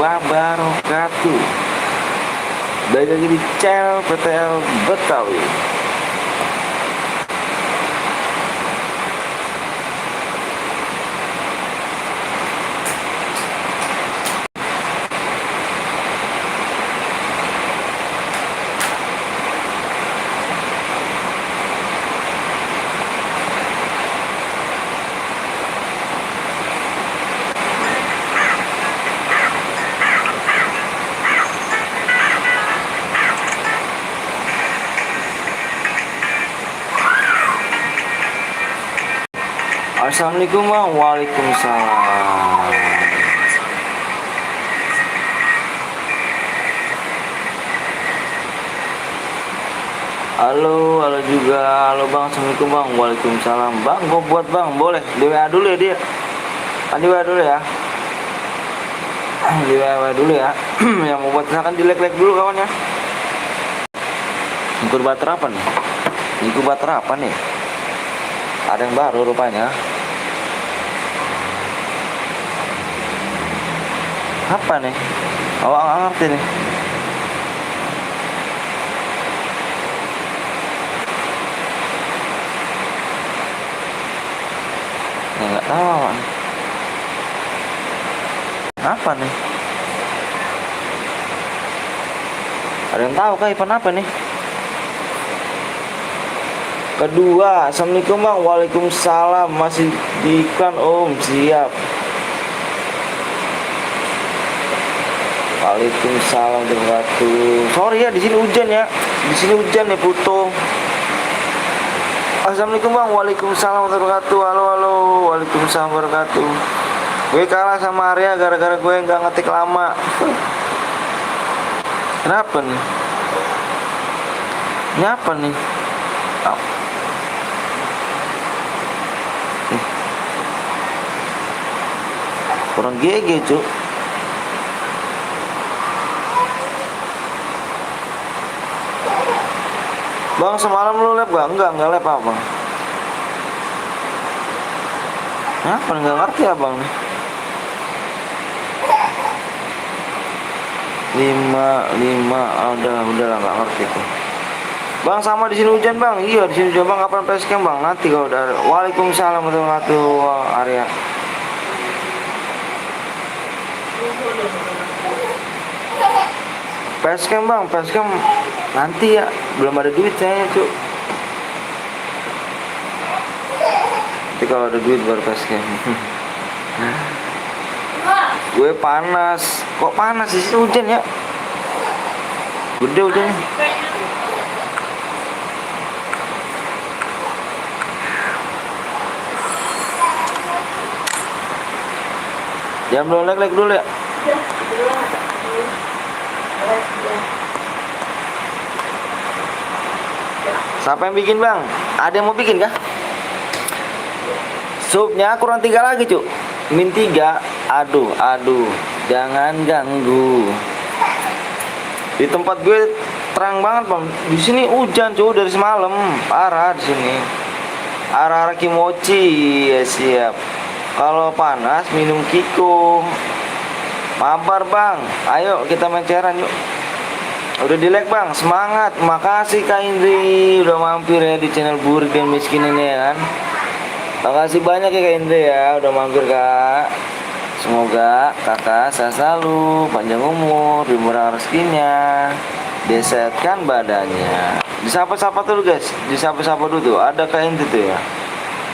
wabarakatuh. Baik lagi di channel PTL Betawi. Assalamualaikum, waalaikumsalam. Halo juga, halo bang, assalamualaikum bang, waalaikumsalam bang. Gue buat bang, boleh di WA dulu ya dia. Di WA dulu ya. Di WA dulu ya. Yang mau buat silahkan di like dulu kawan ya. Inkubator apa nih? Inkubator apa nih? Ada yang baru rupanya. Apa nih? Awak nggak ngerti nih. Ya nggak tahu awak nih. Apa nih? Ada yang tahu kah event apa nih? Kedua, assalamualaikum bang, waalaikumsalam. Masih di iklan om, siap. Waalaikumsalam warahmatullahi. Sorry ya, di sini hujan ya. Di sini hujan ya, Pluto. Assalamualaikum bang, waalaikumsalam warahmatullahi wabarakatuh. Halo, waalaikumsalam warahmatullahi wabarakatuh. Gue kalah sama Arya gara-gara gue nggak ngetik lama. Kenapa nih? Ini apa nih? Kurang GG cuk. Bang semalam lu lab gak? Enggak lab apa? Apa nggak ngerti abang nih. 5 udah lah nggak ngerti tuh. Bang sama di sini hujan bang. Iya di sini hujan bang. Kapan facecam bang? Nanti kalau udah. Waalaikumsalam warahmatullahi wabarakatuh. Arya. Facecam bang, facecam nanti ya, belum ada duit saya cuk. Nanti kalau ada duit baru facecam. Gue panas, kok panas sih hujan ya? Gede hujannya. Jangan belum like dulu ya. Siapa yang bikin bang? Ada yang mau bikin kah? Supnya kurang 3 lagi cuk. Min 3. Aduh jangan ganggu. Di tempat gue terang banget bang. Di sini hujan cuk dari semalam. Parah di sini. Arah-arah Kimochi ya siap. Kalau panas minum Kiko. Mabar bang. Ayo kita main cairan yuk. Udah di like bang, semangat. Makasih Kak Indri udah mampir ya di channel Burik dan Miskin ini ya kan. Makasih banyak ya Kak Indri ya udah mampir kak. Semoga kakak sehat selalu, panjang umur, dimurah rezekinya, disehatkan badannya. Disapa-sapa dulu guys, disapa-sapa dulu tuh. Ada Kak Indri tuh ya.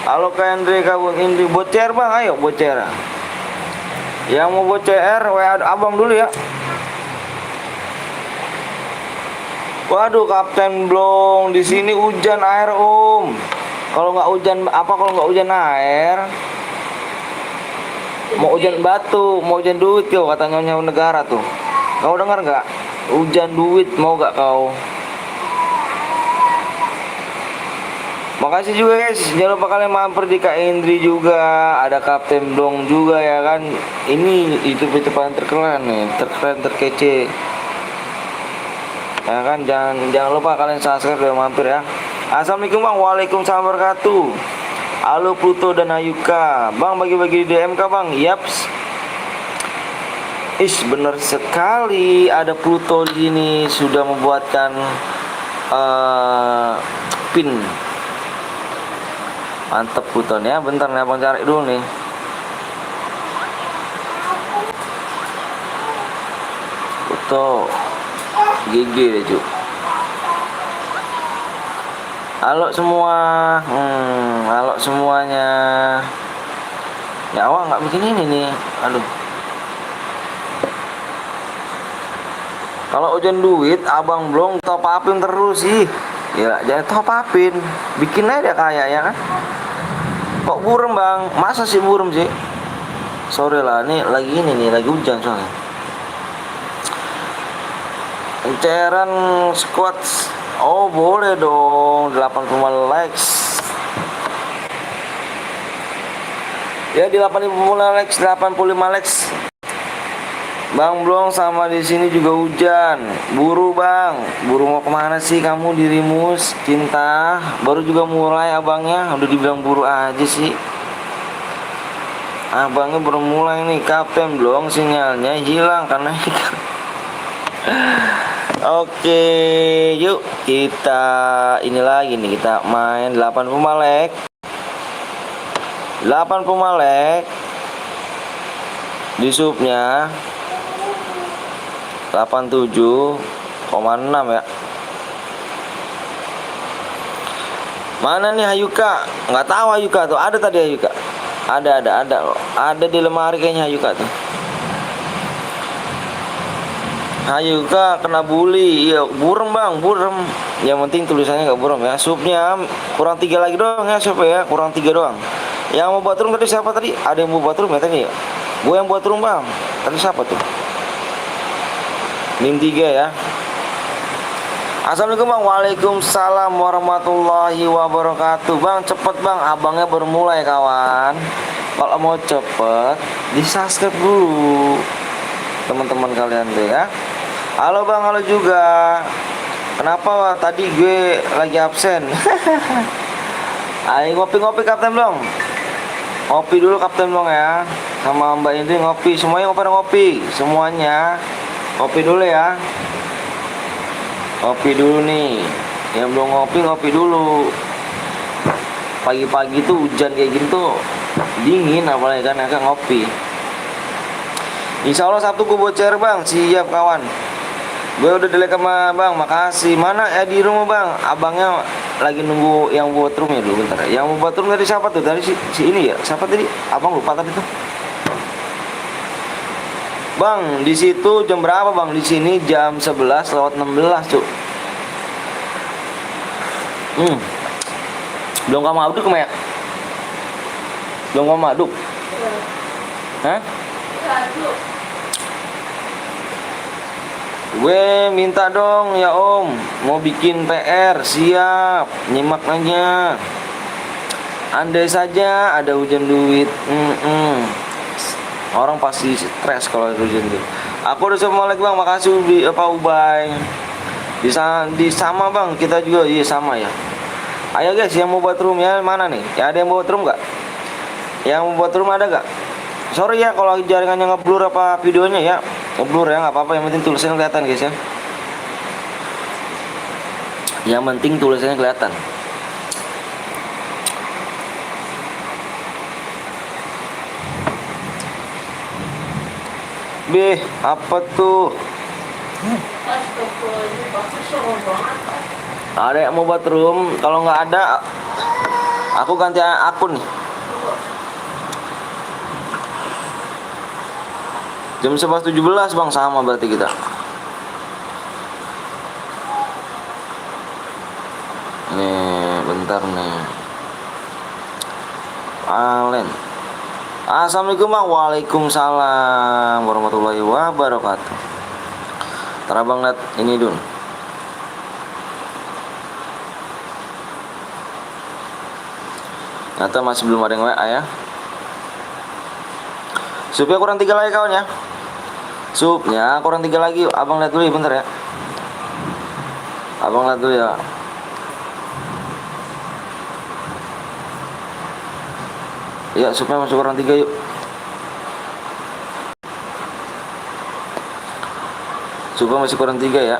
Halo Kak Indri, Kak Indri bocer bang, ayo bocer. Yang mau bocer WA abang dulu ya. Waduh Kapten Blong, di sini hujan air om. Kalau nggak hujan apa? Kalau nggak hujan air, mau hujan batu, mau hujan duit kau kata Nyonya Negara tuh. Kau dengar nggak? Hujan duit mau nggak kau? Makasih juga guys. Jangan lupa kalian mampir di Kak Indri juga. Ada Kapten Blong juga ya kan. Ini itu paling terkeren nih, terkece. Ya kan, jangan lupa kalian subscribe dan mampir ya. Assalamualaikum bang, waalaikumsalam warahmatullahi wabarakatuh. Halo Pluto dan Ayuka, bang bagi-bagi di DM kah bang? Yaps. Benar sekali, ada Pluto di sini sudah membuatkan pin. Mantep Plutonnya. Bentar nih abang cari dulu nih. Pluto GG deh cu. Halo semua. Halo semuanya. Ya awak nggak bikin ini nih. Aduh. Kalau hujan duit, abang belum top upin terus sih. Ya jangan top upin, bikin aja kayak ya kan. Kok burem bang? Masa sih burem sih? Sore lah, nih lagi ini nih, lagi hujan soalnya. Pencairan squad. Oh boleh dong, 85 likes. Ya di 85 likes, 85 likes. Bang Blong sama di sini juga hujan. Buru bang, buru mau kemana sih kamu dirimu cinta? Baru juga mulai abangnya, udah dibilang buru aja sih. Abangnya baru mulai nih, Kapten Blong sinyalnya hilang karena ikan. Oke, yuk kita ini lagi nih, kita main 80 malek. 80 malek di subnya 87,6 ya. Mana nih Hayuka? Nggak tahu Hayuka tuh. Ada tadi Hayuka. Ada. Ada di lemari kayaknya Hayuka tuh. Hayuka kena bully. Iya, burem bang, burem. Yang penting tulisannya nggak burem ya. Subnya kurang 3 lagi doang ya sub ya. Kurang 3 doang. Yang mau buat room tadi siapa tadi? Ada yang mau buat room ya tadi ya? Gue yang buat room bang. Tadi siapa tuh? Min 3 ya. Assalamualaikum bang. Waalaikumsalam warahmatullahi wabarakatuh. Bang cepet bang, abangnya baru mulai kawan. Kalau mau cepet di subscribe dulu teman-teman kalian tuh ya. Halo bang, halo juga. Kenapa tadi gue lagi absen? Ayo ngopi-ngopi Kapten Blong. Ngopi dulu Kapten Blong ya. Sama Mbak Indri ngopi. Semuanya ngopi. Semuanya ngopi dulu ya. Ngopi dulu nih. Yang belum ngopi dulu. Pagi-pagi tuh hujan kayak gini tuh dingin, apalagi kan agak ngopi. Insya Allah Sabtu gue bocor bang. Siap kawan. Gue udah delek sama bang. Makasih. Mana ya di rumah bang? Abangnya lagi nunggu yang buat roomnya dulu bentar. Yang mau buat room dari siapa tuh? Dari si ini ya. Siapa tadi? Abang lupa tadi tuh. Bang, di situ jam berapa bang? Di sini jam 11:16 cuk. Belum kamu aduk ya? Belum kamu aduk? Hah? Gue minta dong ya om, mau bikin PR. Siap, nyimak aja. Andai saja ada hujan duit. Orang pasti stres kalau hujan tuh. Aku udah sama lagi bang, makasih Ubay. Di sama bang, kita juga iya sama ya. Ayo guys, yang mau buat room ya mana nih? Ya ada yang mau buat room nggak? Yang mau buat room ada nggak? Sorry ya kalau jaringannya ngeblur apa videonya ya. Ngeblur ya nggak apa-apa, yang penting tulisannya kelihatan guys ya. Yang penting tulisannya kelihatan. Apa tuh? Ada yang mau buat room? Kalau nggak ada, aku ganti akun nih. Jam 11:17 bang, sama berarti kita. Nih, bentar nih. Alen. Assalamualaikum bang. Waalaikumsalam warahmatullahi wabarakatuh. Ntar abang liat ini dulu. Ternyata masih belum ada yang WA ya. Supnya kurang 3 lagi kawan ya. Supnya kurang 3 lagi. Abang lihat dulu ya bentar ya. Abang lihat dulu ya. Ya supnya masih kurang 3 yuk. Coba masih kurang 3 ya.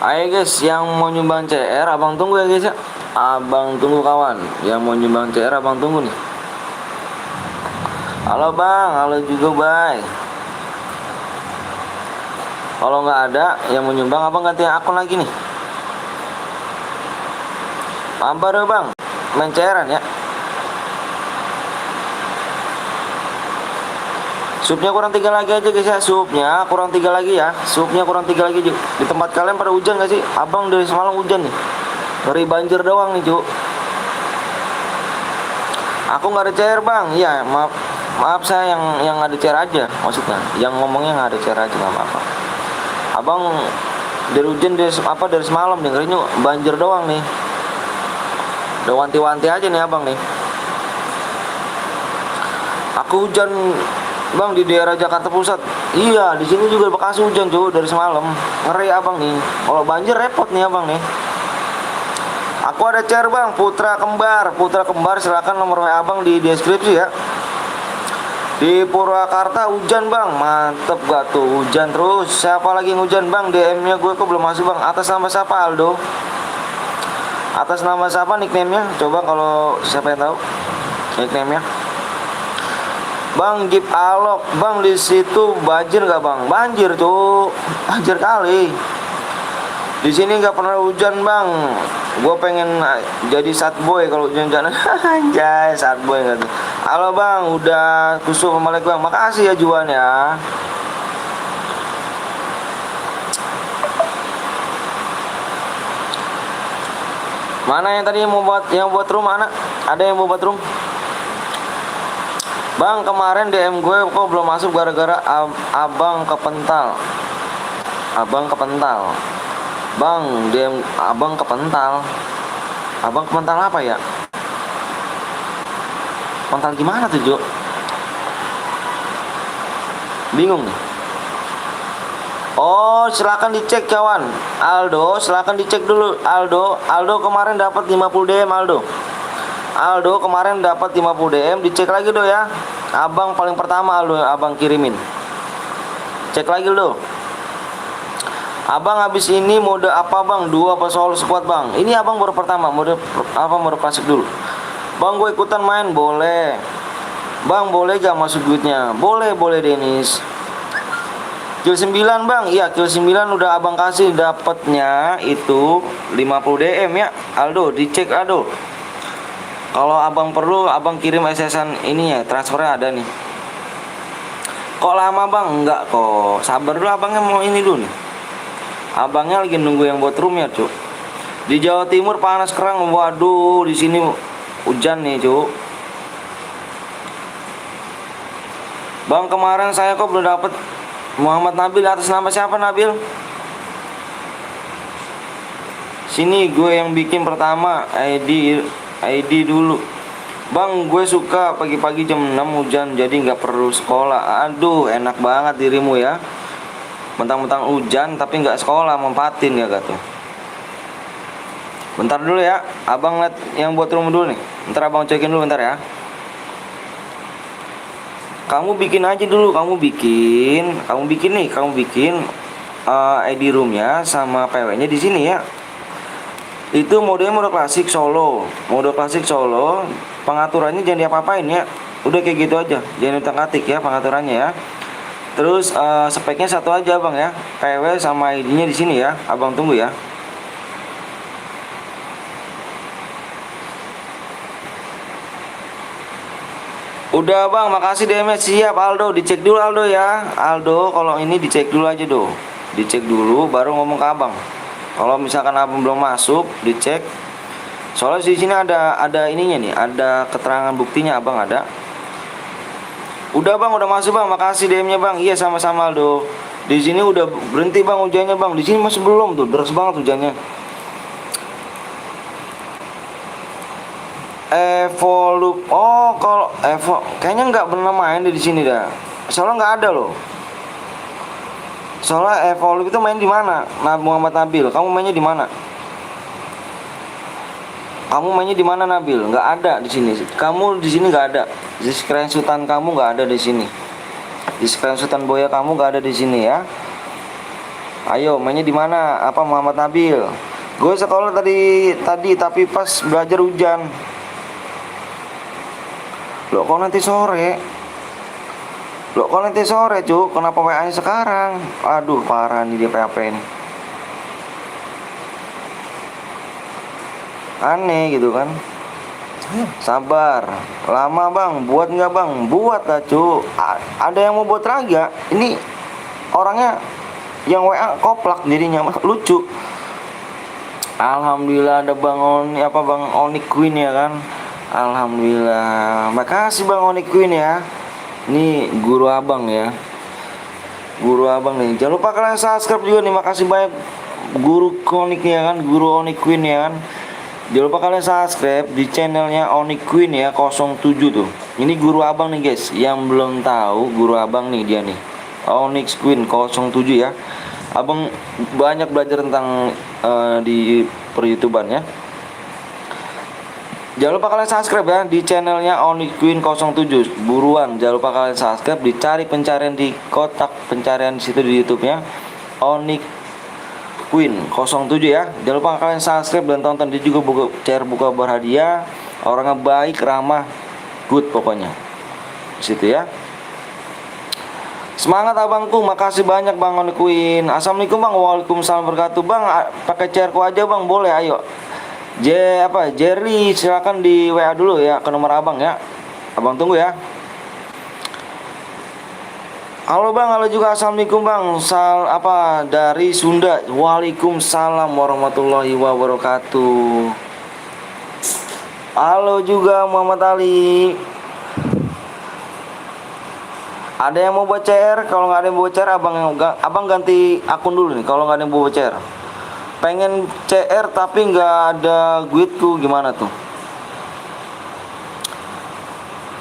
Ayo guys, yang mau nyumbang CR abang tunggu ya guys ya. Abang tunggu kawan. Yang mau nyumbang CR abang tunggu nih. Halo bang, halo juga bye. Kalau nggak ada yang mau nyumbang abang ganti akun lagi nih. Mabar ya bang, main CR-an ya. Supnya kurang 3 lagi aja guys ya. Supnya kurang 3 lagi ya. Supnya kurang 3 lagi Cuk. Di tempat kalian pada hujan gak sih? Abang dari semalam hujan nih. Ngeri banjir doang nih Cuk. Aku nggak ada CR bang. Iya maaf. Maaf saya yang ada CR aja maksudnya. Yang ngomongnya nggak ada CR aja nggak apa-apa. Abang dari hujan dari semalam nih. Ngerinya banjir doang nih. Udah wanti-wanti aja nih abang nih. Aku hujan bang di daerah Jakarta Pusat. Iya, di sini juga bekas hujan Cuy dari semalam. Ngeri abang nih. Kalau banjir repot nih abang nih. Aku ada CR bang, Putra Kembar. Putra Kembar silakan nomor WA abang di deskripsi ya. Di Purwakarta hujan bang, mantep gak tuh hujan terus. Siapa lagi yang hujan bang? DM-nya gue kok belum masuk bang. Atas nama siapa Aldo? Atas nama siapa nickname-nya? Coba kalau siapa yang tahu nickname-nya. Bang Gip Alok, bang di situ banjir nggak bang? Banjir tuh, banjir kali. Di sini nggak pernah hujan bang. Gue pengen jadi sad boy kalau hujan-hujanan. Anjay, sad boy nggak tuh. Halo bang, udah kusuk balik bang. Makasih ya Juan ya. Mana yang tadi yang buat room mana? Ada yang mau buat room? Bang kemarin DM gue kok belum masuk gara-gara abang kepental. Abang kepental. Bang DM abang kepental. Abang kepental apa ya? Pental gimana tuh Jo? Bingung nih. Oh silakan dicek kawan. Aldo silakan dicek dulu. Aldo kemarin dapat 50 DM Aldo. Aldo kemarin dapat 50 DM, dicek lagi do ya. Abang paling pertama Aldo abang kirimin. Cek lagi do. Abang habis ini mode apa bang? Duo apa solo squad bang? Ini abang baru pertama, mode apa mode klasik dulu. Bang gue ikutan main boleh. Bang boleh gak masuk duitnya? Boleh Denis. Kill 9 bang, iya kill 9 udah abang kasih dapatnya itu 50 DM ya. Aldo dicek Aldo. Kalau abang perlu, abang kirim SS-an ini ya, transfernya ada nih. Kok lama bang? Enggak kok, sabar dulu abangnya mau ini dulu nih. Abangnya lagi nunggu yang buat room ya Cuk. Di Jawa Timur panas kerang, waduh di sini hujan nih Cuk. Bang kemarin saya kok belum dapet Muhammad Nabil, atas nama siapa Nabil? Sini gue yang bikin pertama ID dulu. Bang gue suka pagi-pagi jam 6 hujan jadi nggak perlu sekolah. Aduh enak banget dirimu ya. Mentang-mentang hujan tapi nggak sekolah, manfaatin ya kata. Bentar dulu ya, abang lihat yang buat room dulu nih. Bentar abang cekin dulu bentar ya. Kamu bikin aja dulu, kamu bikin ID roomnya sama PW-nya di sini ya. Itu modenya mode klasik solo. Mode klasik solo, pengaturannya jangan diapa-apain ya. Udah kayak gitu aja, jangan utak-atik ya pengaturannya ya. Terus speknya satu aja bang ya, PW sama ID-nya di sini ya. Abang tunggu ya. Udah bang, makasih DM. Siap Aldo, dicek dulu Aldo ya. Aldo kalau ini dicek dulu aja do. Dicek dulu baru ngomong ke abang. Kalau misalkan abang belum masuk, dicek. Soalnya di sini ada ininya nih, ada keterangan buktinya abang ada. Udah bang, udah masuk bang, makasih DM-nya bang. Iya sama-sama Aldo. Di sini udah berhenti bang hujannya bang. Di sini masih belum tuh, deras banget hujannya. Evolup. Oh kalau kayaknya nggak pernah main di sini dah. Soalnya nggak ada loh. Soalnya Evolup itu main di mana? Muhammad Nabil, kamu mainnya di mana? Kamu mainnya di mana Nabil? Nggak ada di sini. Kamu di sini nggak ada. Di screenshotan kamu nggak ada di sini. Di screenshotan boya kamu nggak ada di sini ya. Ayo, mainnya di mana? Apa Muhammad Nabil? Gue sekolah tadi tapi pas belajar hujan. Loh kok nanti sore? Loh kok nanti sore, Cuk? Kenapa WA-nya sekarang? Aduh, parah nih dia PHP ini. Aneh gitu kan. Sabar. Lama, Bang. Buat nggak, Bang? Buat lah, Cuk. Ada yang mau buat lagi ya? Ini orangnya yang WA koplak dirinya, lucu. Alhamdulillah ada Bang Onyx Queen ya kan. Alhamdulillah. Makasih Bang Onyx Queen ya. Ini guru abang ya. Guru abang nih. Jangan lupa kalian subscribe juga nih. Makasih banyak guru Onyx ya kan, guru Onyx Queen ya kan. Jangan lupa kalian subscribe di channelnya Onyx Queen ya 07 tuh. Ini guru abang nih guys. Yang belum tahu guru abang nih dia nih. Onyx Queen 07 ya. Abang banyak belajar tentang di per-YouTuban ya. Jangan lupa kalian subscribe ya di channelnya Onyx Queen 07. Buruan, jangan lupa kalian subscribe, dicari pencarian di kotak pencarian di situ di YouTube-nya Onyx Queen 07 ya. Jangan lupa kalian subscribe dan tonton. Dia juga buka berhadiah. Orangnya baik, ramah, good pokoknya. Di situ ya. Semangat abangku, makasih banyak Bang Onyx Queen. Assalamualaikum Bang, waalaikumsalam wabarakatuh. Bang, pakai chairku aja Bang, boleh, ayo. Jerry, silakan di WA dulu ya ke nomor abang ya. Abang tunggu ya. Halo Bang, halo juga assalamualaikum Bang. Dari Sunda. Waalaikumsalam warahmatullahi wabarakatuh. Halo juga Muhammad Ali. Ada yang mau buat CR? Kalau nggak ada yang mau buat CR, abang ganti akun dulu nih. Kalau nggak ada yang mau buat CR, pengen CR tapi nggak ada duitku, gimana tuh?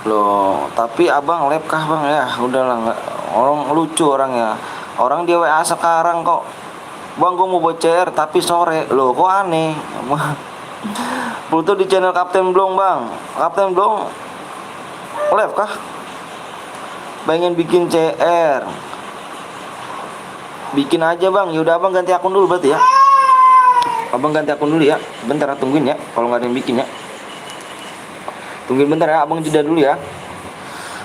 Loh, tapi abang lab kah Bang ya? Udahlah, nggak, orang lucu orangnya. Orang dia WA sekarang kok, Bang gue mau buat CR tapi sore. Loh kok aneh. Pluto di channel Kapten Blong Bang. Kapten Blong lab kah? Pengen bikin CR, bikin aja Bang. Yaudah abang ganti akun dulu berarti ya. Abang ganti akun dulu ya. Bentar, tungguin ya. Kalau nggak ada yang bikin ya, tungguin bentar ya. Abang jeda dulu ya.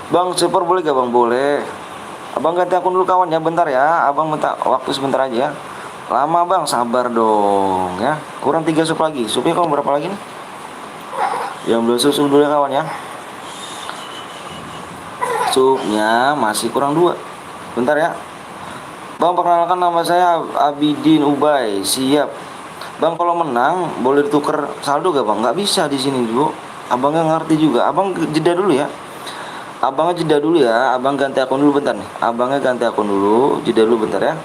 Bang super boleh gak Bang? Boleh. Abang ganti akun dulu kawan ya. Bentar ya. Abang minta waktu sebentar aja ya. Lama Bang, sabar dong ya. Kurang 3 sup lagi. Supnya kamu berapa lagi nih? Yang belum susul dulu ya kawan ya. Supnya masih kurang 2. Bentar ya Bang, perkenalkan nama saya Abidin Ubay. Siap Bang, kalau menang boleh ditukar saldo gak Bang? Nggak bisa di sini dulu. Abangnya ngerti juga. Abang jeda dulu ya. Abangnya jeda dulu ya. Abang ganti akun dulu bentar nih. Abangnya ganti akun dulu. Jeda dulu bentar ya.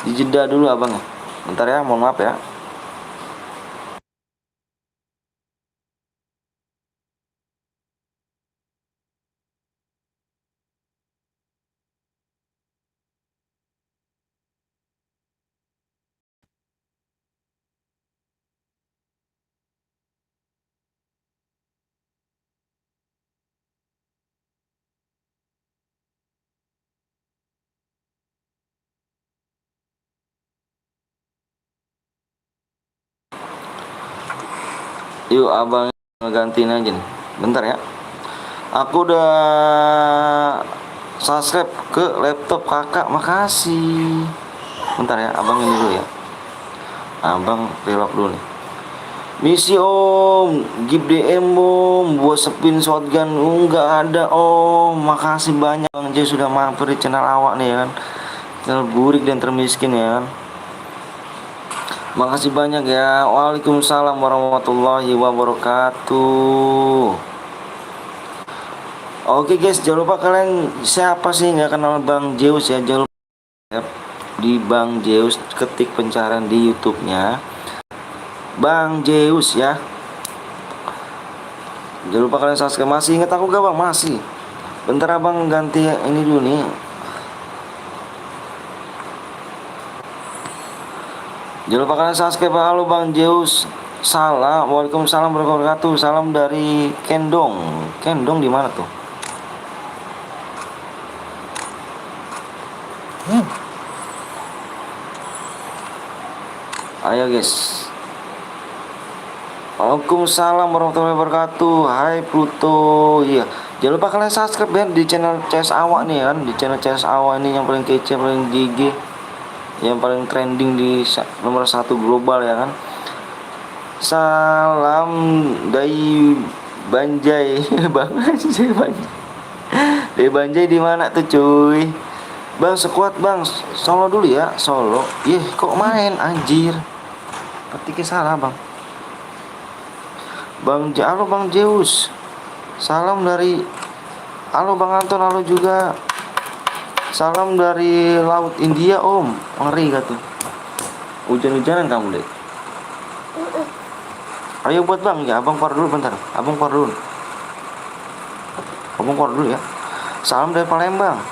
Dijeda dulu abangnya. Bentar ya, mohon maaf ya. Yuk abang gantiin aja nih. Bentar ya. Aku udah subscribe ke laptop kakak. Makasih. Bentar ya, abang ini dulu ya. Abang relok dulu nih. Misi om, give DM om, buat spin shotgun. Nggak ada om. Makasih banyak Bang J sudah mampir di channel awak nih ya kan. Channel burik dan termiskin ya kan. Makasih banyak ya. Waalaikumsalam warahmatullahi wabarakatuh. Oke guys, jangan lupa kalian, siapa sih nggak kenal Bang Zeus ya? Jangan lupa di Bang Zeus, ketik pencarian di YouTube-nya Bang Zeus ya. Jangan lupa kalian subscribe. Masih ingat aku gak Bang? Masih. Bentar abang ganti ini dulu nih. Jangan lupa kalian subscribe. Halo Bang Zeus. Salam. Waalaikumsalam warahmatullahi wabarakatuh. Salam dari Kendong. Kendong di mana tuh? Ayo guys. Waalaikumsalam warahmatullahi wabarakatuh. Hai Pluto. Iya, jangan lupa kalian subscribe ya di channel CS Awak nih kan. Di channel CS Awak ini yang paling kece, paling gigi, yang paling trending di nomor 1 global ya kan. Salam dari Banjai. Bang Banjai, Banjai. Dari Banjai di mana tuh cuy? Bang sekuat bang, solo dulu ya, solo. Ih, kok main anjir. Ketiknya salah bang. Halo Bang Zeus. Salam dari halo Bang Anton, halo juga. Salam dari Laut India Om. Ngeri gak tuh? Hujan-hujanan kamu deh. Ayo buat Bang ya, Abang keluar dulu bentar. Abang keluar dulu. Abang keluar dulu ya. Salam dari Palembang.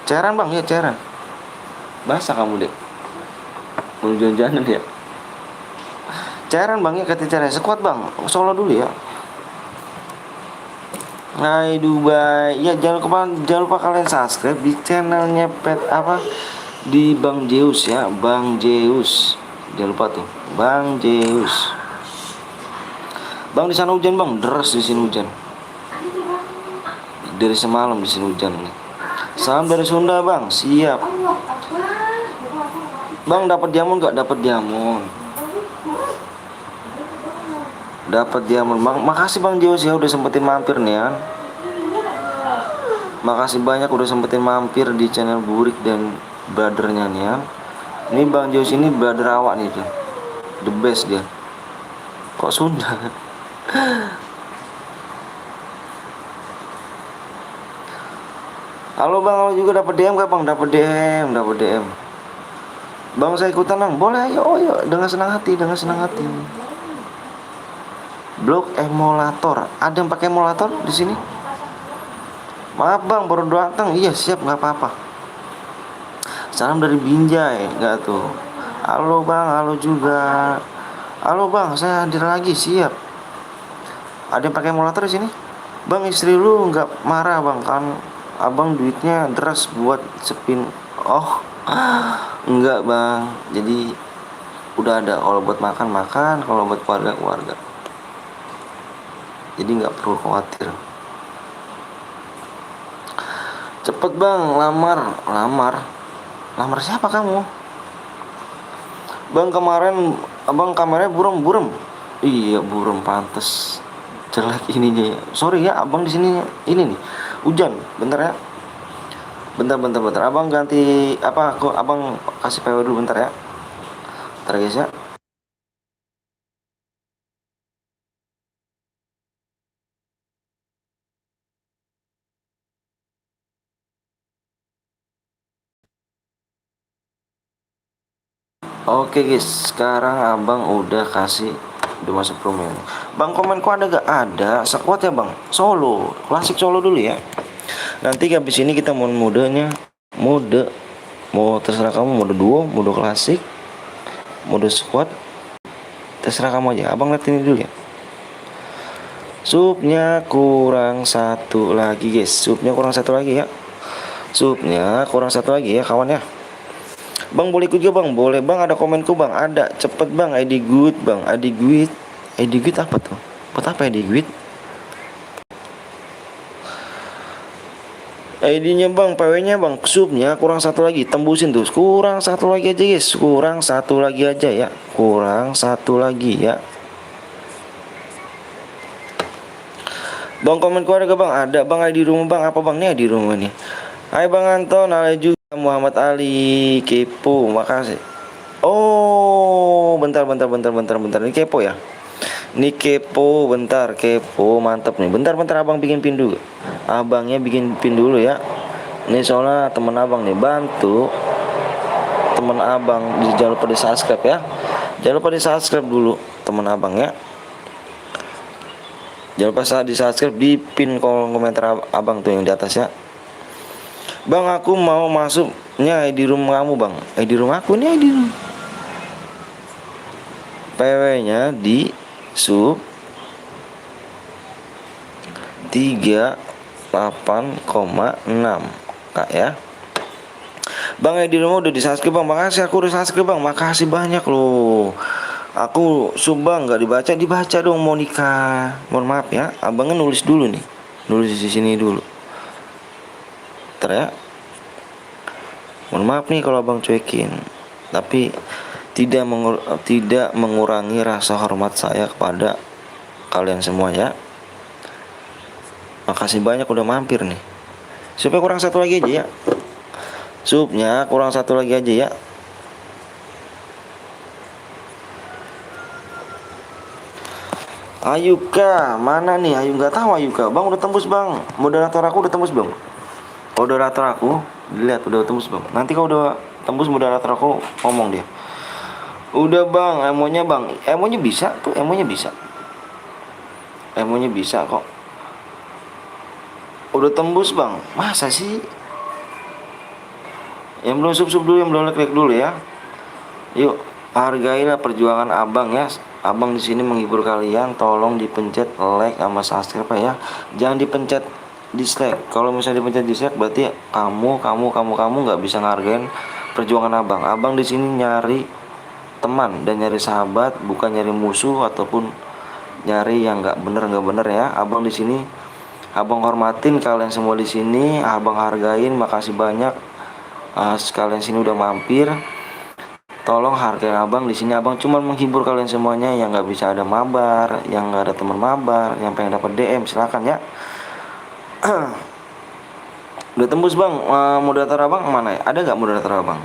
Cairan Bang ya, cairan. Basah kamu deh. Hujan-hujanan ya. Cairan Bang ya, kata cairan. Sekuat Bang, solo dulu ya. Hai Dubai. Ya jangan lupa kalian subscribe di channelnya di Bang Zeus ya, Bang Zeus. Jangan lupa tuh, Bang Zeus. Bang di sana hujan Bang, deras di sini hujan. Dari semalam di sini hujan nih. Salam dari Sunda Bang, siap. Bang dapat diamond nggak? Dapat diamond. Dapat diamond Bang. Makasih Bang Zeus ya udah sempetin mampir nih ya. Makasih banyak udah sempetin mampir di channel Burik dan brothernya nih ya. Ini Bang Zeus ini brother awak nih tuh. The best dia. Kok Sunda? Halo Bang, halo juga dapat DM gak Bang? Dapat DM, dapat DM. Bang saya ikutan Bang. Boleh ayo, dengan senang hati, dengan senang hati. Blok emulator. Ada yang pakai emulator di sini? Maaf Bang, baru datang. Iya, siap, nggak apa-apa. Salam dari Binjai, nggak tuh. Halo Bang, halo juga. Halo Bang, saya hadir lagi, siap. Ada yang pakai emulator di sini? Bang, istri lu nggak marah Bang kan? Abang duitnya deras buat spin. Oh, enggak Bang. Jadi udah ada, kalau buat makan makan, kalau buat keluarga keluarga. Jadi nggak perlu khawatir. Cepet Bang, lamar siapa kamu? Bang kemarin abang kameranya buram. Iya buram, pantes jelek ininya ya. Sorry ya abang di sini ini nih hujan. Bentar ya. Bentar. Abang ganti abang kasih PW dulu bentar ya. Bentar guys ya. Oke guys, sekarang abang udah masuk room ya. Bang komenku ada gak? Ada. Sekuat ya bang. Solo, klasik solo dulu ya. Nanti habis ini kita mau mode mau terserah kamu, mode duo, mode klasik, mode squad, terserah kamu aja. Abang lihat ini dulu ya. Subnya kurang satu lagi guys. Subnya kurang satu lagi ya. Subnya kurang satu lagi ya kawan ya. Bang boleh ikut juga bang? Boleh bang, ada komenku bang. Ada, cepet bang. ID good bang. ID good apa tuh? Buat apa ID good? ID-nya bang, PW-nya bang, subnya kurang satu lagi, tembusin tuh. Kurang satu lagi aja guys. Kurang satu lagi aja ya. Kurang satu lagi ya. Bang komenku ada gak bang? Ada bang, ID rumah bang. Apa bang? Nih ID rumah nih. Hai bang Anton, halo juga Muhammad Ali, kepo, makasih. Oh, bentar. Ini kepo ya? Ini kepo, bentar, kepo, mantap nih. Bentar, abang bikin pin dulu. Abangnya bikin pin dulu ya. Ini soalnya temen abang nih, bantu temen abang. Jangan lupa di subscribe ya. Jangan lupa di subscribe dulu temen abang ya. Jangan lupa di subscribe, di pin kolom komentar abang tuh yang di atas ya. Bang aku mau masuknya ID room kamu bang. ID room aku nih, ID room. PW nya di sub 38,6 kak ya. Bang di rumah udah di-subscribe bang. Makasih, aku udah subscribe bang. Makasih banyak loh. Aku bang nggak dibaca dong Monica. Mohon maaf ya, abangnya nulis dulu nih. Nulis di sini dulu. Ntar ya. Mohon maaf nih kalau abang cuekin. Tapi tidak mengurangi rasa hormat saya kepada kalian semua ya. Makasih banyak udah mampir nih. Supnya kurang satu lagi aja ya. Supnya kurang satu lagi aja ya. Ayuka, mana nih? Ayu nggak tahu Ayuka. Bang udah tembus bang. Moderator aku udah tembus bang. Moderator aku dilihat udah tembus bang. Nanti kalau udah tembus moderator aku ngomong dia. Udah bang, emonya bang. Emonya bisa tuh, emonya bisa. Emonya bisa kok. Udah tembus bang. Masa sih? Yang belum sub dulu, yang belum like dulu ya. Yuk, hargailah perjuangan abang ya. Abang di sini menghibur kalian. Tolong dipencet like sama subscribe ya. Jangan dipencet dislike. Kalau misalnya dipencet dislike berarti kamu nggak bisa ngargain perjuangan abang. Abang di sini nyari teman dan nyari sahabat, bukan nyari musuh ataupun nyari yang nggak bener ya. Abang di sini, abang hormatin kalian semua di sini. Abang hargain, makasih banyak. Sekalian sini udah mampir. Tolong hargain abang di sini. Abang cuma menghibur kalian semuanya. Yang nggak bisa ada mabar, yang nggak ada teman mabar, yang pengen dapat DM silakan ya. Udah tembus bang. Moderator abang mana ya? Ada nggak moderator abang?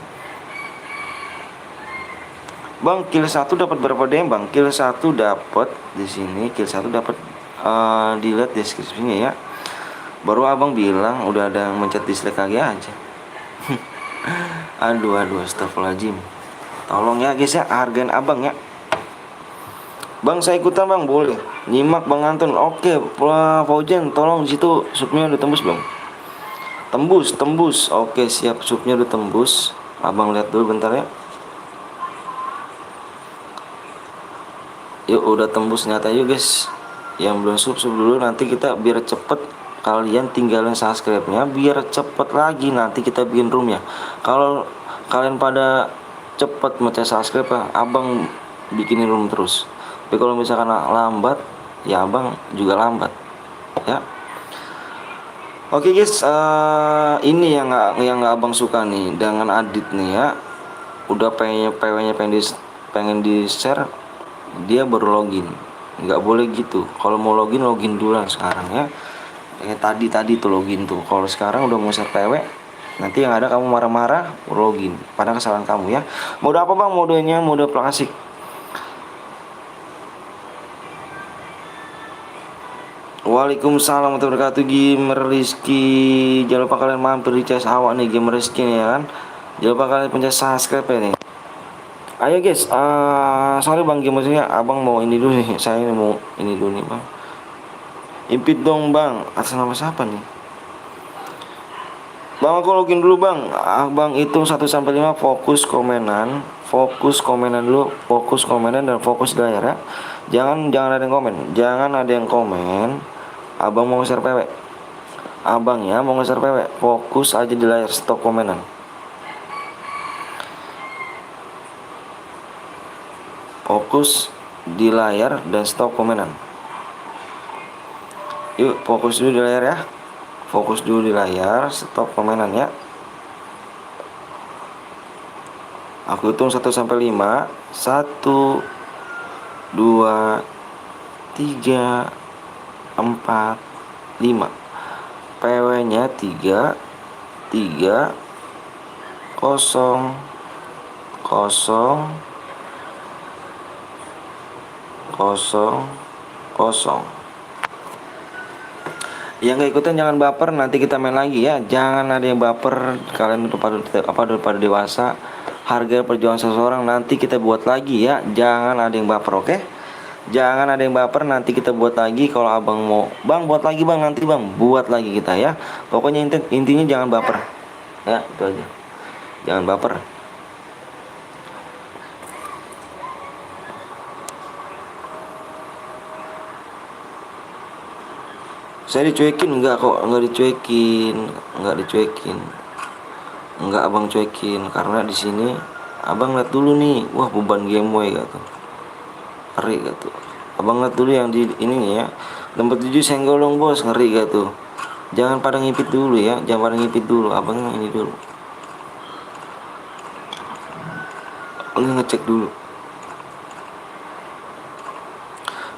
Bang, kill 1 dapat berapa DM bang? Kill 1 dapat di sini. Kill 1 dapat dilihat deskripsinya ya. Baru abang bilang udah ada yang mencet dislike lagi aja. aduh astagfirullahaladzim. Tolong ya guys ya, hargain abang ya. Bang saya ikutan bang, boleh. Nyimak bang Anton. Oke, Faujan tolong di situ subnya udah tembus bang. Tembus. Oke siap, subnya udah tembus. Abang lihat dulu bentar ya. Yuk udah tembus nyata yuk guys. Yang belum sub dulu, nanti kita biar cepet. Kalian tinggalin subscribe nya biar cepet lagi nanti kita bikin room ya. Kalau kalian pada cepet mencet subscribe ya, abang bikinin room terus. Tapi kalau misalkan lambat ya abang juga lambat ya. Oke guys, ini yang nggak abang suka nih dengan Adit nih ya. Udah pengen di share, dia baru login. Nggak boleh gitu. Kalau mau login duluan sekarang ya. Tadi tuh login tuh. Kalau sekarang udah mau share PW, nanti yang ada kamu marah-marah login. Padahal kesalahan kamu ya. Mode apa bang? Modenya mode klasik. Waalaikumsalam warahmatullahi wabarakatuh. Gamer Rizky, jangan lupa kalian mampir di chest awak nih Gamer Rizky nih ya kan. Jangan lupa kalian pencet subscribe ya nih. Ayo guys, sorry bang Gamer, abang mau ini dulu nih. Saya mau ini dulu nih bang. Impit dong bang, atas nama siapa nih? Bang aku login dulu bang. Bang hitung 1 sampai 5, fokus komenan dulu, fokus komenan dan fokus di layar ya. Jangan ada yang komen. Jangan ada yang komen. Abang mau share PW. Abang ya mau share PW. Fokus aja di layar, stop komenan. Fokus di layar dan stop komenan. Yuk fokus dulu di layar ya. Fokus dulu di layar, stop komenan ya. Aku hitung 1 sampai 5. 1 2 3 4 5. PW nya 3 3 0 0 0 0. Yang gak ikutan jangan baper, nanti kita main lagi ya. Jangan ada yang baper, kalian udah pada dewasa. Harga perjuangan seseorang nanti kita buat lagi ya. Jangan ada yang baper, oke? Jangan ada yang baper, nanti kita buat lagi. Kalau abang mau, bang buat lagi bang, nanti bang buat lagi kita ya. Pokoknya intinya jangan baper. Ya itu aja. Jangan baper. Saya dicuekin enggak kok, enggak dicuekin. Enggak abang cuekin, karena di sini abang lihat dulu nih, wah beban Game Boy gitu, ngeri gitu. Abang lihat dulu yang di ini nih ya, tempat 7 senggol dong bos, ngeri gitu. Jangan pada ngipit dulu ya, jangan pada ngipit dulu, abang ini dulu, abang ngecek dulu.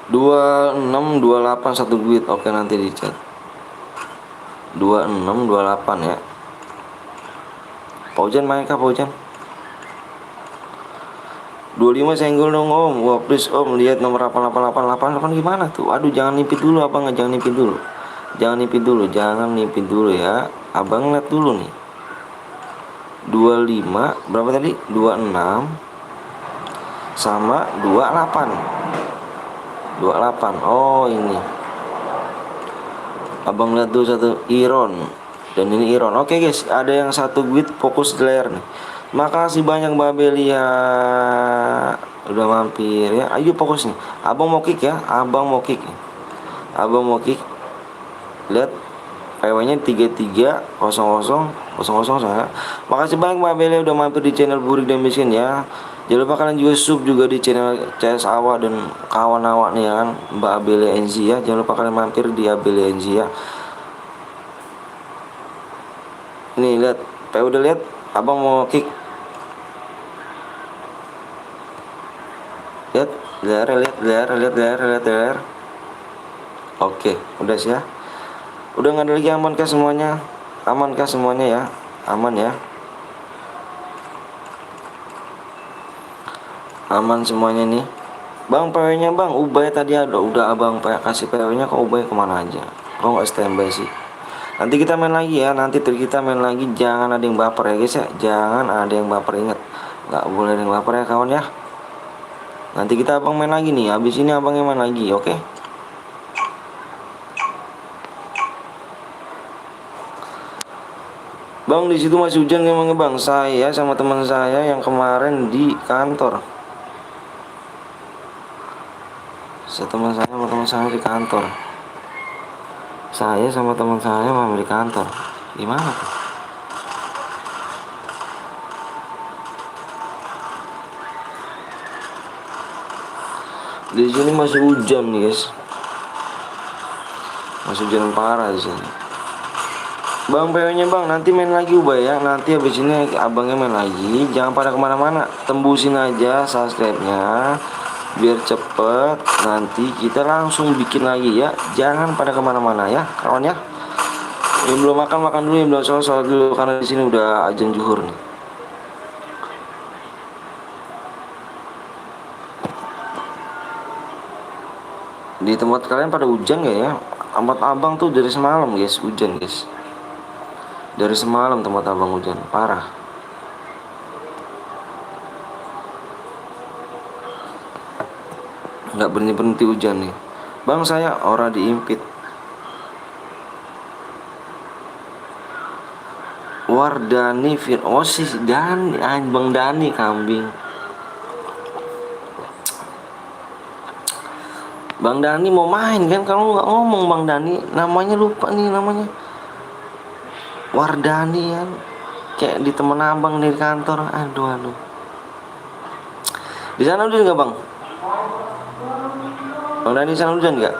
2628 satu duit, oke nanti dicat. 2628 ya. Pak Ujan main kah Pak Ujan? 25 senggol dong om. Wah please om, lihat nomor 8888 gimana tuh? Aduh jangan nipit dulu abang, jangan nipit dulu. Jangan nipit dulu, jangan nipit dulu ya. Abang lihat dulu nih. 25 berapa tadi? 26 sama 28. 28. Oh ini. Abang lihat dulu satu Iron. Dan ini Iron. Oke guys, ada yang satu duit fokus layar nih. Makasih banyak Mbak Belia, udah mampir ya. Ayo fokus nih. Abang mau kick ya. Abang mau kick. Abang mau kick. Lihat PW-nya 330000 saya. Makasih banyak Mbak Belia udah mampir di channel Burik dan Miskin ya. Jangan lupa kalian juga sub juga di channel CS Awak dan kawan awak nih ya kan, Mbak Abelia NZ ya. Jangan lupa kalian mampir di Abelia NZ ya. Nih lihat, PW udah lihat. Abang mau kick. Lihat, lihat. Oke, udah sih ya. Udah nggak ada lagi, amankah semuanya? Amankah semuanya ya? Aman ya? Aman semuanya nih. Bang PW-nya bang, Ubay tadi ada, udah abang kasih PW-nya ke Ubay kemana aja? Kok nggak standby sih? Nanti kita main lagi ya, nanti kita main lagi. Jangan ada yang baper ya guys ya, jangan ada yang baper, inget. Nggak boleh ada yang baper ya kawan ya. Nanti kita abang main lagi nih, habis ini abangnya main lagi, oke? Bang di situ masih hujan emangnya bang? Saya sama teman saya yang kemarin di kantor. Teman saya di kantor. Saya sama teman saya mau di kantor. Gimana tuh? Di sini masih hujan nih guys. Masih hujan parah di sini. Bang PW-nya bang, nanti main lagi Ubay ya. Nanti habis ini abangnya main lagi. Jangan pada kemana-mana. Tembusin aja subscribe-nya biar cepet. Nanti kita langsung bikin lagi ya. Jangan pada kemana-mana ya kawan ya. Yang belum makan dulu, yang belum sholat dulu, karena di sini udah azan zuhur nih. Di tempat kalian pada hujan gak ya? Tempat abang tuh dari semalam guys, hujan guys. Dari semalam tempat abang hujan, parah. Nggak berhenti hujan nih. Bang saya ora diimpit. Wardani Fir'osis dan Bang Dani kambing. Bang Dani mau main kan, kalau nggak ngomong Bang Dani, namanya lupa nih namanya. Wardani kan, kayak di temen abang di kantor. Aduh. Di sana udah nggak bang? Bang Dani sana hujan nggak?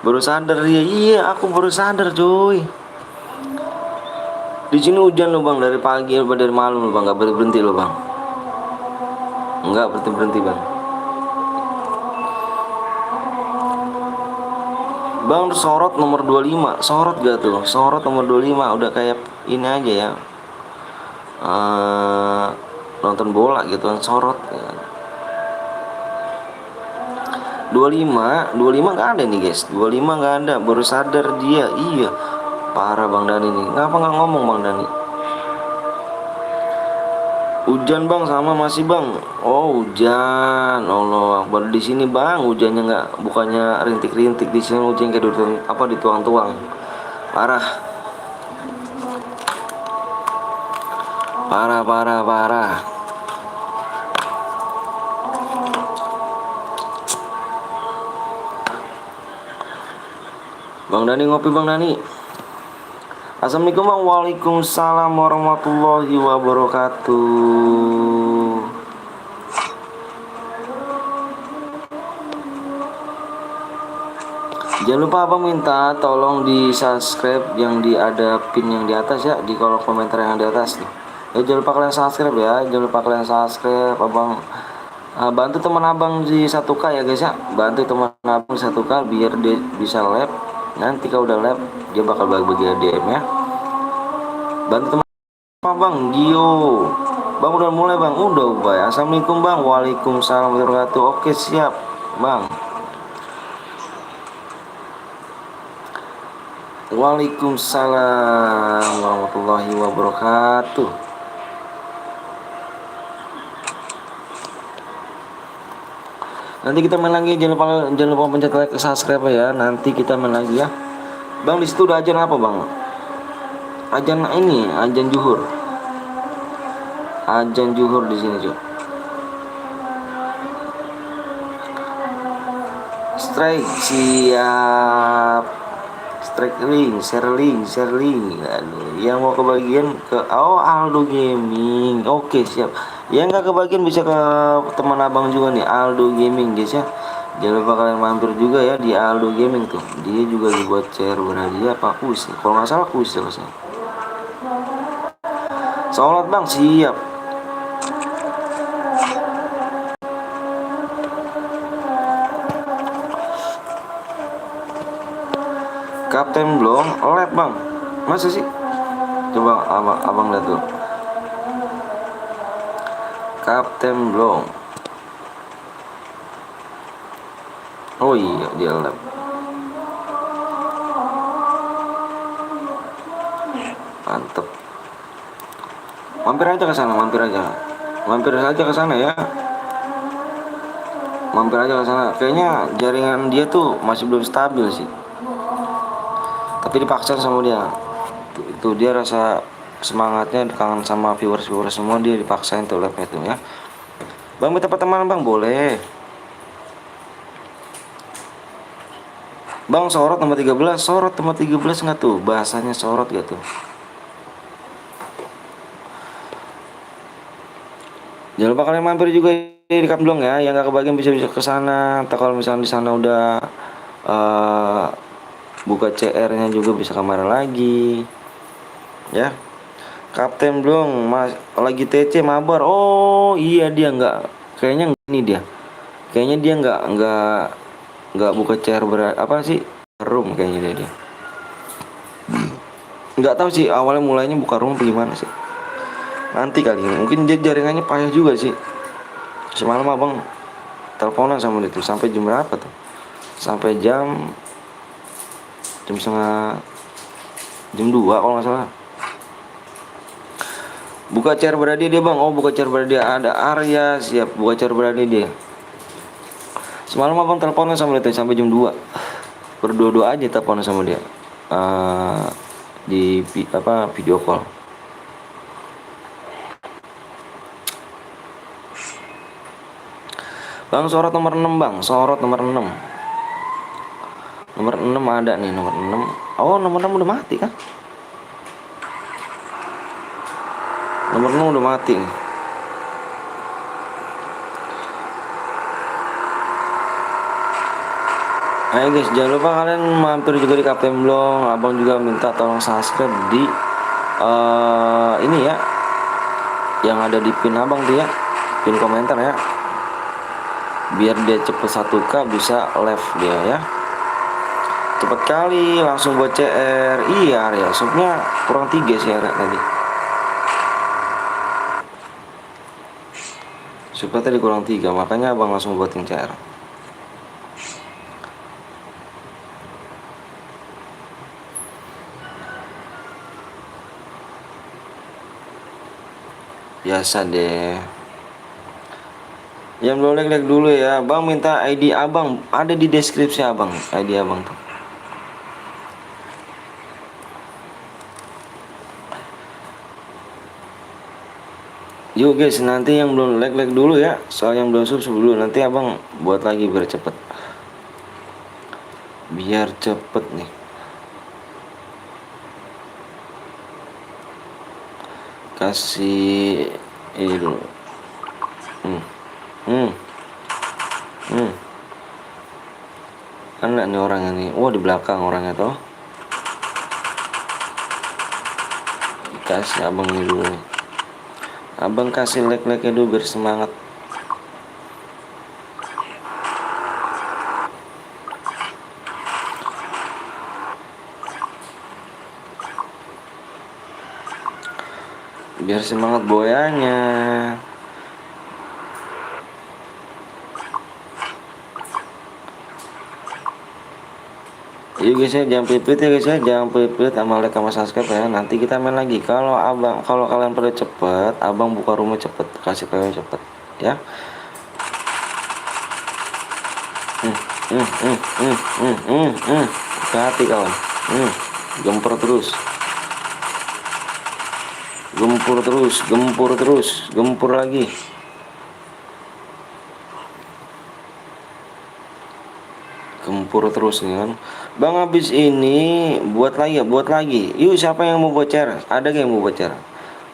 Baru sadar dia. Iya, aku baru sadar cuy. Di sini hujan loh bang, dari pagi atau dari malam loh bang, nggak berhenti loh bang. Nggak berhenti bang. Bang sorot nomor 25, sorot gak tuh? Sorot nomor 25 udah kayak ini aja ya. Nonton bola gitu kan, sorot ya. 25 nggak ada nih guys. 25 nggak ada, baru sadar dia. Iya, parah Bang Dani nih. Ngapa nggak ngomong Bang Dani? Hujan bang, sama masih bang. Oh hujan, Allah. Baru di sini bang, hujannya nggak, bukannya rintik-rintik. Di sini hujan kayak dituang-tuang. Parah. Parah. Bang Dani ngopi Bang Dani. Assalamualaikum bang. Waalaikumsalam warahmatullahi wabarakatuh. Jangan lupa abang minta tolong di subscribe yang ada pin yang di atas ya, di kolom komentar yang di atas nih. Ya jangan lupa kalian subscribe ya, jangan lupa kalian subscribe abang. Bantu teman abang di 1K ya guys ya, bantu teman abang 1K biar dia bisa lab. Nanti kalau udah lab dia bakal bagi-bagi DM ya. Bantu teman abang Gio. Bang udah mulai bang, udah baik. Assalamualaikum bang. Waalaikumsalam warahmatullahi wabarakatuh. Oke siap bang. Waalaikumsalam warahmatullahi wabarakatuh. Nanti kita main lagi, jangan lupa pencet like, subscribe ya. Nanti kita main lagi ya. Bang di situ udah ajan apa bang? Ajan ini, ajan zuhur. Ajan zuhur di sini cuy. Strike siap. Strike link, share link. Aduh, yang mau kebagian ke Aldo Gaming. Oke siap. Yang nggak kebagian bisa ke teman abang juga nih, Aldo Gaming guys ya. Jangan lupa kalian mampir juga ya di Aldo Gaming tuh. Dia juga dibuat share berhadiah apa kuis. Kalau nggak salah kuis ya guys. Sholat bang siap. Kapten belum live bang. Masa sih? Coba abang lihat tuh. Kapten belum. Oh iya dia live. Mantep. Mampir aja ke sana, mampir aja ke sana ya. Mampir aja ke sana. Kayaknya jaringan dia tuh masih belum stabil sih. Tapi dipaksa sama dia. Itu dia rasa semangatnya, kangen sama viewers semua, dia dipaksain tuh live itu ya. Bang minta pertemanan bang, boleh. Bang sorot nomor 13 nggak tuh? Bahasanya sorot gak tuh? Jangan lupa kalian mampir juga di Kamblong ya, yang nggak kebagian bisa ke sana. Atau kalau misalnya di sana udah buka CR-nya juga bisa kemarin lagi. Ya. Kapten belum, Mas lagi TC mabar. Oh, iya dia kayaknya ini dia. Kayaknya dia nggak buka CR apa sih? Room kayaknya dia. Nggak tahu sih awalnya mulainya buka room gimana sih. Nanti kali ini mungkin dia jaringannya payah juga sih. Semalam abang teleponan sama dia tuh sampai jam berapa tuh? Sampai jam setengah jam 2 kalau nggak salah. Buka CR beradi dia bang. Oh buka CR beradi ada Arya siap buka CR beradi dia. Semalam abang teleponan sama dia sampai jam 2. Berdua-dua aja teleponan sama dia. Di video call. Bang sorot nomor 6 bang, sorot nomor 6. Nomor 6 ada nih, nomor 6. Oh nomor 6 udah mati kan? Nomor 6 udah mati nih. Ayo guys, jangan lupa kalian mampir juga di Kapten Blong. Abang juga minta tolong subscribe di ini ya, yang ada di pin abang tuh ya, pin komentar ya, biar dia cepet 1K bisa live dia ya. Cepet kali langsung buat CR. Iya ya, subnya kurang 3 sih ya tadi. Subnya tadi kurang 3, makanya abang langsung buatin CR. Biasa deh. Yang belum like dulu ya. Bang minta ID abang, ada di deskripsi abang, ID abang tuh. Yuk guys, nanti yang belum like dulu ya. Soal yang belum sub dulu, nanti abang buat lagi biar cepet. Biar cepet nih. kasih ini dulu. hmm hmm hmm Enak nih orangnya nih. Wah, di belakang orangnya tuh. Kasih abang ini dulu. Abang kasih like-like dulu biar semangat. Biar semangat boyanya. Yuk guys ya, jangan pelit ya guys ya, jangan pelit sama like sama subscribe ya. Nanti kita main lagi. Kalau kalian pada cepet, abang buka rumah cepet, kasih kalian cepet ya. Hati kawan. Gempur terus, gempur lagi. Gempur terus nih kan. Bang, habis ini buat lagi. Yuk, siapa yang mau bocer? Ada yang mau bocer?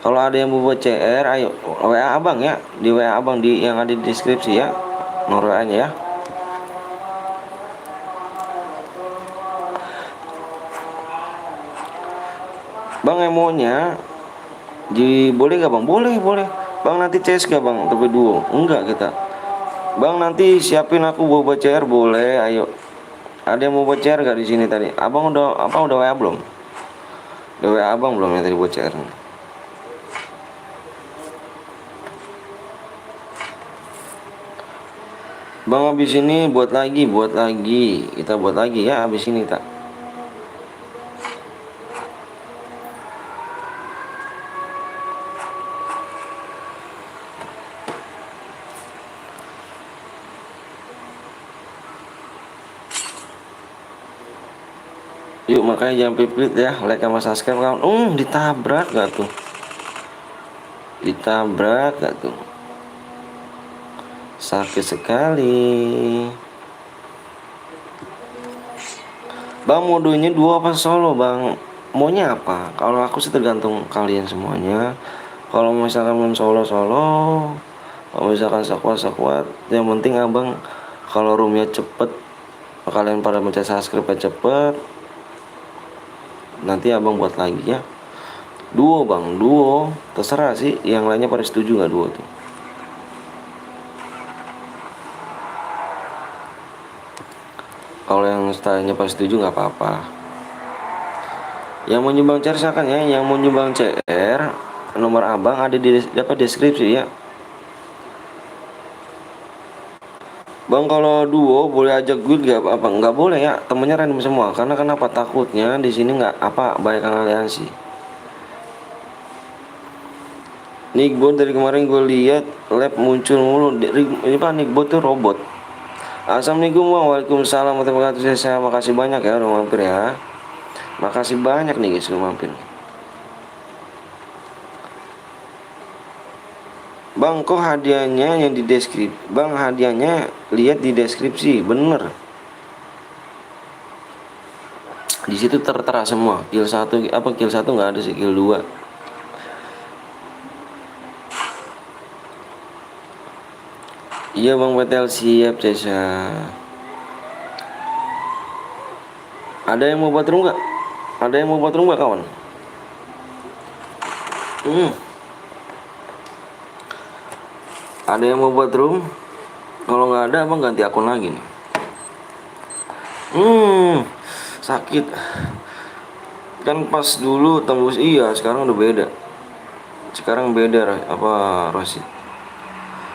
Kalau ada yang mau bocer, ayo WA abang ya. Di WA abang di yang ada di deskripsi ya. Nomor WA-nya ya. Bang, emonya boleh gak bang? Boleh. Bang, nanti CS gak bang? Tapi duo? Enggak kita. Bang, nanti siapin aku mau bocer, boleh. Ayo. Ada yang mau bocer gak di sini tadi? Abang udah WA belum? Udah WA abang belum yang tadi bocer? Bang, habis ini buat lagi. Kita buat lagi ya habis ini tak. Yuk, makanya jangan pelit ya, like sama subscribe kawan. Ditabrak gak tuh? Sakit sekali. Bang, modenya duo apa solo bang? Maunya apa? Kalau aku sih tergantung kalian semuanya. Kalau misalkan main solo, kalau misalkan squad, yang penting abang kalau roomnya cepet, kalian pada mencet subscribe cepet, nanti abang buat lagi ya. Duo bang, terserah sih, yang lainnya pada setuju nggak duo tuh? Kalau yang stylenya pada setuju nggak apa-apa. Yang mau nyumbang CR silakan ya. Yang mau nyumbang CR, nomor abang ada di deskripsi ya. Bang, kalau duo boleh ajak guild gak apa? Nggak boleh ya, temennya random semua. Karena kenapa? Takutnya di sini nggak banyak aliansi. Nickbot dari kemarin gue lihat lab muncul mulu. Ini pak Nickbot tuh robot. Assalamualaikum, waalaikumsalam warahmatullahi wabarakatuh. Saya makasih banyak ya udah mampir ya. Makasih banyak nih guys udah mampir. Bang, kok hadiahnya yang di deskripsi? Bang, hadiahnya lihat di deskripsi, bener. Di situ tertera semua. Kill 1 nggak ada sih, kill 2. Iya bang, PTL siap Cesa. Ada yang mau buat room nggak? Kawan? Ada yang mau buat room? Kalau nggak ada, abang ganti akun lagi nih. Sakit. Kan pas dulu tembus iya, sekarang udah beda. Sekarang beda apa Rosi?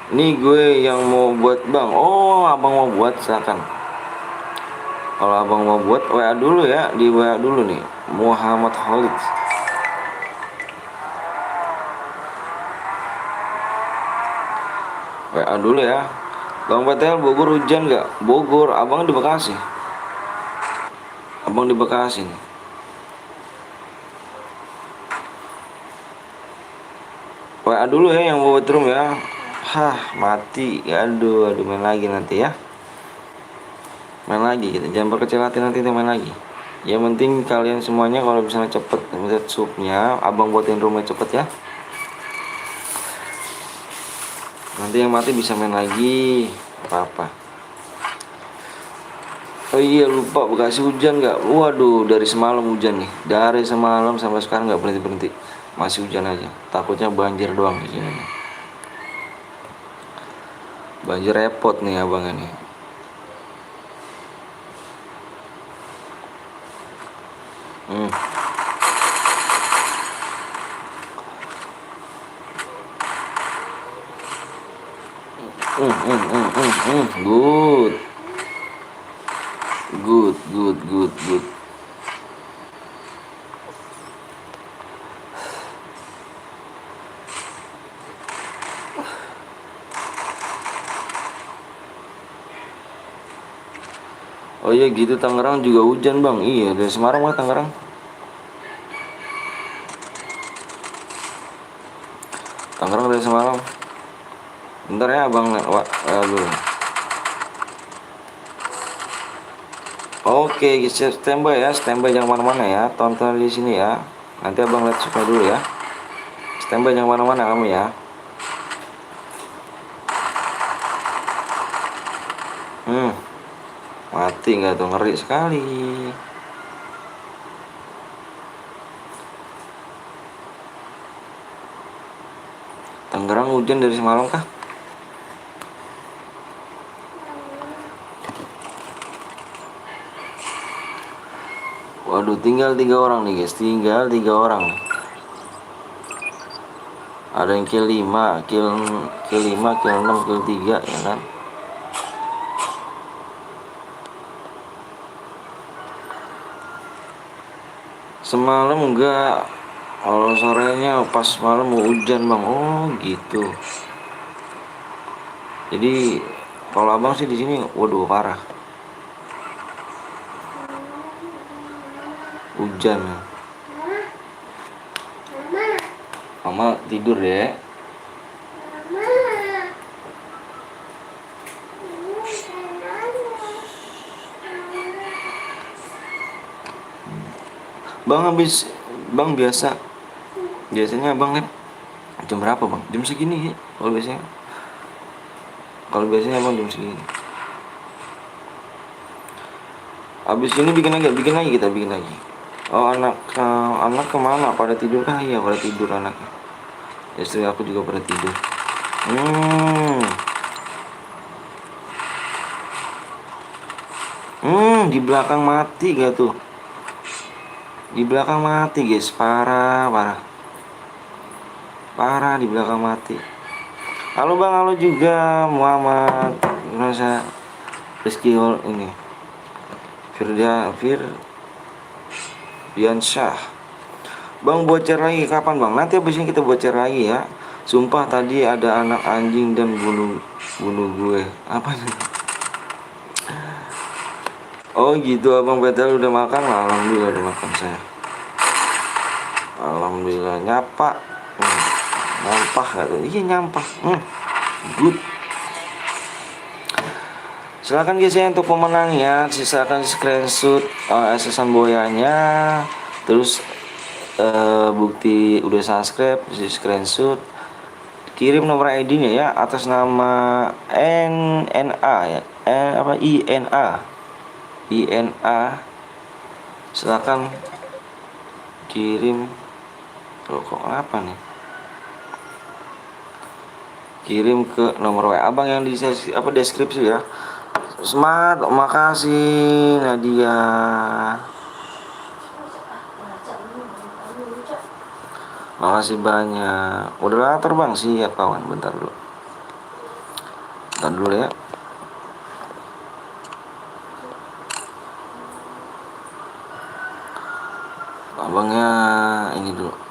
Ini gue yang mau buat bang. Oh, abang mau buat silakan. Kalau abang mau buat WA dulu ya, di WA dulu nih. Muhammad Khalid. WA dulu ya. Bang PTL Bogor hujan nggak? Bogor, abang di Bekasi. Abang di Bekasi nih. WA dulu ya yang buat room ya. Mati. Aduh, main lagi nanti ya. Main lagi gitu. Jangan berkecil hati, nanti main lagi. Yang penting kalian semuanya kalau misalnya cepet mencet subnya, abang buatin roomnya cepet ya. Nanti yang mati bisa main lagi. Apa-apa. Oh iya lupa, Bekasi hujan nggak? Waduh, dari semalam hujan nih. Dari semalam sampai sekarang nggak berhenti berhenti. Masih hujan aja. Takutnya banjir doang di sini. Banjir repot nih abang ini. Hmm. Good, good, good, good, good. Oh iya gitu, Tangerang juga hujan bang. Iya dari Semarang mah Tangerang. Tangerang dari semalam. Bentar ya abang. Wah, aduh. Oke, standby ya, standby jangan mana-mana ya. Tonton di sini ya. Nanti abang lihat suka dulu ya. Standby jangan mana-mana kamu ya. Hmm, mati nggak tuh, ngeri sekali. Tangerang hujan dari semalam kah? Waduh, tinggal 3 orang nih guys, tinggal 3 orang. Ada yang kill 5, kill 5, kill 6, kill 3 ya kan. Semalam enggak, kalau sorenya pas malam mau hujan bang. Oh gitu. Jadi kalau abang sih di sini, waduh parah, hujan. Mama tidur deh. Bang habis, bang biasanya bang kan jam berapa bang? Jam segini ya? Kalau biasanya bang jam segini. Habis ini bikin lagi kita bikin lagi. Oh anak kemana? Pada tidur kah? Iya pada tidur anaknya. Istri aku juga pada tidur. Hmm, di belakang mati gak tuh? Di belakang mati guys, parah parah. Parah di belakang mati. Halo bang, halo juga Muhammad. Merasa Rizky ini Firdiansyah. Bang bocor lagi kapan bang? Nanti abis ini kita bocor lagi ya. Sumpah tadi ada anak anjing dan bunuh bunuh gue. Apa nih? Oh gitu abang Petel udah makan? Alhamdulillah udah makan saya. Alhamdulillah nyapa. Nyampah gak tuh? Iya nyampah. Good. Silakan guys ya untuk pemenangnya, sisakan screenshot SSN boyanya, terus bukti udah subscribe, di screenshot, kirim nomor ID-nya ya atas nama NNA ya, apa INA, silakan kirim. Loh, kok apa nih? Kirim ke nomor WA abang yang di deskripsi ya. Smart, makasih Nadia. Makasih banyak. Udah lapar bang, siap kawan. Bentar dulu. Bentar dulu ya. Abangnya ini dulu.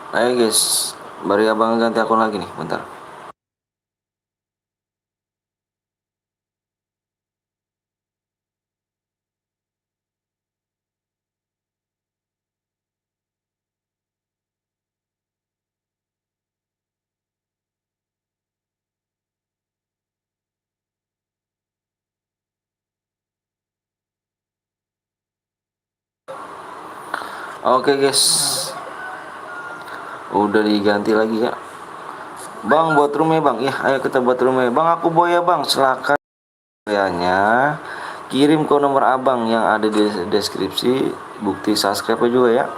Ayo guys, bari abang ganti akun lagi nih, bentar. Oke guys, udah diganti lagi ya. Bang buat room ya bang. Ya ayo kita buat room ya bang. Aku boy ya bang. Silakan boyanya kirim ke nomor abang yang ada di deskripsi. Bukti subscribe juga ya.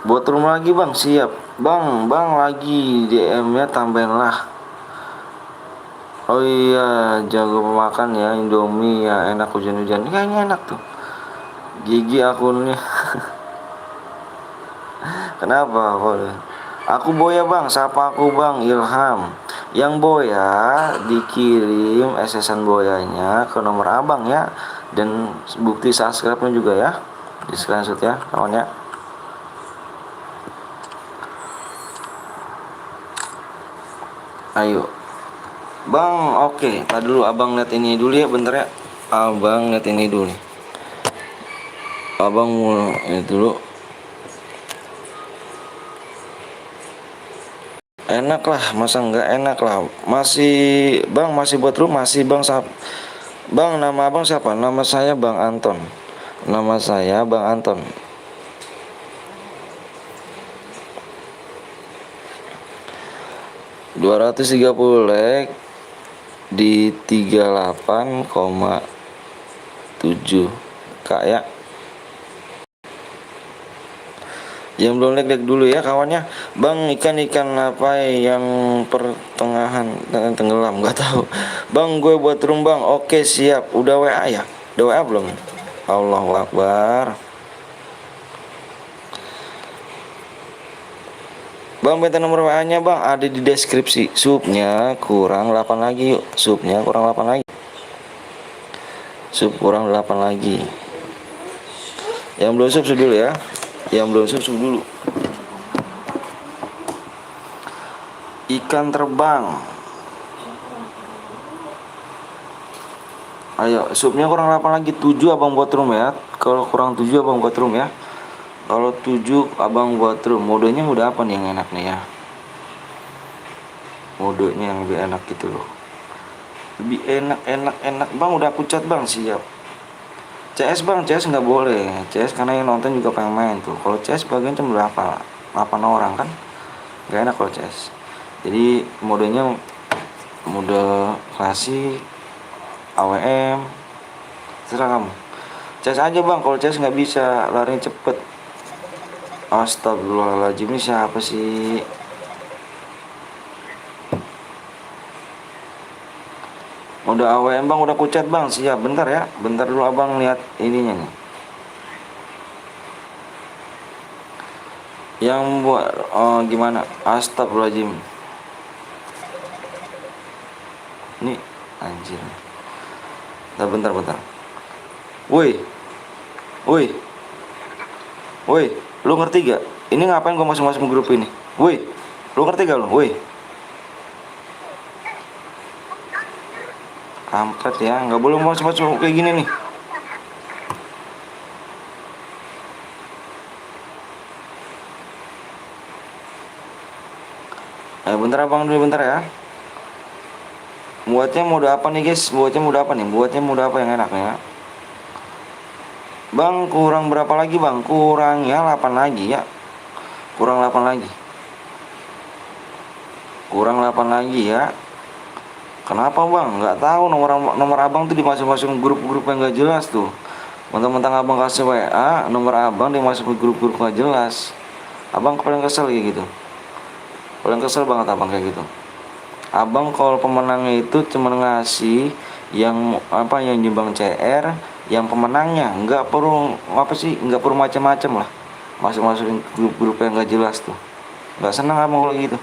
Buat room lagi bang. Siap bang. Bang lagi DM nya tambahin lah. Oh iya, jago pemakan ya, Indomie ya, enak hujan-hujan. Kayaknya enak tuh. Gigi akunnya. Kenapa? Aku Boya bang, siapa aku bang? Ilham. Yang Boya dikirim SSN Boyanya ke nomor abang ya, dan bukti subscribe-nya juga ya, di screenshot ya kawan ya. Ayo bang, oke. Tadi dulu abang lihat ini dulu ya, bentar ya. Abang lihat ini dulu nih. Abang mau ini dulu. Enak lah, masa nggak enak lah. Masih bang, masih buat room, masih bang. Bang, nama abang siapa? Nama saya Bang Anton. Nama saya Bang Anton. 230 like di 38,7 kak ya. Yang belum like dulu ya kawannya. Bang, ikan apa yang pertengahan tenggelam, nggak tahu. Bang, gue buat room bang. Oke siap. Udah WA ya? Udah WA belum? Allahu Akbar. Bang, minta nomor WA nya bang, ada di deskripsi. Subnya kurang 8 lagi yuk. Subnya kurang 8 lagi. Sub kurang 8 lagi. Yang belum sub dulu ya. Yang belum sub dulu. Ikan terbang. Ayo, subnya kurang 8 lagi. 7 abang buat room ya. Kalau kurang 7 abang buat room ya. Kalau 7 abang buat room. Modenya udah apa nih yang enak nih ya? Modenya yang lebih enak gitu loh. Lebih enak bang, udah aku chat bang, siap. CS bang, CS nggak boleh. CS karena yang nonton juga pengen main tuh. Kalau CS bagian cuma berapa? 8 orang kan? Gak enak kalau CS. Jadi modenya mode klasik, AWM, terserah kamu. CS aja bang, kalau CS nggak bisa, larinya cepet. Astagfirullahaladzim, ini siapa sih? Udah AWM bang, udah kucet bang, siap. Bentar ya, bentar dulu abang lihat ininya nih. Yang buat gimana? Astagfirullahaladzim. Ini anjir. Bentar. Woi, woi, lu ngerti gak? Ini ngapain gua masuk grup ini? Woi, lu ngerti gak lu? Woi, kampret ya, nggak boleh masuk kayak gini nih. Bentar abang dulu, bentar ya. Buatnya mode apa nih guys? Buatnya mode apa yang enak ya? Bang, kurang berapa lagi bang? Kurang ya 8 lagi ya. Kurang 8 lagi. Kurang 8 lagi ya. Kenapa bang? Nggak tahu, nomor abang tuh dimasuk grup-grup yang nggak jelas tuh. Mentang-mentang abang kasih WA, nomor abang dimasuk ke grup-grup nggak jelas. Abang paling kesel kayak gitu. Paling kesel banget abang kayak gitu. Abang kalau pemenangnya itu cuma ngasih yang nyumbang CR, yang pemenangnya nggak perlu nggak perlu macam-macam lah, masukin grup-grup yang nggak jelas tuh. Nggak senang abang kalau gitu.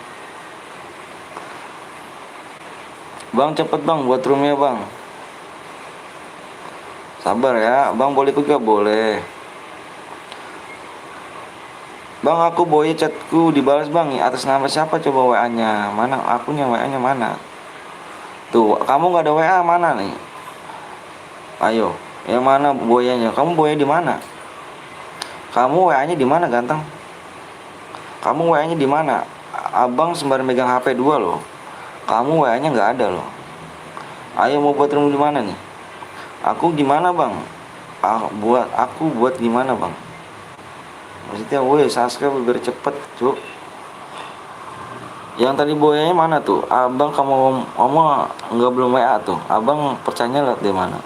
Bang cepet bang buat roomnya bang. Sabar ya bang, boleh ikut gak? Boleh bang. Aku boy, chatku dibalas bang, atas nama siapa coba WA nya mana? Akunya WA nya mana tuh? Kamu nggak ada WA mana nih? Ayo, yang mana boyanya? Kamu boya di mana? Kamu WA nya di mana ganteng? Kamu WA nya di mana? Abang sembari megang HP 2 loh. Kamu WA nya nggak ada loh. Ayo mau buat room di mana nih? Aku gimana bang? Buat gimana bang? Maksudnya woi subscribe biar cepet cuk. Yang tadi boyanya mana tuh? Abang kamu ngomong nggak belum WA tuh. Abang percaya lihat di mana?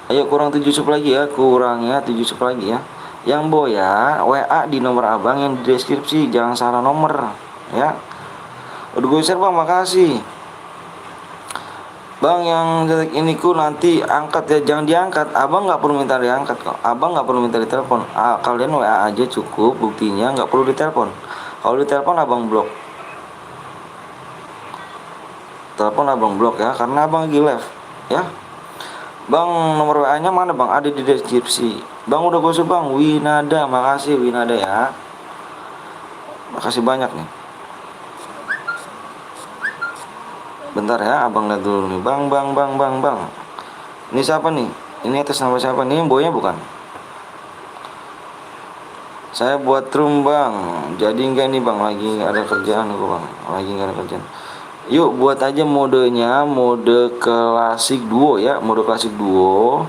Ayo kurang 7 sub lagi ya, kurangnya 7 sub lagi ya. Yang boya WA di nomor abang yang di deskripsi, jangan salah nomor ya. Udah gue share bang, makasih. Bang yang detik ini ku nanti angkat ya, jangan diangkat. Abang nggak perlu minta diangkat kok. Abang nggak perlu minta ditelepon. Kalian WA aja cukup, buktinya nggak perlu ditelepon. Kalau ditelepon abang blok. Telepon abang blok ya, karena abang lagi live ya. Bang nomor WA nya mana bang? Ada di deskripsi. Bang udah gosip bang. Winada, makasih Winada ya. Makasih banyak nih. Bentar ya, abang lihat dulu nih. Bang. Ini siapa nih? Ini atas nama siapa nih? Boynya bukan? Saya buat room bang. Jadi enggak nih bang, lagi ada kerjaan aku bang. Lagi enggak ada kerjaan. Yuk buat aja modenya, mode klasik duo ya, mode klasik duo.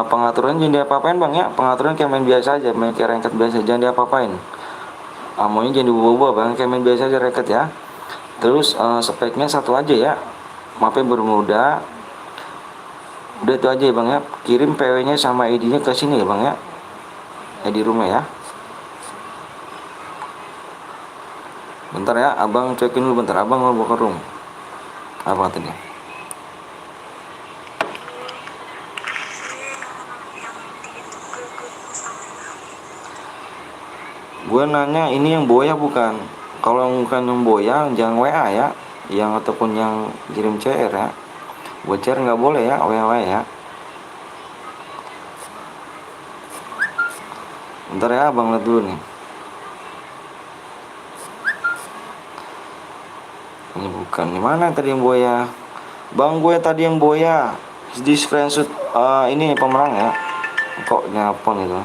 Pengaturan jangan diapa-apain bang ya, pengaturan kayak main biasa aja, main kayak ranked biasa, jangan diapa-apain. Maunya jangan diubah-ubah bang, kayak main biasa aja ranked ya. Terus speknya satu aja ya, mapnya bermuda. Udah itu aja ya bang ya, kirim PW nya sama ID nya ke sini ya bang ya, ID rumah ya. Bentar ya, abang cekin dulu bentar, abang mau buka room. Apa tadi? Gue nanya ini yang boya bukan? Kalau bukan yang boya jangan WA ya, yang ataupun yang kirim CR ya. Buat CR nggak boleh ya, WA ya. Bentar ya, abang lihat dulu nih. Ini bukan, gimana tadi yang boya? Bang gue tadi yang boya di screenshot ini pemenang ya. Kok nyapon itu?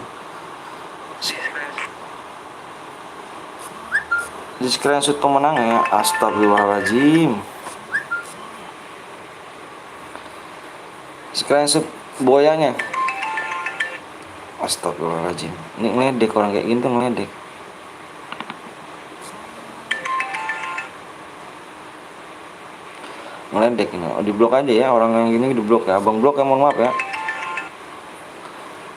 Di screenshot pemenang ya. Astagfirullahaladzim. Screenshot boyanya. Astagfirullahaladzim. Ini ngeledek orang kayak gitu, ngeledek. Ngeledek ini. Di blok aja ya, orang yang gini di blok ya. Abang blok ya, mohon maaf ya.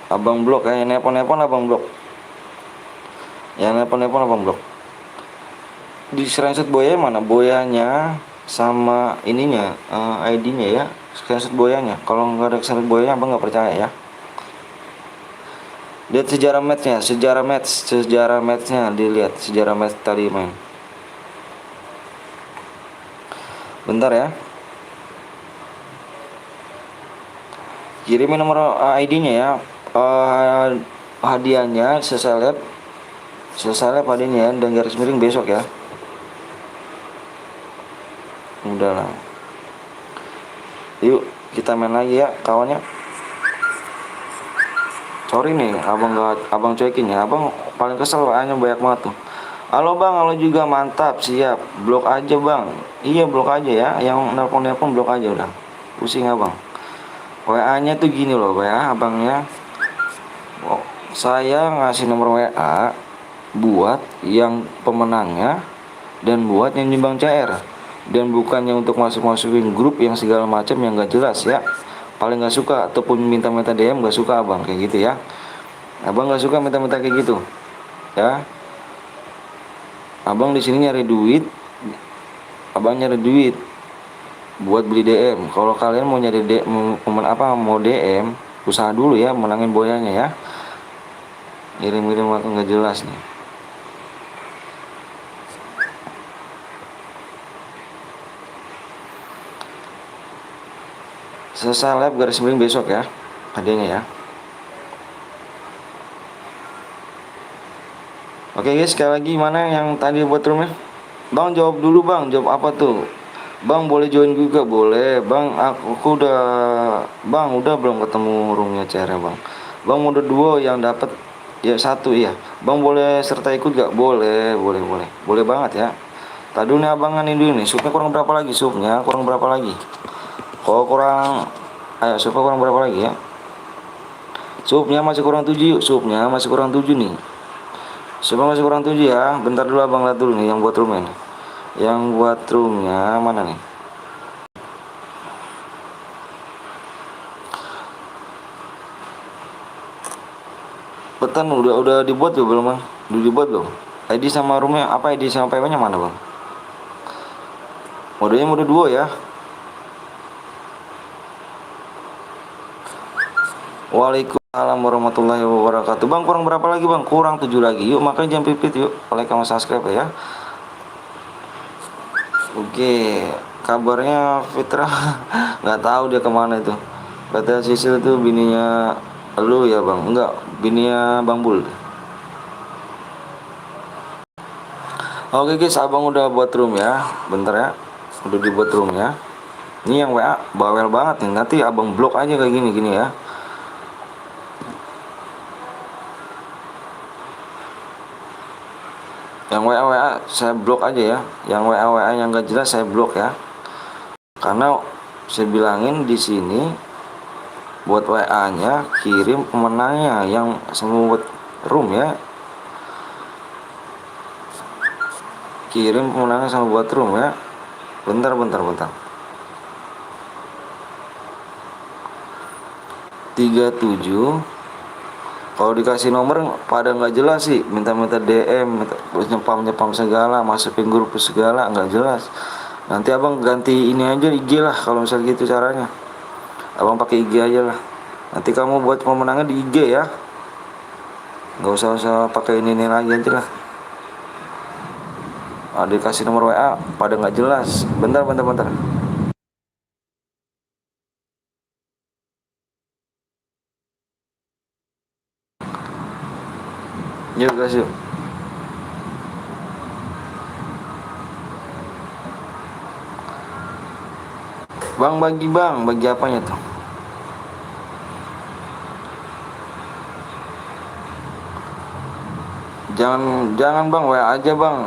Abang blok ya, yang nepon-nepon abang blok. Yang nepon-nepon abang blok. Di screenshot boya mana? Boyanya sama ininya, ID-nya ya. Screenshot boyanya. Kalau nggak ada screenshot boyanya abang nggak percaya ya. Lihat sejarah matchnya, dilihat sejarah match tadi main. Bentar ya. Kirimin nomor ID-nya ya. Hadiahnya seseleb hadiahnya ya, dan garis miring besok ya. Udahlah. Yuk kita main lagi ya kawannya. Sorry nih abang cuekin ya. Abang paling kesel WA-nya banyak banget tuh. Halo bang, halo juga, mantap, siap. Blok aja bang. Iya blok aja ya. Yang nelpon blok aja udah. Pusing abang. WA-nya tuh gini loh WA abangnya. Saya ngasih nomor WA buat yang pemenangnya dan buat yang nyumbang CR, dan bukannya untuk masukin grup yang segala macam yang gak jelas ya. Paling gak suka ataupun minta-minta DM gak suka abang kayak gitu ya. Abang gak suka minta-minta kayak gitu ya. Abang di sini nyari duit. Abang nyari duit buat beli DM. Kalau kalian mau nyari mau DM, usaha dulu ya, menangin boyanya ya. Ngirim-ngirim waktu nggak jelas nih. Selesai live garis miring besok ya hadiahnya ya. Oke guys, sekali lagi mana yang tadi buat roomnya? Bang jawab dulu bang, jawab apa tuh? Bang boleh join juga boleh. Bang aku udah belum ketemu roomnya cara bang. Bang mode duo yang dapat ya satu iya. Bang boleh serta ikut gak? Boleh banget ya. Tadi nih abangan ini dulu nih. Supnya kurang berapa lagi? Kalau kurang, ayo supnya kurang berapa lagi ya? Supnya masih kurang 7 yuk, supnya masih kurang 7 nih. Supnya masih kurang 7 ya. Bentar dulu abang lihat dulu nih yang buat roomnya nih. Yang buat roomnya mana nih? Betan udah dibuat tuh belum bang? Udah dibuat belum? ID sama roomnya apa, ID sama PW nya mana bang? Modenya mode 2 ya. Waalaikumsalam warahmatullahi wabarakatuh. Bang kurang berapa lagi bang? Kurang 7 lagi. Yuk makanya jangan pipit yuk. Like sama subscribe ya. Oke, kabarnya Fitra nggak tahu dia kemana itu. Kata Sisil itu bininya lu ya bang? Enggak, bininya Bang Bul. Oke guys, abang udah buat room ya. Bentar ya, udah dibuat room ya. Ini yang WA bawel banget nih. Nanti abang blok aja kayak gini ya. Yang WA saya blok aja ya. Yang WA yang gak jelas saya blok ya. Karena saya bilangin di sini buat WA-nya kirim pemenangnya yang semua buat room ya. Kirim pemenangnya sama buat room ya. Bentar. 37. Kalau dikasih nomor pada nggak jelas sih, minta DM, terus nyepam segala, masukin grup segala, nggak jelas. Nanti abang ganti ini aja IG lah kalau misal gitu caranya. Abang pakai IG aja lah. Nanti kamu buat pemenangnya di IG ya. Nggak usah pakai ini lagi aja lah. Dikasih nomor WA pada nggak jelas. Bentar. Yuk guys yuk. Bang bagi apanya tuh? Jangan bang, WA aja bang.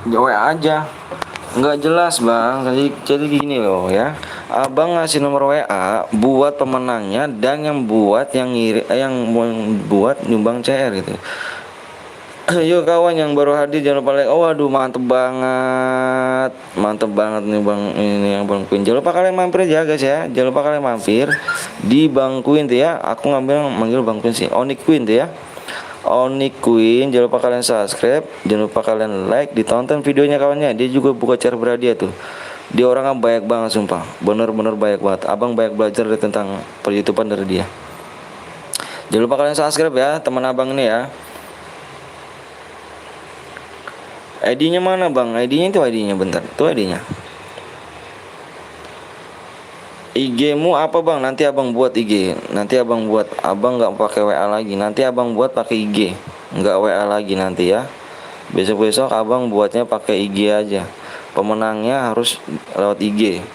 WA aja. Nggak jelas bang. Jadi gini loh ya. Abang ngasih nomor WA buat pemenangnya dan yang buat yang buat nyumbang CR gitu. Yuk kawan yang baru hadir jangan lupa like. Oh aduh mantep banget nih bang, ini yang Bang Queen. Jangan lupa kalian mampir aja guys ya. Jangan lupa kalian mampir di Bang Queen tuh ya. Aku manggil Bang Queen sih. Onyx Queen tuh ya. Onyx Queen. Jangan lupa kalian subscribe. Jangan lupa kalian like. Ditonton videonya kawannya. Dia juga buka cara berhadiah tuh. Dia orang banyak banget sumpah. Bener-bener banyak banget. Abang banyak belajar tentang per-YouTubean dari dia. Jangan lupa kalian subscribe ya teman abang ini ya. ID-nya mana bang? ID-nya itu ID-nya bentar. Itu ID-nya. IG-mu apa bang? Nanti abang buat IG. Nanti abang buat. Abang nggak pakai WA lagi. Nanti abang buat pakai IG. Nggak WA lagi nanti ya. Besok abang buatnya pakai IG aja. Pemenangnya harus lewat IG.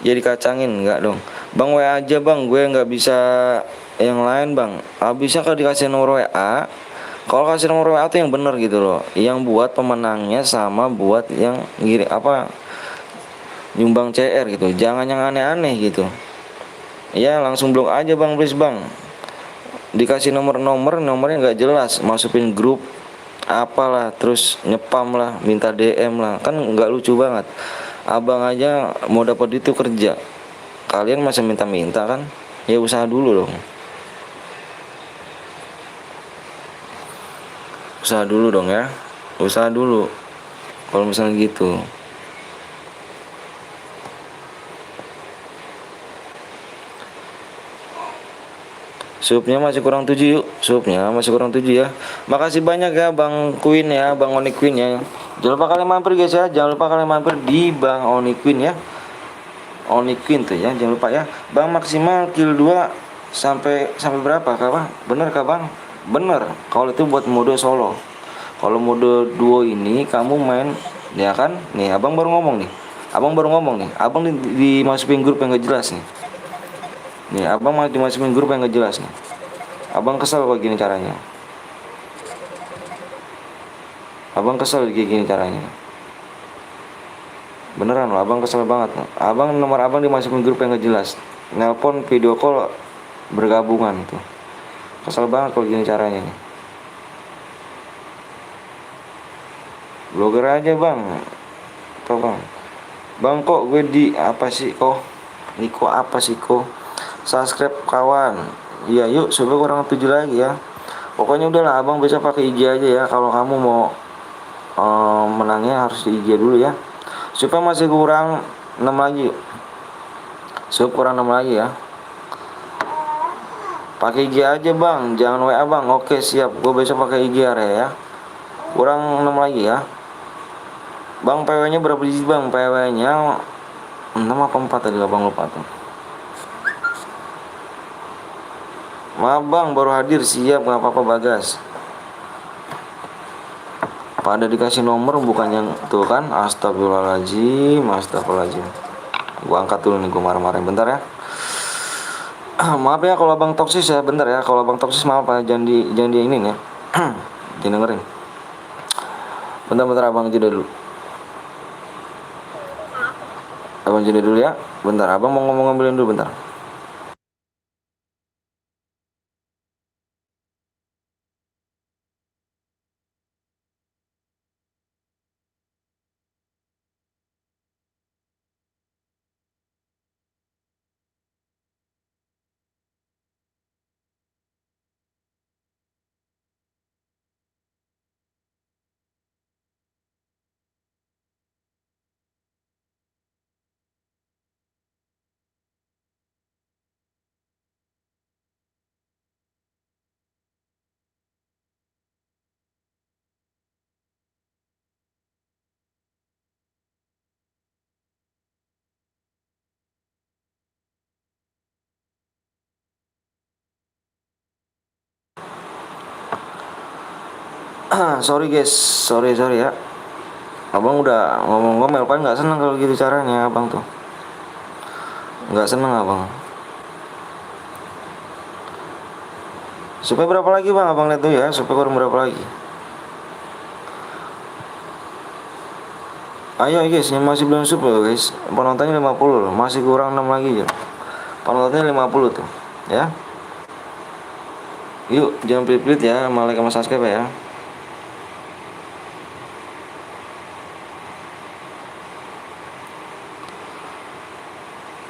Ya dikacangin nggak dong? Bang WA aja bang. Gue nggak bisa yang lain bang. Bisa kalau dikasih nomor WA. Kalau kasih nomor WA tuh yang bener gitu loh. Yang buat pemenangnya sama buat yang ngirim apa nyumbang CR gitu. Jangan yang aneh-aneh gitu. Ya langsung blok aja bang please bang. Dikasih nomornya nggak jelas. Masukin grup apalah terus nyepam lah, minta DM lah. Kan nggak lucu banget. Abang aja mau dapat itu kerja. Kalian masih minta-minta kan? Ya usaha dulu dong. Usaha dulu dong ya. Usaha dulu. Kalau misalnya gitu. Supnya masih kurang 7 yuk. Supnya masih kurang 7 ya. Makasih banyak ya Bang Queen ya, Bang Onyx Queen ya. Jangan lupa kalian mampir guys ya. Jangan lupa kalian mampir di Bang Onyx Queen ya. Onyx Queen tuh ya. Jangan lupa ya. Bang maksimal kill 2 sampai berapa kah Bang? Bener kah Bang? Bener. Kalau itu buat mode solo. Kalau mode duo ini kamu main ya kan? Nih abang baru ngomong nih. Abang dimasukin grup yang gak jelas nih. Nih abang mau dimasukin grup yang gak jelas nih. Abang kesel kok gini caranya. Abang kesel kayak gini caranya. Beneran loh, abang kesel banget. Abang nomor abang dimasukin grup yang gak jelas. Nelpon video call bergabungan tuh. Kesel banget kalau gini caranya nih. Blogger aja bang. Tuh bang. Bang kok gue di apa sih kok? Niko apa sih kok? Subscribe kawan. Iya yuk, coba kurang 7 lagi ya. Pokoknya udahlah, abang bisa pakai IG aja ya. Kalau kamu mau menangnya harus di IG dulu ya. Supaya masih kurang 6 lagi. Supaya kurang 6 lagi ya. Pakai IG aja bang, jangan WA bang. Oke siap, gue besok pakai IG area ya. Kurang 6 lagi ya. Bang PW nya berapa biji bang? PW nya 6 apa 4 tadi bang, lupa tuh. Maaf bang baru hadir, siap nggak apa-apa Bagas. Pada dikasih nomor bukan yang tuh kan. Astagfirullahaladzim. Gua angkat dulu nih, gua marah-marahin bentar ya. Maaf ya kalau abang toksis ya, bentar ya. Kalau abang toksis maaf ya, jangan di ini ya. Jangan dengerin. Bentar abang jeda dulu. Abang jeda dulu ya. Bentar, abang mau ngomong-ngomongin dulu bentar. Sorry guys, sorry ya. Abang udah ngomong-ngomel, paling nggak seneng kalau gitu caranya abang tuh. Nggak seneng abang. Supaya berapa lagi bang, abang lihat tuh ya. Supaya kurang berapa lagi. Ayo guys, yang masih belum sub loh guys. Penontonnya 50 loh, masih kurang 6 lagi ya. Penontonnya 50 tuh, ya. Yuk, jangan pelit-pelit ya, like sama subscribe ya.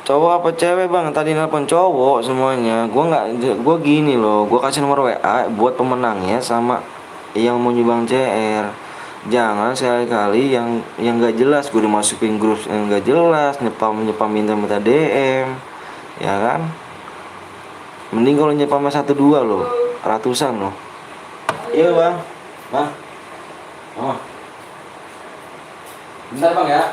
Cowok apa cewek bang? Tadi nelpon cowok semuanya. Gua gini loh. Gua kasih nomor WA buat pemenangnya sama yang mau nyumbang CR. Jangan sekali-kali yang nggak jelas gue dimasukin grup yang nggak jelas, nyepam minta DM, ya kan? Mending kalau nyepam 1 2 loh, ratusan loh. Iya bang, bang. Oh, bentar bang ya.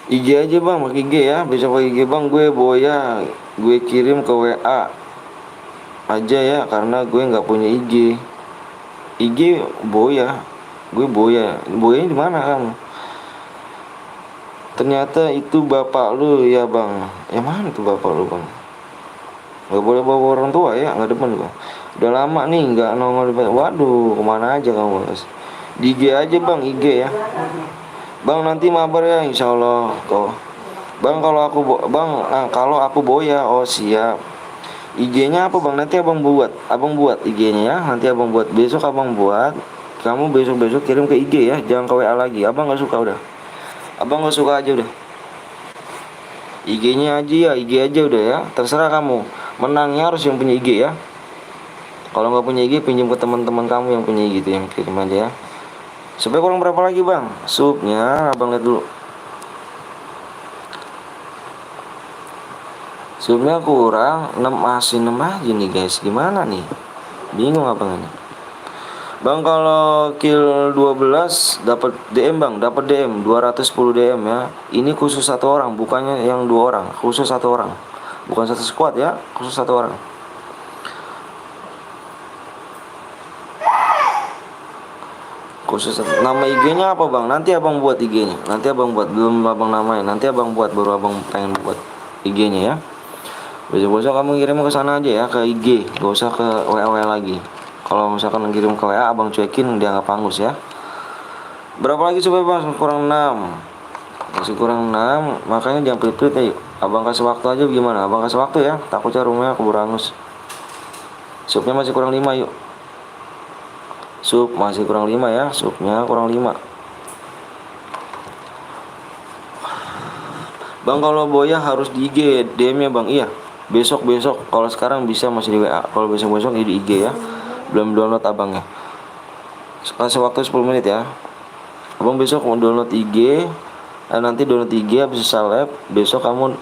IG aja bang, pakai IG ya. Besok pakai IG bang, gue boya, gue kirim ke WA aja ya, karena gue nggak punya IG. IG boya, gue boya di mana kamu? Ternyata itu bapak lu ya bang. Yang mana tuh bapak lu bang? Gak boleh bawa orang tua ya, nggak depan bang. Udah lama nih nggak nongol. Waduh, kemana aja kamu guys? Di IG aja bang, IG ya. Bang nanti mabar ya insya Allah kok. Bang kalau aku boya, oh siap. IG-nya apa bang? Nanti abang buat IG-nya ya. Nanti abang buat, besok abang buat. Kamu besok kirim ke IG ya, jangan ke WA lagi. Abang nggak suka udah. Abang nggak suka aja udah. IG-nya aja ya, IG aja udah ya. Terserah kamu. Menangnya harus yang punya IG ya. Kalau nggak punya IG, pinjam ke teman-teman kamu yang punya IG itu, yang kirim aja ya. Supaya kurang berapa lagi bang? Subnya abang lihat dulu. Subnya kurang 6, masih 6 aja nih guys. Gimana nih? Bingung abang ini. Bang kalau kill 12 dapat DM bang, dapat DM 210 DM ya. Ini khusus 1 orang, bukannya yang 2 orang, khusus 1 orang. Bukan 1 squad ya, khusus 1 orang. Khusus nama IG-nya apa bang? Nanti abang buat IG-nya. Nanti abang buat, belum abang namain. Nanti abang buat, baru abang pengen buat IG-nya ya. Besok kamu kirim ke sana aja ya, ke IG, gak usah ke WA lagi. Kalau misalkan ngirim ke WA abang cuekin, dianggap hangus ya. Berapa lagi supaya bang? Kurang 6. Masih kurang 6, makanya jangan pelit-pelit ya. Yuk. Abang kasih waktu aja gimana? Abang kasih waktu ya. Takutnya rumahnya keburu hangus. Supnya masih kurang 5 yuk. Sup masih kurang 5 ya. Supnya kurang 5. Bang kalau boya harus di IG DM ya bang. Iya. Besok kalau sekarang bisa masih di WA. Kalau besok di IG ya. Belum download abangnya. Kasih waktu 10 menit ya. Abang besok mau download IG. Nanti download IG habis salep. Besok kamu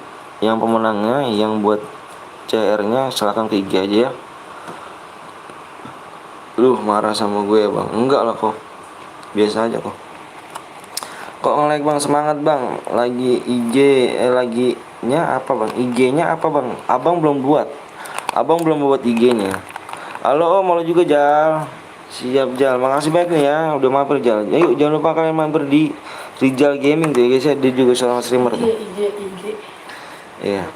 yang pemenangnya, yang buat CR-nya silakan ke IG aja ya. Lu marah sama gue ya bang? Enggak lah kok. Biasa aja kok. Kok nge-like bang? Semangat bang. Lagi IG lagi nya apa bang? IG-nya apa bang? Abang belum buat. Abang belum buat IG-nya. Halo, malu juga Jal. Siap Jal. Makasih banyak nih ya udah mampir Jal. Ayo jangan lupa kalian mampir di Rijal Gaming tuh ya guys ya. Dia juga seorang streamer tuh. Iya.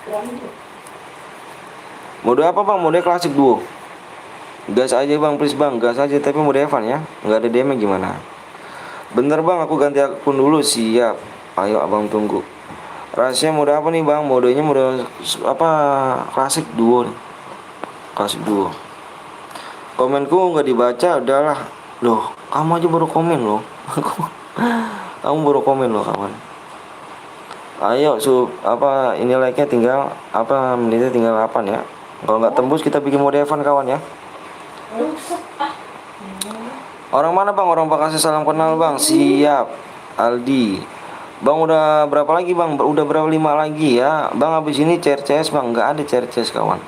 Mode apa bang? Mode klasik duo. Gas aja bang, please bang, gas aja, tapi mode Evan ya, nggak ada DM gimana? Bener bang, aku ganti akun dulu, siap. Ayo abang tunggu. Rahasia mode apa nih bang? Modenya mode apa? Klasik duo nih. Klasik duo. Komenku nggak dibaca, udahlah. Loh, kamu aja baru komen loh. Kamu baru komen loh kawan. Ayo apa ini like-nya tinggal apa menitnya tinggal 8 ya. Kalau nggak tembus kita bikin mode Evan kawan ya. Orang mana bang? Orang Bekasi, salam kenal bang. Siap Aldi. Bang udah berapa lagi bang? Udah berapa 5 lagi ya. Bang habis ini CS bang. Nggak ada CS kawan.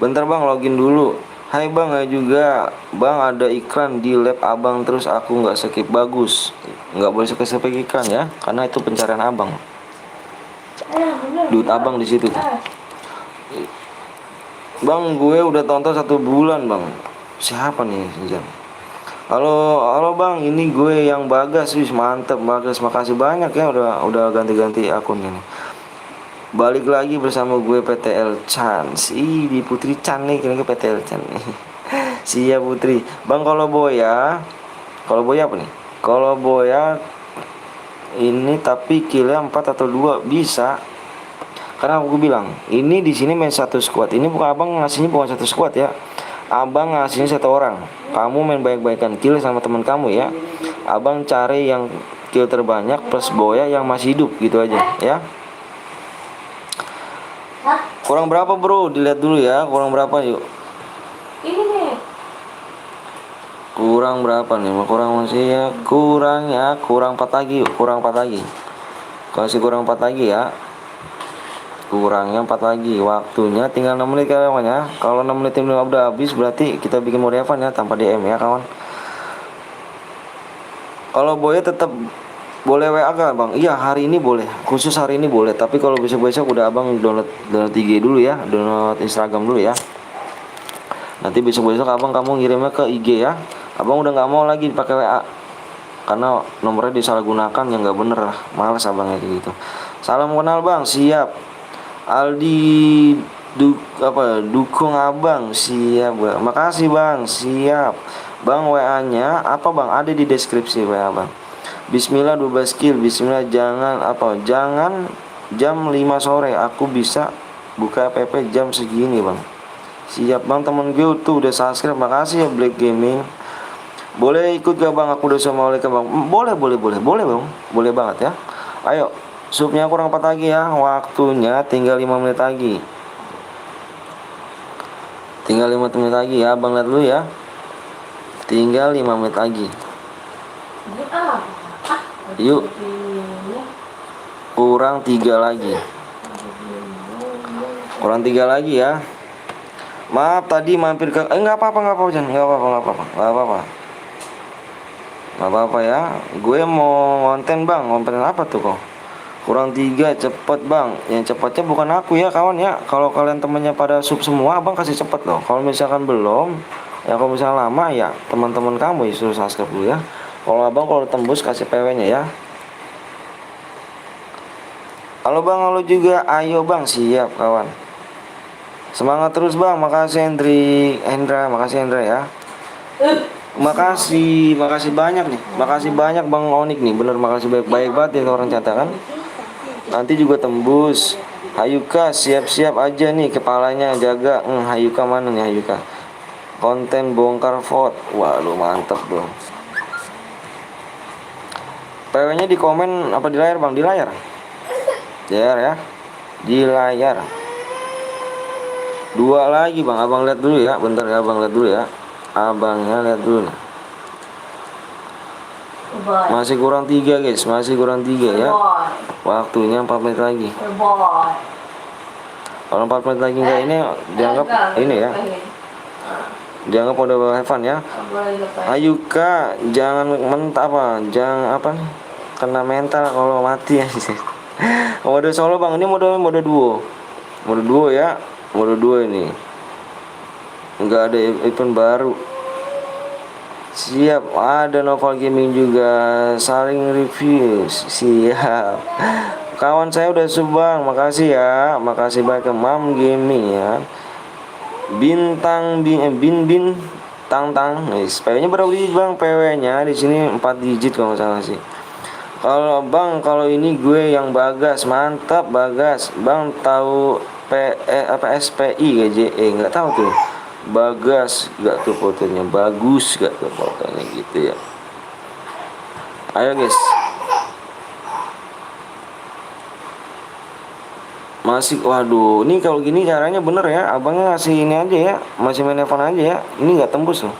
Bentar bang login dulu. Hai bang ya juga. Bang ada iklan di lab abang terus aku nggak skip. Bagus. Nggak boleh skip iklan ya. Karena itu pencarian abang. Duit abang di situ tuh. Bang gue udah tonton 1 bulan bang. Siapa nih Jam? Halo bang, ini gue yang Bagas, wis mantep Bagas, makasih banyak ya udah ganti-ganti akun ini. Balik lagi bersama gue PTL Chance. Di Putri Chan nih, kira-kira PTL Chan nih. Siap Putri. Bang kalau boya apa nih? Kalau boya ini tapi killnya 4 atau 2 bisa. Karena aku bilang, ini di sini main 1 squad. Ini bukan abang ngasihnya bukan 1 squad ya. Abang ngasihnya 1 orang. Kamu main baik-baikan kill sama teman kamu ya. Abang cari yang kill terbanyak plus boya yang masih hidup gitu aja ya. Kurang berapa bro? Dilihat dulu ya. Kurang berapa yuk? Ini nih. Kurang berapa nih? Kurang masih ya. Kurang 4 lagi yuk. Kurang 4 lagi. Kasih kurang 4 lagi ya. Kurangnya 4 lagi. Waktunya tinggal 6 menit kawan ya. Kalau 6 menit ini udah habis berarti kita bikin mode Evan ya tanpa DM ya kawan. Kalau boya tetap boleh WA kan bang? Iya hari ini boleh. Khusus hari ini boleh. Tapi kalau besok udah abang download IG dulu ya. Download Instagram dulu ya. Nanti besok abang kamu ngirimnya ke IG ya. Abang udah nggak mau lagi pakai WA. Karena nomornya disalahgunakan yang nggak bener lah. Males abangnya kayak gitu. Salam kenal bang. Siap. Aldi dukung abang. Siap bang. Makasih bang. Siap bang. WA nya apa bang? Ada di deskripsi WA bang. Bismillah 12 kill. Bismillah jangan jam 5 sore. Aku bisa buka PP jam segini bang. Siap bang. Temen gue tuh udah subscribe. Makasih ya Black Gaming. Boleh ikut gak bang? Aku udah assalamualaikum bang. Boleh bang. Boleh banget ya. Ayo. Supnya kurang 4 lagi ya. Waktunya tinggal 5 menit lagi. Tinggal 5 menit lagi ya. Abang lihat dulu ya. Tinggal 5 menit lagi. Yuk. Kurang 3 lagi. Kurang 3 lagi ya. Maaf tadi mampir ke enggak apa-apa Jan. Enggak apa-apa ya. Gue mau konten bang. Konten apa tuh kok? Kurang 3 cepet bang. Yang cepatnya bukan aku ya kawan ya. Kalau kalian temennya pada sub semua abang kasih cepet loh. Kalau misalkan belum ya, kalau misalkan lama ya teman-teman kamu suruh subscribe dulu ya. Kalau abang kalau tembus kasih PW nya ya. Halo bang, halo juga. Ayo bang, siap kawan. Semangat terus bang. Makasih Hendra, makasih Hendra ya. Makasih banyak nih. Makasih banyak Bang Onik nih. Bener makasih baik banget ya orang catakan. Nanti juga tembus. Hayuka siap-siap aja nih kepalanya jaga. Hayuka mana nih Hayuka? Konten bongkar vote. Wah, lu mantep dong. PW-nya di komen apa di layar Bang? Di layar. Ya. Di layar. 2 lagi Bang. Abang lihat dulu ya. Bentar ya Abang lihat dulu ya. Abangnya lihat dulu nih. Masih kurang 3 guys. Masih kurang 3 ya. Waktunya 4 menit lagi. Kalau 4 menit lagi enggak ini dianggap ini ya. Dianggap udah have fun ya. Ayuka jangan jangan apa nih, kena mental kalau mati ya. Mode solo Bang, ini mode duo. Mode duo ya. Mode duo ini. Enggak ada event baru. Siap, ada Novel Gaming juga, saling review. Siap. Kawan saya udah subang, makasih ya. Makasih banyak ke Mam Gaming ya. Bintang bin tang guys. PW-nya berapa digit Bang? PW-nya di sini 4 digit kalau nggak salah sih. Kalau Bang, kalau ini gue yang Bagas, mantap Bagas. Bang tahu SPI GJE? Nggak tahu tuh. Bagas gak tuh fotonya, bagus gak tuh fotonya gitu ya. Ayo guys. Masih, waduh, ini kalau gini caranya bener ya. Abangnya ngasih ini aja ya, masih main Evan aja ya. Ini nggak tembus loh.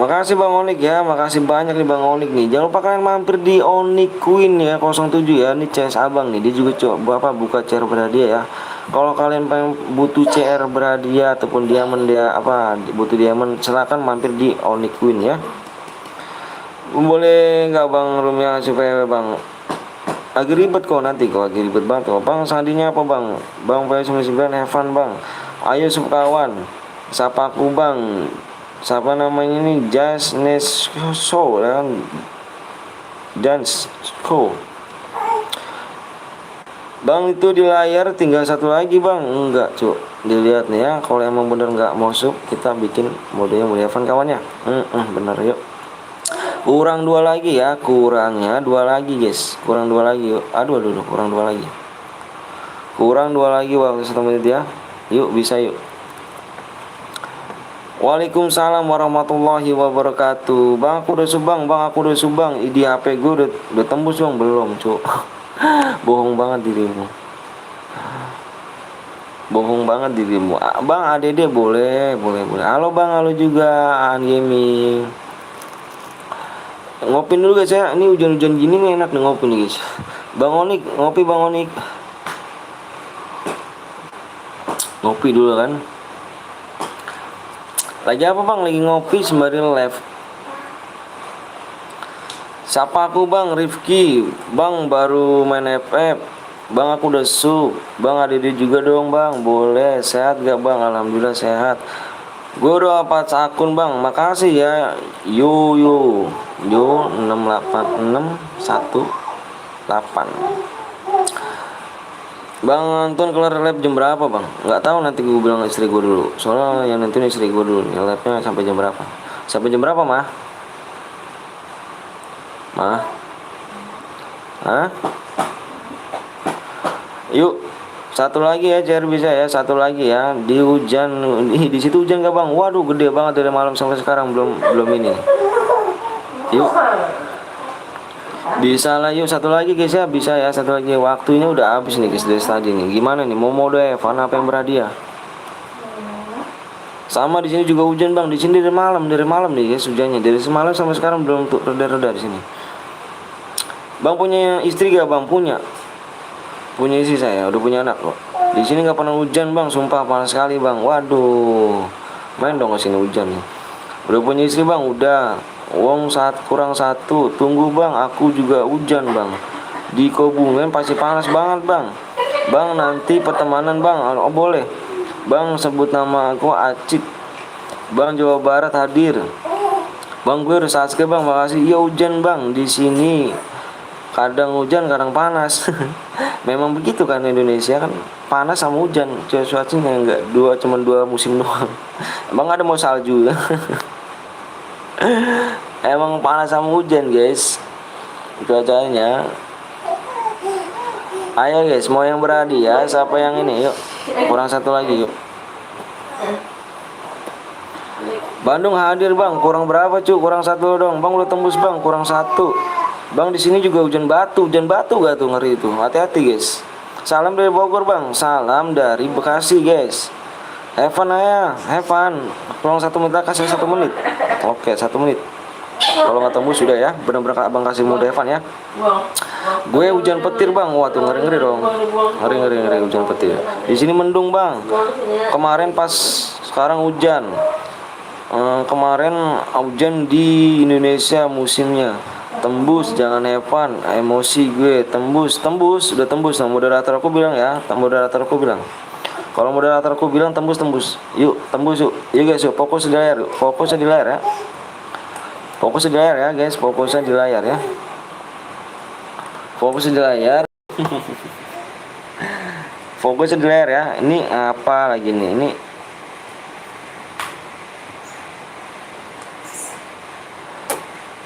Makasih Bang Onik ya, makasih banyak nih Bang Onik nih. Jangan lupa kalian mampir di Onik Queen ya 07 ya. Ini CS Abang nih, dia juga coba buka CR berhadiah ya. Kalau kalian pengen butuh CR berhadiah ataupun diamond butuh diamond, silakan mampir di Onik Queen ya. Boleh nggak Bang Rumia supaya Bang? Lagi ribet kok nanti kok, lagi ribet banget kok. Bang sandinya apa Bang? Bang PS99 Evan Bang. Ayo kawan, sapa aku Bang. Siapa namanya ini? Just Nesco ya. Dance Co. Bang itu di layar tinggal satu lagi Bang. Enggak cuk, dilihat nih ya. Kalau emang bener nggak masuk, kita bikin modenya mode Evan kawannya. Bener yuk. Kurang 2 lagi ya, kurangnya 2 lagi guys. Kurang 2 lagi yuk. Aduh, kurang 2 lagi. Kurang 2 lagi waktu 1 menit ya. Yuk bisa yuk. Waalaikumsalam warahmatullahi wabarakatuh. Bang aku udah subang, Bang aku udah subang. Di HP gue udah tembus Bang, belum cuk. Bohong banget dirimu. Bohong banget dirimu. Bang ADD boleh. Halo Bang, halo juga An Gaming. Ngopin dulu guys ya. Ini hujan-hujan gini nih enak nih ngopi nih guys. Bang Onik, ngopi Bang Onik. Ngopi dulu kan. Lagi apa Bang? Lagi ngopi sembari live. Siapa aku Bang? Rifki. Bang baru main FF. Bang aku udah sub. Bang ADD juga dong Bang. Boleh. Sehat gak Bang? Alhamdulillah sehat. Gue udah dapat akun Bang. Makasih ya. Yo 686118. Bang Anton kelar live jam berapa Bang? Nggak tahu, nanti gue bilang istri gue dulu. Soalnya yang nanti istri gue dulu nih. Live-nya sampai jam berapa? Sampai jam berapa Mah? Hah? Yuk, satu lagi ya CR bisa ya, satu lagi ya. Di hujan, di situ hujan gak Bang? Waduh, gede banget dari malam sampai sekarang belum ini. Yuk. Bisa lah yuk, satu lagi guys ya, bisa ya satu lagi. Waktunya udah habis nih guys dari tadi nih. Gimana nih mau mode Evan apa yang berhadiah? Sama di sini juga hujan Bang. Di sini dari malam nih guys hujannya. Dari semalam sampai sekarang belum reda-reda di sini. Bang punya istri gak Bang? Punya istri saya, udah punya anak kok. Di sini nggak pernah hujan Bang, sumpah panas sekali Bang. Waduh, main dong ke sini hujan nih. Udah punya istri Bang, udah. Wong kurang 1. Tunggu Bang, aku juga hujan Bang. Di Kobungan pasti panas banget Bang. Bang nanti pertemanan Bang, oh boleh. Bang sebut nama aku Acit. Bang Jawa Barat hadir. Bang gue udah Sasuke Bang, makasih. Iya hujan Bang, di sini kadang hujan kadang panas. Memang begitu kan, Indonesia kan panas sama hujan, cuacanya nggak dua, cuma dua musim doang. Emang ada mau salju? Emang panas sama hujan guys cuacanya. Ayo guys, mau yang berani ya, siapa yang ini, yuk kurang satu lagi yuk. Bandung hadir bang, kurang berapa cu? Kurang satu dong bang, udah tembus bang, kurang satu bang. Di sini juga hujan batu gak tuh, ngeri itu, hati-hati guys. Salam dari Bogor bang, salam dari Bekasi guys. Evan ya, Evan, kurang 1 menit, kasih 1 menit. Oke, 1 menit. Kalau nggak tembus sudah ya, benar-benar abang kasih mode Evan ya. Gue hujan petir bang, wah tuh ngeri dong, ngeri hujan petir. Di sini mendung bang, kemarin pas, sekarang hujan. Kemarin hujan di Indonesia musimnya. Tembus, jangan Evan, emosi gue. Tembus, udah tembus. Nah, moderator aku bilang ya, moderator aku bilang. Kalau moderator aku bilang tembus. Yuk, tembus yuk. Yuk guys, yuk fokus di layar, fokusnya di layar ya. Fokusnya di layar ya guys, fokusnya di layar ya. Fokusnya di layar. Fokusnya di layar ya. Ini apa lagi nih? Ini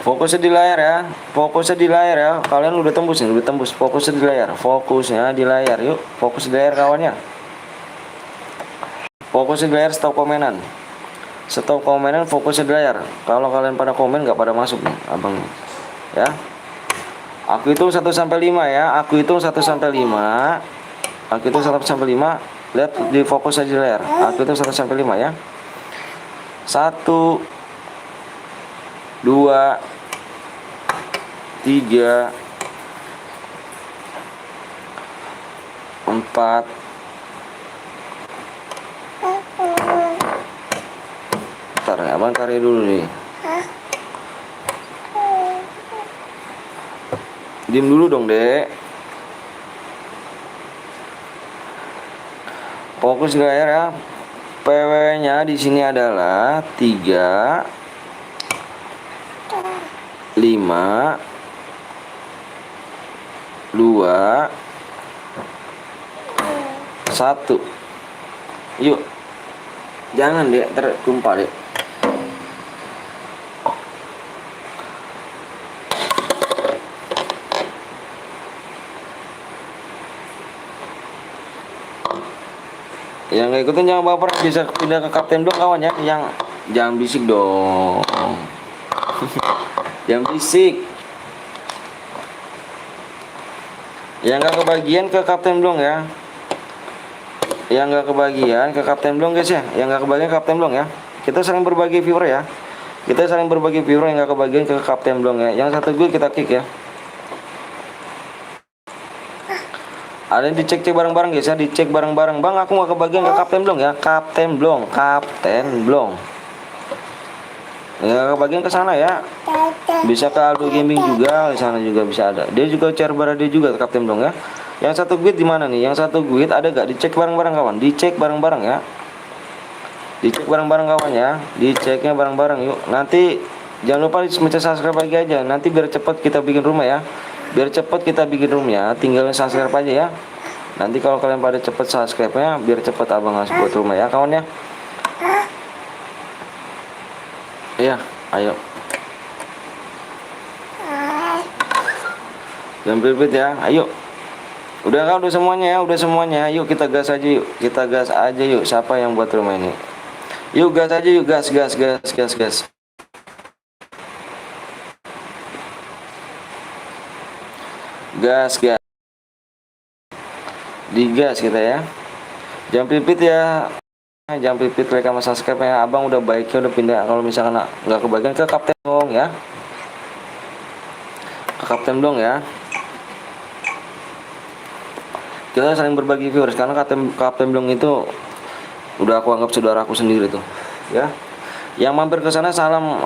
fokusnya di layar ya. Fokusnya di layar ya. Kalian udah tembus nih, udah tembus. Fokusnya di layar. Fokusnya di layar. Yuk, fokus di layar kawannya. Fokusnya di layar, stop komenan. Stop komenan, fokusnya di layar. Kalau kalian pada komen nggak pada masuk nih, abang. Ya. Aku hitung 1 sampai 5 ya. Aku hitung 1 sampai 5. Aku hitung 1 sampai 5. Lihat di fokus aja di layar. Aku hitung 1 sampai 5 ya. 1 2 3 4 Bentar, abang tarik dulu nih. Diam dulu dong, Dek. Fokus di layar ya. PW-nya di sini adalah 3 5 2 1. Yuk. Jangan, Dek, tertumpah, Dek. Yang nggak ikutin jangan baper, bisa pindah ke kapten dong kawan ya. Yang jangan bisik dong. Jangan bisik. Yang nggak kebagian ke kapten dong ya. Yang nggak kebagian ke kapten dong guys ya. Yang nggak kebagian ke kapten dong ya. Kita saling berbagi viewer ya. Kita saling berbagi viewer, yang nggak kebagian ke kapten dong ya. Yang satu gue kita kick ya. Ada yang dicek bareng-bareng guys ya, dicek bareng-bareng. Bang, aku nggak kebagian ke kapten belum ya? Kapten belum. Ya, kebagian ke sana ya. Bisa ke Aldo Gaming juga, di sana juga bisa ada. Dia juga share bareng, dia juga kapten belum ya. Yang satu guide di mana nih? Yang satu guide ada gak? Dicek bareng-bareng kawan. Dicek bareng-bareng ya. Dicek bareng-bareng kawan ya. Diceknya bareng-bareng yuk. Nanti jangan lupa mencet subscribe lagi aja. Nanti biar cepat kita bikin rumah ya. Biar cepat kita bikin room ya, tinggal subscribe aja ya. Nanti kalau kalian pada cepet subscribe-nya, biar cepet abang ngasih buat rumah ya kawan ya. Iya, ayo. Jangan berbit ya, ayo. Udah kan, udah semuanya ya, udah semuanya. Yuk kita gas aja yuk, kita gas aja yuk. Siapa yang buat rumah ini? Yuk gas aja yuk, gas. Gas. Digas kita ya. Jangan pipit ya. Jangan pipit, like sama subscribe ya. Abang udah baiknya udah pindah. Kalau misalkan nggak kebagian ke kapten dong ya. Ke kapten dong ya. Kita saling berbagi viewers karena kapten dong itu udah aku anggap saudaraku sendiri tuh. Ya. Yang mampir ke sana salam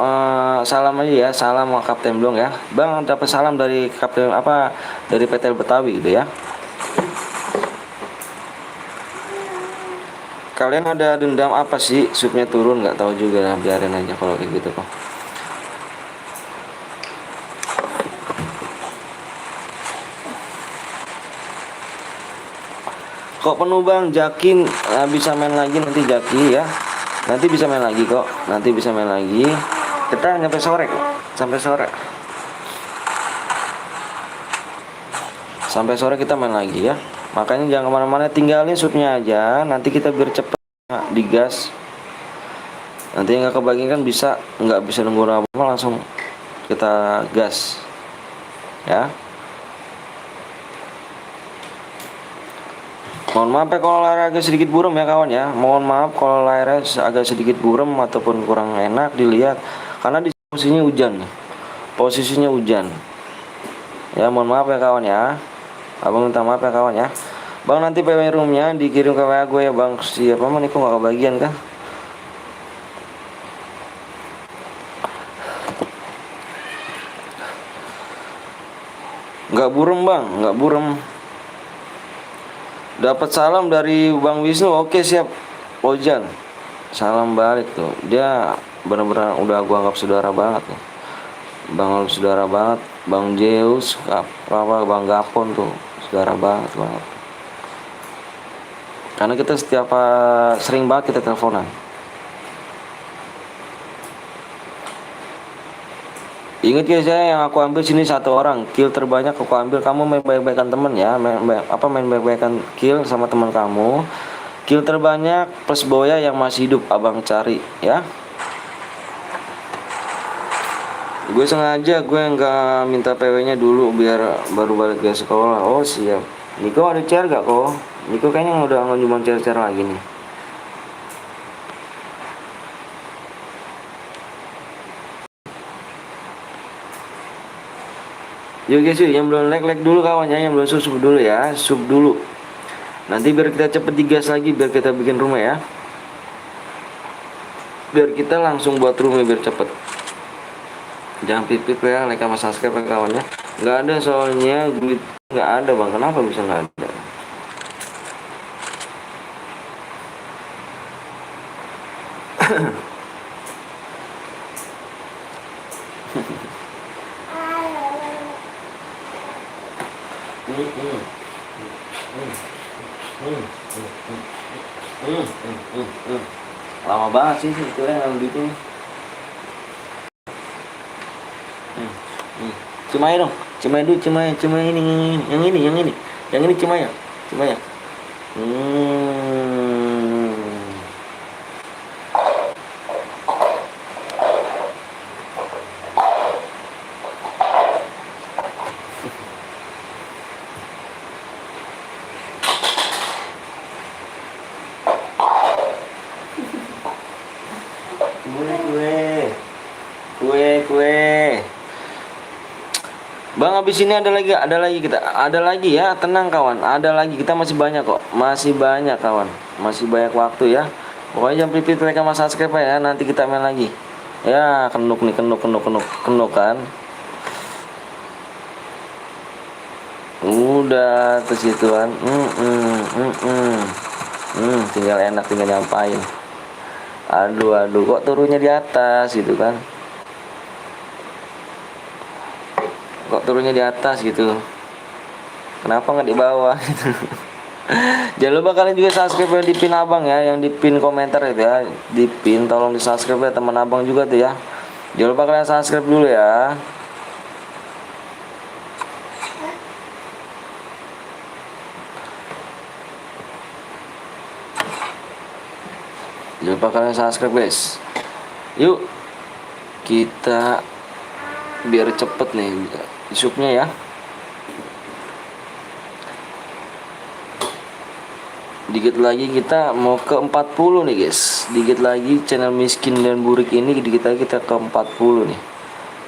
aja ya, salam kapten dong ya. Bang dapat salam dari kapten dari PT Betawi gitu ya. Kalian ada dendam apa sih? Subnya turun nggak tahu juga, nah, biarin aja kalau kayak gitu kok. Kok penuh bang, Jakin bisa main lagi nanti Jaki ya. Nanti bisa main lagi kok. Nanti bisa main lagi. Kita sampai sore kok. Sampai sore. Sampai sore kita main lagi ya. Makanya jangan kemana-mana, tinggalin shootnya aja. Nanti kita biar cepet digas. Nanti nggak kebagian kan bisa nggak bisa nunggu apa langsung kita gas ya. Mohon maaf ya kalau layar agak sedikit buram ya kawan ya. Mohon maaf kalau layarnya agak sedikit buram ataupun kurang enak dilihat karena di posisinya hujan. Posisinya hujan. Ya mohon maaf ya kawan ya. Abang minta maaf ya kawan ya. Bang nanti PW roomnya dikirim ke WA gue ya bang. Siapa mah nih kok gak kebagian kan? Nggak buram bang, nggak buram. Dapat salam dari Bang Wisnu, oke siap. Ojan, salam balik tuh. Dia benar-benar udah gua anggap saudara banget tuh. Bang saudara banget, Bang Zeus, apa Bang Gapon tuh, saudara banget banget. Karena kita setiap sering banget kita teleponan. Ingat guys ya, yang aku ambil sini satu orang, kill terbanyak aku ambil. Kamu main baik-baikan temen ya, main baik-baikan kill sama teman kamu. Kill terbanyak plus boya yang masih hidup abang cari ya. Gue sengaja gue nggak minta PW-nya dulu biar baru balik ke sekolah. Oh siap. Niko ada share gak kok? Niko kayaknya udah nggak nyumbang share lagi nih. Yuk guys, yuk yang belum like dulu kawannya, yang belum sub dulu ya, sub dulu. Nanti biar kita cepet digas lagi, biar kita bikin rumah ya. Biar kita langsung buat rumah biar cepet. Jangan pipit ya, like sama subscribe ya kawannya. Nggak ada soalnya duit nggak ada bang, kenapa bisa nggak ada? Lama banget sih itu yang gitu. Cemai dong, cemai dulu, cemai ini, yang ini cemai ya. Kue. Bang habis ini ada lagi ya, tenang kawan, ada lagi, kita masih banyak kok, masih banyak kawan, masih banyak waktu ya. Pokoknya jangan pipit like sama subscribe ya, nanti kita main lagi. Ya kenuk kan. Udah terus gituan. Tinggal enak, tinggal nyampain. Aduh kok turunnya di atas gitu kan. Kok turunnya di atas gitu, kenapa nggak di bawah gitu. Jangan lupa kalian juga subscribe di pin abang ya, yang di pin komentar itu ya, di pin tolong di subscribe ya teman abang juga tuh ya. Jangan lupa kalian subscribe dulu ya. Jangan lupa kalian subscribe guys. Yuk kita biar cepet nih subnya ya. Dikit lagi kita mau ke 40 nih guys. Dikit lagi channel miskin dan burik ini dikit lagi kita ke 40 nih.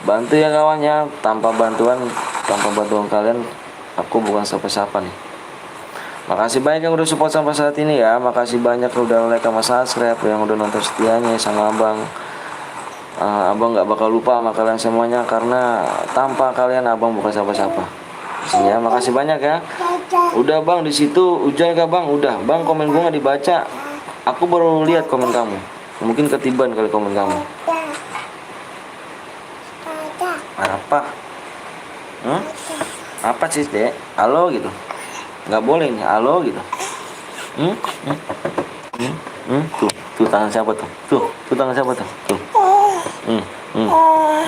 Bantu ya kawannya, tanpa bantuan kalian aku bukan siapa-siapa nih. Makasih banyak yang udah support sampai saat ini ya. Makasih banyak yang udah like sama subscribe, yang udah nonton setianya sama abang. Abang nggak bakal lupa sama kalian semuanya, karena tanpa kalian abang bukan siapa-siapa. Ya, makasih banyak ya. Udah bang di situ hujan kah bang? Udah bang, komen gue nggak dibaca. Aku baru lihat komen kamu. Mungkin ketiban kali komen kamu. Apa? Apa sih dek? Halo gitu. Nggak boleh nih halo gitu. Hmm? Hmm? Hmm? Hmm? Tuh tangan siapa tuh? Tuh tangan siapa tuh? Tuh. Hmm. Hmm.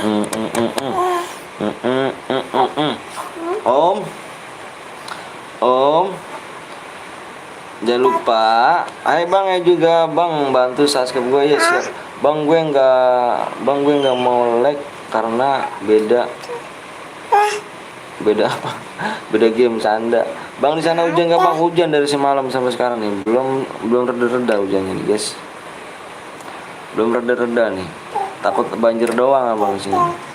Hmm. Hmm. Hmm. Hmm. Hmm. Hmm. Hmm. Hmm. Hmm. Om, Om, jangan lupa. Ayo bang ya juga bang bantu subscribe gue ya siap. Bang gue nggak mau like karena beda beda apa? Beda game canda. Bang di sana hujan nggak bang? Hujan dari semalam sampai sekarang nih. Belum belum reda-reda hujannya nih guys. Belum reda-reda nih. Takut banjir doang abang di sini.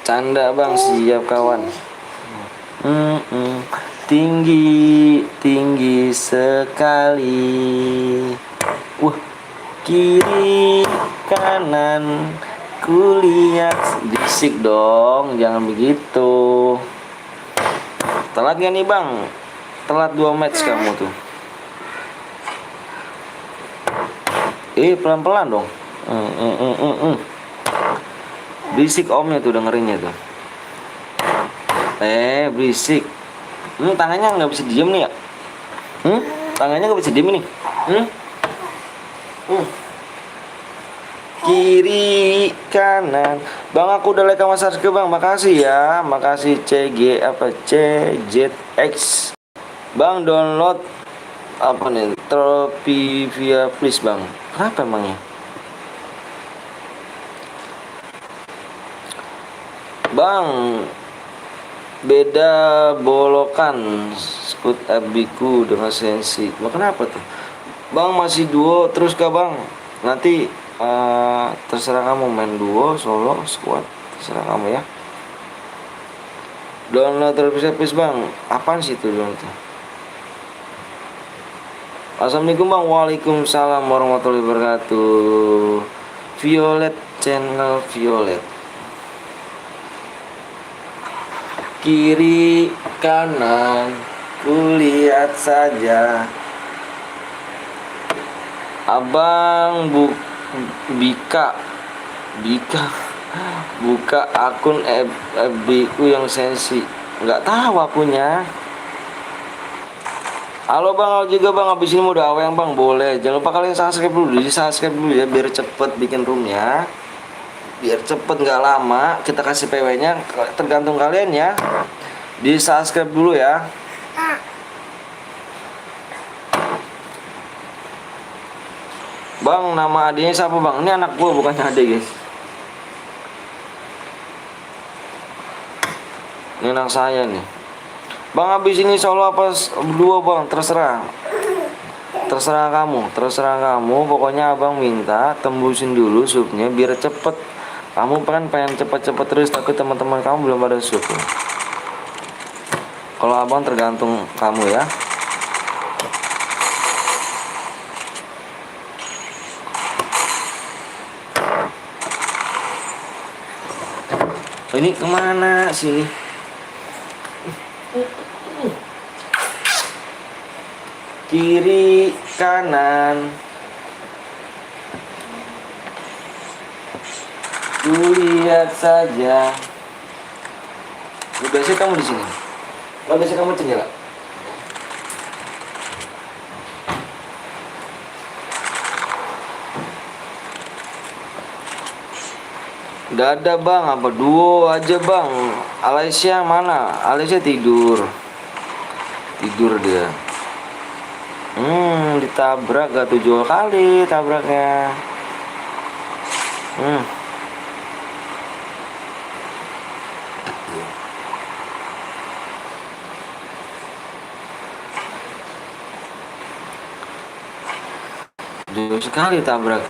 Canda bang, siap kawan. Tinggi, tinggi sekali. Wah, kiri, kanan, kulihat. Bisik dong, jangan begitu. Telat gak nih bang? Telat 2 match kamu tuh. Pelan-pelan dong. Berisik omnya tuh dengerinnya tuh. Berisik. Tangannya nggak bisa diem nih ya? Tangannya nggak bisa diem nih. Kiri kanan. Bang aku udah like sama subscribe bang. Makasih ya. Makasih CZX. Bang download apa nih? Tropi via please bang. Kenapa emangnya? Bang beda bolokan skut abiku dengan sensi. Kenapa tuh? Bang masih duo terus kah bang? Nanti terserah kamu main duo, solo, squad, terserah kamu ya. Download terpisah please bang. Apaan sih itu download? Assalamualaikum bang. Waalaikumsalam warahmatullahi wabarakatuh. Violet channel Violet. Kiri kanan kulihat saja. Abang Bika buka akun FB ku yang sensi. Nggak tahu akunnya. Halo bang, halo juga bang. Abis ini mau aweng bang, boleh. Jangan lupa kalian subscribe dulu, ya biar cepet bikin roomnya. Biar cepet nggak lama. Kita kasih PW-nya, tergantung kalian ya. Di subscribe dulu ya. Bang, nama adiknya siapa bang? Ini anak gua bukannya adik guys. Ini anak saya nih. Bang habis ini solo apa berdua bang? Terserah kamu. Pokoknya abang minta tembusin dulu subnya biar cepet. Kamu pengen cepet-cepet terus, tapi teman-teman kamu belum pada sub. Kalau abang tergantung kamu ya. Ini kemana sini? Kiri kanan kulihat saja. Biasanya kamu di sini. Biasanya kamu jendela. Udah ada bang, apa duo aja bang. Alicia mana? Alicia tidur dia. Ditabrak gak 7 kali tabraknya. Jauh sekali tabrak.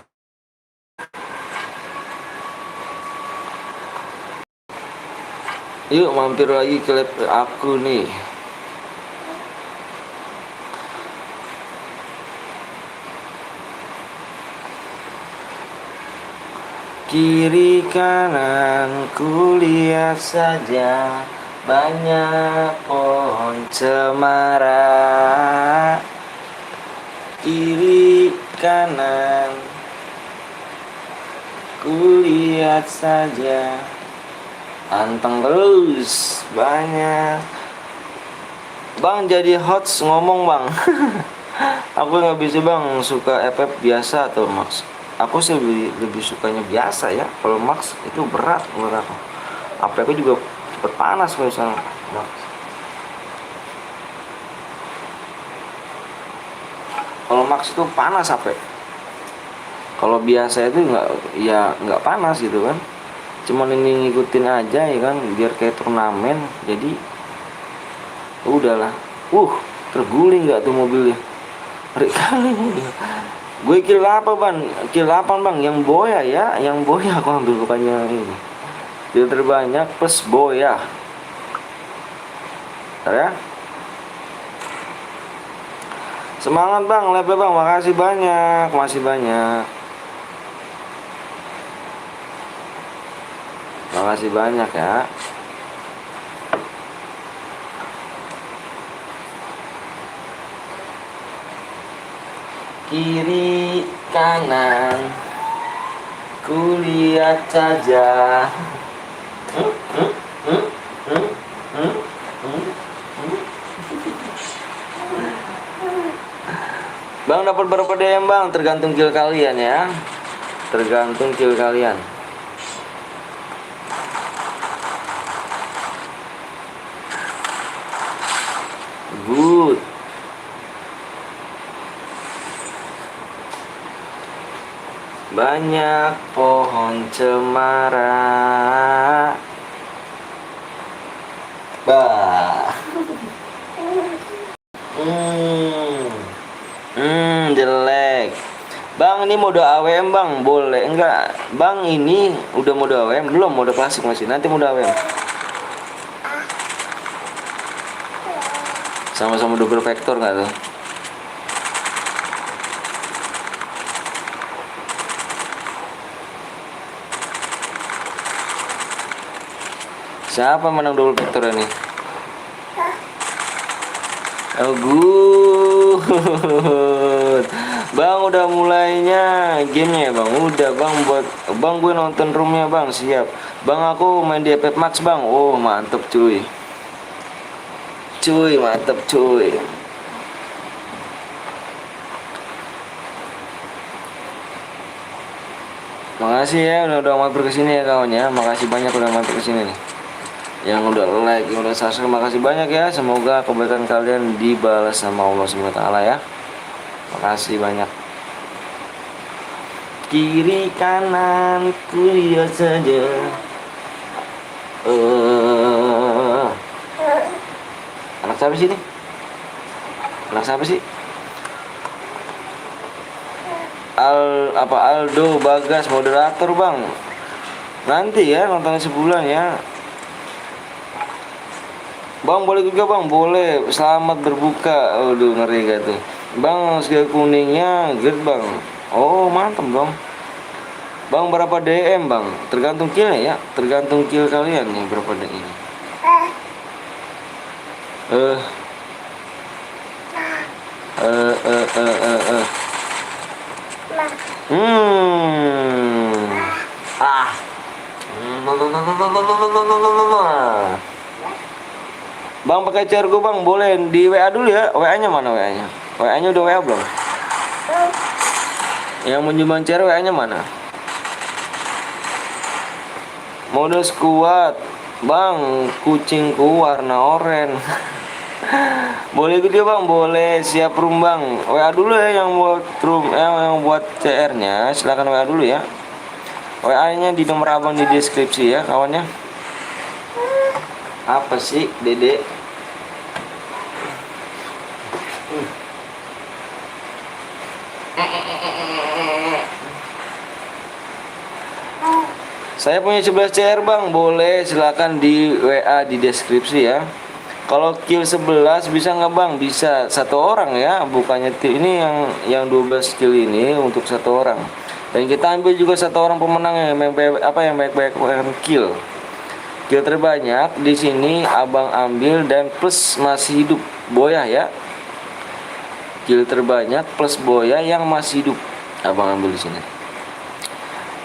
Yuk mampir lagi ke lab aku nih. Kiri kanan kulihat saja, banyak pohon cemara. Kiri kanan kulihat saja, anteng terus banyak Bang jadi host ngomong bang. Aku nggak bisa bang, suka FF biasa atau Max. Aku sih lebih sukanya biasa ya. Kalau Max itu berat menurut aku. HP aku juga cepet panas kalau misalnya Max. Kalau Max itu panas HP. Kalau biasa itu nggak panas gitu kan. Cuman ini ngikutin aja ya kan, biar kayak turnamen. Jadi udahlah. Terguling nggak tuh mobilnya? Ngeri kali mobil. Gue kill apa bang? Kill 8 bang, yang boya ya, yang boya aku ambil bukannya ini. Kill terbanyak plus boya. Bentar ya. Semangat bang, live bang, makasih banyak, masih banyak. Makasih banyak ya. Kiri kanan kulihat saja. Bang dapat berapa DM bang? Tergantung kill kalian ya. Tergantung kill kalian. Good. Banyak pohon cemara. Bah. Jelek. Bang ini mode AWM bang, boleh enggak? Bang ini udah mode AWM belum? Mode klasik masih. Nanti mode AWM. Sama-sama double vector nggak tuh? Siapa menang double vector ini? Oh good. Bang udah mulainya gamenya ya bang. Udah bang, buat bang gue nonton roomnya bang, siap. Bang aku main di FF Max bang. Oh mantep cuy. Cuy mantep cuy. Makasih ya udah mampir ke sini ya kawan ya. Makasih banyak udah mampir ke sini nih. Yang udah like, yang udah subscribe, makasih banyak ya. Semoga kebaikan kalian dibalas sama Allah SWT ya. Makasih banyak. Kiri kanan kulihat saja. Anak siapa sih ini? Anak siapa sih? Aldo Bagas moderator bang. Nanti ya nontonnya sebulan ya. Bang boleh juga bang, boleh. Selamat berbuka. Aduh ngeri gak tuh. Bang skill kuningnya gede bang. Oh mantap dong. Bang berapa DM bang? Tergantung killnya ya. Tergantung kill kalian nih berapa DM. Bang pakai cargo bang, boleh di WA dulu ya. WA-nya mana WA-nya? WA-nya udah WA belum? Yang menyumbang CR WA-nya mana? Mode squad. Bang, kucingku warna oranye. Boleh gitu bang, boleh. Siap room bang. WA dulu ya yang buat room, yang buat CR-nya. Silakan WA dulu ya. WA-nya di nomor abang di deskripsi ya kawannya. Apa sih, Dede? Saya punya 11 CR bang, boleh silakan di WA di deskripsi ya. Kalau kill 11 bisa nggak bang? Bisa, satu orang ya, bukannya ini yang 12 kill ini untuk satu orang. Dan kita ambil juga satu orang pemenang yang baik-baik kill. Kill terbanyak di sini abang ambil dan plus masih hidup boya ya. Kill terbanyak plus boya yang masih hidup abang ambil di sini.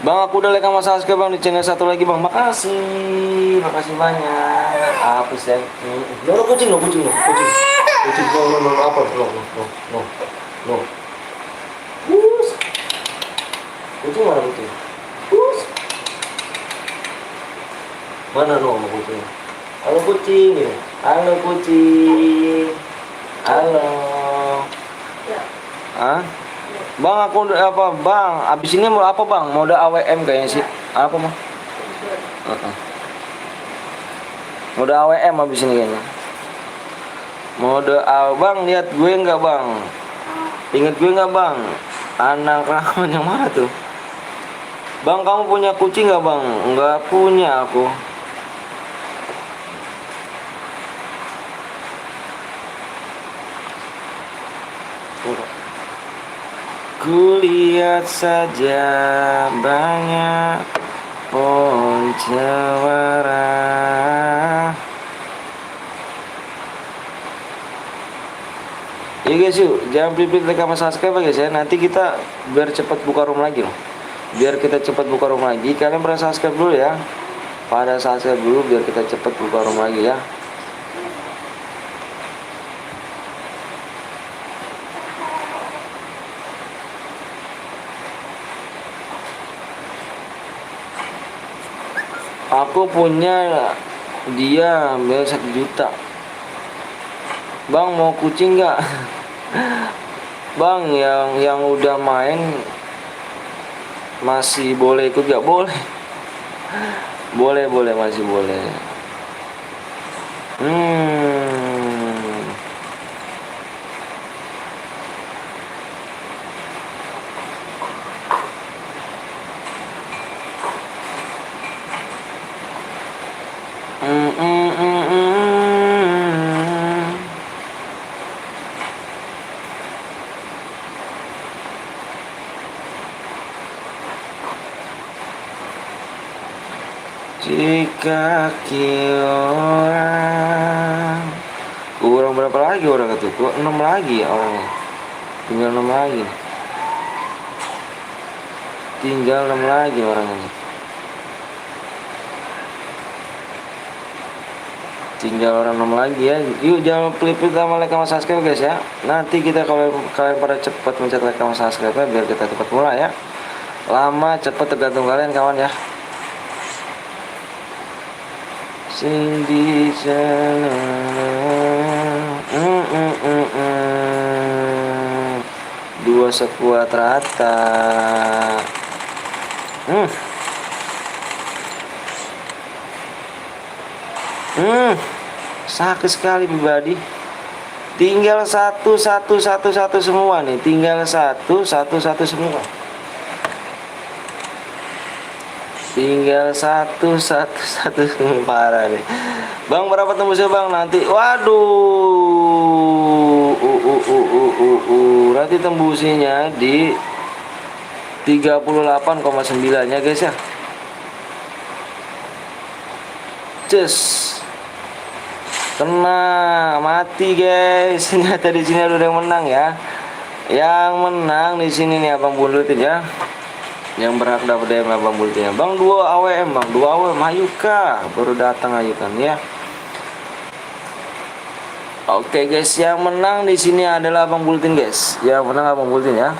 Bang aku udah like sama subscribe bang di channel satu lagi bang. Makasih banyak. Apa sih? Lo kucing. Kucing no apa no. Bus. Kucing mana kucing? Bus. Mana no sama kucing? Halo kucing, ya. Halo kucing. Halo. Ah? Bang, aku udah apa, Bang? Abis ini mau apa, Bang? Mau udah AWM kayaknya sih. Apa, Bang? Mau udah AWM abis ini kayaknya. Mau udah Bang, lihat gue nggak, Bang? Ingat gue nggak, Bang? Anak Rahman yang mana tuh? Bang, kamu punya kucing nggak, Bang? Nggak punya aku. Kulihat saja banyak pohon cemara. Ya guys, yuk jangan pelit-pelit like sama subscribe guys ya. Nanti kita biar cepat buka room lagi loh. Biar kita cepat buka room lagi, kalian pada subscribe dulu ya. Pada subscribe dulu biar kita cepat buka room lagi ya. Aku punya dia biar 1 juta. Bang, mau kucing nggak? Bang, yang udah main masih boleh ikut nggak? Boleh. Boleh masih boleh. Jika orang kurang berapa lagi orang itu? 6 lagi orang. Tinggal 6 lagi. Tinggal 6 lagi orang ini. Tinggal orang 6 lagi ya. Yuk jangan pelit-pelit sama like sama subscribe guys ya. Nanti kita kalau kalian pada cepat mencet like sama subscribe biar kita cepat mulai ya. Lama cepat tergantung kalian kawan ya. Sing di sana. Dua sekuat rata. Sakit sekali pribadi. Tinggal satu semua nih. Tinggal satu semua. Tinggal satu parah nih. Bang, berapa tembusnya Bang nanti? Waduh. Nanti tembusinya di 38,9 ya guys ya. Cus. Kena mati guys. Ternyata di sini ada yang menang ya. Yang menang di sini nih Abang Bundutin ya. Yang berhak dapat DM Abang Bultin. Bang 2 AWM, Bang 2 AWM. Ayo kah? Baru datang aja kan ya. Oke guys, yang menang di sini adalah Abang Bultin guys. Yang menang Abang Bultin ya.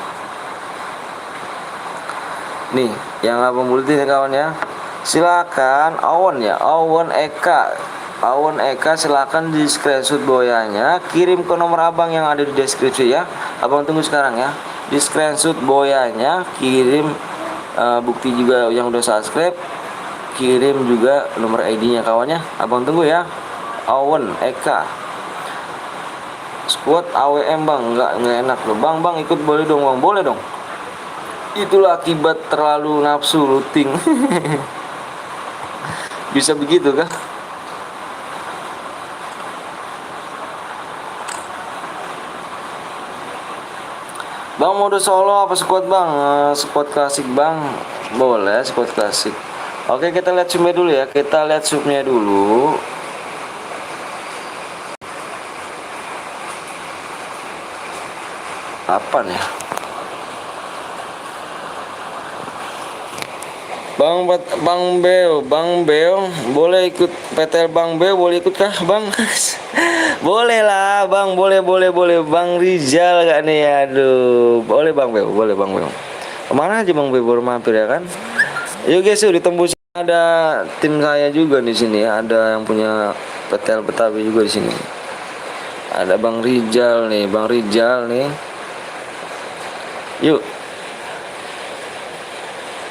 Nih, yang Abang Bultin ya kawan ya. Silakan Awon ya, Awon Eka. Awon Eka silakan di screenshot boyanya, kirim ke nomor Abang yang ada di deskripsi ya. Abang tunggu sekarang ya. Di screenshot boyanya, kirim bukti juga yang udah subscribe, kirim juga nomor ID-nya kawannya. Abang tunggu ya. Awon Eka squad AWM Bang, nggak enak loh Bang. Bang ikut boleh dong Bang, boleh dong. Itulah akibat terlalu nafsu looting. Bisa begitu kah? Bang mode solo apa squad Bang? Squad klasik Bang. Boleh squad klasik. Oke, kita lihat zoomnya dulu ya. Kita lihat zoomnya dulu. Apa nih? Bang Beo, boleh ikut PTL Bang Beo, boleh ikut kah Bang? Boleh lah bang, boleh Bang Rizal gak nih, aduh boleh bang Beo, boleh bang Beo. Kemana aja bang Beo baru mampir ya kan? Yuk guys, yuk ditembus. Ada tim saya juga di sini ya, ada yang punya petel Betawi juga di sini. Ada Bang Rizal nih, Bang Rizal nih. Yuk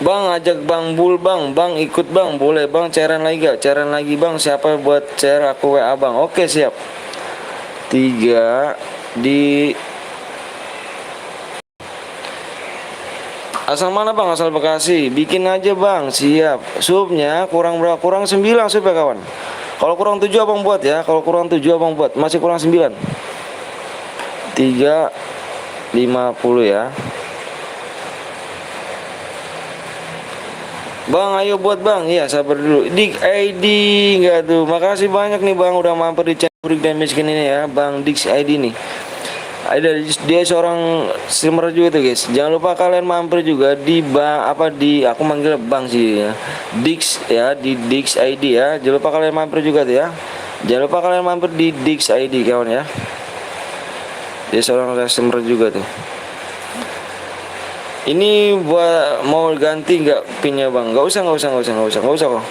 Bang, ajak Bang Bul bang, Bang ikut bang, boleh bang, cairan lagi gak? Cairan lagi bang, siapa buat share aku WA bang? Oke siap. 3 di asal mana bang? Asal Bekasi. Bikin aja bang, siap. Supnya kurang berapa? Kurang 9 sup ya kawan. Kalau kurang 7 abang buat ya. Kalau kurang 7 abang buat. Masih kurang 9. 3,50 ya. Bang ayo buat bang. Iya sabar dulu. Dik ID enggak tuh. Makasih banyak nih bang udah mampir di channel Break dan Miskin ini ya. Bang Dix ID nih. Ada dia seorang streamer juga tuh guys. Jangan lupa kalian mampir juga di aku manggil bang sih ya. Dix ya, di Dix ID ya. Jangan lupa kalian mampir juga tuh ya. Jangan lupa kalian mampir di Dix ID kawan ya. Dia seorang streamer juga tuh. Ini buat mau ganti nggak pinnya bang? Nggak usah kok.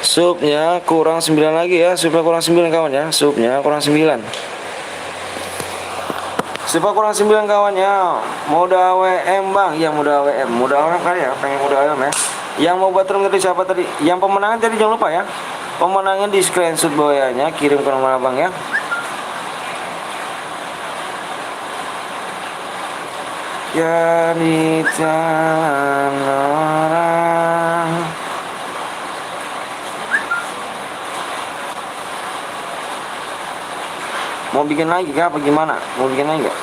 Supnya kurang 9 lagi ya. Supnya kurang 9 kawan ya. Supnya kurang 9. Supnya kurang 9 kawan ya. Mode AWM bang. Iya mode AWM. Mode AWM kali ya. Pengen mode AWM ya. Yang mau baterai tadi siapa tadi? Yang pemenangan tadi jangan lupa ya. Pemenangnya di screenshot bawahnya. Kirim ke nomor abang ya. Jadi jalan orang. Mau bikin lagi kah apa gimana? Mau bikin lagi gak?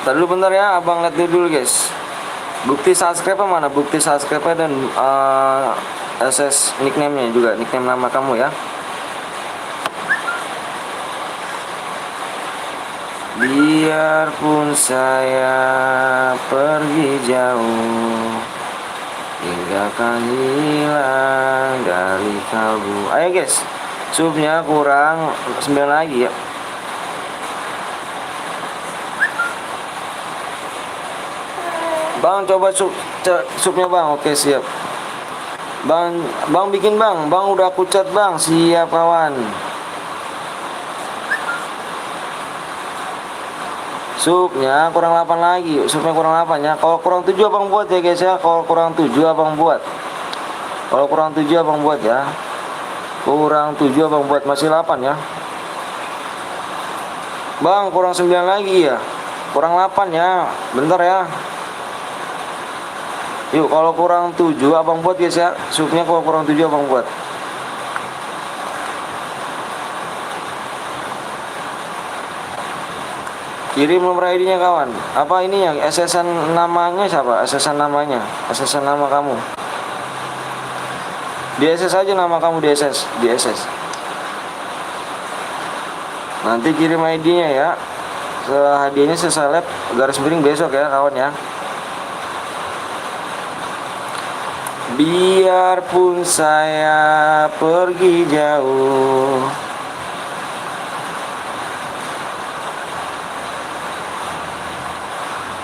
Tadi dulu bentar ya, abang lihat dulu guys. Bukti subscribe mana? Bukti subscribe dan SS nickname-nya juga, nickname nama kamu ya. Biarpun saya pergi jauh, hingga kan hilang dari kalbu. Ayo guys, supnya kurang 9 lagi ya. Bang coba supnya bang. Oke siap. Bang bikin bang. Bang udah aku chat bang. Siap kawan. Supnya kurang 8 lagi. Supnya kurang 8 ya. Kalau kurang 7 abang buat ya guys ya. Kalau kurang 7 abang buat. Kalau kurang 7 abang buat ya. Kurang 7 abang buat, masih 8 ya. Bang kurang 9 lagi ya. Kurang 8 ya. Bentar ya. Yuk kalau kurang 7 abang buat guys ya. Supnya kalau kurang 7 abang buat. Kirim nomor ID-nya kawan. Apa ini ya? SSN namanya siapa? SSN namanya. SSN nama kamu. Di SS aja nama kamu, di SS. Di SS. Nanti kirim ID-nya ya. Hadiahnya seseleb garis miring besok ya kawan ya. Biarpun saya pergi jauh,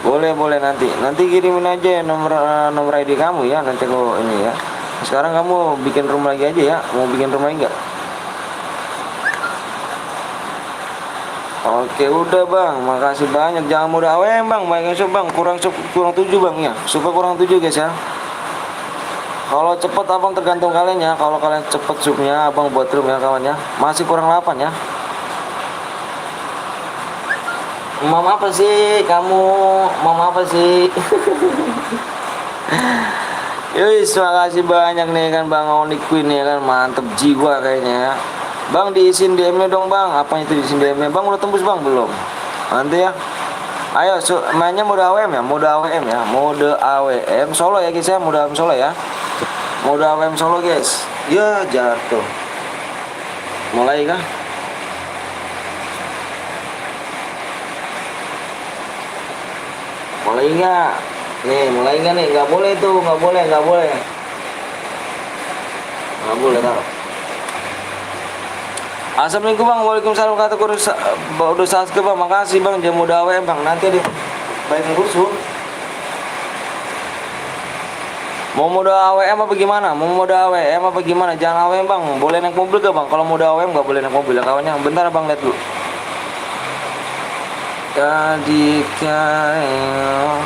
boleh nanti kirimin aja ya nomor ID kamu ya, nanti aku ini ya. Sekarang kamu bikin room lagi aja ya. Mau bikin room lagi nggak? Oke udah bang, makasih banyak. Jangan mudah AWM bang, banyak sup bang. Kurang 7 bang ya. Supaya kurang 7 guys ya. Kalau cepet abang tergantung kalian ya. Kalau kalian cepet supnya abang buat room ya kawan ya. Masih kurang 8 ya. Mam apa sih kamu? Mam apa sih? Yus, makasih banyak nih kan Bang Onyx Queen ya kan, mantep jiwa kayaknya ya. Bang diisin DM-nya dong bang. Apa itu diisin DM-nya? Bang udah tembus bang belum? Nanti ya. Ayo mainnya mode AWM ya, mode AWM ya, mode AWM solo ya guys ya, mode AWM solo ya. Mode AWM solo guys. Ya jatuh. Mulai kah? Mulai nggak? Nih mulai nggak nih? Nggak boleh tuh, nggak boleh. Nggak boleh taruh. Assalamualaikum bang, waalaikumsalam kata kurus udah Sasuke bang, makasih bang, jamu dawe bang, nanti deh baik rusuh. Mau mode AWM apa gimana? Mau mode AWM apa gimana? Jangan AWM bang, boleh naik mobil gak bang? Kalau mode AWM gak boleh naik mobil ya kawannya. Bentar bang, lihat dulu. Jadi kayak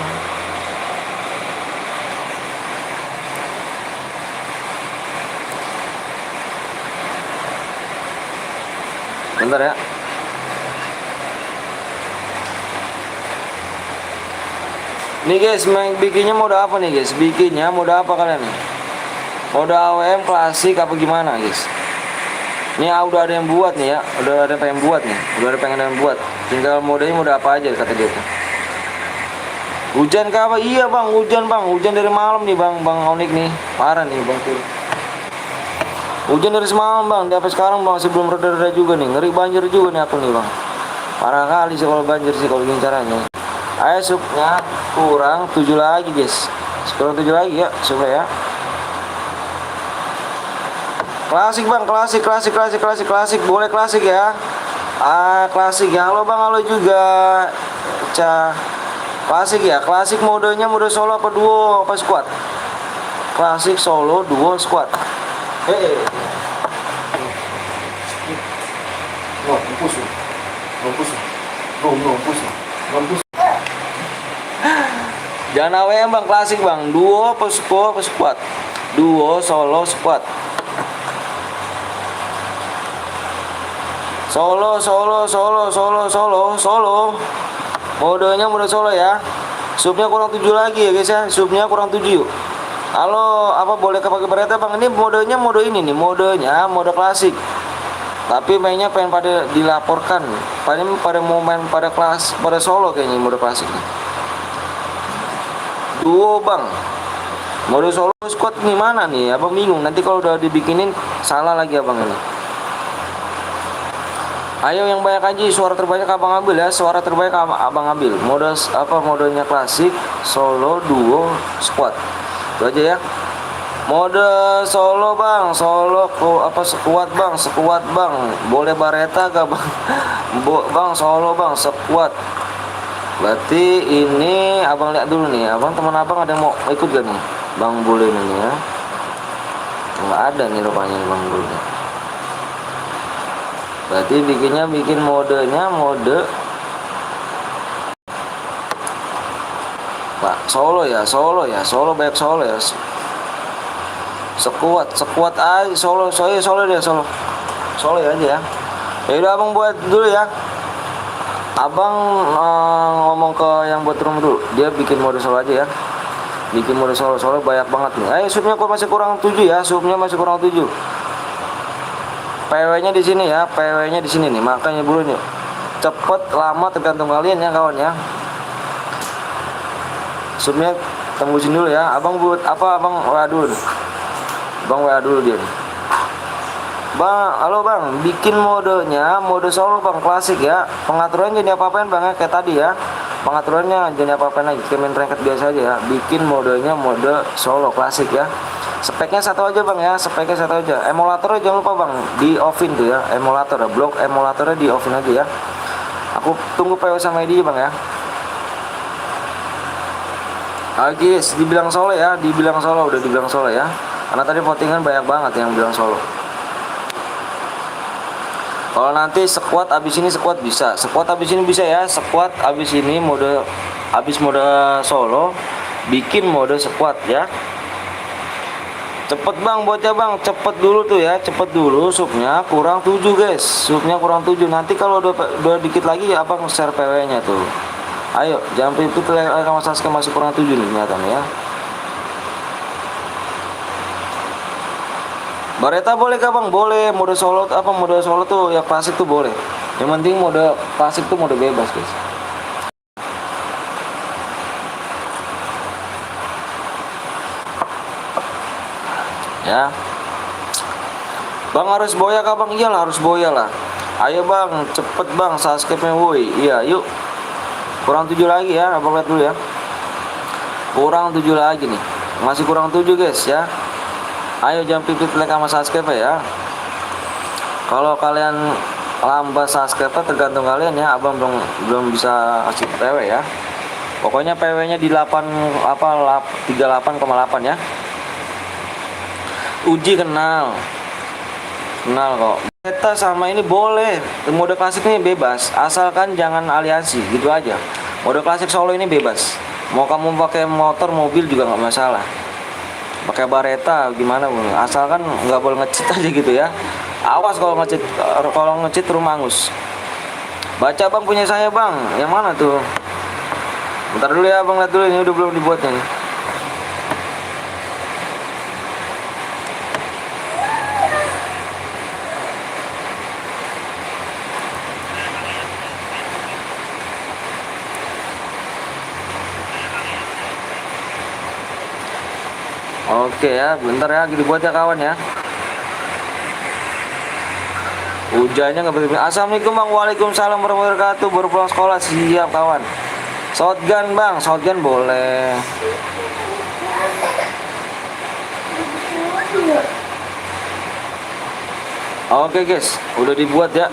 bentar ya. Nih guys, bikinnya mode apa nih guys? Bikinnya mode apa kalian nih? Mode AWM klasik apa gimana guys? Ini udah ada yang buat nih ya, udah ada yang pengen buat nih, udah ada pengen yang buat. Tinggal modenya mode apa aja kata dia tuh. Hujan kah apa? Iya bang, hujan dari malam nih bang Onik nih, parah nih bang tuh. Hujan dari semalam bang, sampai sekarang bang masih belum reda-reda juga nih, ngeri banjir juga nih aku nih bang. Parah kali sih kalau banjir sih kalau gini caranya. Ayo supnya kurang 7 lagi guys, kurang 7 lagi ya supaya ya. Klasik bang, klasik, boleh klasik ya. Klasik ya, halo bang, halo juga. Klasik ya, klasik modenya mode solo apa duo apa squad? Klasik solo, duo, squad. Jangan AWM bang, klasik bang, duo apa squad? Duo, solo, squad. Solo. Modenya mode solo ya. Subnya kurang 7 lagi ya guys ya. Subnya kurang 7 yuk. Halo, apa boleh pakai bereta bang? Ini modenya mode ini nih, modenya mode klasik. Tapi mainnya pengen pada dilaporkan. Pada mau main pada kelas, pada solo kayaknya mode klasik nih. Duo bang. Mode solo squad nih mana nih? Abang bingung. Nanti kalau udah dibikinin salah lagi abang ini. Ayo yang banyak aja, suara terbanyak abang ambil ya, suara terbanyak abang ambil. Modenya klasik, solo, duo, squad. Itu aja ya. Mode solo bang, squad bang. Boleh bareta gak bang? Bang solo bang, squad. Berarti ini abang lihat dulu nih, abang teman abang ada yang mau ikut gak nih? Bang boleh nih ya. Nggak ada nih rupanya bang boleh. Berarti bikin modenya mode Pak solo ya, banyak solo ya. Sekuat aja solo ya aja ya. Ya udah abang buat dulu ya. Abang ngomong ke yang buat room dulu, dia bikin mode solo aja ya. Bikin mode solo banyak banget nih. Ayo subnya masih kurang 7 ya, subnya masih kurang 7. PW-nya di sini ya, PW-nya di sini nih, makanya dulu nih. Cepet lama tergantung kalian ya kawan ya. Subnya tembusin dulu ya. Abang buat apa? Abang WA dulu. Bang WA dulu dia. Bang, halo bang, bikin modenya mode solo bang, klasik ya. Pengaturannya jangan apa-apain bang ya, kayak tadi ya. Pengaturannya jangan apa-apain lagi, kayak main ranked biasa aja ya. Bikin modenya mode solo klasik ya. Speknya satu aja bang ya, speknya satu aja. Emulatornya jangan lupa bang, di offin tuh ya. Emulator, blok emulatornya di offin aja ya. Aku tunggu PW sama ID bang ya. Guys, dibilang solo ya, udah dibilang solo ya. Karena tadi votingan banyak banget yang bilang solo. Kalau nanti squad abis ini squad bisa ya. Squad abis ini mode solo, bikin mode squad ya. Cepet bang bocah bang, cepet dulu tuh ya, cepet dulu. Subnya kurang 7 guys, subnya kurang 7. Nanti kalau udah dikit lagi ya abang share PW nya tuh. Ayo jangan itu sama Sasuke masih kurang 7 nih ternyata ya. Bareta boleh kah bang? Boleh. Mode solo tuh ya klasik tuh boleh. Yang penting mode klasik tuh mode bebas guys. Ya. Bang harus boya kah bang? Iyalah harus boya lah. Ayo bang, cepet bang Sasuke-nya woi. Iya, yuk. Kurang 7 lagi ya, abang lihat dulu ya. Kurang 7 lagi nih. Masih kurang 7 guys ya. Ayo jangan pipit like sama subscribe ya. Kalau kalian lambat subscribe tergantung kalian ya. Abang belum bisa kasih PW ya. Pokoknya PW-nya di 38,8 ya. Uji kenal kok. Kita sama ini boleh. Mode klasik ini bebas, asalkan jangan aliansi gitu aja. Mode klasik solo ini bebas. Mau kamu pakai motor, mobil juga nggak masalah. Pakai bareta gimana pun, asalkan nggak boleh ngecit aja gitu ya. Awas kalau ngecit rumah angus. Baca bang punya saya bang, yang mana tuh? Bentar dulu ya bang, lihat dulu ini udah belum dibuatnya nih. Oke ya, bentar ya, dibuat ya kawan ya. Hujannya nggak berhenti. Assalamualaikum bang, waalaikumsalam warahmatullahi wabarakatuh. Baru pulang sekolah, siap kawan. Shotgun bang, shotgun boleh. Oke guys, udah dibuat ya.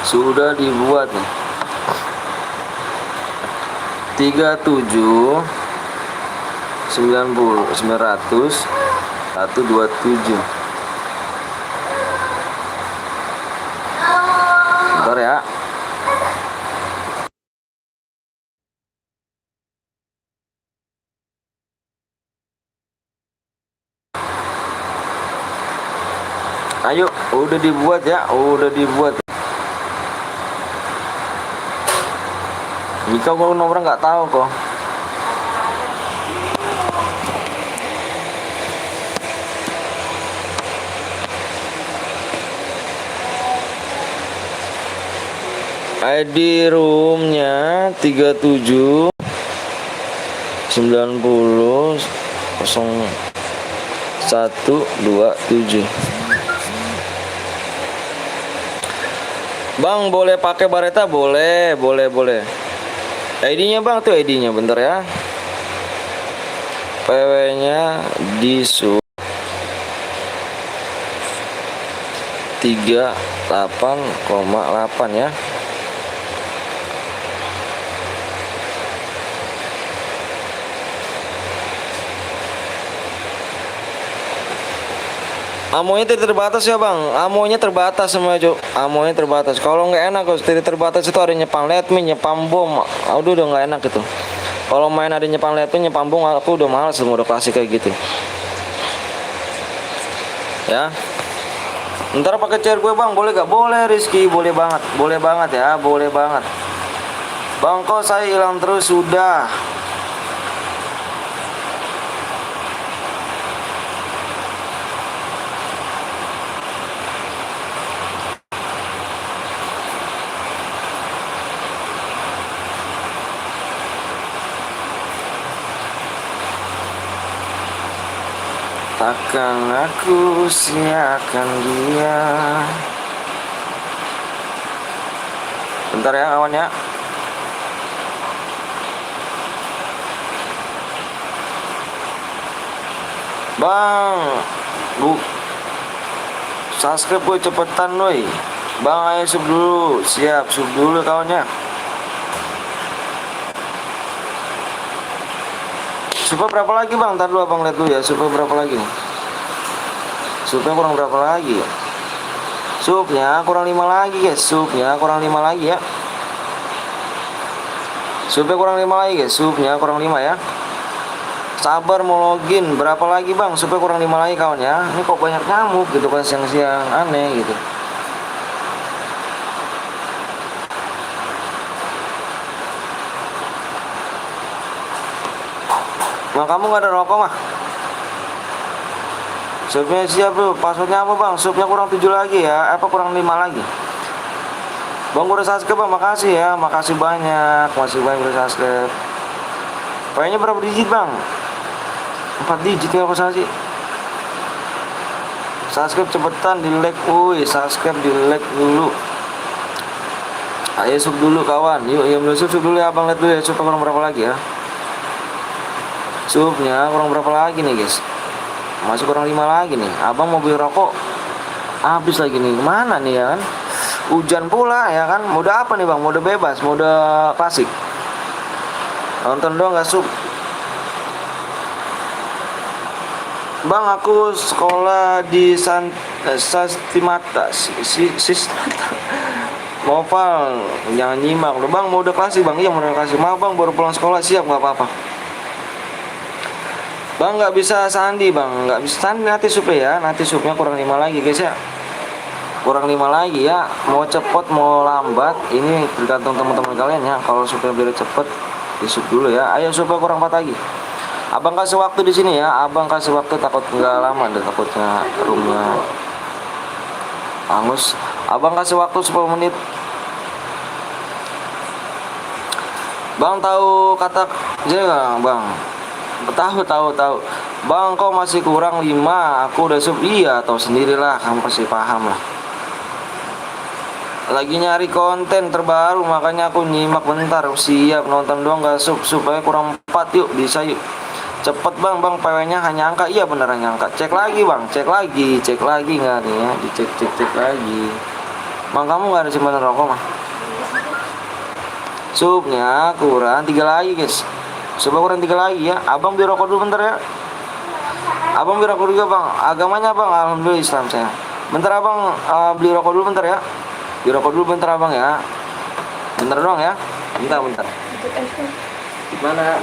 Sudah dibuat nih. 37 90 900 127. Bentar ya. Ayo, udah dibuat ya, udah dibuat. Jika gua nomor nggak tahu kok. ID roomnya 37 90 0127. Bang boleh pakai bareta? Boleh. ID-nya bang tuh, ID-nya bentar ya. PW-nya di sub 38,8 ya. Amonya tidak terbatas ya bang, amonya terbatas semua Cuk. Amonya terbatas. Kalau nggak enak kalau tidak terbatas itu ada nyepam letmi, nyepam bom. Aduh udah nggak enak itu. Kalau main ada nyepam letmi, nyepam bom, aku udah males semua udah klasik kayak gitu. Ya. Ntar pakai chair gue bang, boleh gak? Boleh Rizky, boleh banget ya, boleh banget. Bang kok saya hilang terus sudah. Takkan aku siakan dia. Bentar ya kawan ya. Bang, bu, subscribe gue cepetan woi. Bang ayo sub dulu, siap sub dulu kawannya. Supaya berapa lagi bang? Ntar dulu abang lihat dulu ya. Supaya berapa lagi? Supaya kurang berapa lagi? Supnya kurang 5 lagi guys. Supnya kurang 5 lagi ya. Supnya kurang 5 lagi guys. Supnya kurang 5 ya. Sabar mau login. Berapa lagi bang? Supaya kurang 5 lagi kawan ya. Ini kok banyak nyamuk gitu kan siang-siang, aneh gitu. Nah, kamu nggak ada rokok mah? Supnya siap tuh. Passwordnya apa bang? Supnya kurang 7 lagi ya. Apa kurang 5 lagi? Bang udah subscribe bang, makasih ya. Makasih banyak. Makasih banyak udah subscribe. Kayaknya berapa digit bang? 4 digit ya apa salah sih? Subscribe cepetan, di like. Wih, subscribe di like dulu. Ayo sub dulu kawan. Yuk, belum sub dulu ya abang, lihat dulu ya. Supaya kurang berapa lagi ya. Supnya kurang berapa lagi nih guys? Masih kurang 5 lagi nih. Abang mau beli rokok habis lagi nih. Kemana nih ya kan? Hujan pula ya kan. Mode apa nih bang? Mode bebas, mode klasik. Nonton doang gak sup? Bang, aku sekolah di Sastimata Mopal, jangan nyimak udah bang, mau udah klasik bang. Iya mau udah klasik. Maaf bang, baru pulang sekolah. Siap, nggak apa-apa bang. Nggak bisa sandi bang, nggak bisa sandi. Nanti supnya ya, nanti supnya kurang 5 lagi guys ya. Kurang 5 lagi ya. Mau cepet mau lambat ini tergantung teman-teman kalian ya. Kalau supnya biar cepet di sup dulu ya. Ayo supnya kurang 4 lagi. Abang kasih waktu di sini ya. Abang kasih waktu, takut nggak lama deh, takutnya roomnya hangus. Abang kasih waktu 10 menit. Bang tahu kata jangan bang. Tahu. Bang kok masih kurang 5. Aku udah sup. Iya, tahu sendirilah, kamu pasti paham lah. Lagi nyari konten terbaru makanya aku nyimak bentar. Siap, nonton doang gak sup. Supaya kurang 4 yuk, bisa yuk. Cepet bang, PW-nya hanya angka. Iya beneran angka. Cek lagi bang, cek lagi nggak nih ya, dicek lagi. Bang kamu nggak ada simpanan rokok mah? Supnya kurang 3 lagi guys. Supnya kurang 3 lagi ya. Abang beli rokok dulu bentar ya. Abang beli rokok juga bang. Agamanya bang, alhamdulillah Islam saya. Bentar abang beli rokok dulu bentar ya. Beli rokok dulu bentar abang ya. Bentar doang ya. Bentar. Gimana?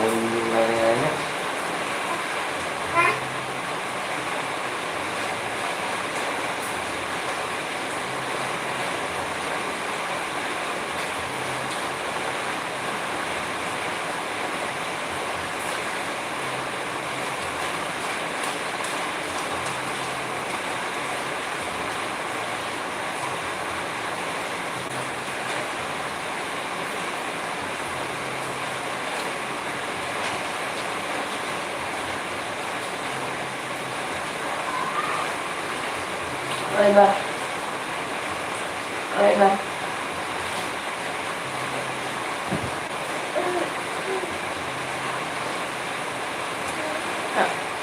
Lebar.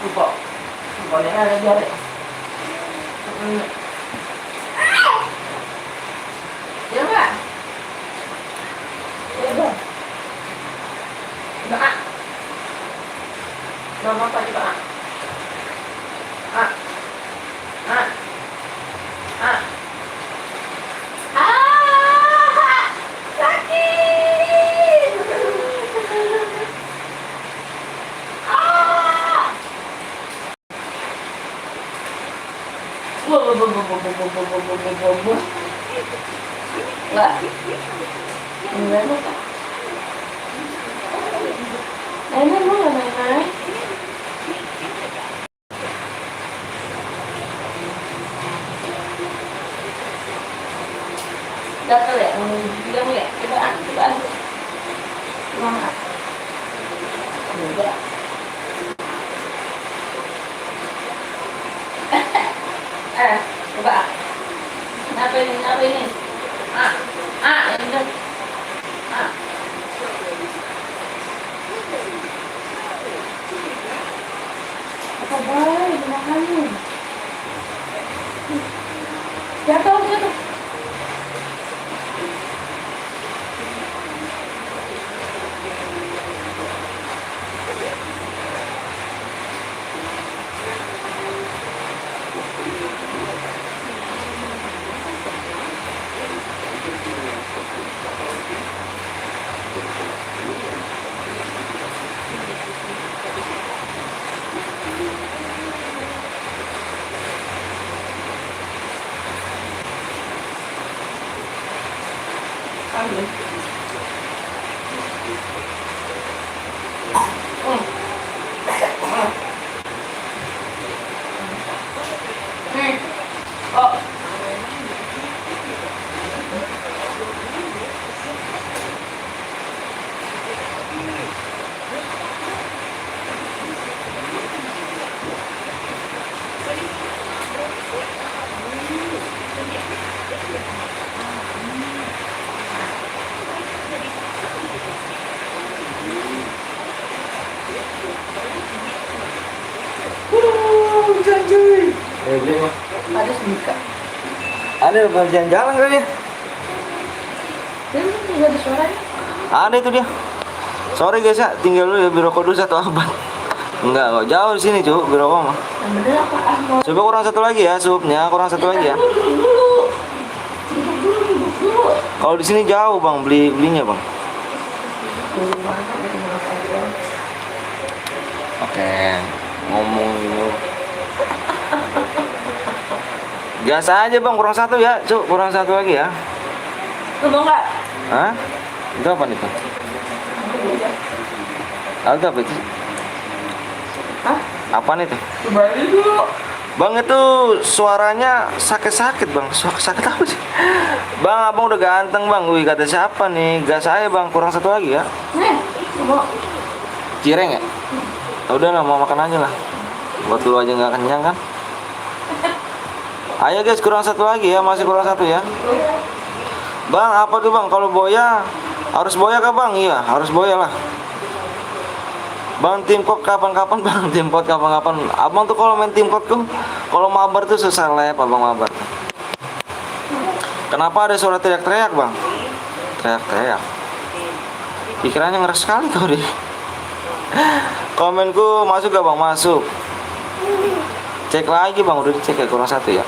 Lupa. Boleh ada dia. Ya enggak? Lebar. Enggak. Nama apa juga? Lah, gimana Kak? Enak mau nggak main-main? Gatel ya? Bilang ya? Cobaan. Gimana? Enggak. Coba. Kenapa ini? Ini kan. Apa baik, makannya. Jatuh. hujan cuy. Beli mah. Ada semika. Ada bagian jalan kali ya? Ini juga ada suaranya. Ada itu dia. Sorry guys ya, tinggal dulu ya biro kok dulu satu abad. Enggak kok jauh di sini cuy biro kok mah. Yang bener apa? Ah, mau Coba kurang satu lagi ya supnya, kurang satu lagi ya. dulu. Kalau di sini jauh bang belinya bang. Oke, ngomong dulu. Biasa aja bang, kurang satu ya, cuk, kurang satu lagi ya. Lu mau nggak? Hah? Itu apa itu? Itu apa itu? Hah? Apaan itu? Kembali dulu. Bang itu suaranya sakit-sakit bang, sakit apa sih? Bang, abang udah ganteng bang, wih kata siapa nih? Gas saya bang, kurang satu lagi ya. Nih, mau. Cireng ya? Udah lah, mau makan aja lah. Buat dulu aja nggak kenyang kan? Ayo guys, kurang satu lagi ya, masih kurang satu ya. Bang, apa tuh bang? Kalau boya, harus boya kah bang? Iya, harus boya lah. Bang, tim kok kapan-kapan bang? Tim pot kapan-kapan? Abang tuh kalau main tim pot tuh, kalau mabar tuh susah lep, abang mabar. Kenapa ada suara teriak-teriak bang? Teriak-teriak. Pikirannya ngeres sekali kau deh. Komenku masuk gak bang? Masuk. Cek lagi bang, udah dicek ya, kurang satu ya.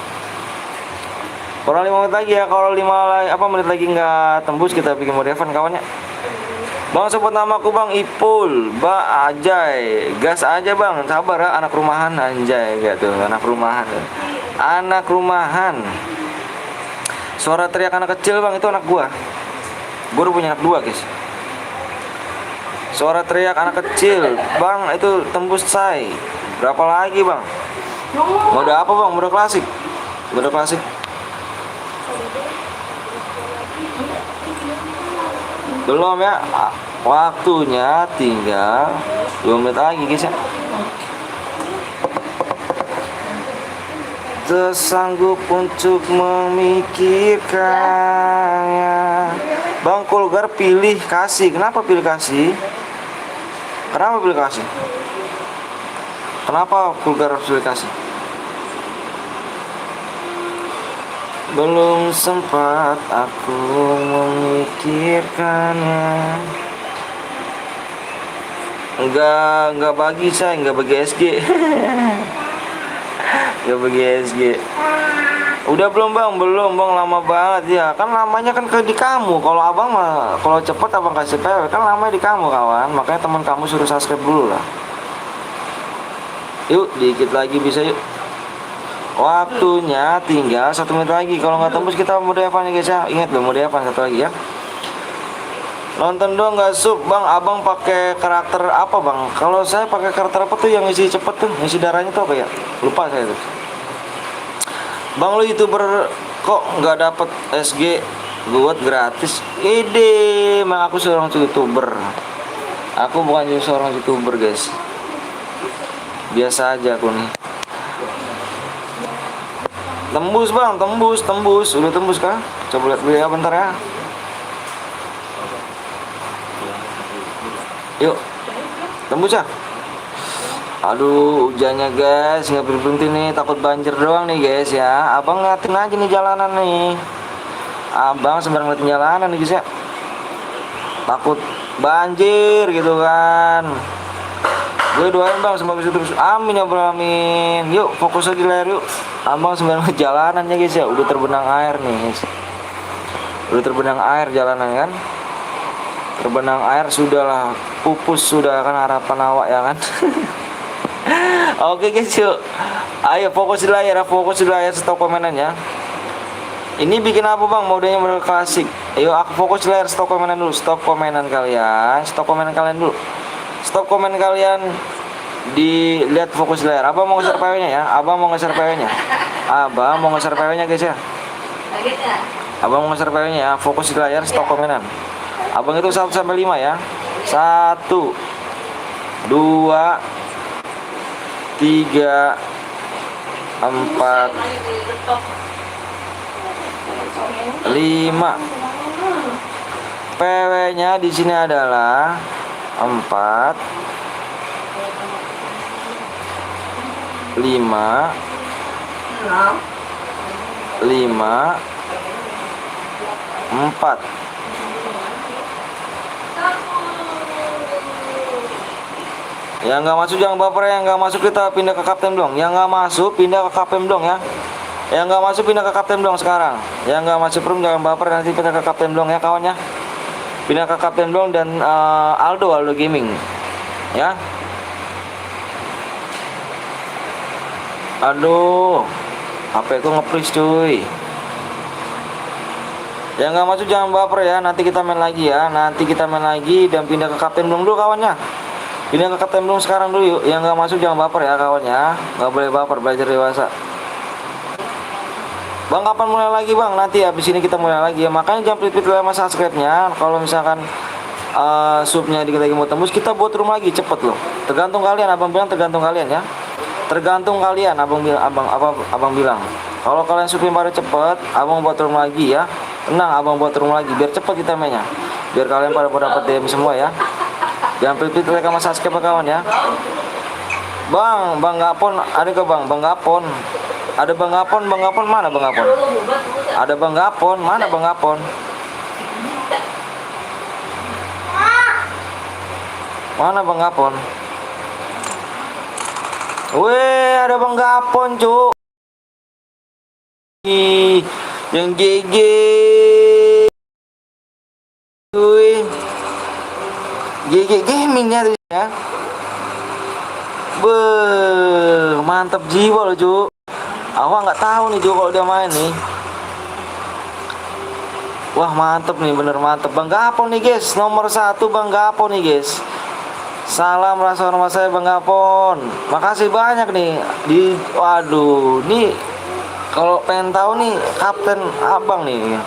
Kurang 5 menit lagi ya. Kalau 5 menit lagi nggak tembus, kita bikin mode event kawannya. Bang, sebut namaku bang Ipul, Ba Ajay, gas aja bang, sabar ya, anak rumahan anjay, gitu, anak rumahan, anak rumahan. Suara teriak anak kecil bang, itu anak gua udah punya anak 2 guys. Suara teriak anak kecil, bang, itu tembus say. Berapa lagi bang? Mode apa bang? Mode klasik, mode klasik. Belum ya, waktunya tinggal 2 menit lagi guys ya. Tersanggup untuk memikirkannya. Bang Kulgar pilih kasih. Kenapa pilih kasih? Kenapa pilih kasih? Kenapa Kulgar harus pilih kasih? Belum sempat aku memikirkannya. Enggak bagi saya, enggak bagi SG. Enggak bagi SG. Udah belum bang? Belum bang, lama banget ya. Kan lamanya kan di kamu. Kalau abang mah, kalau cepet abang kasih PW. Kan lamanya di kamu kawan. Makanya teman kamu suruh subscribe dulu lah. Yuk, dikit lagi bisa yuk. Waktunya tinggal 1 menit lagi. Kalau nggak tembus kita mode Evan ya guys ya. Ingat loh, mode Evan satu lagi ya. Nonton doang nggak sub bang. Abang pakai karakter apa bang? Kalau saya pakai karakter apa tuh yang isi cepet tuh, isi darahnya tuh apa ya? Lupa saya tuh. Bang, lu YouTuber kok nggak dapet SG buat gratis? Ide, bang, aku seorang YouTuber. Aku bukan seorang YouTuber guys. Biasa aja aku nih. Tembus bang, tembus. Udah tembus kah? Coba lihat dulu ya bentar ya. Yuk, tembus ya. Aduh, hujannya guys, nggak berhenti nih, takut banjir doang nih guys ya. Abang ngeliatin aja nih jalanan nih. Abang sembarang ngeliatin jalanan nih guys ya. Takut banjir gitu kan. Gue doain bang semoga bisa terus. Amin ya bro, amin. Yuk fokus lagi layar yuk. Abang sembarang jalanannya guys ya. Udah terbenang air nih guys. Udah terbenang air jalanan kan. Terbenang air sudahlah. Pupus sudah kan harapan awak ya kan. Oke guys yuk. Ayo fokus di layar, stop komenannya. Ini bikin apa bang? Modenya model klasik. Ayo aku fokus di layar, stop komenan dulu. Stop komenan kalian. Stop komen kalian. Dilihat fokus di layar. Abang mau nge-share PW-nya ya. Abang mau nge-share PW-nya guys ya. Abang mau nge-share PW-nya ya. Fokus di layar, stop komenan. Abang itu 1 sampai 5 ya. 1 2 3 4 5 PW-nya di sini adalah 4 5 6. 5 4. Yang nggak masuk jangan baper ya. Yang nggak masuk kita pindah ke kapten dong. Yang nggak masuk pindah ke kapten dong ya. Yang nggak masuk pindah ke kapten dong sekarang. Yang nggak masuk room jangan baper, nanti pindah ke kapten dong ya kawannya. Pindah ke kapten dong dan Aldo Gaming ya. Aduh, HP ku nge-freeze cuy. Yang nggak masuk jangan baper ya. Nanti kita main lagi ya. Nanti kita main lagi dan pindah ke kapten dong dulu kawannya. Pindah ke kapten dong sekarang dulu yuk. Yang nggak masuk jangan baper ya kawannya. Nggak boleh baper, belajar dewasa. Bang, kapan mulai lagi bang? Nanti habis ini kita mulai lagi ya. Makanya jangan pelit-pelit sama subscribe-nya. Kalau misalkan subnya dikit lagi mau tembus, kita buat room lagi cepet loh. Tergantung kalian, abang bilang tergantung kalian ya. Tergantung kalian, abang bilang. Kalau kalian subnya pada cepet, abang buat room lagi ya. Tenang, abang buat room lagi biar cepet kita mainnya. Biar kalian pada dapat DM semua ya. Jangan pelit-pelit sama subscribe kawan ya. Bang Gapon, ada ke bang Gapon? Ada Bang Gapon mana Bang Gapon? Ada Bang Gapon, mana Bang Gapon? Mana Bang Gapon? Weh, ada Bang Gapon, cuk. Yang GG. Wih. GG Gaming ya. Mantap jiwa loh, cuk. Awak nggak tahu nih, cuk, kalau dia main nih. Wah, mantep nih, bener mantep. Bang Gapon nih guys, nomor 1 Bang Gapon nih guys. Salam rasa hormat saya Bang Gapon. Makasih banyak nih. Waduh, nih kalau pengen tahu nih kapten abang nih,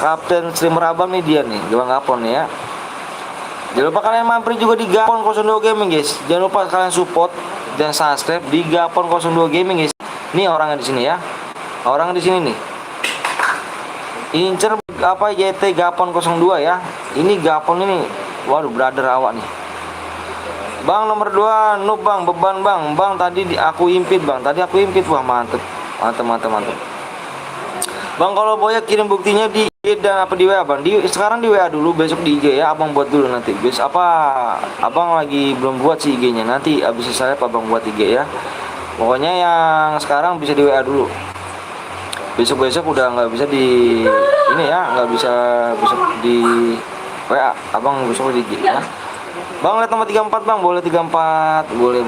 kapten streamer abang nih dia nih, Bang Gapon nih ya. Jangan lupa kalian mampir juga di Gapon 02 Gaming guys. Jangan lupa kalian support dan subscribe di Gapon 02 Gaming guys. Nih orangnya di sini ya. Orang di sini nih. Incer apa YT Gapon 02 ya. Ini Gapon ini. Waduh, brother awak nih. Bang nomor 2 Noob bang, beban bang. Bang tadi aku impit bang. Tadi aku impit. Wah, mantep. Mantep. Bang, kalau Boya kirim buktinya di IG dan apa di WA bang? Sekarang di WA dulu, besok di IG ya. Abang buat dulu nanti. Abang lagi belum buat si IG-nya. Nanti abis selesai abang buat IG ya. Pokoknya yang sekarang bisa di WA dulu. Besok udah nggak bisa di ini ya, nggak bisa di WA. Abang besok di IG ya. Bang, lihat nomor 34 bang, boleh 34, boleh.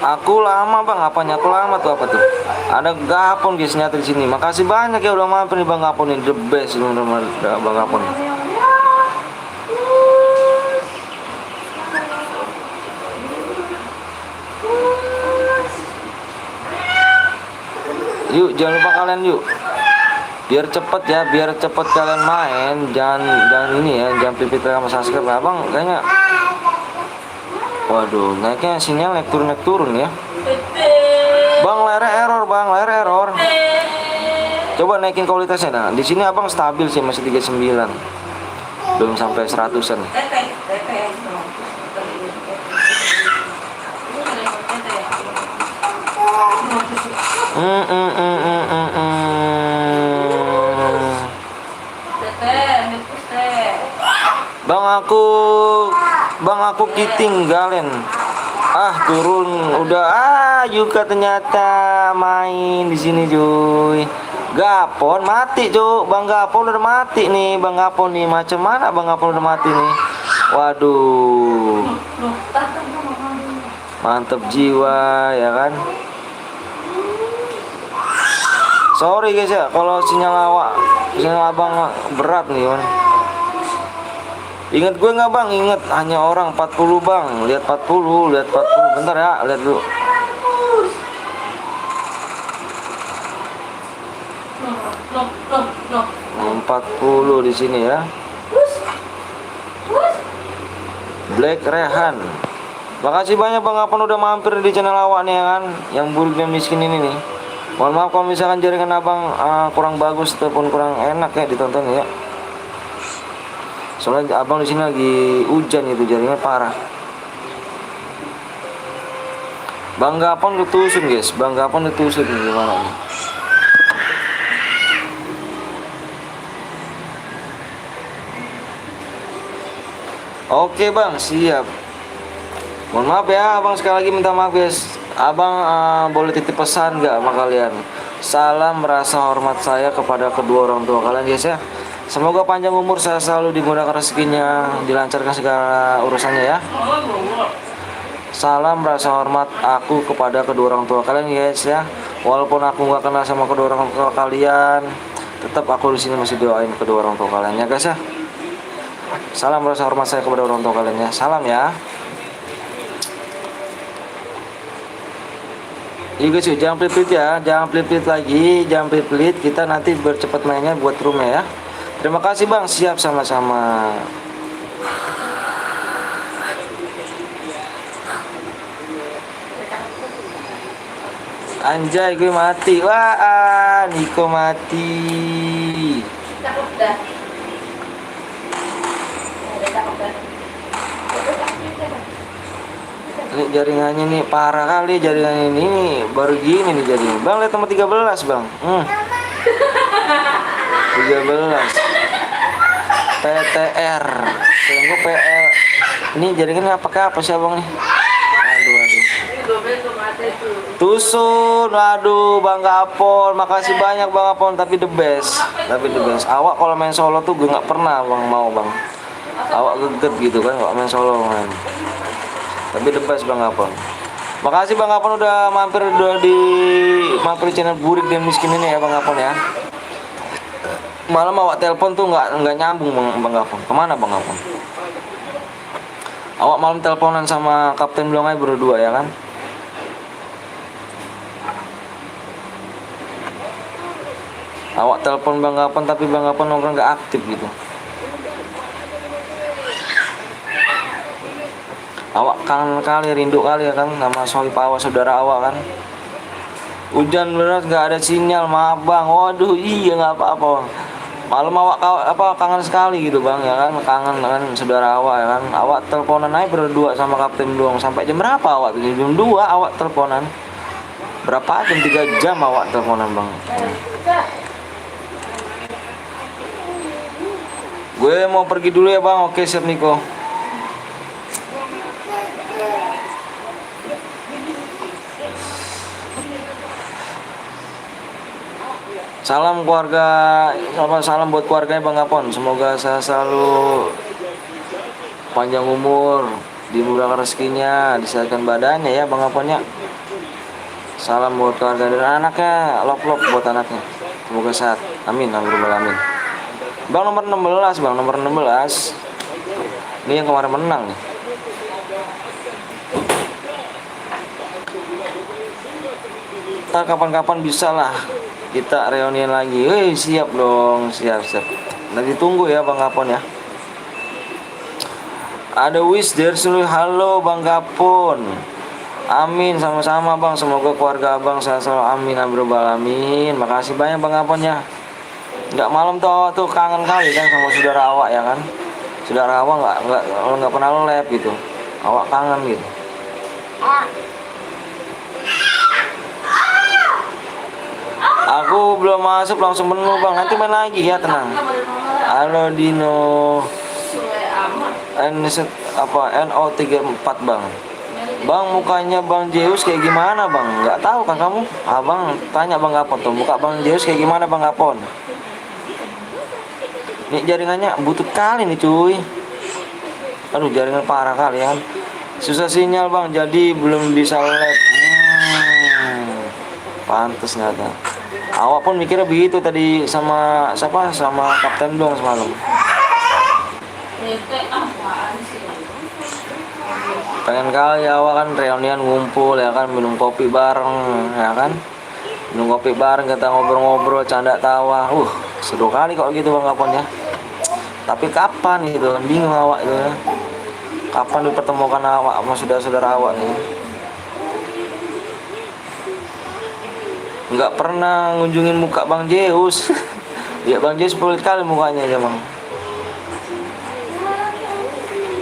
Aku lama bang, apanya aku lama tuh apa tuh? Ada Gapon guys nyata di sini. Makasih banyak ya udah mampir nih Bang Gapon ini, the best bener-bener Bang Gapon. Yuk, jangan lupa kalian yuk. Biar cepet kalian main. Jangan ini ya, jangan pipit sama subscribe. Abang kayaknya, waduh, naiknya sinyal naik turun ya. Bang, layar error. Coba naikin kualitasnya. Nah, di sini abang stabil sih, masih 39. Belum sampai 100-an. Bang aku ketinggalan. Turun udah juga ternyata main di sini cuy. Gapon mati cuy. Bang Gapon udah mati nih. Bang Gapon nih macam mana Bang Gapon udah mati nih. Waduh. Mantep jiwa ya kan. Sorry guys ya kalau sinyal abang berat nih kan. Ingat gue nggak bang? Ingat hanya orang 40 bang. Lihat 40. Bentar ya, lihat dulu. No. 40 di sini ya. Black Rehan. Makasih banyak Bang Apon udah mampir di channel awak nih ya kan. Yang buruk dan miskin ini nih. Mohon maaf kalau misalkan jaringan abang kurang bagus ataupun kurang enak ya ditonton ya. Soalnya abang di sini lagi hujan itu, jaringan parah. Bang Gapon ketusun guys, Bang Gapon ketusun gimana nih? Oke bang, siap. Mohon maaf ya, abang sekali lagi minta maaf guys. Abang boleh titip pesan nggak sama kalian? Salam rasa hormat saya kepada kedua orang tua kalian guys ya. Semoga panjang umur, saya selalu dimudahkan rezekinya, dilancarkan segala urusannya ya. Salam rasa hormat aku kepada kedua orang tua kalian guys ya. Walaupun aku nggak kenal sama kedua orang tua kalian, tetap aku di sini masih doain kedua orang tua kalian ya guys ya. Salam rasa hormat saya kepada orang tua kalian ya. Salam ya. Iya guys, jangan pelit-pelit ya, jangan pelit-pelit lagi, jangan pelit-pelit. Kita nanti bercepat mainnya buat roomnya ya. Terima kasih bang, siap sama-sama. Anjay, gue mati. Wah, Niko mati. Cakep dah. Cakep dah. Ini jaringannya nih parah kali, jaringannya ini nih, baru gini nih jaringan. Bang, lihat nomor 13 bang. 13 PTR. Gue PL. Ini jaringannya pakai apa sih abang nih? Aduh. Tusun, aduh Bang Gapon, makasih banyak Bang Gapon, tapi the best. Awak kalau main solo tuh gue nggak pernah bang mau bang. Awak geget gitu kan kalau main solo main. Tapi the best Bang Gapon. Makasih Bang Gapon udah mampir mampir channel Burik dan Miskin ini ya Bang Gapon ya. Malam awak telepon tuh nggak nyambung Bang Gapon. Kemana Bang Gapon? Awak malam teleponan sama Kapten Blongai berdua ya kan? Awak telepon Bang Gapon tapi Bang Gapon nongkrong nggak aktif gitu. Awak kangen kali, rindu kali ya kan sama sohib awak, saudara awak kan. Hujan beneran nggak ada sinyal, maaf bang. Waduh iya nggak apa-apa. Malam awak kangen sekali gitu bang ya kan, kangen kan saudara awak ya kan. Awak teleponan aja berdua sama Kapten Blong sampai jam berapa awak? Jam 2 awak teleponan. Berapa jam 3 jam awak teleponan bang. Gue mau pergi dulu ya bang. Oke siap Niko. Salam keluarga, salam buat keluarganya Bang Gapon. Semoga saya selalu panjang umur, dimurahkan rezekinya, disehatkan badannya ya Bang Gapon ya. Salam buat keluarga dan anaknya, love buat anaknya. Semoga sehat. Amin, amin. Bang nomor 16, Bang nomor 16. Ini yang kemarin menang nih. Ntar kapan-kapan bisa lah kita reunian lagi. Siap dong, siap. Nanti tunggu ya Bang Gapon ya. Ada wish dari seluruh. Halo Bang Gapon. Amin, sama-sama Bang. Semoga keluarga Abang selalu amin, amin. Makasih banyak Bang Gapon ya. Nggak malam tuh kangen kali kan sama saudara awak ya kan. Saudara awak nggak pernah lep gitu. Awak kangen gitu. Aku belum masuk langsung penuh Bang. Nanti main lagi ya, tenang. Halo Dino. NO34 Bang. Bang mukanya Bang Zeus kayak gimana Bang? Nggak tahu kan kamu? Abang tanya Bang Gapon tuh, muka Bang Zeus kayak gimana Bang Gapon? Nih jaringannya butut kali nih cuy. Aduh jaringan parah kali ya kan. Susah sinyal Bang, jadi belum bisa live. Pantes nggak ada. Awak pun mikirnya begitu tadi sama siapa? Sama Kapten Blong semalam. Pengen kali awak kan reunian ngumpul ya kan, minum kopi bareng ya kan. Minum kopi bareng, kita ngobrol-ngobrol, canda tawa. Seru kali kok gitu Bang Gapon ya. Tapi kapan gitu, bingung awak itu ya. Kapan dipertemukan awak sama saudara-saudara awak nih? Nggak pernah ngunjungin muka Bang Zeus. Ya Bang Zeus pelit kali mukanya aja Bang.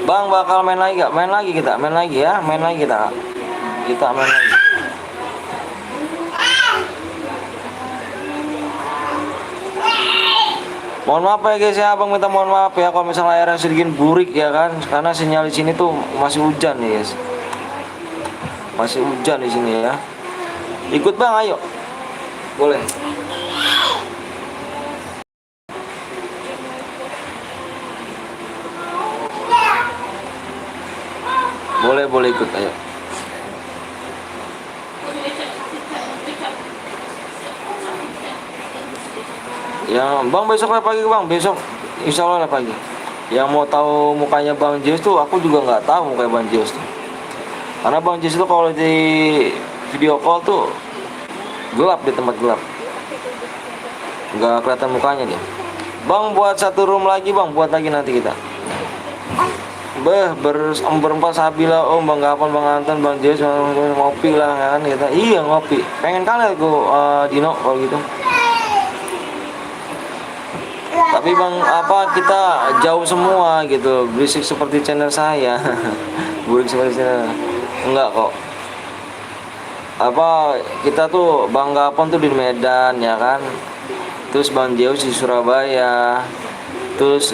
Bang bakal main lagi gak? Main lagi kita, main lagi ya, main lagi kita. Kita main lagi. Mohon maaf ya guys ya, abang minta mohon maaf ya kalau misalnya airnya sedikit burik ya kan, karena sinyal di sini tuh masih hujan nih guys, masih hujan di sini ya. Ikut bang, ayo, boleh. Boleh ikut, ayo. Ya bang besok lah pagi bang, besok insya Allah lah pagi. Yang mau tahu mukanya bang Zeus tuh aku juga nggak tahu mukanya bang Zeus tuh, karena bang Zeus tuh kalau di video call tuh gelap, di tempat gelap, nggak kelihatan mukanya dia. Bang buat satu room lagi bang, buat lagi nanti kita. Berempat sabila om, bang Gapan, bang Anton, bang Zeus, ngopi lah kan kita. Iya ngopi, pengen kali aku Dino kalau gitu. Tapi bang apa kita jauh semua gitu, berisik seperti channel saya. Burik seperti channel enggak kok. Apa kita tuh bang Gapon tuh di Medan ya kan, terus bang Zeus di Surabaya, terus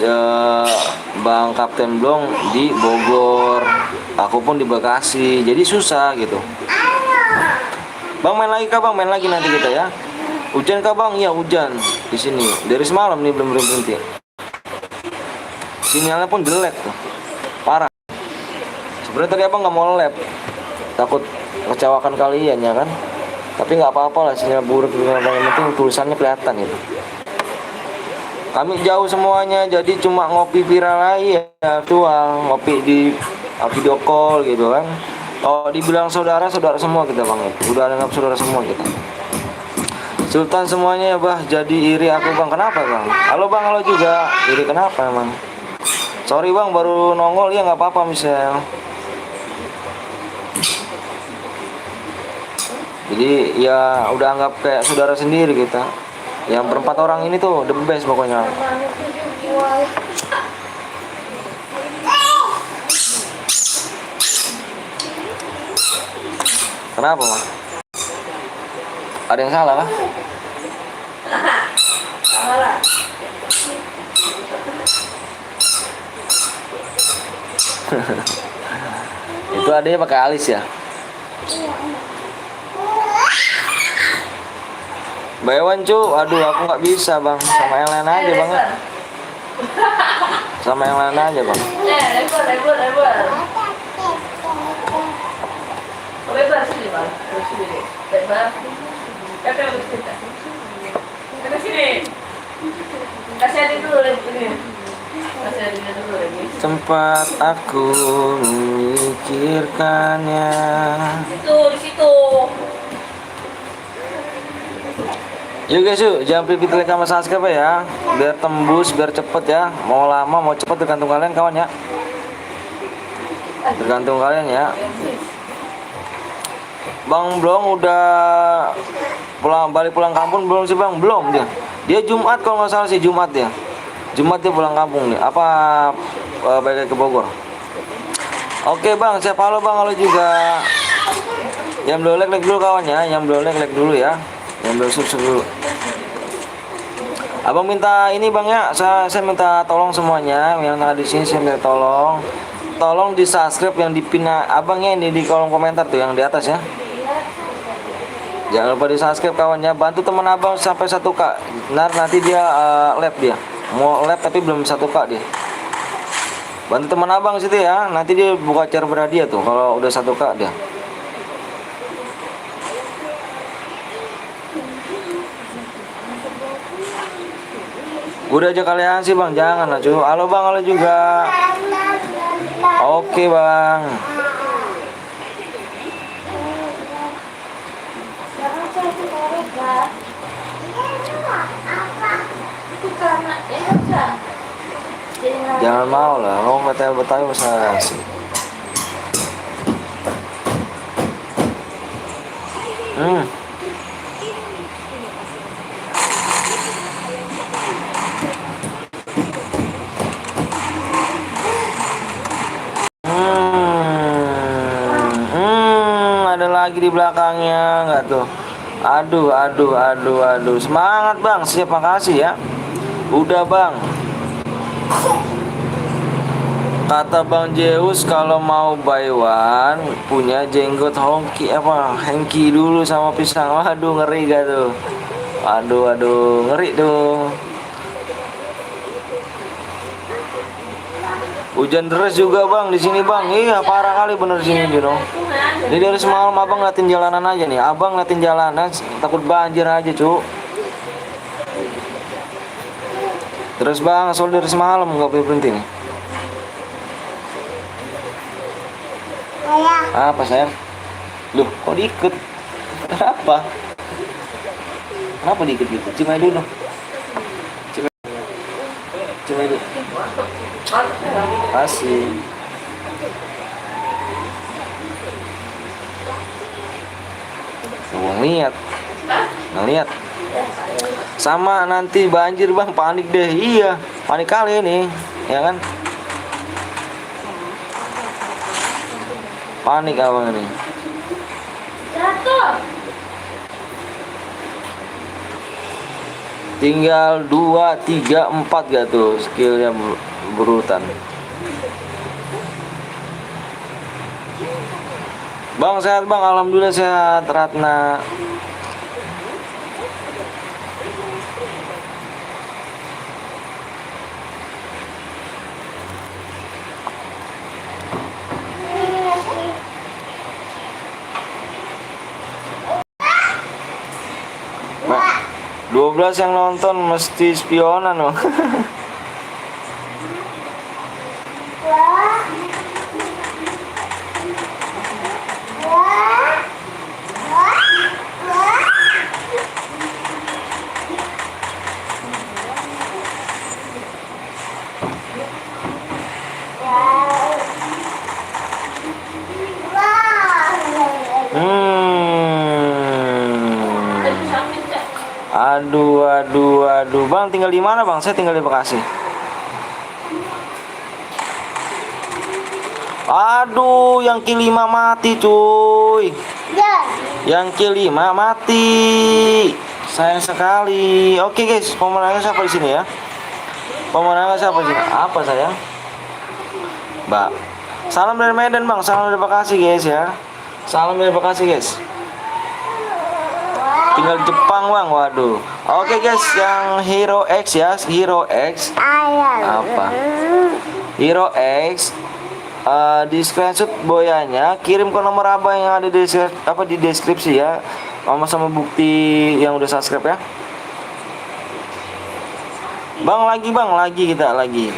bang Kapten Blong di Bogor, aku pun di Bekasi, jadi susah gitu. Bang main lagi kah bang, main lagi nanti kita ya. Hujan kah bang? Iya hujan di sini dari semalam nih, belum berhenti. Sinyalnya pun jelek tuh, parah. Sebenarnya tadi abang nggak mau lab, takut kecewakan kalian ya kan. Tapi nggak apa-apa lah, sinyal buruk yang penting tulisannya kelihatan itu. Kami jauh semuanya, jadi cuma ngopi viral aja ya, virtual, ngopi di video call gitu kan. Kalau dibilang saudara semua kita bang, udah anggap saudara semua kita. Sultan semuanya ya bah, jadi iri aku bang. Kenapa bang? Halo bang, halo juga. Iri kenapa emang? Sorry bang, baru nongol ya, nggak apa-apa misal. Jadi ya udah anggap kayak saudara sendiri kita. Yang berempat orang ini tuh the best pokoknya. Kenapa bang? Ada yang salah kah? Itu adanya pakai alis ya. Bayawan cu, aduh aku nggak bisa bang, sama yang lain aja bang. Sama yang lain aja bang. Lebar sini bang, sini lebar. Ke sini. Kasih adik dulu ini. Kasih adik dulu lagi. Tempat aku memikirkannya. Di situ. Yuk guys yuk, jangan pilih like sama subscribe ya, biar tembus, biar cepet ya. Mau lama mau cepet tergantung kalian kawan ya. Tergantung kalian ya. Bang Blong udah balik pulang kampung belum sih bang? Belum dia. Dia Jumat kalau nggak salah sih, Jumat dia. Jumat dia pulang kampung nih. Apa balik ke Bogor? Oke bang, saya halo bang, halo juga. Yang belum like dulu kawan ya, yang belum like dulu ya. Yang belum subscribe dulu. Abang minta ini bang ya, saya minta tolong semuanya yang ada di sini, saya minta tolong di subscribe yang di pin abangnya ini di kolom komentar tuh yang di atas ya. Jangan lupa di subscribe kawannya, bantu teman abang sampai 1K. Nanti dia lab dia, mau lab tapi belum 1K dia. Bantu teman abang situ ya, nanti dia buka cara berhadiah tuh kalau udah 1K dia. Udah aja kalian sih bang, jangan lah cuy. Halo bang, halo juga. Oke bang. Jangan mau lah, ngomong betul-betul masalah sih. lagi di belakangnya nggak tuh? Aduh. Semangat bang, siap, makasih ya. Udah bang. Kata Bang Zeus kalau mau buy one punya jenggot hengki dulu sama pisang. Waduh, ngeri gak tuh? Aduh, ngeri tuh. Hujan deras juga bang di sini bang. Iya, parah kali bener di sini Juno. Ini dari semalam abang ngeliatin jalanan aja nih. Abang ngeliatin jalanan takut banjir aja cu. Terus bang, soal dari semalam nggak boleh berhenti nih. Apa sayang? Loh, kok diikut? Kenapa? Kenapa diikut gitu? Cium aja dulu. Cium aja dulu. Kasih. Tuh, ngeliat. Sama nanti banjir bang, panik deh. Iya, panik kali ini, ya kan? Panik abang ini. Jatuh. Tinggal 2, 3, 4 gak tuh skillnya berurutan. Bang sehat bang, alhamdulillah sehat Ratna. Nah, 12 yang nonton mesti spionan loh. Aduh. Bang tinggal di mana bang? Saya tinggal di Bekasi. Aduh, yang kelima mati cuy. Yang kelima mati. Sayang sekali. Oke guys, pemenangnya siapa di sini ya? Pemenangnya siapa di sini? Apa sayang? Mbak. Salam dari Medan bang, salam dari Bekasi guys ya. Salam dari Bekasi guys. Tinggal di Jepang bang, waduh. Oke guys, yang Hero X ya, Hero X. Apa? Hero X. Di screenshot boyanya, kirim ke nomor abang yang ada di deskripsi ya, sama bukti yang udah subscribe ya. Bang lagi kita lagi.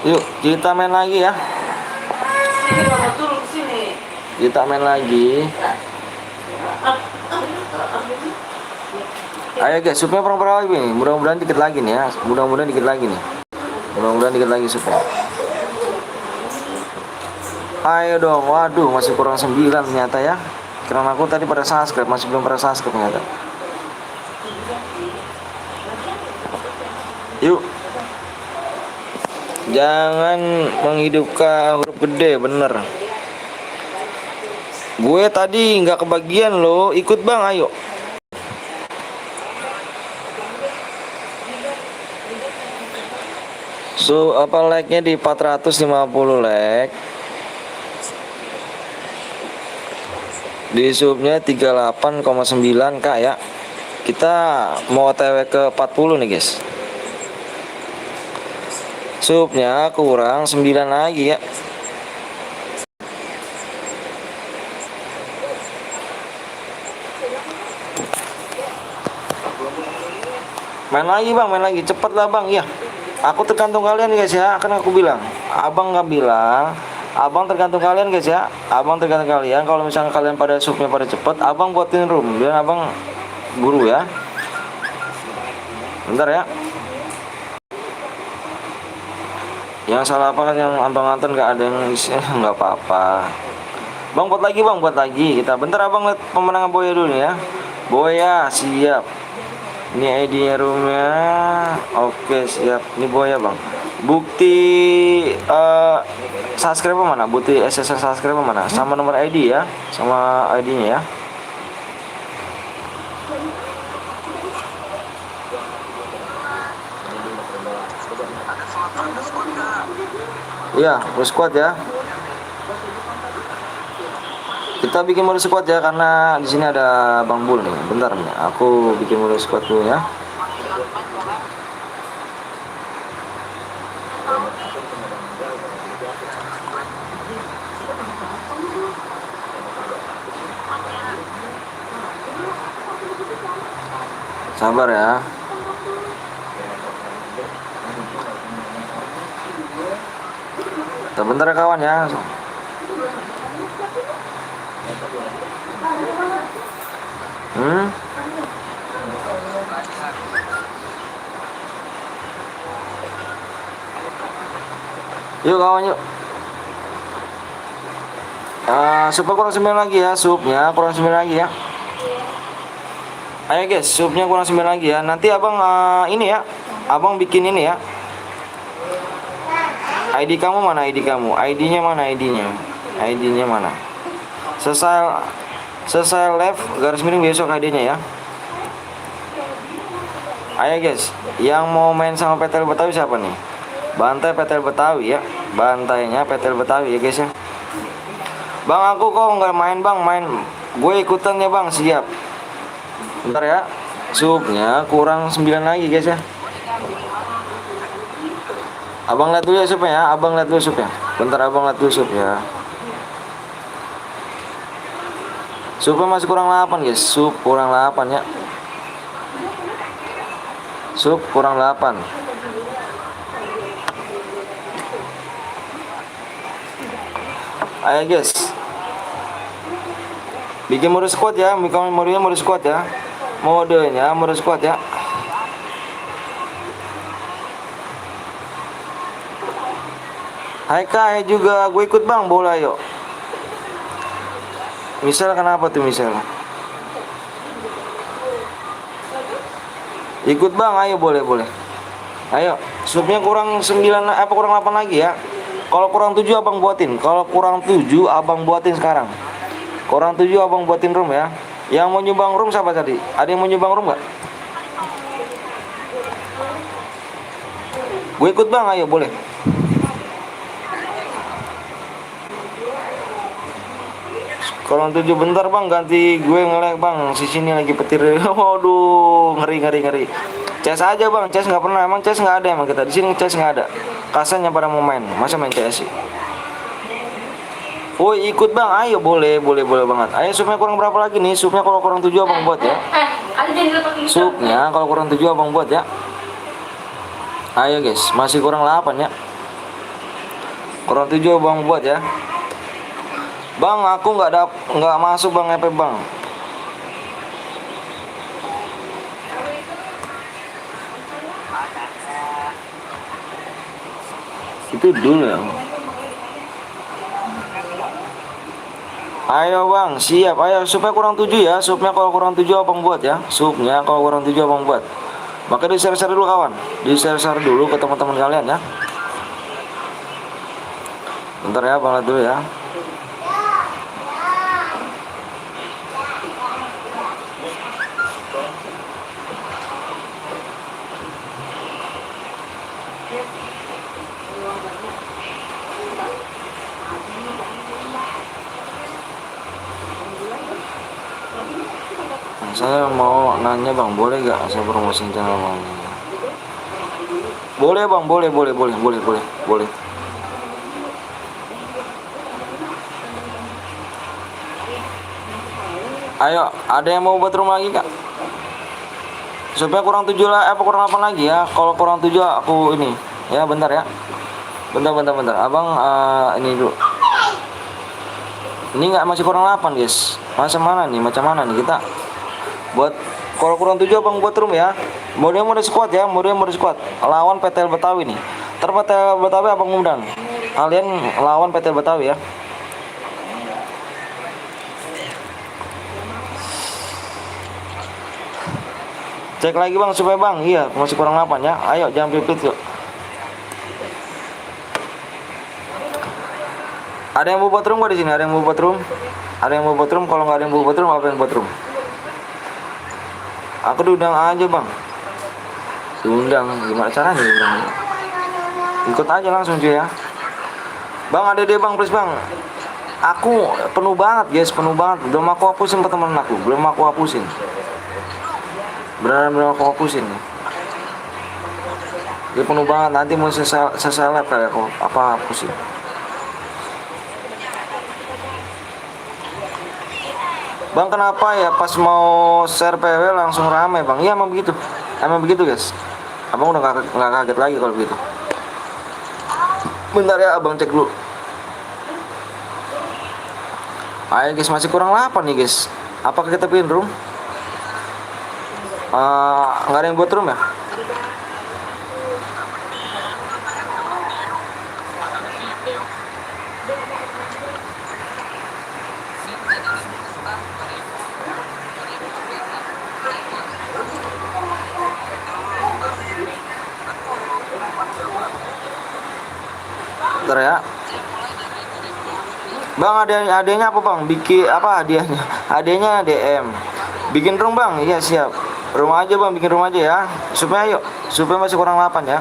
Yuk kita main lagi ya. Sini mama turun sini. Kita main lagi. Ayo guys, supaya perang lagi nih. Mudah-mudahan dikit lagi nih ya. Mudah-mudahan dikit lagi supaya. Ayo dong. Waduh, masih kurang 9 ternyata ya. Karena aku tadi pada subscribe, masih belum pada subscribe ternyata. Yuk. Jangan menghidupkan huruf gede, bener. Gue tadi nggak kebagian loh. Ikut bang, ayo. So, like-nya di 450 like. Di subnya 38,9k ya. Kita mau OTW ke 40 nih guys. Subnya kurang 9 lagi ya. Main lagi cepet lah bang ya. Aku tergantung kalian guys ya. Akan aku bilang, abang nggak bilang, abang tergantung kalian guys ya. Abang tergantung kalian. Kalau misalnya kalian pada subnya pada cepet, abang buatin room dan abang buru ya. Bentar ya. Yang salah apa kan yang abang Anton nggak ada yang nggak apa-apa. Bang buat lagi kita. Bentar abang lihat pemenangan Boya dulu nih ya. Boya siap. Ini ID-nya roomnya. Oke siap. Ini Boya bang. Bukti subscriber mana? Bukti SSN subscriber mana? Sama nomor ID ya. Sama ID-nya ya. Iya, squad ya. Kita bikin mode squad ya karena di sini ada Bang Bul nih. Bentar nih, aku bikin mode squad dulu ya. Sabar ya. Bentar ya kawan ya. Yuk kawan yuk. Supnya kurang 9 lagi ya. Supnya kurang 9 lagi ya. Ayo guys, supnya kurang 9 lagi ya. Nanti abang ini ya. Abang bikin ini ya. ID kamu mana? ID kamu? ID-nya mana? ID-nya? ID-nya mana? Selesai live garis miring besok ID-nya ya. Ayo guys, yang mau main sama Petel Betawi siapa nih? Bantai Petel Betawi ya. Bantainya Petel Betawi ya guys ya. Bang aku kok nggak main bang, main gue ikutan ya bang, siap. Bentar ya. Supnya kurang 9 lagi guys ya. Abang lihat dulu ya supnya ya, abang lihat dulu supnya. Bentar abang lihat dulu sup ya. Supnya masih kurang 8 guys, sup kurang 8 ya. Sup kurang 8. Ayo guys. Bikin mode squad ya, bikin modenya mode squad ya. Modenya mode squad ya. Hai Kai juga, gue ikut bang, bola yuk. Misal kenapa tuh misal? Ikut bang, ayo boleh. Ayo, supnya kurang 9 apa kurang 8 lagi ya. Kalau kurang 7 abang buatin. Kalau kurang 7 abang buatin sekarang. Kurang 7 abang buatin room ya. Yang mau nyumbang room siapa tadi? Ada yang mau nyumbang room nggak? Gue ikut bang, ayo boleh. Kurang 7 bentar bang, ganti gue nge-lag bang. Si sini lagi petir. Waduh, ngeri. CS aja bang, CS nggak pernah. Emang CS nggak ada emang kita di sini CS nggak ada. Kasannya pada mau main, masa main CS sih? Woi ikut bang, ayo boleh banget. Ayo supnya kurang berapa lagi nih? Supnya kalau kurang 7 abang buat ya. Supnya kalau kurang 7 abang buat ya. Ayo guys, masih kurang 8 ya. Kurang 7 abang buat ya. Bang, aku nggak masuk bang EP bang. Itu dulu ya. Ayo bang, siap. Ayo supnya kurang 7 ya. Supnya kalau kurang 7 abang buat ya. Supnya kalau kurang 7 abang buat. Maka di share dulu kawan. Di share dulu ke teman-teman kalian ya. Bentar ya, bang lihat dulu ya. Saya mau nanya bang, boleh gak saya promosiin channel bang? Boleh bang, boleh. Ayo, ada yang mau buat rumah lagi kak? Supaya kurang 7 lah, kurang 8 lagi ya. Kalau kurang 7 aku ini, ya bentar ya. Bentar. Abang ini dulu. Ini nggak masih kurang 8 guys. Macam mana nih kita? Buat kalau kurang 7 abang buat room ya. Mode squad ya, mode squad. Lawan Petel Betawi nih. Petel Betawi abang undang. Kalian lawan Petel Betawi ya. Cek lagi bang supaya bang. Iya masih kurang 8 ya. Ayo jangan pipit yuk. Ada yang mau buat room gak di sini? Ada yang mau buat room? Ada yang mau buat room? Kalau nggak ada yang mau buat room, apa yang buat room? Aku diundang aja bang. Diundang gimana caranya diundang? Ikut aja langsung cuy ya. Bang ada deh bang, please bang. Aku penuh banget guys, penuh banget. Belum aku hapusin teman aku, belum aku hapusin. Beneran belum aku hapusin. Dia penuh banget. Nanti mau seseleb kayak aku apa hapusin. Bang kenapa ya pas mau share PW langsung rame bang? Iya emang begitu guys. Abang udah nggak kaget lagi kalau begitu. Bentar ya abang cek dulu. Ayo guys masih kurang 8 nih guys. Apakah kita pin room? Nggak ada yang buat room ya? Bentar ya. Bang adanya apa bang? Bikin apa hadiahnya? Hadiahnya DM. Bikin room bang? Iya siap. Rumah aja bang, bikin rumah aja ya. Supaya masih kurang 8 ya.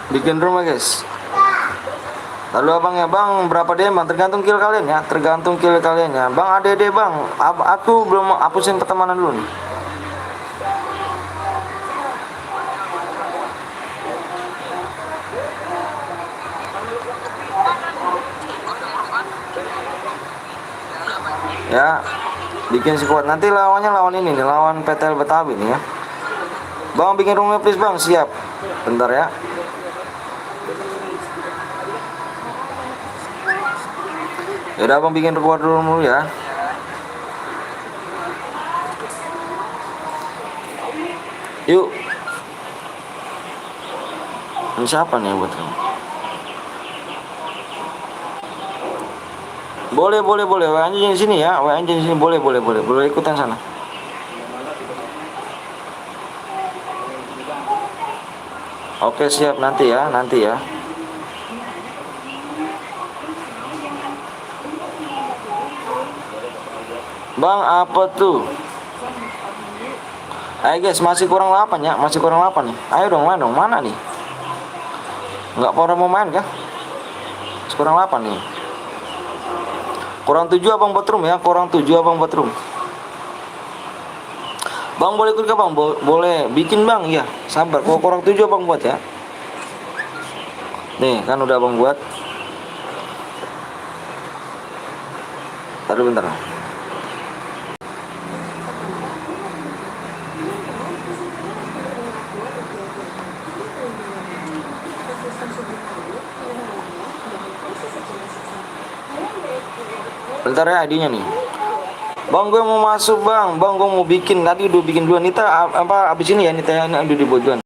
Bikin rumah guys. Lalu abang ya bang berapa DM bang? Tergantung kill kalian ya. Tergantung kill kalian ya. Bang ada deh bang. Aku belum hapusin pertemanan dulu nih. Ya bikin squad. Nanti lawannya lawan ini nih. Lawan PTL Betawi nih ya. Bang bikin rumah please bang. Siap. Bentar ya. Yaudah abang bikin record dulu ya. Yuk. Ini siapa nih yang buat kamu? Boleh. WA anjing di sini ya. WA anjing di sini boleh. Boleh ikutan sana. Oke siap nanti ya. Bang apa tuh? Ayo guys masih kurang 8 ya. Masih kurang 8 nih. Ayo dong main dong. Mana nih? Nggak pada mau main kah? Masih kurang 8 nih. Kurang 7 abang buat room ya. Bang boleh ikut ke bang? Boleh bikin bang. Iya sabar. Kalau kurang 7 abang buat ya. Nih kan udah abang buat. Bentar. Bentar ya ID-nya nih. Bang gue mau masuk bang gue mau bikin. Tadi udah bikin duluan. Nita apa abis ini ya Nita ya udah dibuat duluan.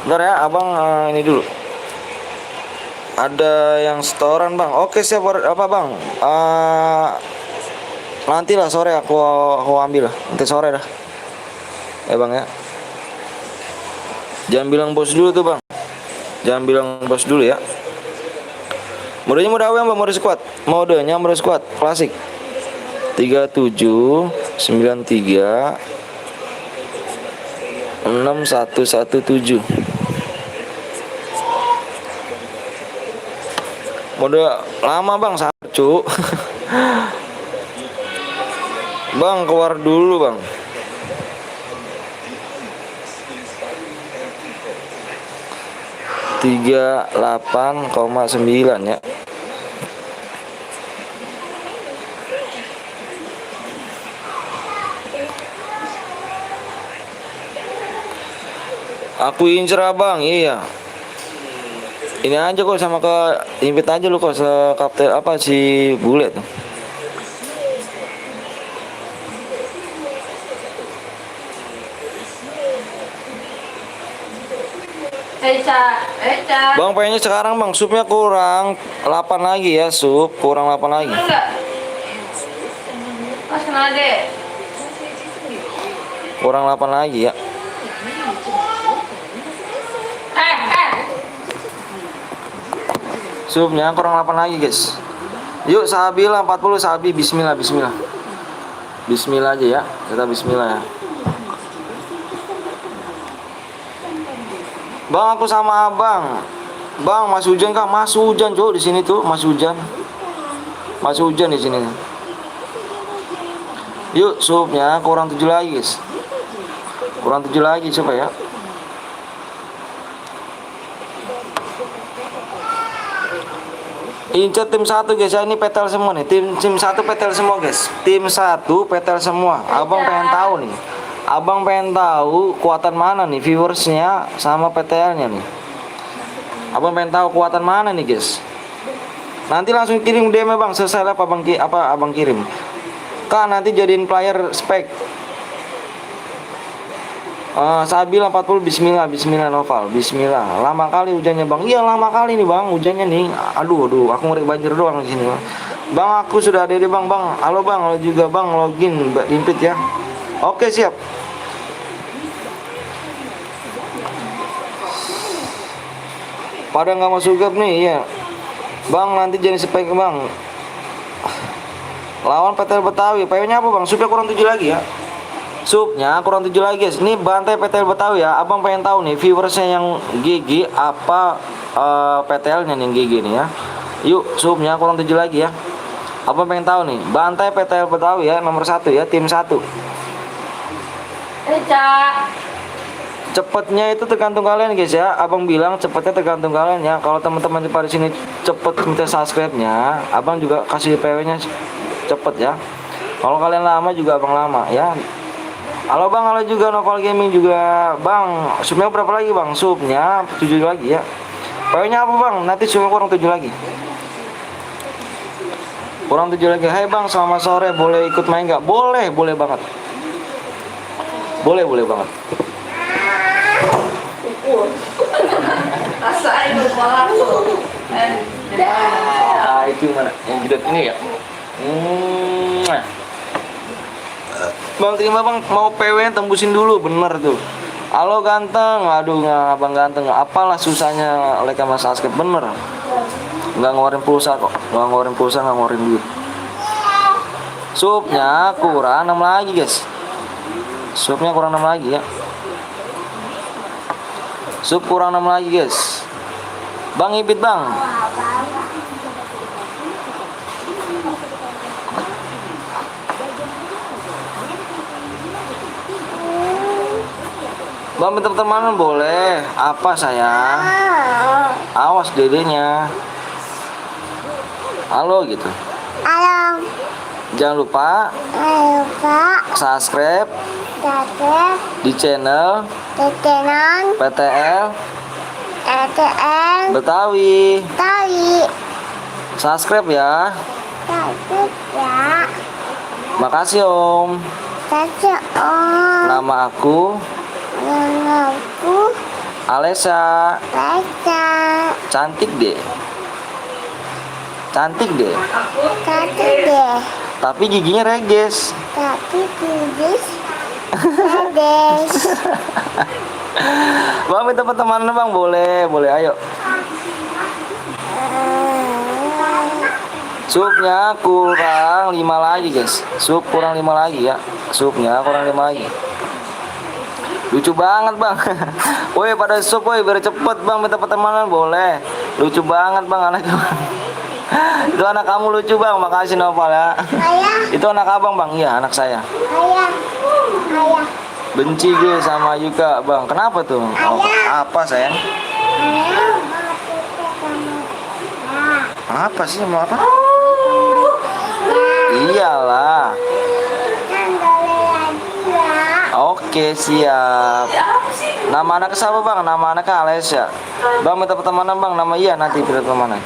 Bentar ya abang ini dulu. Ada yang setoran bang. Oke siap apa bang. Nanti lah sore aku ambil lah. Nanti sore dah. Bang ya. Jangan bilang bos dulu tuh bang. Ya. Modenya mode AW bang, mode squad. Modenya mode squad klasik. 3793 6117. Mode lama bang, sabar cu. Bang keluar dulu bang. Tiga 8,9 ya. Aku incer abang, iya. Ini aja kok sama ke invite aja lu kok se kapten apa si bule tuh. Eca. Bang pengennya sekarang bang supnya kurang 8 lagi ya, sup kurang 8 lagi. Enggak. Mas kenal deh. Kurang 8 lagi ya. Supnya kurang 8 lagi guys. Yuk sabi lah 40 sabi. Bismillah. Bismillah aja ya. Kita bismillah ya. Bang aku sama abang. Bang Mas Hujan kak, Mas Hujan cowok di sini tuh, Mas Hujan di sini. Yuk supnya kurang 7 lagi guys. Kurang 7 lagi coba ya. Incer tim 1 guys ya, ini petel semua nih. Tim 1 petel semua guys. Tim 1 petel semua. Abang pengen tahu nih. Abang pengen tahu kuatan mana nih viewersnya sama PTL-nya nih. Abang pengen tahu kuatan mana nih guys. Nanti langsung kirim DM bang, selesai apa abang kirim. Kak nanti jadiin player spek. Sabil 40 bismillah Noval. Bismillah. Lama kali hujannya bang. Iya lama kali nih bang hujannya nih. Aduh aku ngeri banjir doang di sini bang. Bang aku sudah ada di bang. Halo bang, halo juga bang login limpit ya. Oke siap. Pada nggak mau sugap nih ya. Bang nanti jadi spek bang. Lawan PTL Betawi. PW-nya apa bang? Supnya kurang 7 lagi ya. Supnya kurang 7 lagi guys. Ini bantai PTL Betawi ya. Abang pengen tahu nih viewersnya yang GG apa PTL-nya nih yang GG nih ya. Yuk supnya kurang 7 lagi ya. Abang pengen tahu nih bantai PTL Betawi ya nomor 1 ya, tim 1. Eca. Cepetnya itu tergantung kalian guys ya. Abang bilang cepetnya tergantung kalian ya. Kalau teman-teman di sini cepet minta subscribe-nya, abang juga kasih PW-nya cepet ya. Kalau kalian lama juga abang lama ya. Halo bang, halo juga Novel Gaming juga bang. Supnya berapa lagi bang? Supnya 7 lagi ya. PW-nya apa bang? Nanti supnya kurang 7 lagi. Kurang 7 lagi. Hai bang, selamat sore. Boleh ikut main nggak? Boleh banget. Boleh banget. Rasain kepala tuh. Itu mana? Yang gede ini ya. Bang terima bang, mau PW tembusin dulu, bener tuh. Halo ganteng, aduh nggak abang ganteng, apalah susahnya like sama subscribe, bener. Nggak ngeluarin pulsa kok, nggak ngeluarin duit. Supnya kurang 6 lagi guys. Supnya kurang 6 lagi ya. Sup kurang 6 lagi guys. Bang ibit bang. Bang minta pertemanan boleh. Apa sayang? Awas dedenya. Halo gitu. Halo. Jangan lupa subscribe di channel PTL Betawi. Subscribe ya. Makasih om. Nama aku Alesa. Cantik deh. Tapi giginya reges. Bang minta pertemanan bang, boleh ayo. Supnya kurang 5 lagi guys. Sup kurang 5 lagi ya. Supnya kurang 5 lagi. Lucu banget bang. Woi pada sup woi biar cepet bang minta pertemanan boleh. Lucu banget bang anaknya. Itu anak kamu lucu bang, makasih Noval ya. Itu anak abang bang, iya anak saya. Benci gue sama Yuka bang, kenapa tuh? Oh, apa sayang? Apa sih mau apa? Iyalah. Oke siap. Apa sih? Nama anak siapa bang? Nama anaknya Alesya. Bang minta pertemanan bang. Nama iya nanti minta pertemanan.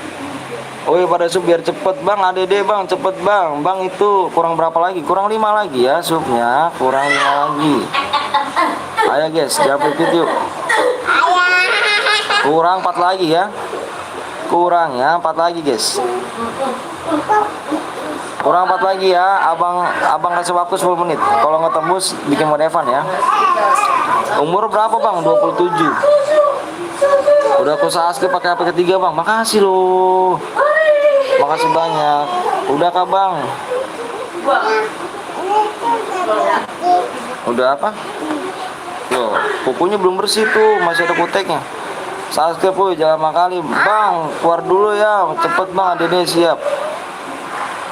Oh iya pada sup biar cepet bang. ADD bang cepet bang. Bang itu kurang berapa lagi? Kurang 5 lagi ya supnya. Kurang 5 lagi. Ayo guys jangan pipit yuk. Kurang 4 lagi ya. Kurang ya 4 lagi guys. Kurang 4 lagi ya. Abang kasih waktu 10 menit. Kalau nggak tembus bikin mode Evan ya. Umur berapa bang? 27. Udah aku subscribe pakai HP ketiga bang. Makasih loh. Makasih banyak. Udah kah bang? Udah apa? Loh, kukunya belum bersih tuh, masih ada kuteknya. Subscribe woy, jangan makali. Bang, keluar dulu ya. Cepet bang, adene siap.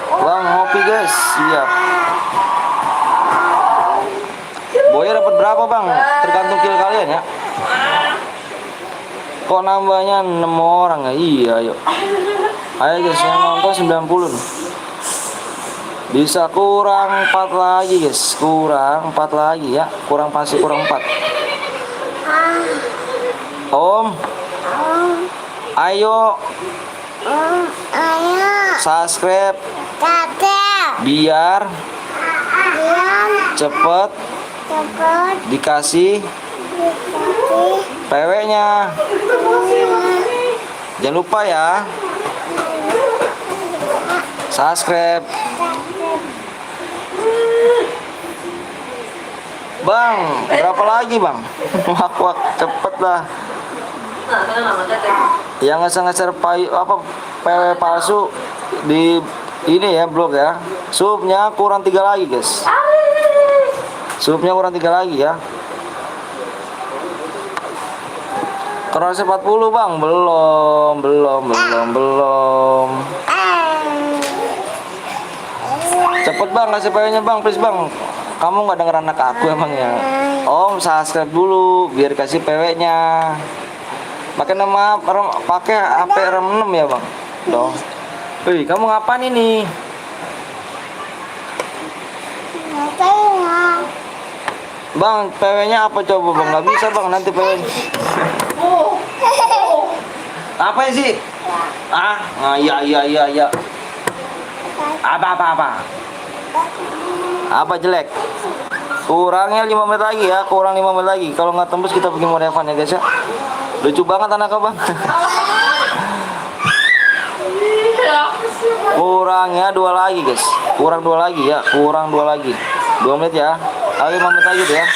Bang, ngopi guys, siap. Boya dapat berapa bang? Tergantung kill kalian ya. Kok nambahnya 6 orang ya? Iya, ayo. Ayo guys, yang nonton 90 nih. Bisa kurang 4 lagi guys. Kurang 4 lagi ya. Kurang pasti kurang 4. Om. Ayo. Subscribe. Biar cepet dikasih PW-nya. Jangan lupa ya. Subscribe. Bang, berapa lagi bang? Wak, cepet lah. Yang ngeser-ngeser apa PW palsu di ini ya blog ya. Supnya kurang 3 lagi guys. Supnya kurang 3 lagi ya. Cross 40 bang, belum. Cepet bang kasih PW-nya bang, please bang. Kamu nggak denger anak aku emang ya? Om subscribe dulu biar kasih PW-nya. Pakai nama pakai HP RAM 6 ya bang. Dong. Wih, kamu ngapain ini? Bang, PW-nya apa coba bang? Nggak bisa bang, nanti PW. Apa sih? Iya. Apa? Apa jelek? Kurangnya 5 menit lagi ya, kurang 5 menit lagi. Kalau nggak tembus kita bikin mode Evan ya guys ya. Lucu banget anak abang. Kurangnya 2 lagi guys. Kurang 2 lagi ya, kurang 2 lagi. 2 menit ya. Ayo 5 menit lagi deh ya.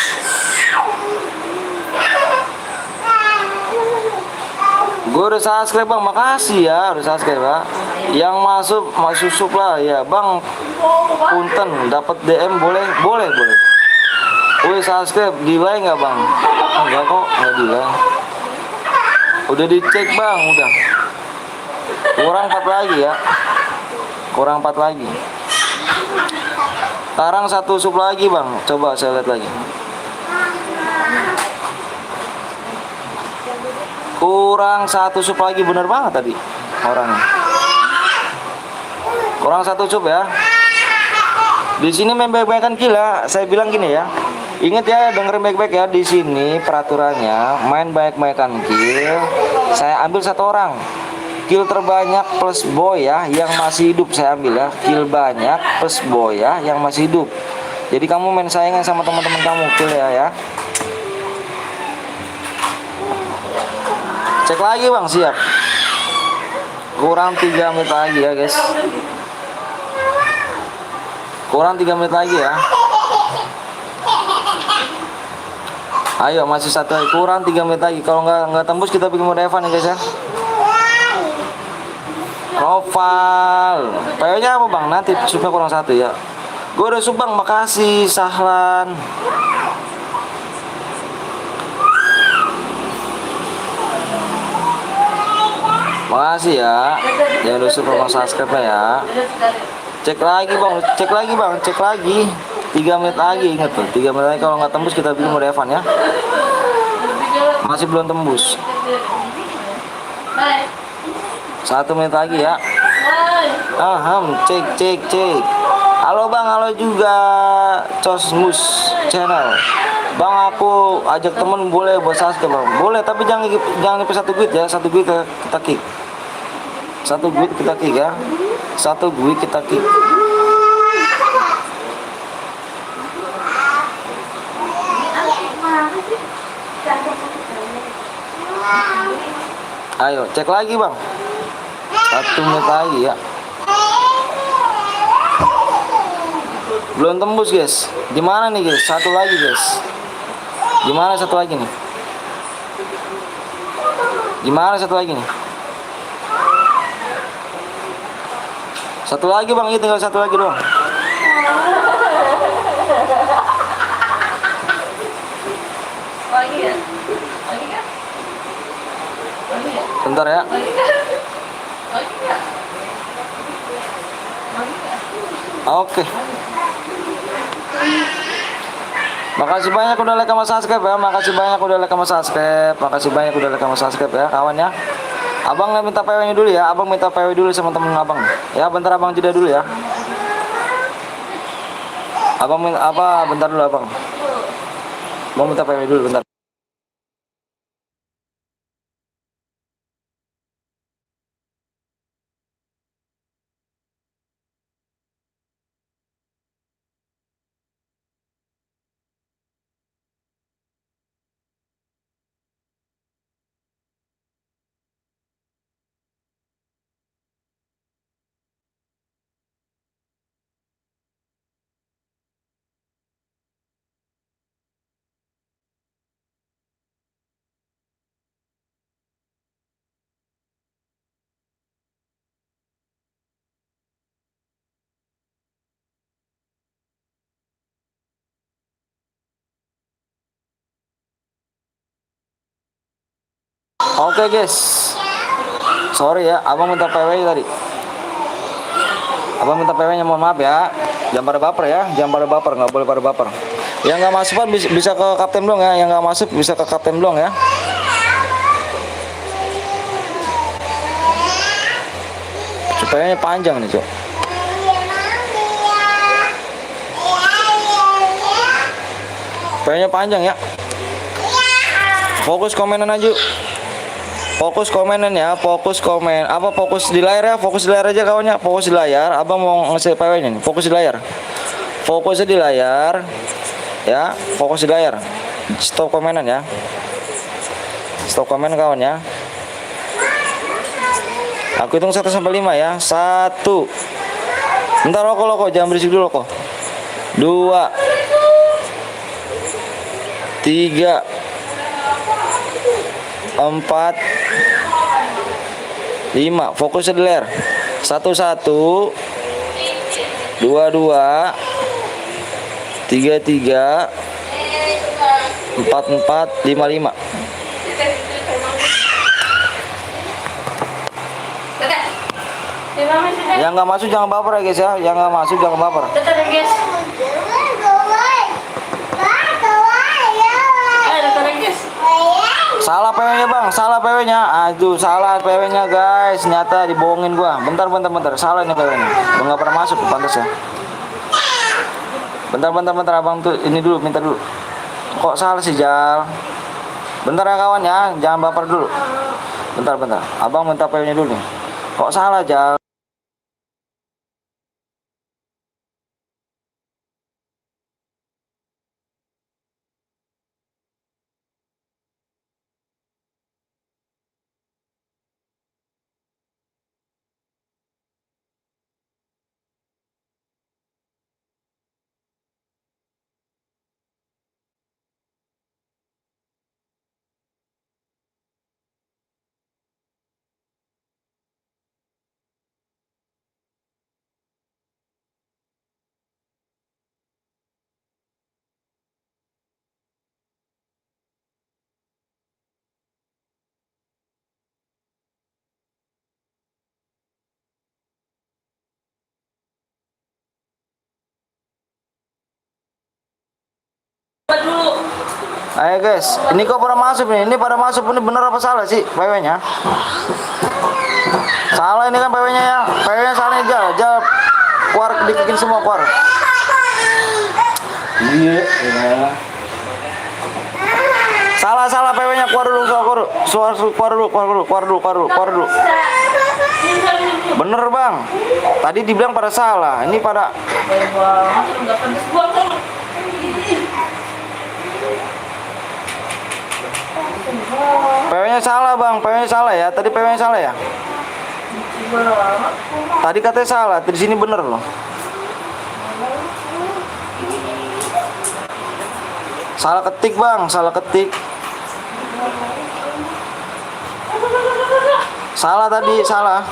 Gue udah subscribe bang, makasih ya udah subscribe ya. Yang masuk sup lah ya bang. Punten dapat DM boleh. Wih subscribe delay nggak bang? Enggak kok, nggak delay. Udah dicek bang, udah. Kurang 4 lagi ya. Kurang 4 lagi. Sekarang 1 sup lagi bang. Coba saya lihat lagi. Kurang 1 sup lagi, bener banget tadi orangnya. Kurang 1 sup ya. Di sini main baik-baikan gila. Saya bilang gini ya. Ingat ya, dengerin baik-baik ya. Di sini peraturannya main baik-baikan kill. Saya ambil 1 orang. Kill terbanyak plus boy ya, yang masih hidup saya ambil ya. Kill banyak plus boy ya, yang masih hidup. Jadi kamu main saingan sama teman-teman kamu kill ya. Cek lagi bang, siap. Kurang 3 menit lagi ya guys. Kurang 3 menit lagi ya. Ayo masih 1 lagi. Kurang 3 menit lagi. Kalau nggak tembus kita bikin mode Evan ya guys ya. Noval. PW-nya apa bang? Nanti supnya kurang 1 ya. Gue udah sub bang, makasih Sahlan. Makasih ya. Jangan lupa super subscribe ya. Cek lagi bang, cek lagi. 3 menit lagi, ingat tuh. 3 menit lagi, kalau nggak tembus kita bikin mode Evan ya. Masih belum tembus. 1 menit lagi ya. Cek. Halo bang, halo juga. Cosmus channel. Bang, aku ajak temen boleh buat Sasuke bang. Boleh, tapi jangan sampai satu guit ya. Satu guit kita kick. Satu guit kita kick ya. Satu guit kita kick. Ayo, cek lagi bang. 1 menit lagi ya. Belum tembus guys. Gimana nih guys? Satu lagi guys. Gimana satu lagi nih? Gimana satu lagi nih? Satu lagi bang, ini tinggal satu lagi doang. Lagi ya? Lagi ya? Lagi ya? Bentar ya. Lagi ya? Lagi ya? Lagi ya? Oke. Makasih banyak udah like sama subscribe ya. Makasih banyak udah like sama subscribe. Makasih banyak udah like sama subscribe ya kawan ya. Abang minta PW-nya dulu ya. Abang minta PW dulu sama temen abang. Ya bentar abang jeda dulu ya. Abang minta apa? Bentar dulu abang. Mau minta PW dulu bentar. Oke guys. Sorry ya, abang minta PW tadi. Abang minta PW-nya, mohon maaf ya. Jangan pada baper ya, jangan pada baper, nggak boleh pada baper. Yang nggak masuk kan bisa ke kapten dong ya, yang nggak masuk bisa ke kapten dong ya. PW-nya panjang nih cok. PW-nya panjang ya. Fokus komenan aja. Fokus komenan ya, fokus komen. Apa fokus di layar ya? Fokus di layar aja kawannya. Fokus di layar. Abang mau ngasih PW-nya nih. Fokus di layar. Fokusnya di layar. Ya, fokus di layar. Stop komenan ya. Stop komen kawan ya. Aku hitung 1 sampai 5 ya. 1. Bentar rokok, jangan berisik dulu kok. 2 3 4 5. Fokus di layar. 1 1 2 2 3 3 4 4 5 5. Yang nggak masuk jangan baper ya guys ya. Yang nggak masuk jangan baper. Tetap ya guys. Tetap ya guys. Salah PW-nya bang, salah PW-nya. Aduh, salah PW-nya guys. Nyata dibohongin gua. Bentar. Salah nih PW-nya. Gua nggak pernah masuk, pantas ya. Bentar abang tuh ini dulu, minta dulu. Kok salah sih Jal? Bentar ya kawan ya, jangan baper dulu. Bentar. Abang minta PW-nya dulu nih. Kok salah Jal? Dulu. Ayo guys, ini kok pada masuk nih? Ini pada masuk, ini bener apa salah sih PW-nya? Salah ini kan PW-nya ya. PW-nya salah nih Jal. Keluar dibikin semua keluar. Iya. keluar dulu, keluar dulu. Bener bang, tadi dibilang pada salah, ini pada Baik banget, nggak pedes buang dong. PW-nya salah bang, PW-nya salah ya, tadi PW-nya salah ya. Tadi katanya salah, di sini bener loh. Salah ketik bang, salah ketik. Salah tadi, salah.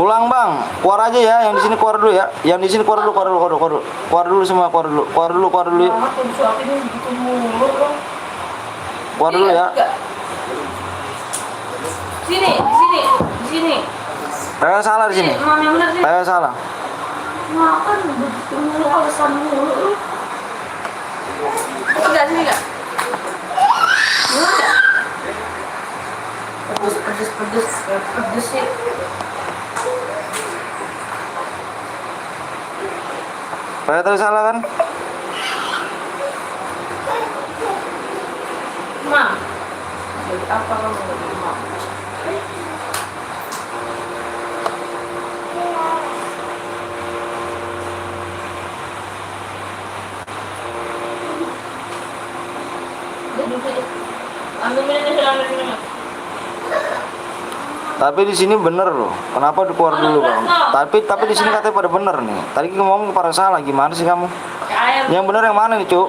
Ulang bang, keluar aja ya, yang di sini keluar dulu ya, yang di sini keluar dulu, keluar dulu semua, keluar dulu. Keluar dulu ya. Sini. PW salah di sini. Mam yang benar sih. PW salah. Makan begitu mulu alasan mulu. Enggak sini enggak. Pedes sih. PW tadi salah kan? Mam. Jadi apa kamu mau mam? Ambil minum. Tapi di sini bener loh. Kenapa keluar dulu bang? Tapi di sini katanya pada bener nih. Tadi ngomong pada salah, gimana sih kamu? Yang bener yang mana nih cuk?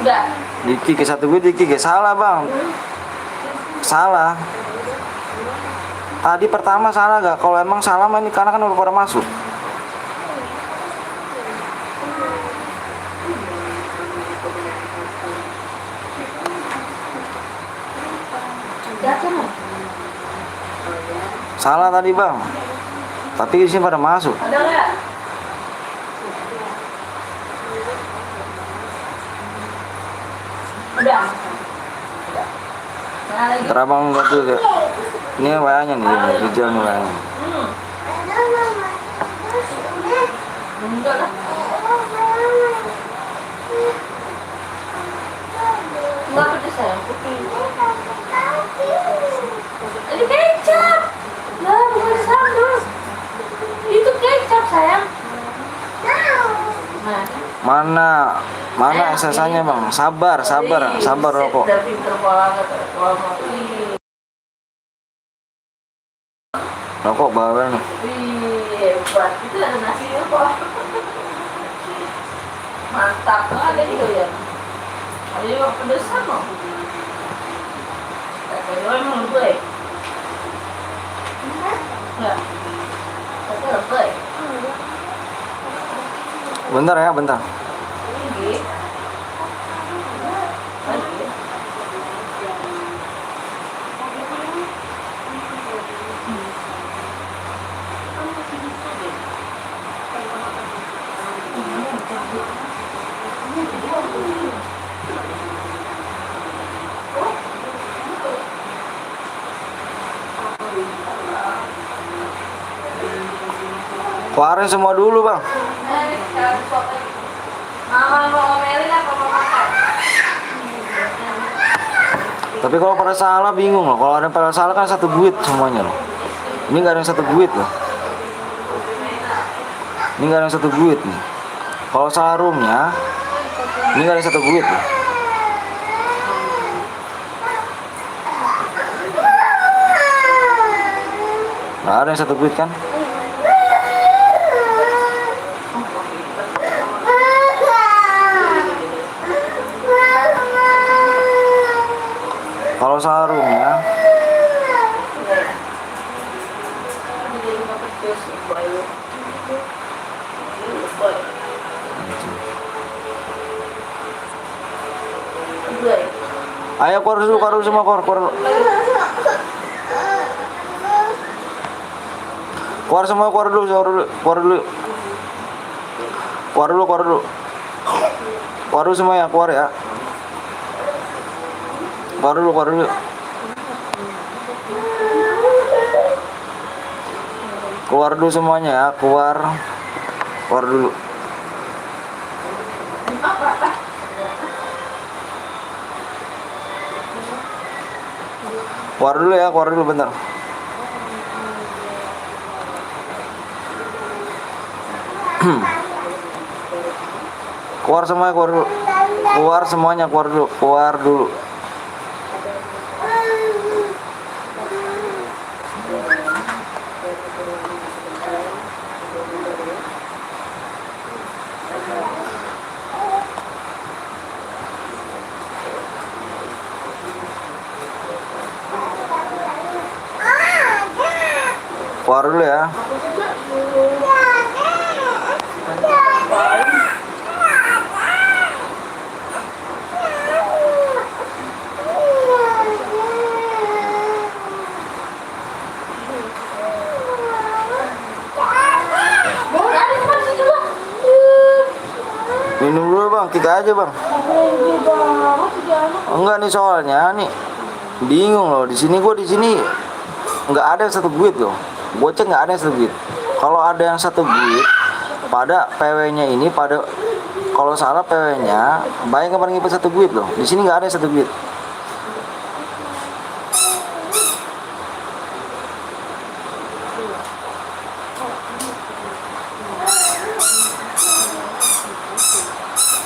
Udah. Diki ke satu gue, Diki ke salah bang. Salah. Tadi pertama salah gak? Kalau emang salah mah ini karena kan udah pada masuk. Salah tadi bang. Tapi di sini pada masuk. Ada nggak? Udah. Nah, lagi. Terabang lihat dulu ya. Ini WA-nya nih, Rizal nih WA-nya. Enggak lah. Enggak pedes sayang. Ini kecap. Lah, bukan sambal. Itu kecap sayang. Nah. Mana SSA-nya bang? Sabar rokok. Udah pinter banget. Rokok bawa nih. Wih, hebat. Itu ada nasinya kok. Mantap. Ada juga ya. Ada juga pedesan loh. Kalau emang lebih. Enggak. Tapi lebih. Bentar ya, bentar. Tinggi. Lagi. Keluarin semua dulu bang. Mama mau ngomelin apa mau makan? Tapi kalau pada salah bingung loh. Kalau ada pada salah kan satu duit semuanya loh. Ini nggak ada yang satu duit loh. Ini nggak ada yang satu duit nih. Kalau salah roomnya, ini nggak ada yang satu duit loh. Nggak ada yang satu duit kan? Kalau salah roomnya, ayo keluar dulu semua, keluar dulu. Keluar semua, keluar dulu. Keluar dulu semua ya, keluar ya. Keluar dulu. Keluar dulu semuanya ya, keluar dulu. Keluar dulu ya, keluar dulu bentar. Keluar semuanya, keluar dulu. Keluar semuanya, keluar dulu, keluar dulu. Keluar dulu ya. Minum dulu bang, kita aja bang. Enggak nih soalnya nih bingung loh di sini, gue di sini nggak ada yang satu guit loh. Gue cek nggak ada yang satu guit. Kalau ada yang satu guit pada PW-nya ini, pada kalau salah PW-nya banyak yang ngipet satu guit loh. Di sini nggak ada yang satu guit.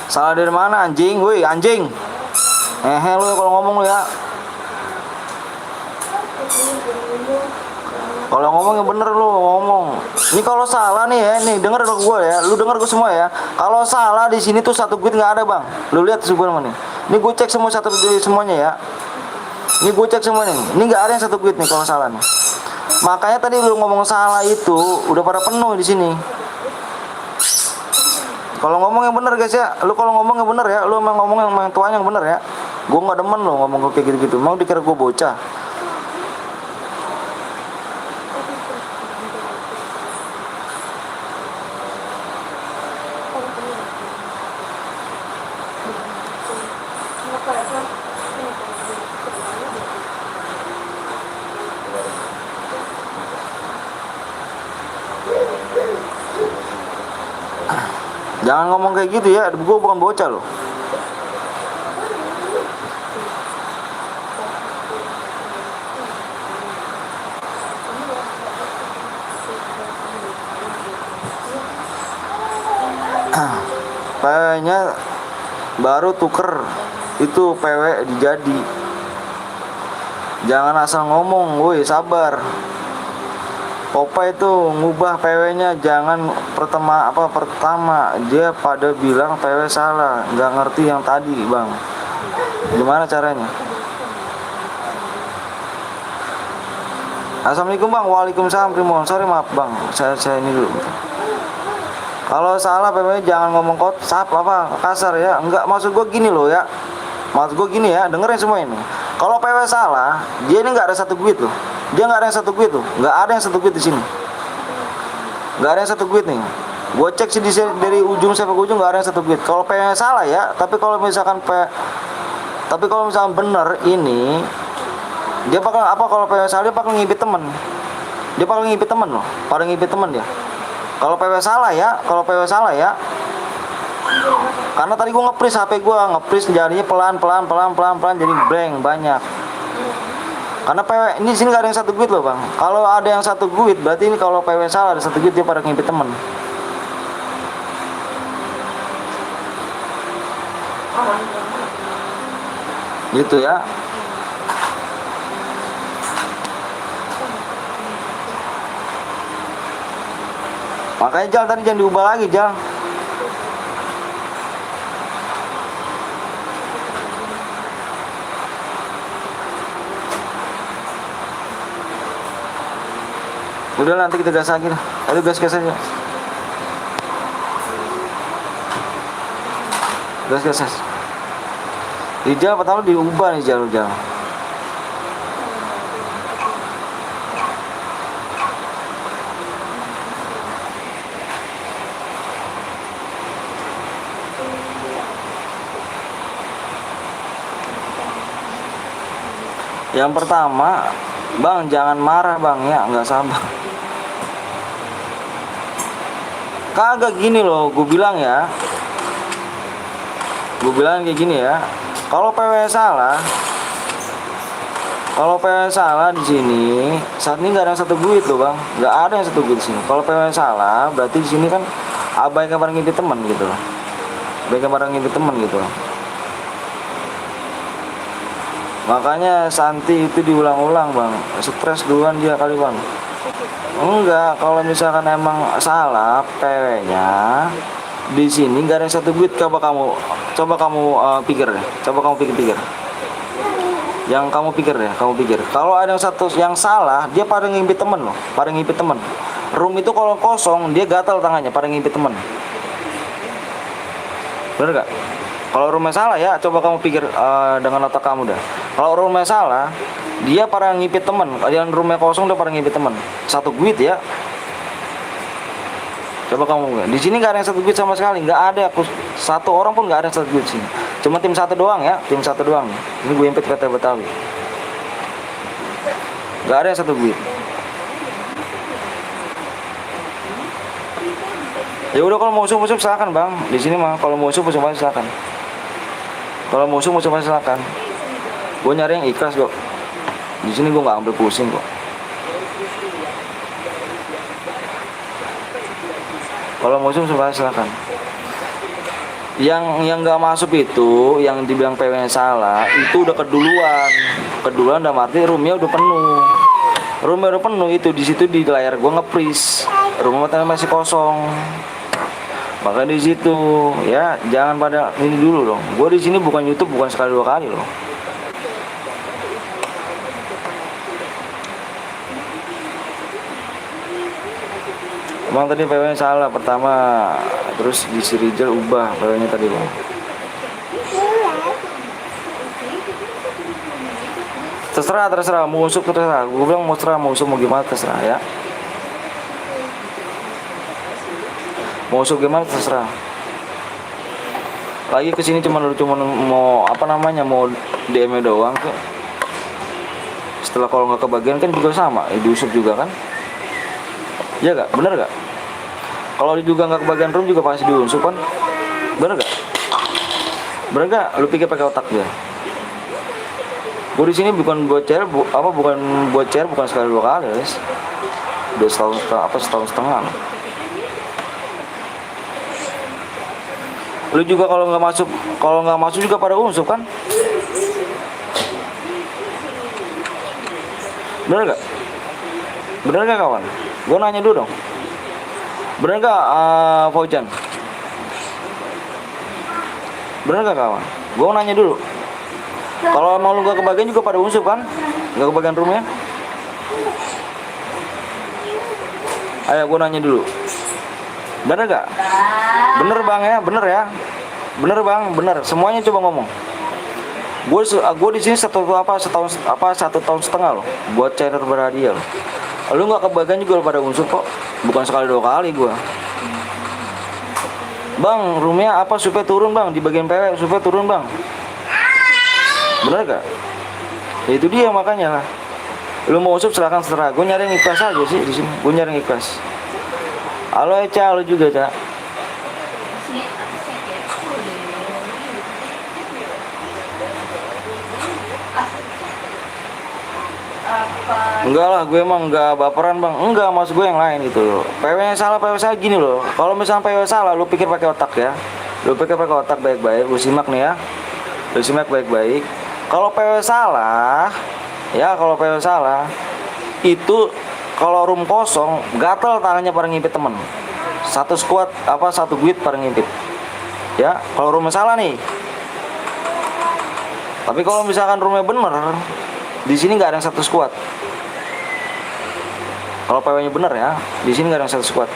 Salah dari mana anjing? Woi anjing. Lu kalau ngomong lu ya. Kalau ngomong yang bener lu ngomong. Ini kalau salah nih ya, nih denger gue ya. Lu denger gue semua ya. Kalau salah di sini tuh satu guit nggak ada bang. Lu lihat sebenarnya nih. Ini gue cek semua satu semuanya ya. Ini gue cek semuanya nih. Ini nggak ada yang satu guit nih kalau salah nih. Makanya tadi lu ngomong salah itu udah pada penuh di sini. Kalau ngomong yang bener guys ya, lu kalau ngomong yang bener ya, lu emang ngomong yang tuanya yang bener ya. Gue nggak demen lo ngomong kayak gitu-gitu. Mau dikira gue bocah. Jangan ngomong kayak gitu ya, gue bukan bocah loh. PW-nya baru tuker, itu PW dijadi. Jangan asal ngomong, woi sabar. Opa itu ngubah PW-nya, jangan pertama dia pada bilang PW salah, nggak ngerti yang tadi bang. Gimana caranya? Assalamualaikum bang. Waalaikumsalam Primon. Sorry maaf bang, saya ini dulu. Kalau salah PW jangan ngomong kasar ya. Enggak, maksud gue gini loh ya. Maksud gue gini ya, dengerin semua ini. Kalau PW salah, dia ini nggak ada satu guit loh. Dia nggak ada yang satu guit tuh, nggak ada yang satu guit di sini. Nggak ada yang satu guit nih. Gue cek sih dari ujung sampai ujung nggak ada yang satu guit. Kalau PW salah ya, tapi kalau misalkan bener ini, dia bakal kalau PW salah dia bakal ngibit temen. Dia bakal ngibit temen loh, pada ngibit temen dia. Kalau PW salah ya, karena tadi gue nge-freeze HP gue, jadinya pelan jadi blank banyak. Karena PW ini sini gak ada yang satu guit loh bang. Kalau ada yang satu guit berarti ini kalau PW salah ada satu guit dia pada ngibit temen. Gitu ya. Makanya Jal tadi jangan diubah lagi Jal. Udah nanti kita gas lagi lah. Ayo gas aja. Gas. Ijal pertama diubah nih Jal. Yang pertama, bang jangan marah bang ya, nggak sabar. Kagak gini loh, gue bilang ya. Gue bilang kayak gini ya. Kalau PW salah, di sini saat ini nggak ada yang satu guit loh bang, nggak ada yang satu guit di sini. Kalau PW salah, berarti di sini kan abaikan barang ngintip teman gitu loh. Abaikan barang ngintip teman gitu loh. Makanya Santi itu diulang-ulang bang, stres duluan dia kali bang. Enggak, kalau misalkan emang salah PW-nya di sini nggak ada yang satu guit. Coba kamu pikir deh, coba kamu pikir. Yang kamu pikir. Kalau ada yang satu yang salah, dia pada ngimpit temen loh, pada ngimpit temen. Room itu kalau kosong, dia gatal tangannya, pada ngimpit temen. Bener gak? Kalau roomnya salah ya, coba kamu pikir dengan otak kamu dah. Kalau roomnya salah, dia pada ngipit temen. Yang roomnya kosong dia pada ngipit temen. Satu guit ya. Coba kamu, di sini nggak ada yang satu guit sama sekali, nggak ada. Satu orang pun nggak ada yang satu guit sini. Cuma tim satu doang ya, tim satu doang. Ini gue impit kata Betawi. Nggak ada yang satu guit. Ya udah, kalau musuh silakan bang. Di sini mah kalau musuh silakan. Kalau musuh silakan. Gue nyari yang ikhlas kok. Di sini gue nggak ambil pusing kok. Kalau musuh silakan. Yang nggak masuk itu, yang dibilang PW-nya salah, itu udah keduluan dalam arti roomnya udah penuh. Itu di situ di layar gue nge-freeze, rumah masih kosong. Maka di situ ya jangan pada ini dulu dong. Gue di sini bukan YouTube, bukan sekali dua kali loh. Emang tadi PW-nya salah pertama, terus di Sirijal ubah PW-nya tadi bang. Terserah musuh terserah. Gue bilang musuh mau gimana terserah ya. Musuh gimana terserah. Lagi kesini cuma mau mau DM doang kok. Setelah kalau nggak kebagian kan juga sama, diusap juga kan. Iya gak? Bener gak? Kalau juga nggak kebagian room juga pasti diusap kan. Bener gak? Lu pikir pakai otak dia. Gue di sini bukan buat share, bukan sekali dua kali guys. Udah setahun setengah. Lu juga kalau nggak masuk juga pada unsur kan? Bener gak kawan? Gue nanya dulu dong. Bener gak Faujan? Bener gak kawan? Gue nanya dulu. Kalau emang lu gak kebagian juga pada unsur kan? Gak kebagian roomnya? Ayo gue nanya dulu. Bener gak? Bener bang ya, bener bang, bener. Semuanya coba ngomong. Gue di sini satu tahun setengah loh, buat channel berhadiah loh. Lu nggak kebagian juga pada unsur kok, bukan sekali dua kali gue. Bang, roomnya apa supaya turun bang di bagian PW supaya turun bang. Bener gak? Ya itu dia makanya lah. Lu mau usup silakan serah. Gue nyari yang ikhlas aja sih di sini. Gue nyari yang ikhlas. Halo Eca, lu juga Eca. Enggak lah, gue emang enggak baperan bang. Enggak, maksud gue yang lain gitu loh. PW-nya salah, PW salah gini loh. Kalau misalnya PW salah, lu pikir pakai otak ya. Lu pikir pakai otak baik-baik. Lu simak nih ya. Lu simak baik-baik. Kalau PW salah, ya kalau PW salah, itu kalau room kosong, gatel tangannya pada ngipit temen. Satu squad satu guit pada ngipit. Ya, kalau roomnya salah nih. Tapi kalau misalkan roomnya bener, di sini nggak ada yang satu squad. Kalau PW-nya bener ya, di sini nggak ada yang satu squad.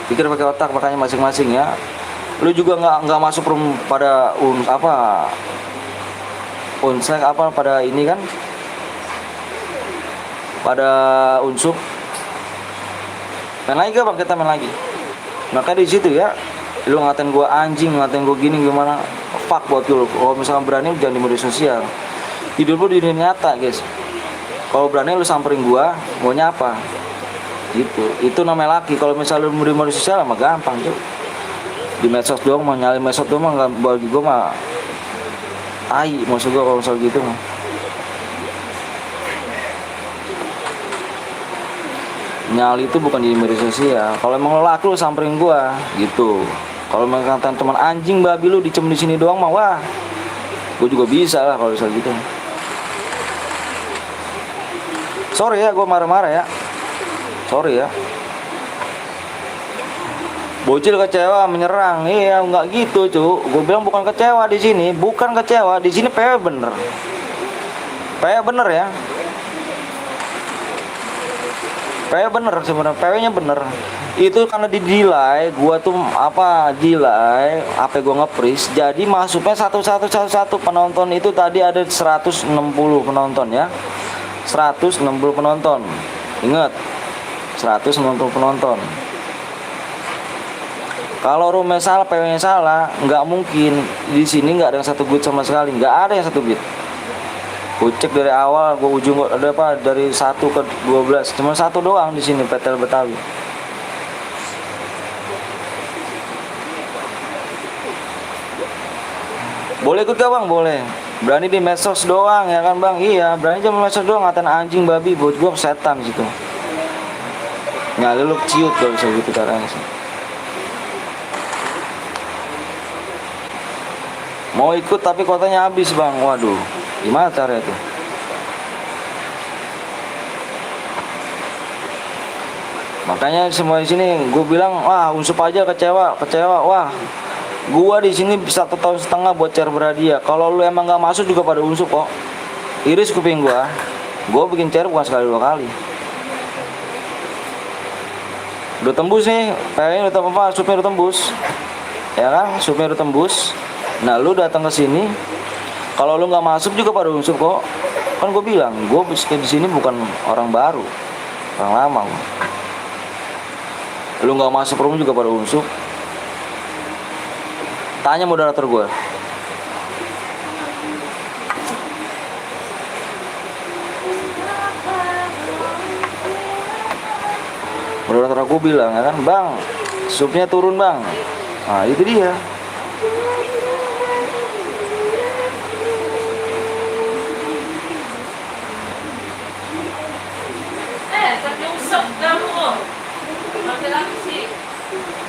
Pikir pakai otak makanya masing-masing ya. Lu juga nggak masuk room pada pada ini kan? Pada unsur. Main lagi gak bang, kita main lagi. Maka di situ ya, lu ngatain gua anjing, ngatain gua gini gimana? Fuck buat lu. Kalau misalkan berani jangan di media sosial. Hidup lu di dunia nyata guys. Kalau berani lu samperin gua, maunya apa? gitu. Itu namanya laki. Kalau misalnya lu di media sosial mah gampang tuh, di medsos doang mah, nyali medsos doang mah, nggak, bagi gue mah maksud gue kalau soal gitu mah. Nyali itu bukan di media sosial. Kalau emang lo laki, lu samperin gua gitu. Kalau emang teman anjing babi lu dicem di sini doang mah, wah gue juga bisa lah kalau soal gitu. Sorry ya, gue marah-marah ya. Sorry ya. Bocil kecewa menyerang, iya nggak gitu cu. Gue bilang bukan kecewa di sini, bukan kecewa di sini. PW bener, PW bener ya. PW bener sebenarnya, PW-nya bener. Itu karena di delay, gua tuh delay, apa gua nge-freeze. Jadi masuknya satu penonton itu tadi ada 160 penonton ya. 160 penonton. Ingat, 160 penonton. Kalau roomnya salah, PW-nya salah, nggak mungkin. Di sini nggak ada yang satu bit sama sekali, nggak ada yang satu bit. Gue cek dari awal, gue ujung ada apa dari 1 ke 12, cuma satu doang di sini PTL Betawi. Boleh ikut gak bang? Boleh. Berani di medsos doang ya kan bang? Iya, berani cuma medsos doang ngatain anjing babi, buat gue setan situ. Nyali lu ciut kalau bisa gitu caranya sih. Mau ikut tapi kotanya habis bang, waduh. Gimana cara itu? Makanya semua di sini gue bilang, wah Unsup aja kecewa. Wah, gua di sini 1,5 tahun buat share berhadiah. Kalau lu emang nggak masuk juga pada Unsup kok. Iris kuping gua bikin share bukan sekali 2 kali. Udah tembus nih, kayaknya udah apa? Supnya udah tembus, ya kan? Supnya udah tembus. Nah lu datang ke sini. Kalau lu nggak masuk juga pada Unsup kok. Kan gue bilang, gue di sini bukan orang baru, orang lama. Lu nggak masuk room juga pada Unsup. Tanya moderator gue. Moderator aku bilang, ya kan, bang, supnya turun bang. Nah itu dia.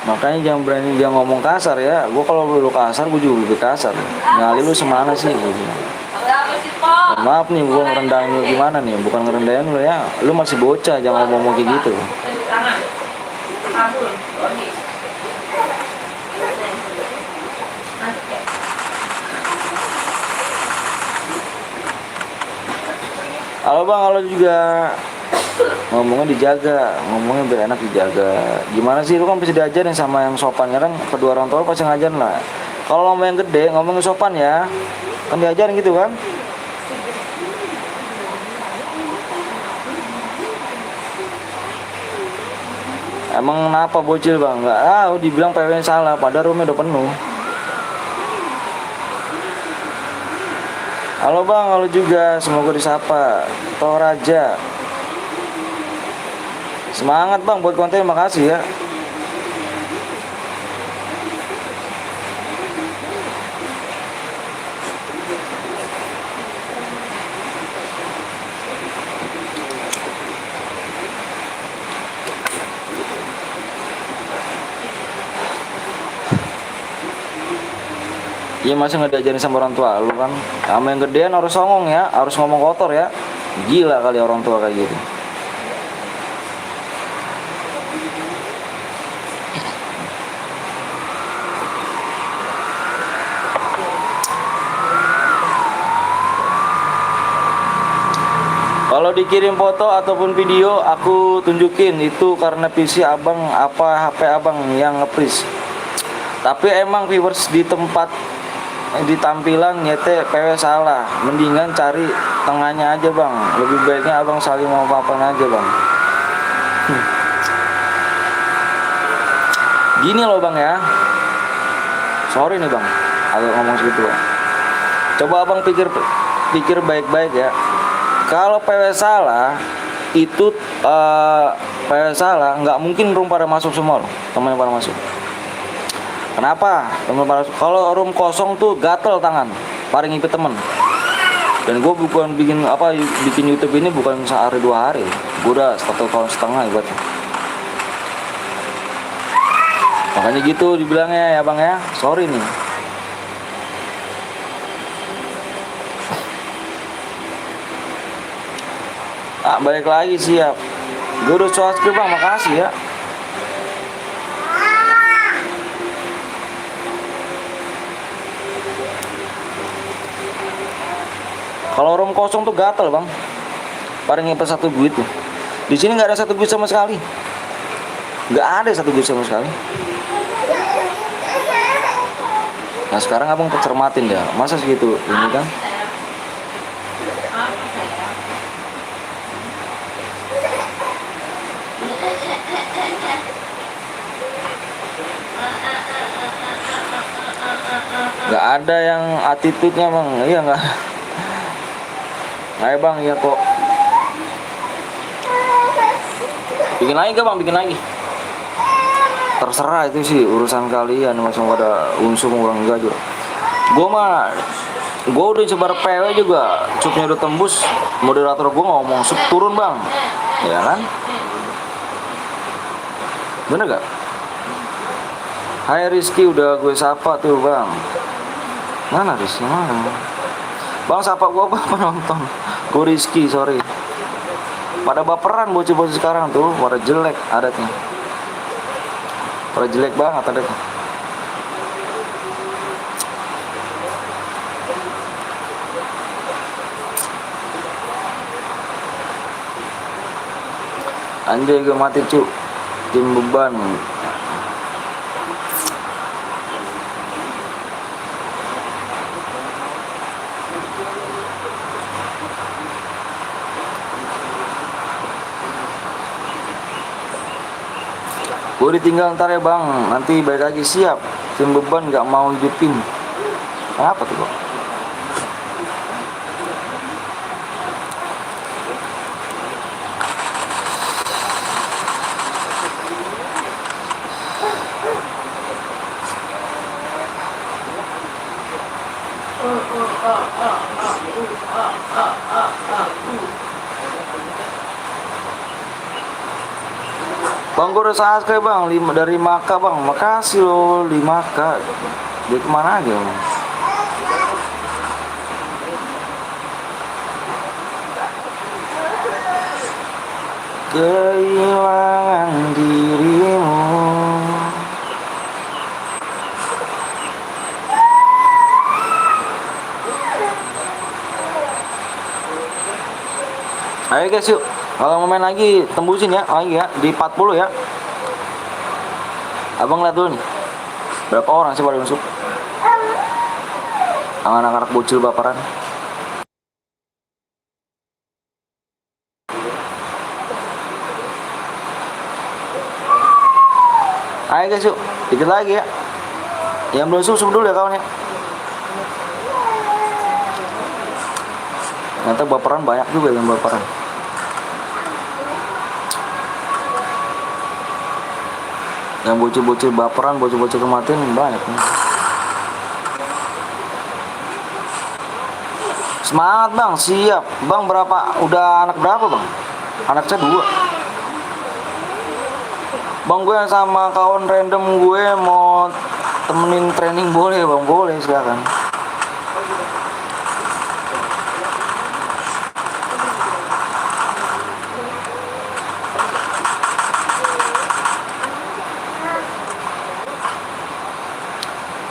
Makanya jangan ngomong kasar ya. Gue kalau lu kasar, gue juga lebih kasar. Nyali lu semana sih gue bilang. Maaf nih, gue ngerendahin lu gimana nih? Bukan ngerendahin lu ya. Lu masih bocah, jangan ngomong kayak gitu. Halo bang, halo juga. Ngomongnya dijaga, ngomongnya biar enak dijaga. Gimana sih, lu kan bisa diajarin sama yang sopan ya kan, kedua orang tua pasti ngajarin lah. Kalau ngomong yang gede, ngomongnya sopan ya, kan diajarin gitu kan. Emang kenapa bocil bang? Nggak dibilang PW salah, padahal roomnya udah penuh. Halo bang, halo juga, semoga disapa. Toraja. Semangat bang buat konten, makasih ya. Iya masa nggak diajarin sama orang tua lu kan? Sama yang gedean harus songong ya, harus ngomong kotor ya. Gila kali orang tua kayak gitu. Kalau dikirim foto ataupun video aku tunjukin, itu karena PC abang apa HP abang yang nge-freeze. Tapi emang viewers di tempat di tampilan nyete PW salah. Mendingan cari tengahnya aja bang. Lebih baiknya abang saling mau apa aja bang. Gini loh bang ya. Sorry nih bang, agak ngomong segitu ya. Coba abang pikir baik-baik ya. Kalau PW salah itu Supaya salah, nggak mungkin room pada masuk semua loh, temennya pada masuk. Kenapa? Temen pada masuk. Kalau room kosong tuh gatel tangan, paling ngipet temen. Dan gue bukan bikin YouTube ini bukan sehari 2 hari, gue udah 1,5 tahun ibaratnya. Makanya gitu dibilangnya ya bang ya, sorry nih. Balik lagi siap. Gue udah subscribe bang, makasih ya. Kalau room kosong tuh gatel bang, paling ngepet 1 duit tuh. Di sini nggak ada 1 duit sama sekali, nggak ada 1 duit sama sekali. Nah sekarang abang cermatin ya, masa segitu ini kan? Nggak ada yang attitude-nya bang, iya nggak? Ayo bang, iya kok. Bikin lagi gak bang, bikin lagi. Terserah itu sih urusan kalian, langsung pada unsur orang enggak juga. Gue udah sebar PW juga, cupnya udah tembus. Moderator gue ngomong sup turun bang, ya kan? Bener gak? Hai Rizky, udah gue sapa tuh bang. Mana Rizky, mana? Bang sapa gue bang, penonton. Gue Rizky, sorry. Pada baperan bocil-bocil sekarang tuh, pada jelek adatnya. Pada jelek banget adatnya. Anjay gue mati cu, tim beban. Gue ditinggal ntar ya bang, nanti balik lagi siap. Tim beban gak mau hidupin. Kenapa tuh bang? Bang gue udah subscribe bang, 5 dari Maka bang, makasih loh 5K. Dia kemana aja bang? Kehilangan dirimu. Ayo guys yuk, kalau mau main lagi tembusin ya, lagi ya di 40 ya. Abang lihat dulu nih, berapa orang sih pada masuk? Anak-anak bocil baperan. Ayo guys yuk, dikit lagi ya. Yang belum susu dulu ya kawan ya. Ternyata baperan banyak juga yang baperan. Yang bocil-bocil baperan, bocil-bocil kematian banyak nih. Semangat bang, siap bang. Berapa? Udah anak berapa bang? Anak saya 2 bang. Gue sama kawan random gue mau temenin training, boleh bang? Boleh silakan.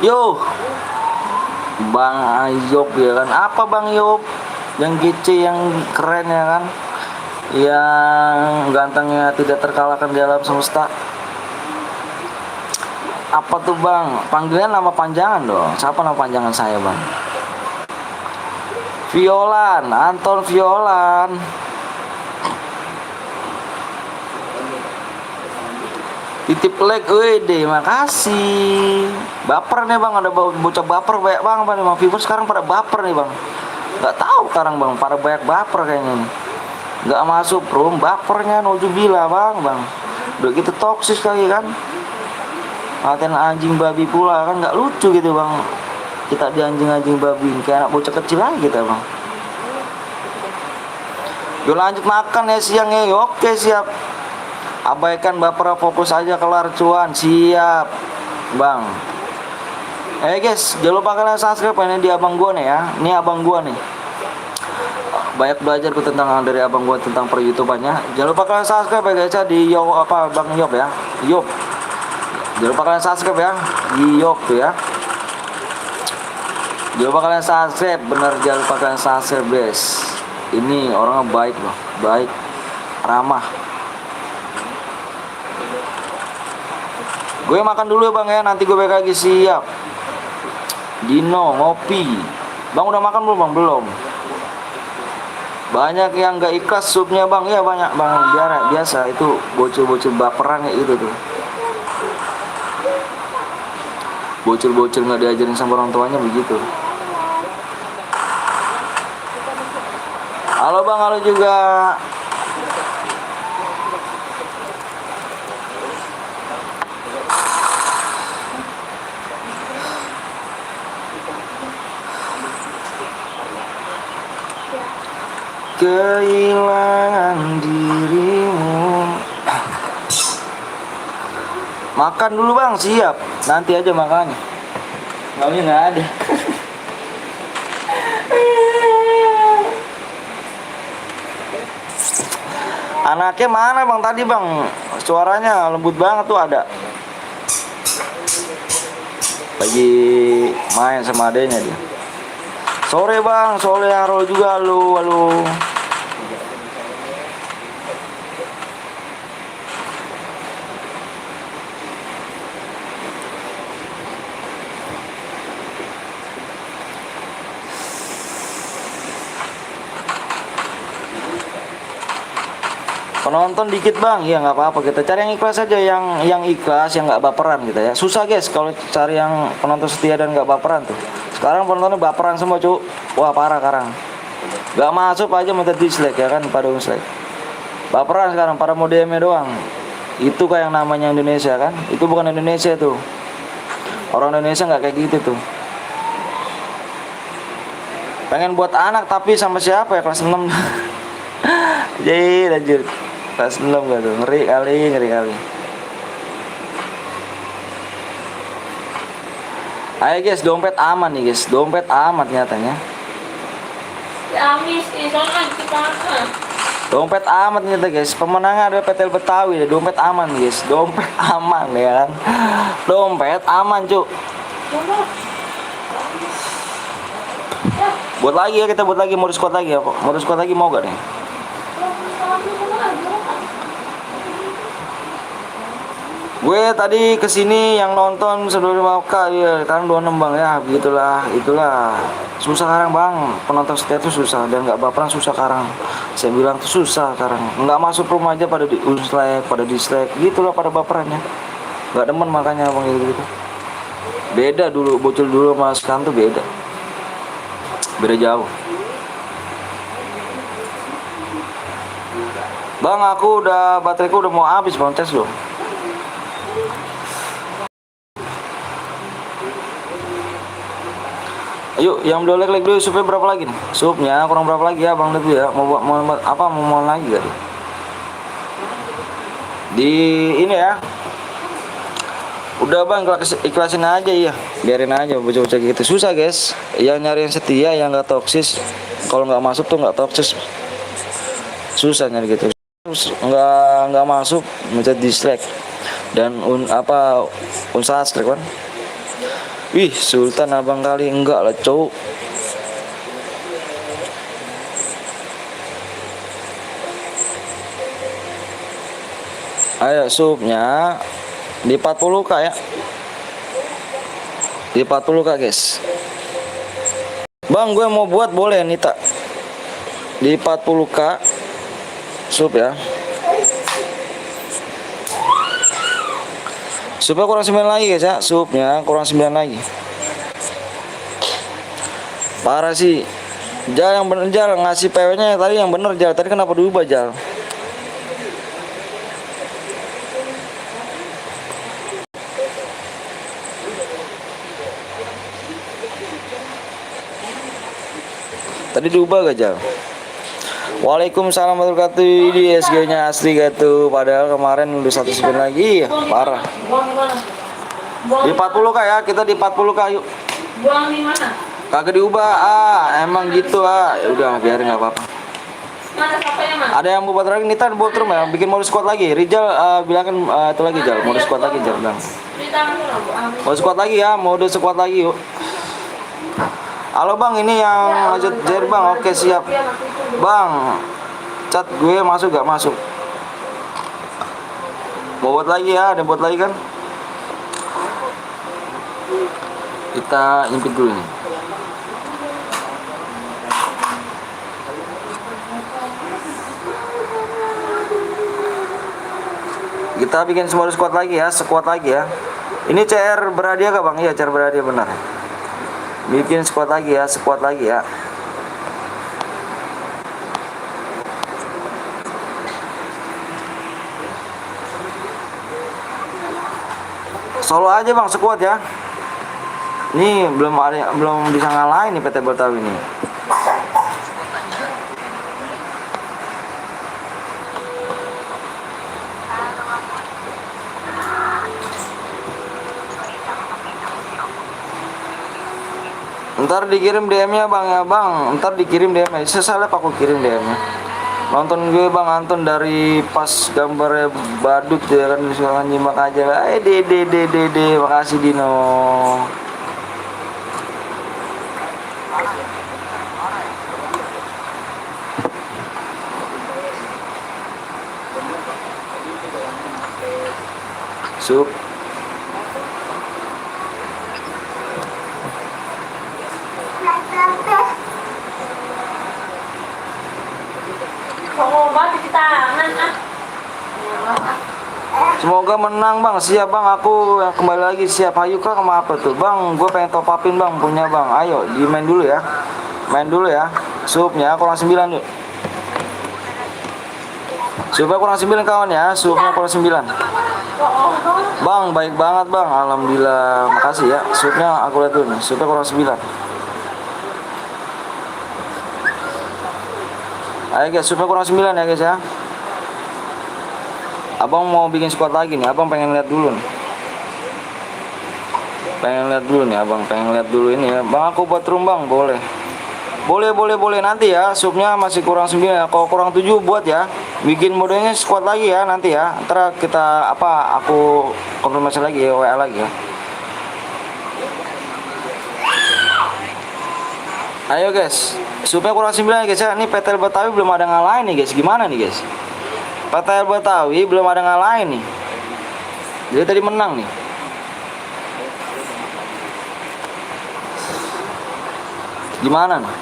Yo, Bang Ayub ya kan? Apa Bang Ayub? Yang GC, yang keren ya kan? Yang gantengnya tidak terkalahkan di alam semesta. Apa tuh Bang? Panggilan nama panjangan dong. Siapa nama panjangan saya Bang? Violan, Anton Violan. Titip like, wede, makasih. Baper nih bang, ada bocah baper banyak bang, bang viewers sekarang pada baper nih bang. Nggak tahu sekarang bang, pada banyak baper kayaknya nih. nggak masuk bro, bapernya nauzubillah bang, udah gitu toksis kali kan, ngatain anjing babi pula kan, nggak lucu gitu bang, kita di anjing babi kayak anak bocah kecil aja kita bang. Yuk lanjut makan ya siang ya. Oke siap, abaikan baper, fokus aja kelar cuan. Siap bang. Guys, jangan lupa kalian subscribe ini di abang gua nih ya. Ini abang gua nih, banyak belajar tentang dari abang gua tentang per YouTubernya. Jangan lupa kalian subscribe ya guys ya, di Bang Yop ya, Yop. Jangan lupa kalian subscribe ya, di Yop tuh ya. Jangan lupa kalian subscribe, bener, jangan lupa kalian subscribe guys. Ini orangnya baik loh, baik, ramah. Gue makan dulu ya bang ya, nanti gue balik lagi. Siap. Dino ngopi. Bang udah makan belum bang? Belum. Banyak yang gak ikhlas supnya bang. Ya banyak bang, biasa itu bocil-bocil baperan ya itu tuh. Bocil-bocil gak diajarin sama orang tuanya begitu. Halo bang, halo juga. Kehilangan dirimu. Makan dulu bang, siap. Nanti aja makannya. Maunya nggak ada. Anaknya mana bang tadi bang? Suaranya lembut banget tuh ada. Lagi main sama adenya dia. Sore bang, sore Harol juga lu, halo. Penonton dikit bang, ya nggak apa-apa, kita cari yang ikhlas aja, yang ikhlas, yang nggak baperan gitu ya. Susah guys kalau cari yang penonton setia dan nggak baperan tuh. Sekarang penontonnya baperan semua cu, wah parah sekarang. Nggak masuk aja minta dislike ya kan, pada dislike. Baperan sekarang, pada mau DM doang. Itu kayak yang namanya Indonesia kan, itu bukan Indonesia tuh. Orang Indonesia nggak kayak gitu tuh. Pengen buat anak tapi sama siapa ya, kelas 6. Jadi lanjut. Kelas 6 gak tuh, ngeri kali. Ayo guys, dompet aman nih guys, dompet aman nyatanya. Amis, soalnya kita. Dompet aman ternyata guys, pemenangnya ada PTL Betawi, dompet aman guys, dompet aman ya kan. Dompet aman cuk. Buat lagi ya, kita buat lagi, modus squad lagi ya, modus squad lagi mau gak nih? Gue tadi kesini yang nonton sebelum Mauka ya, sekarang 26 bang ya, begitulah, itulah. Susah sekarang bang, penonton setia tuh susah dan nggak baperan susah sekarang. Saya bilang tuh susah sekarang, nggak masuk rumah aja pada dislike, pada dislike, gitulah pada baperannya. Nggak demen makanya bang gitu. Beda dulu, bocil dulu sama sekarang tuh beda jauh. Bang aku udah, bateraiku udah mau habis bang, tes loh. Ayo, yang udah like dulu, supnya berapa lagi nih? Supnya kurang berapa lagi ya bang Devi ya? Mau lagi gak? Di ini ya. Udah bang, ikhlasin aja ya. Biarin aja bocah-bocah gitu. Susah guys. Yang nyari yang setia, yang nggak toksis. Kalau nggak masuk tuh nggak toksis. Susah nyari gitu. Nggak masuk, minta dislike dan unsubscribe kan. Wih, Sultan abang kali enggak lah, cowok. Ayo supnya di 40k ya. Di 40k guys. Bang, gue mau buat boleh nih tak? Di 40k sup ya. Supnya kurang 9 lagi guys ya, supnya kurang 9 lagi. Parah sih. Jal yang bener Jal, ngasih PW-nya tadi yang bener Jal. Tadi kenapa diubah Jal? Tadi diubah gak Jal? Waalaikumsalam warahmatullahi wabarakatuh. Ini SG-nya asli gak tuh? Padahal kemarin udah 1 spin lagi. Iya, parah. Buang di mana? Buang Di 40 kak ya, kita di 40 kak yuk. Buang di mana? Kagak diubah, emang gitu Ya udah biarin nggak apa-apa. Mana sapanya mana? Ada yang mau buat lagi Nitan buat rumah, bikin modus squad lagi. Rijal bilangkan itu lagi Jal, modus squad lagi Jal bilang. Di tangan lu Bu. Modus squad lagi ya, modus squad lagi yuk. Halo bang, ini yang lanjut Jer bang, oke siap. Bang, chat gue masuk gak masuk? Mau buat lagi ya, ada buat lagi kan? Kita impit dulu nih. Kita bikin semua squad lagi ya, squad lagi ya. Ini CR berhadiah gak bang? Iya CR berhadiah benar. Bikin squad lagi ya, squad lagi ya. Solo aja bang, squad ya. Ini belum bisa ngalahin nih PT Betawi ini. Ntar dikirim DM-nya bang ya bang. Ntar dikirim DM-nya. Sesalnya aku kirim DM-nya. Nonton gue bang Anton dari pas gambarnya badut ya kan, suka nyimak aja. Dede, makasih Dino. Sup. Mau banget di tangan Semoga menang bang, siap bang, aku yang kembali lagi siap. Ayo kak, sama apa tuh bang, gue pengen top upin bang, punya bang. Ayo di main dulu ya, main dulu ya. Supnya kurang 9 yuk. Supnya kurang 9 kawan ya, supnya kurang 9. Bang baik banget bang, alhamdulillah, makasih ya. Supnya aku lihat dulu nih, supnya kurang 9. Ayo guys, supnya kurang 9 ya guys ya. Abang mau bikin squad lagi nih, abang pengen lihat dulu nih. Pengen lihat dulu nih, abang pengen lihat dulu ini ya. Bang aku buat room bang, boleh. Boleh nanti ya, subnya masih kurang 9 ya. Kalau kurang 7 buat ya. Bikin modenya squad lagi ya nanti ya. Ntar kita aku konfirmasi lagi ya, WA lagi ya. Ayo guys, subnya kurang 9 ya guys ya. Ini PTL Betawi belum ada ngalahin nih guys. Gimana nih guys? PTL Betawi belum ada ngalahin nih. Dia tadi menang nih. Gimana nih?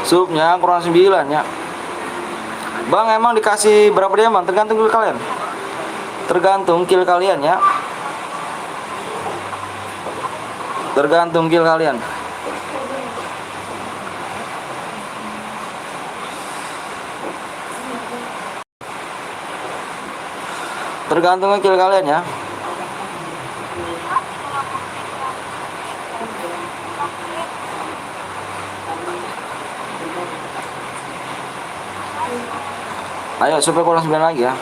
Subnya kurang 9 ya. Bang emang dikasih berapa dia bang? Tergantung kill kalian. Tergantung kill kalian ya. Tergantung kill kalian. Tergantung kill kalian ya. Ayo supaya kurang 9 lagi ya.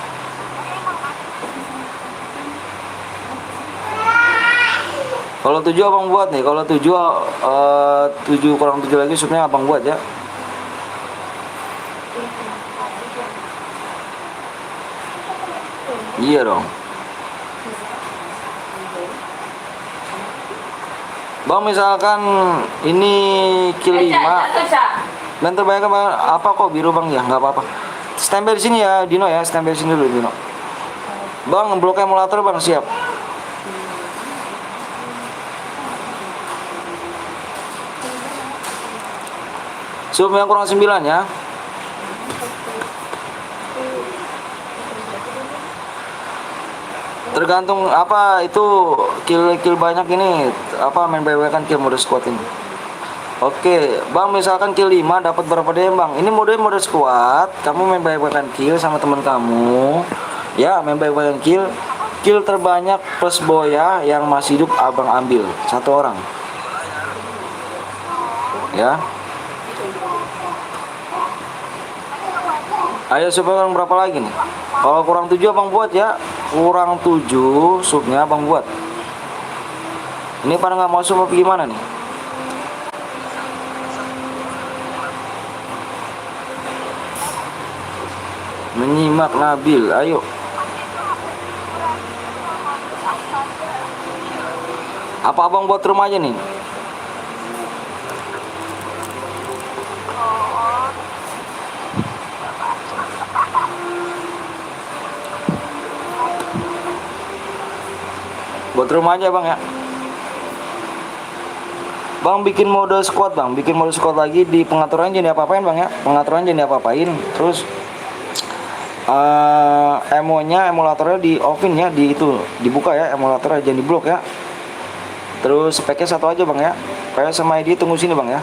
Kalau 7 abang buat nih. Kalau 7 7 kurang 7 lagi supnya abang buat ya. Iya dong. Bang misalkan ini kill 5. Dan terbanyak apa kok biru bang ya? Nggak apa-apa. Standby di sini ya Dino ya, standby di sini dulu Dino. Bang blok emulator bang siap. Sub yang kurang 9 ya. Tergantung apa itu kill banyak ini, apa main BW kan kill mode squad ini. Oke, Bang, misalkan kill 5 dapat berapa DM, Bang? Ini mode squad, kamu main BW kan kill sama teman kamu. Ya, main BW kan kill. Kill terbanyak plus boya yang masih hidup Abang ambil satu orang. Ya. Ayo supaya kurang berapa lagi nih? Kalau kurang 7 Abang buat ya. Kurang 7 subnya Abang buat. Ini pada nggak mau sub apa gimana nih? Menyimak Nabil, ayo. Apa Abang buat rumah aja nih? Buat rumah aja Bang ya. Bang bikin mode squad Bang, bikin mode squad lagi di pengaturan jangan diapa-apain Bang ya. Pengaturan jangan diapa-apain. Terus emulatornya di offin ya, di itu dibuka ya, emulatornya jangan diblok ya. Terus speknya satu aja Bang ya. PS sama ID tunggu sini Bang ya.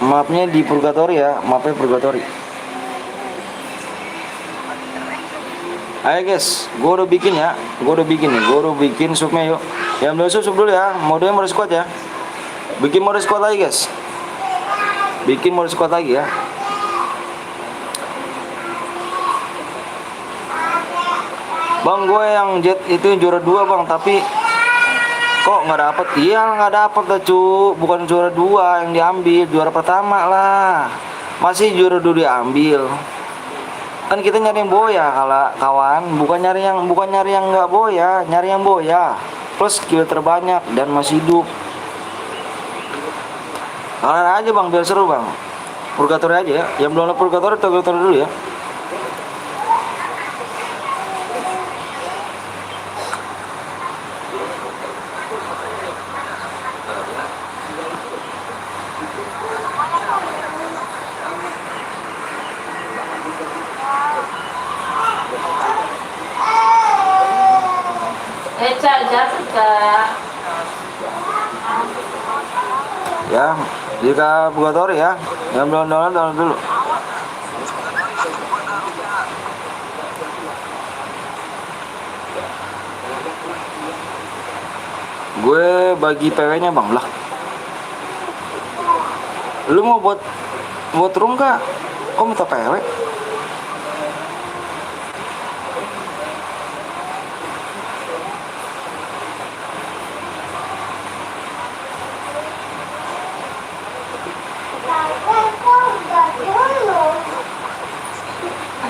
Mapnya di Purgatory ya, mapnya Purgatory. Ayo guys, gue udah bikin ya, gue udah bikin subnya yuk. Yang belum sub dulu ya, modenya mode squad ya. Bikin mode squad lagi guys, bikin mode squad lagi ya. Bang, gue yang jet itu yang juara 2 Bang, tapi kok nggak dapet? Iya nggak dapet dah cu, bukan juara 2 yang diambil, juara pertama lah. Masih juara 2 diambil. Kan kita nyari yang boya kalau kawan, bukan nyari yang nggak boya, nyari yang boya plus skill terbanyak dan masih hidup. Kalian aja Bang biar seru Bang. Purgatory aja ya, yang belum ada Purgatory dulu ya. Cak, jatuh Kak. Ya, jika Purgatory ya, yang belum download dulu. Gue bagi PW-nya Bang lah. Lu mau buat room gak? Kok minta PW?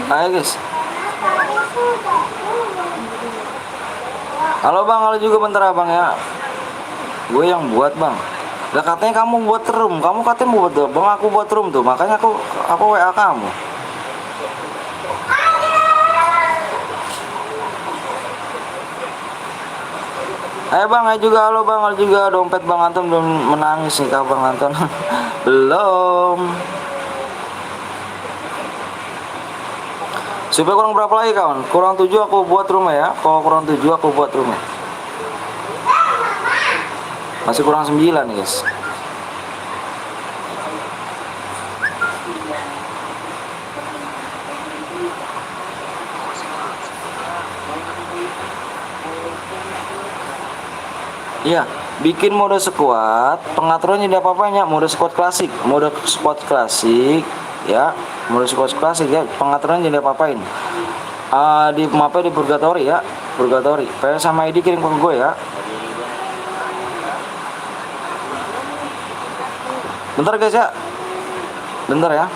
Ayo guys. Halo Bang, halo juga bentar Abang ya. Gue yang buat Bang. Lah katanya kamu buat room, kamu katanya mau buat Bang, aku buat room tuh. Makanya aku WA kamu. Ayo Bang, ayo juga halo Bang, halo juga. Dompet Bang Anton belum menangis nih Kak Bang Anton. Belum. Supaya kurang berapa lagi kawan? Kurang 7 aku buat rumah ya. Kalau kurang 7 aku buat rumah. Masih kurang 9 nih guys. Iya, bikin mode squad, pengaturannya tidak apa-apanya, mode squad klasik ya, mode squad klasik ya, pengaturan tidak apa-apain. Di mapnya di Purgatory ya, Purgatory. PS sama ID kirim ke gue ya. Bentar guys ya, bentar ya.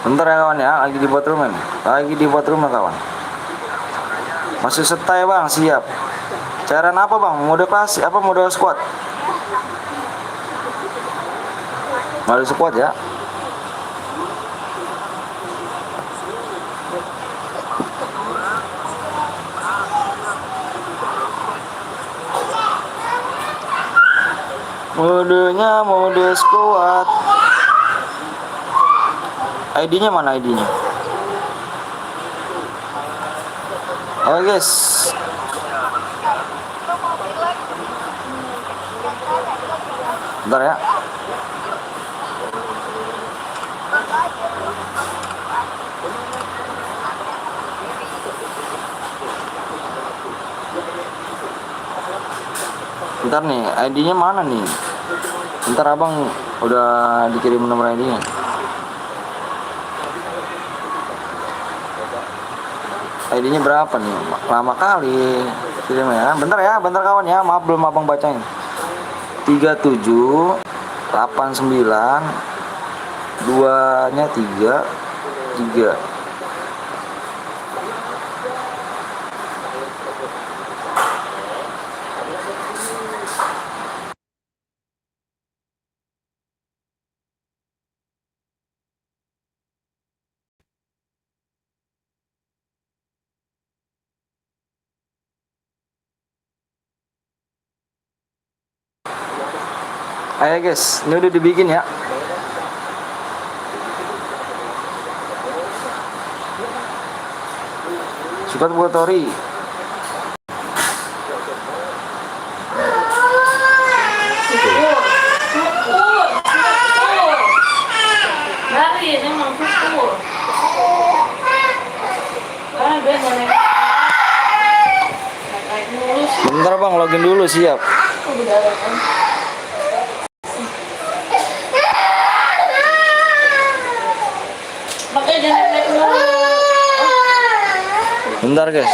Bentar ya kawan ya, lagi dibuat rumah kawan. Masih stay Bang, siap. Cairan apa bang? Mode klasik apa mode squat? Mode squat ya. Modenya mode squat. ID-nya mana ID-nya? Oke guys. Bentar ya. Bentar nih, ID-nya mana nih? Bentar abang udah dikirim nomor ID-nya. ID-nya berapa nih? Lama kali kirim ya. Bentar ya, bentar kawan ya. Maaf belum abang bacain. 37 89 2-nya 3 3. Ayo guys, ini udah dibikin ya. Sukat Botori. Lari, ini mau syukur. Karena gue mau naik mulus. Bentar bang, login dulu siap. Makanya jangan naik mulus. Bentar guys.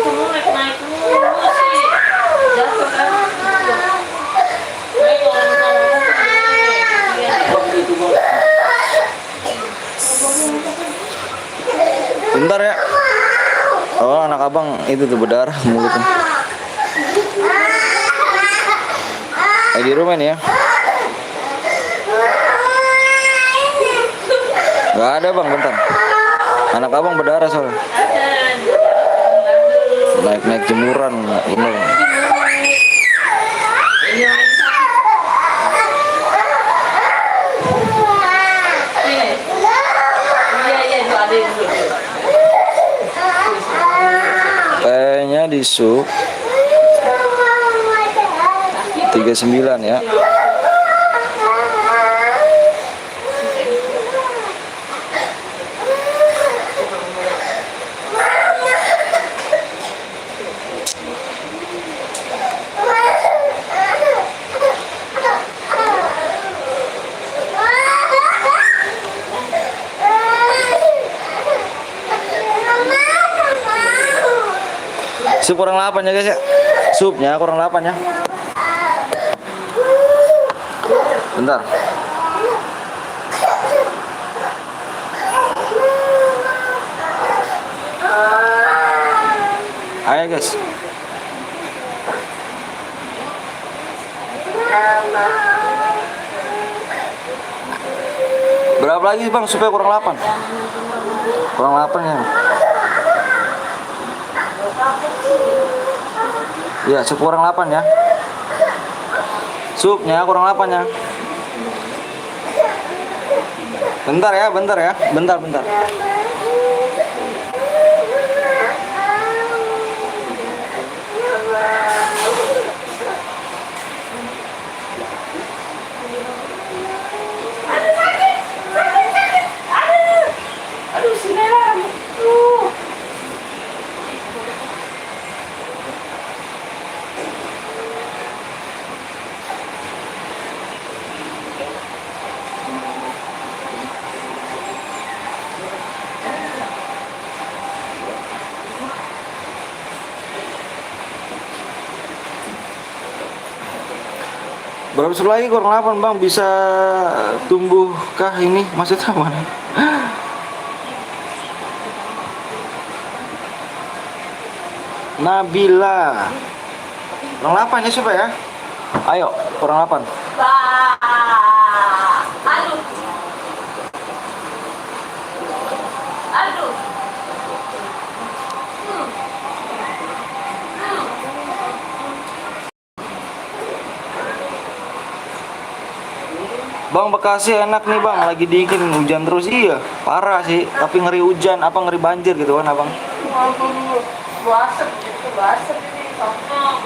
Kamu naik mulus sih. Jatuh kan. Naik orang-orang. Bentar ya. Oh anak abang itu tuh berdarah mulutnya. Di rumah nih ya. Gak ada bang, bentar. Anak abang berdarah soalnya. Naik jemuran, bener. Kayaknya di sub 39 ya. Sup kurang 8 ya guys ya. Supnya kurang 8 ya. Bentar. Ayo guys. Berapa lagi bang supaya kurang 8? Kurang 8 ya. Ya, sup kurang 8 ya. Supnya kurang 8 ya. Bentar ya, bentar ya. Bentar. Aduh, sinar. Berapa sup lagi kurang 8 bang, bisa tumbuhkah ini? Maksudnya mana? Nabila kurang 8 ya supaya ya. Ayo kurang 8. Aduh. Aduh. Bang, Bekasi enak nih bang, lagi dingin, hujan terus. Iya parah sih, tapi ngeri hujan apa ngeri banjir gitu kan abang. Basah gitu, basah ini sama.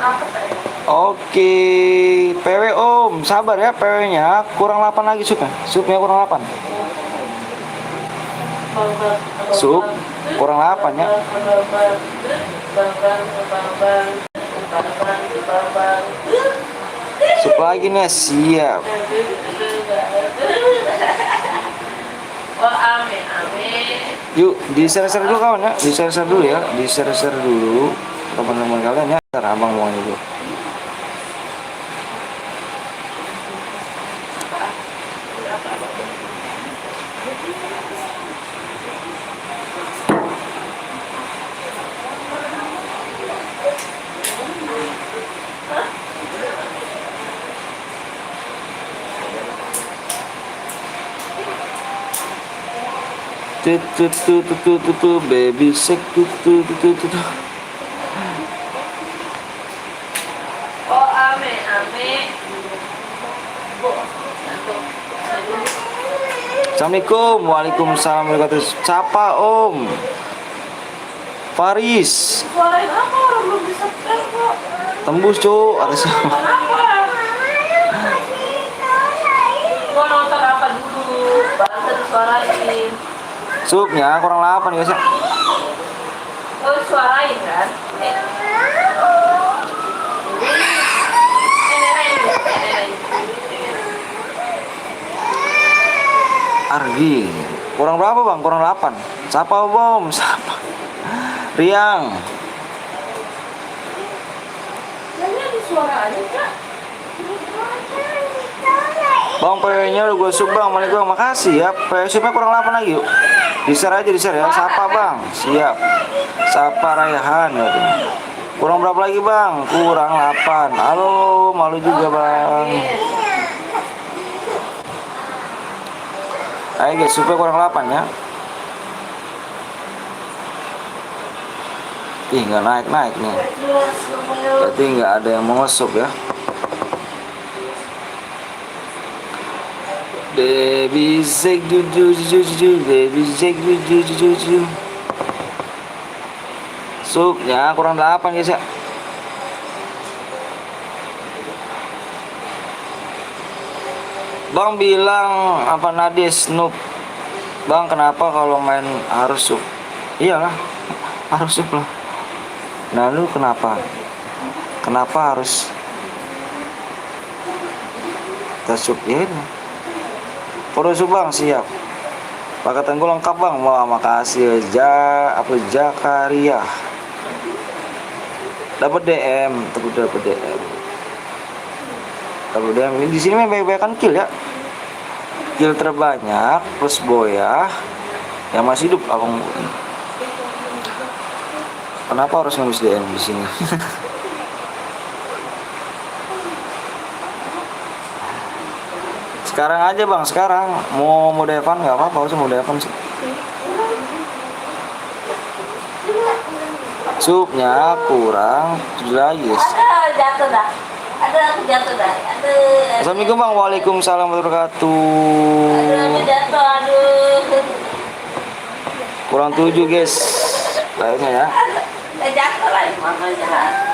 Apa tadi? Oke, PW om, sabar ya, PW nya kurang 8 lagi supnya. Supnya kurang 8. Sup kurang 8 ya. Sup lagi nih, siap. Oh, amin, amin. Yuk, di-share-share dulu kawan ya, di-share-share dulu ya, di-share-share dulu teman-teman kalian ya. Ntar abang mau dulu. Tuh, baby sek tuh. Oh, amin, amin. Assalamualaikum, waalaikumsalam warahmatullahi wabarakatuh. Siapa om? Faris. Suarain apa orang belum bisa kok? Tembus cu, atas Kenapa? Gua nonton apa dulu? Baru tadi suarain. supnya kurang 8 guys ya. Oh, suarain kan? Argi. Kurang berapa bang? Kurang 8. Siapa bom? Siapa? Riang. Kayaknya di suara aja, Kak. Bang PW-nya udah gue sub bang, mana gue makasih ya. PW subnya kurang 8 lagi yuk. Di-share aja di-share ya. Siapa bang? Siap. Siapa Raihan gitu. Kurang berapa lagi bang? Kurang 8. Halo, malu juga bang. Ayo guys, subnya kurang 8 ya. Ih, nggak naik-naik nih. Berarti nggak ada yang mau nge-sub ya. Baby shake do, baby shake do. Supnya kurang 8 guys ya. Bang bilang apa Nadis noob. Bang kenapa kalau main harus sup? Iyalah, harus sup lah. Nah lu kenapa? Kenapa harus kita sup ya ini? Sup bang siap. Pakatan gue lengkap bang. Wah makasih Jakaria. Dapat DM, dapat DM. Dapat DM. Di sini memang banyak kill ya. Kill terbanyak plus boya yang masih hidup abang. Kenapa harus nulis DM di sini? Sekarang aja bang, sekarang mau Devan nggak apa-apa, usah mau Devan sih. Supnya kurang 7 lagi. Ada jatuh dah. Ada aku jatuh dah. Aduh. Assalamualaikum bang, waalaikumsalam warahmatullahi Aduh, aku wabarakatuh. jatuh. Aduh. Kurang 7 guys, kayaknya ya. Jatuh lagi makanya.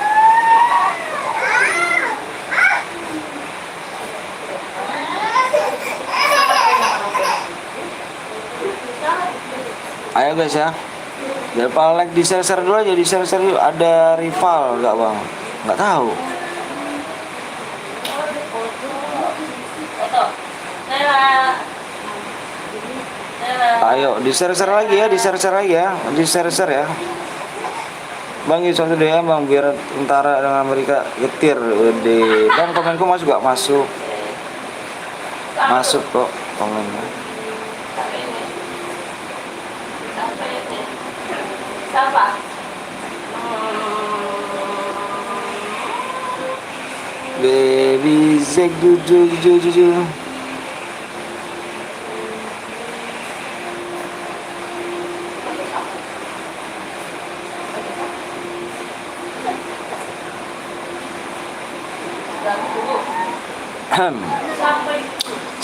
Ayo guys ya. Jangan like, di share dulu aja, di share yuk. Ada rival nggak bang? Nggak tahu. Ayo di share lagi ya, di share lagi ya, di share ya. Bang Yusuf DM bang biar tentara dengan Amerika getir gede. Bang komenku masuk gak masuk? Masuk kok komennya. Siapa? Baby Zek jujur.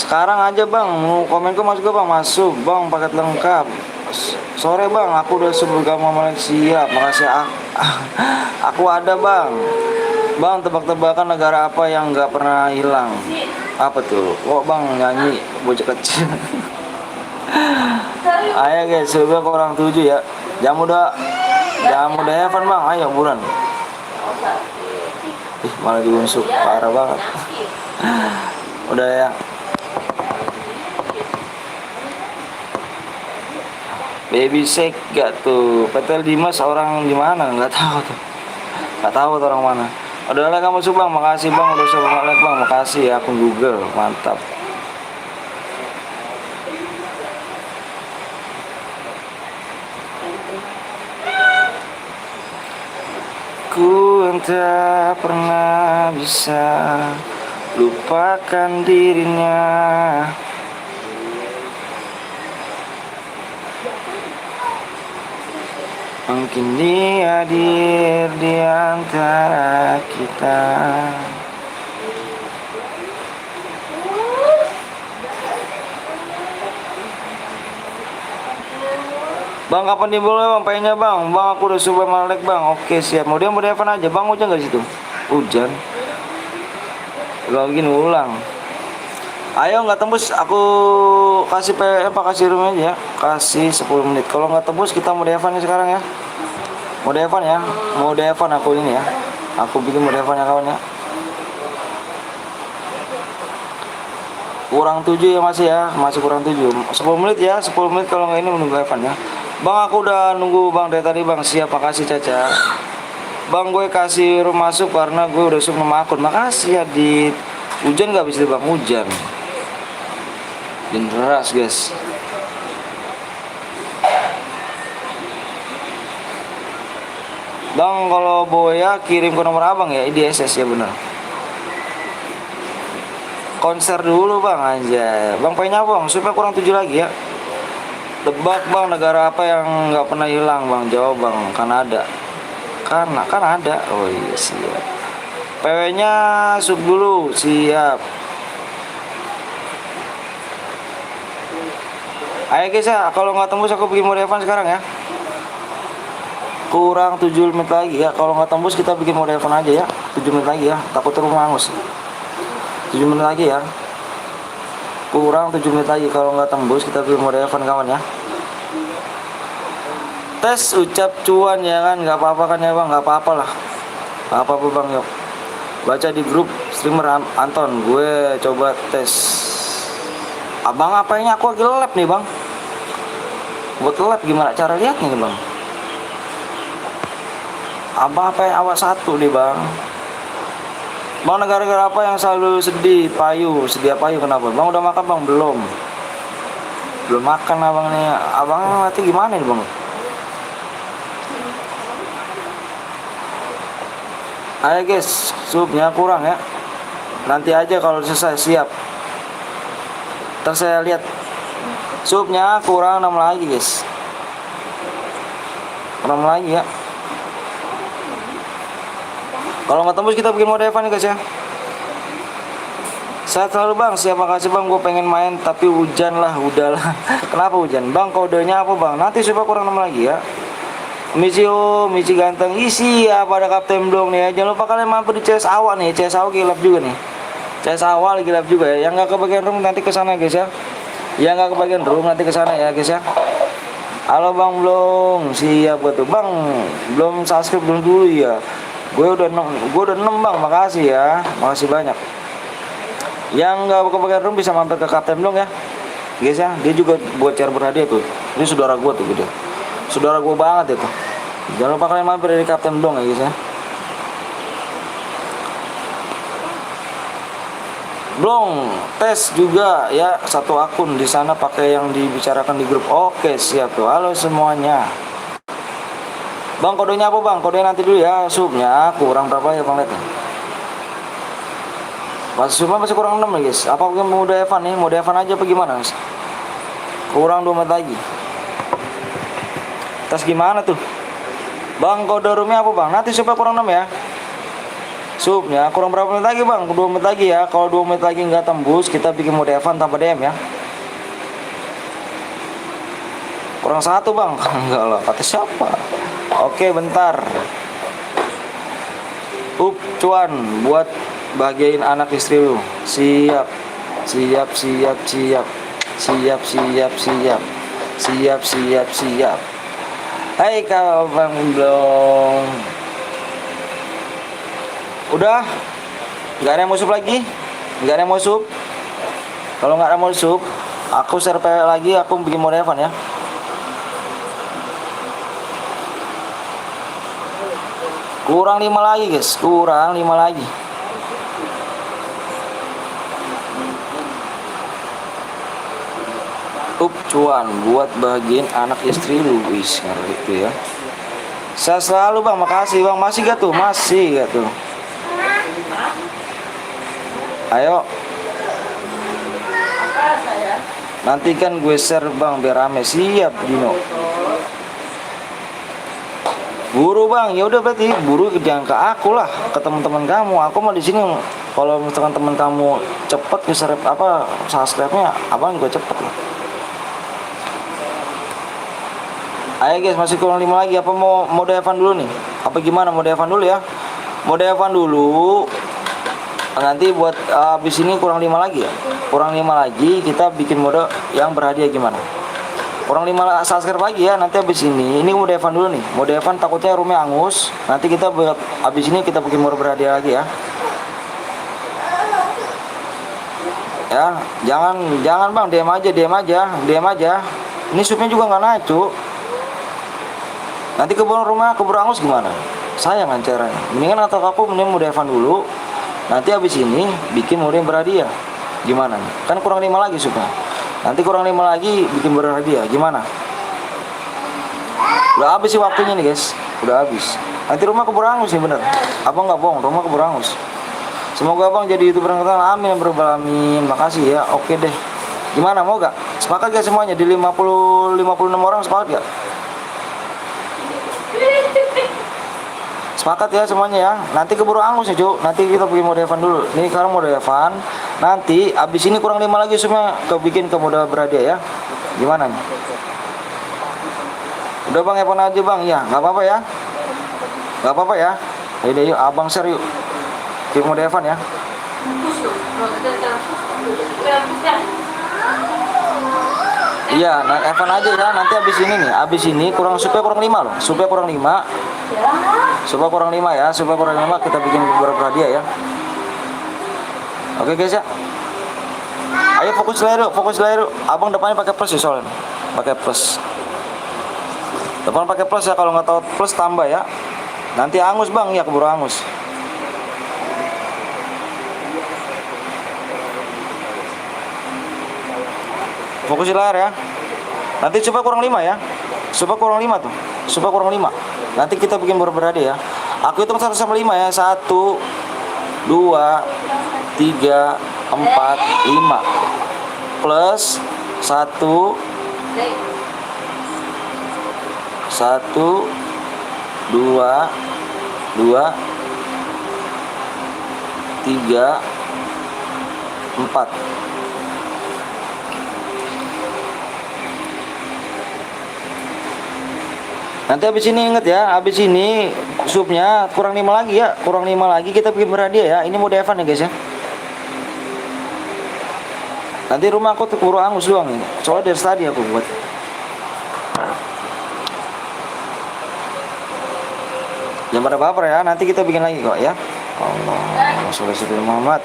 Sekarang aja bang, mau komenku masuk ke bang, masuk bang, paket lengkap. Sore bang, aku udah sebelum kamu Malaysia, makasih aku ada bang. Bang tebak-tebakan negara apa yang nggak pernah hilang? Apa tuh? Kok bang nyanyi bocah kecil? Ayo guys, coba kurang 7 ya. Jam udah Evan bang, ayo buruan. Ih malah diunsuk, parah banget. Udah ya. Baby Shake gak tuh? Petel Dimas orang di mana? Nggak tahu tuh. Nggak tahu tuh orang mana. Udah lah kamu bang, makasih bang udah coba like bang, makasih ya akun Google, mantap. Ku entah pernah bisa lupakan dirinya. Mungkin dia hadir di antara kita. Bang kapan dimulai bang? Pengennya bang. Bang aku udah coba malek bang. Oke siap. Mau Evan aja bang. Hujan gak situ? Hujan. Kalau gini ulang. Ayo nggak tembus aku kasih kasih room aja ya. Kasih 10 menit. Kalau nggak tembus kita mau Evan sekarang ya. Mau Evan ya. Mau Evan aku ini ya. Aku bikin mau Evan ya kawan ya. Kurang 7 ya masih ya. Masih kurang 7. 10 menit ya. 10 menit kalau nggak ini menunggu Evan ya. Bang aku udah nunggu bang dari tadi bang. Siap, makasih Caca. Bang gue kasih room masuk karena gue udah sub nama akun. Makasih ya di hujan nggak bisa bang, hujan. Dan deras guys. Bang kalau Boya kirim ke nomor abang ya, IDSS ya bener. Konser dulu bang aja. Bang pengen apa bang? Supaya kurang 7 lagi ya. Tebak bang negara apa yang nggak pernah hilang bang? Jawab bang. Kanada. Kan ada. Oh iya siap. PW nya sub dulu. Siap. Ayo guys ya, kalau nggak tembus aku bikin mode Evan sekarang ya. Kurang 7 menit lagi ya. Kalau nggak tembus kita bikin mode Evan aja ya. 7 menit lagi ya. Takut terus mangus. 7 menit lagi ya. Kurang 7 menit lagi. Kalau nggak tembus kita bikin mode Evan kawan ya. Tes ucap cuan ya kan. Nggak apa-apa kan ya bang. Nggak apa-apa lah. Nggak apa-apa bang yuk. Baca di grup streamer Anton. Gue coba tes. Abang apa ini aku lagi lab nih bang. Buat lab gimana cara lihatnya nih bang? Abang apa yang awal satu nih bang? Bang negara-negara apa yang selalu sedih payu? Sedia payu kenapa? Bang udah makan bang? Belum makan abang nih. Abang nanti gimana nih bang? Ayo guys, subnya kurang ya. Nanti aja kalau selesai siap. Ntar saya lihat subnya kurang 6 lagi guys. 6 lagi ya. Kalau nggak tembus kita bikin mode Evan guys ya. Saya selalu bang, siapa kasih bang, gue pengen main tapi hujan lah, udahlah. Kenapa hujan bang? Kodenya apa bang? Nanti supaya kurang 6 lagi ya. Misi ganteng isi ya pada Kapten Blong nih ya. Jangan lupa kalian mampir di CS awal nih. CS awal gilap juga nih. CS awal gilap juga ya. Yang nggak kebagian room nanti kesana guys ya. Yang nggak kebagian room nanti kesana ya guys ya. Halo bang belum siap gue tuh bang, belum subscribe dulu ya. Gue udah 6 bang, makasih ya, makasih banyak. Yang nggak kebagian room bisa mampir ke Kapten Blong ya guys ya. Dia juga buat share berhadiah tuh. Ini saudara gue tuh gitu. Saudara gue banget itu. Jangan lupa kalian mampir dari Kapten Blong ya guys ya. Blong tes juga ya, satu akun di sana pakai yang dibicarakan di grup. Oke siap tuh. Halo semuanya. Bang kodenya apa bang? Kodenya nanti dulu ya. Subnya kurang berapa ya bang, lihat nih. Masih subnya masih kurang 6 nih guys. Apa mode Evan nih? Mode Evan aja apa gimana guys? Kurang 2 menit lagi. Tes gimana tuh? Bang kode roomnya apa bang? Nanti subnya kurang 6 ya. Subnya kurang berapa menit lagi bang? 2 menit lagi ya. Kalau 2 menit lagi nggak tembus, kita bikin mode Evan tanpa DM ya. Kurang 1 bang. Enggak lah, kata siapa? Oke bentar. Cuan buat bagian anak istri lu. Siap. Siap siap siap. Siap siap siap. Siap siap siap. Hai Bang Blong. Udah? Nggak ada yang mau sub lagi? Nggak ada yang mau sub? Kalau nggak ada yang mau sub, aku share PW lagi, aku bikin mode Evan ya. Kurang 5 lagi guys, kurang 5 lagi. Cuan buat bagian anak istri lu, wis gitu ya. Saya selalu bang, makasih bang. Masih gak tuh? Masih gak tuh? Ayo. Nanti kan gue share bang biar rame. Siap Dino. Buru bang, ya udah berarti buru jangan ke aku lah, ke teman-teman kamu. Aku mau di sini. Kalau misalkan teman kamu cepet ke share apa subscribe-nya, abang juga cepet lah. Ayo guys, masih kurang 5 lagi. Apa mau mode Evan dulu nih? Apa gimana mode Evan dulu ya? Mode Evan dulu. Nanti buat habis ini kurang 5 lagi ya. Kurang 5 lagi kita bikin mode yang berhadiah gimana? Kurang 5 subscribe lagi ya. Nanti habis ini mode Evan dulu nih. Mode Evan takutnya roomnya angus. Nanti kita buat habis ini kita bikin mode berhadiah lagi ya. Ya, jangan bang, DM aja. Ini subnya juga nggak naik cuy. Nanti keburu angus gimana? Sayang kan caranya. Mendingan atau aku mending mode Evan dulu. Nanti habis ini bikin mode yang berhadiah. Gimana nih? Kan kurang 5 lagi suka. Nanti kurang 5 lagi bikin berhadiah. Gimana? Udah habis sih waktunya nih guys. Udah habis. Nanti rumah keburu angus nih bener. Abang nggak bohong, rumah keburu angus. Semoga abang jadi YouTuber yang terkenal. Amin ya rabbal alamin. Makasih ya. Oke deh. Gimana mau gak? Sepakat gak semuanya? Di 56 orang sepakat gak? Sepakat ya semuanya ya. Nanti keburu angus ya Cuk. Nanti kita bikin mode Evan dulu. Nih sekarang mode Evan. Nanti abis ini kurang 5 lagi semua bikin ke mode berhadiah ya. Gimana nih? Udah bang Evan aja bang ya. Gak apa-apa ya. Gak apa-apa ya. Yuk abang share yuk. Bikin mode Evan ya. Iya, nah Evan aja ya. Nanti abis ini supaya kurang 5 loh. Supaya kurang 5 ya. Supaya kurang 5 kita bikin beberapa hadiah ya. Oke guys ya. Ayo fokus layar. Abang depannya pakai plus ya soalnya. Pakai plus. Depan pakai plus ya, kalau nggak tahu plus tambah ya. Nanti angus bang ya, keburu angus. Fokus di layar ya. Nanti coba kurang 5 ya. Coba kurang 5 tuh. Coba kurang 5. Nanti kita bikin berhadiah ya. Aku hitung 1 sampai 5 ya. 1 2 3 4 5 plus 1 2 3 4. Nanti habis ini inget ya, habis ini subnya kurang 5 lagi ya, kurang 5 lagi kita bikin berhadiah ya. Ini mode Evan ya guys ya. Nanti rumah aku tuh keburu angus doang nih. Soalnya dari tadi aku buat. Jangan pada baper ya, nanti kita bikin lagi kok ya. Allah, Rasulullah Muhammad.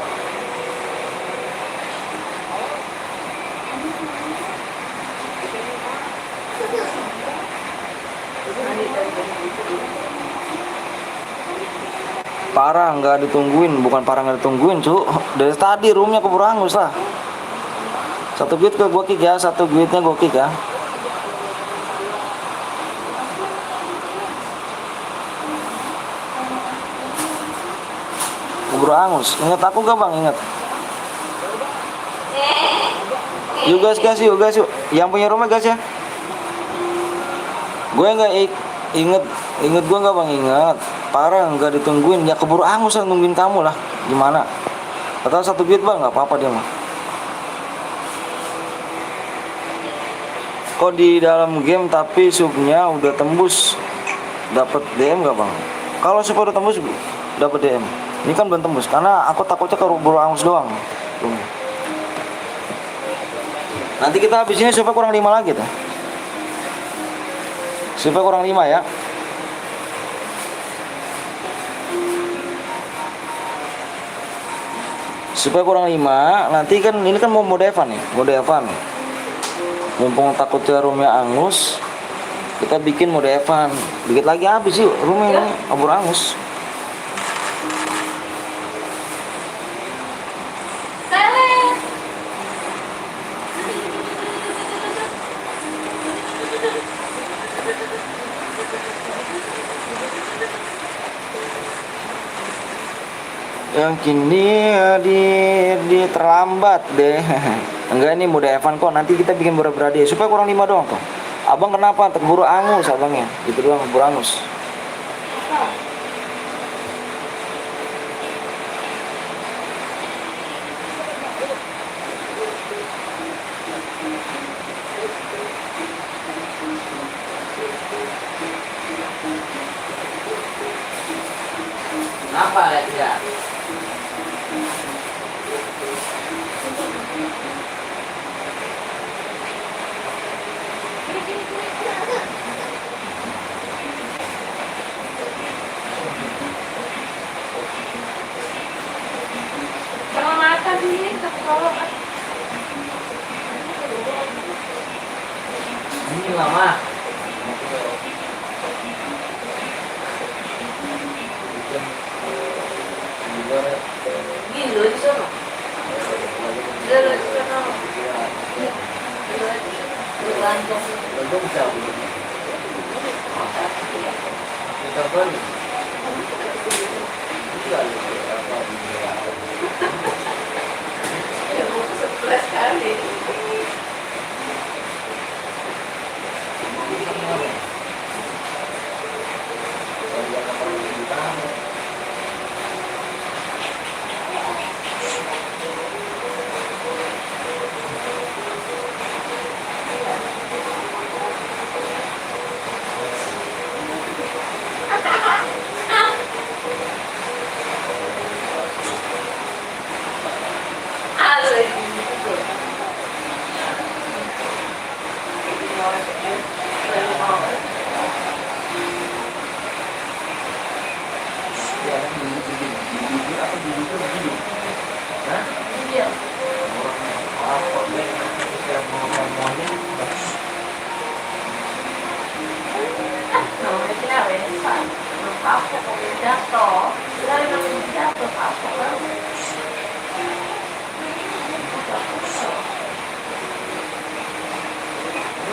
Parah nggak ditungguin, bukan parah nggak ditungguin, Cuk. Dari tadi roomnya keburu hangus lah. Satu guit ke gua kick ya, satu guitnya gua kick ya. Keburu hangus. Ingat aku gak bang? Ingat. Yuk guys, yuk guys yuk. Yang punya rumah guys ya. Gue nggak inget gue nggak bang, inget. Parah nggak ditungguin, ya keburu hangus lah nungguin kamu lah. Gimana? Atau satu guit bang, nggak apa-apa dia mah. Kok di dalam game tapi subnya udah tembus dapat DM nggak bang? Kalau sub udah tembus dapat DM. Ini kan belum tembus karena aku takutnya keburu hangus doang. Nanti kita habis ini supaya kurang 5 lagi tuh. Supaya kurang 5 ya. Supaya kurang 5, nanti kan ini kan mau mode Evan nih, mode Evan. Mumpung takutnya roomnya angus, kita bikin mode Evan. Dikit lagi habis yuk, roomnya ini kabur angus. Yang kini di terlambat deh. Enggak, ini mode Evan kok. Nanti kita bikin berapa dia supaya kurang 5 doang kok. Abang kenapa? Terburu angus abangnya. Itu doang keburu angus. Kenapa tidak? Kalau makan sih, kalau ini lama. Gila di sana. Gila di sana. Gantung. Gantung siapa? Kita balik. Ya, mau 11 kali.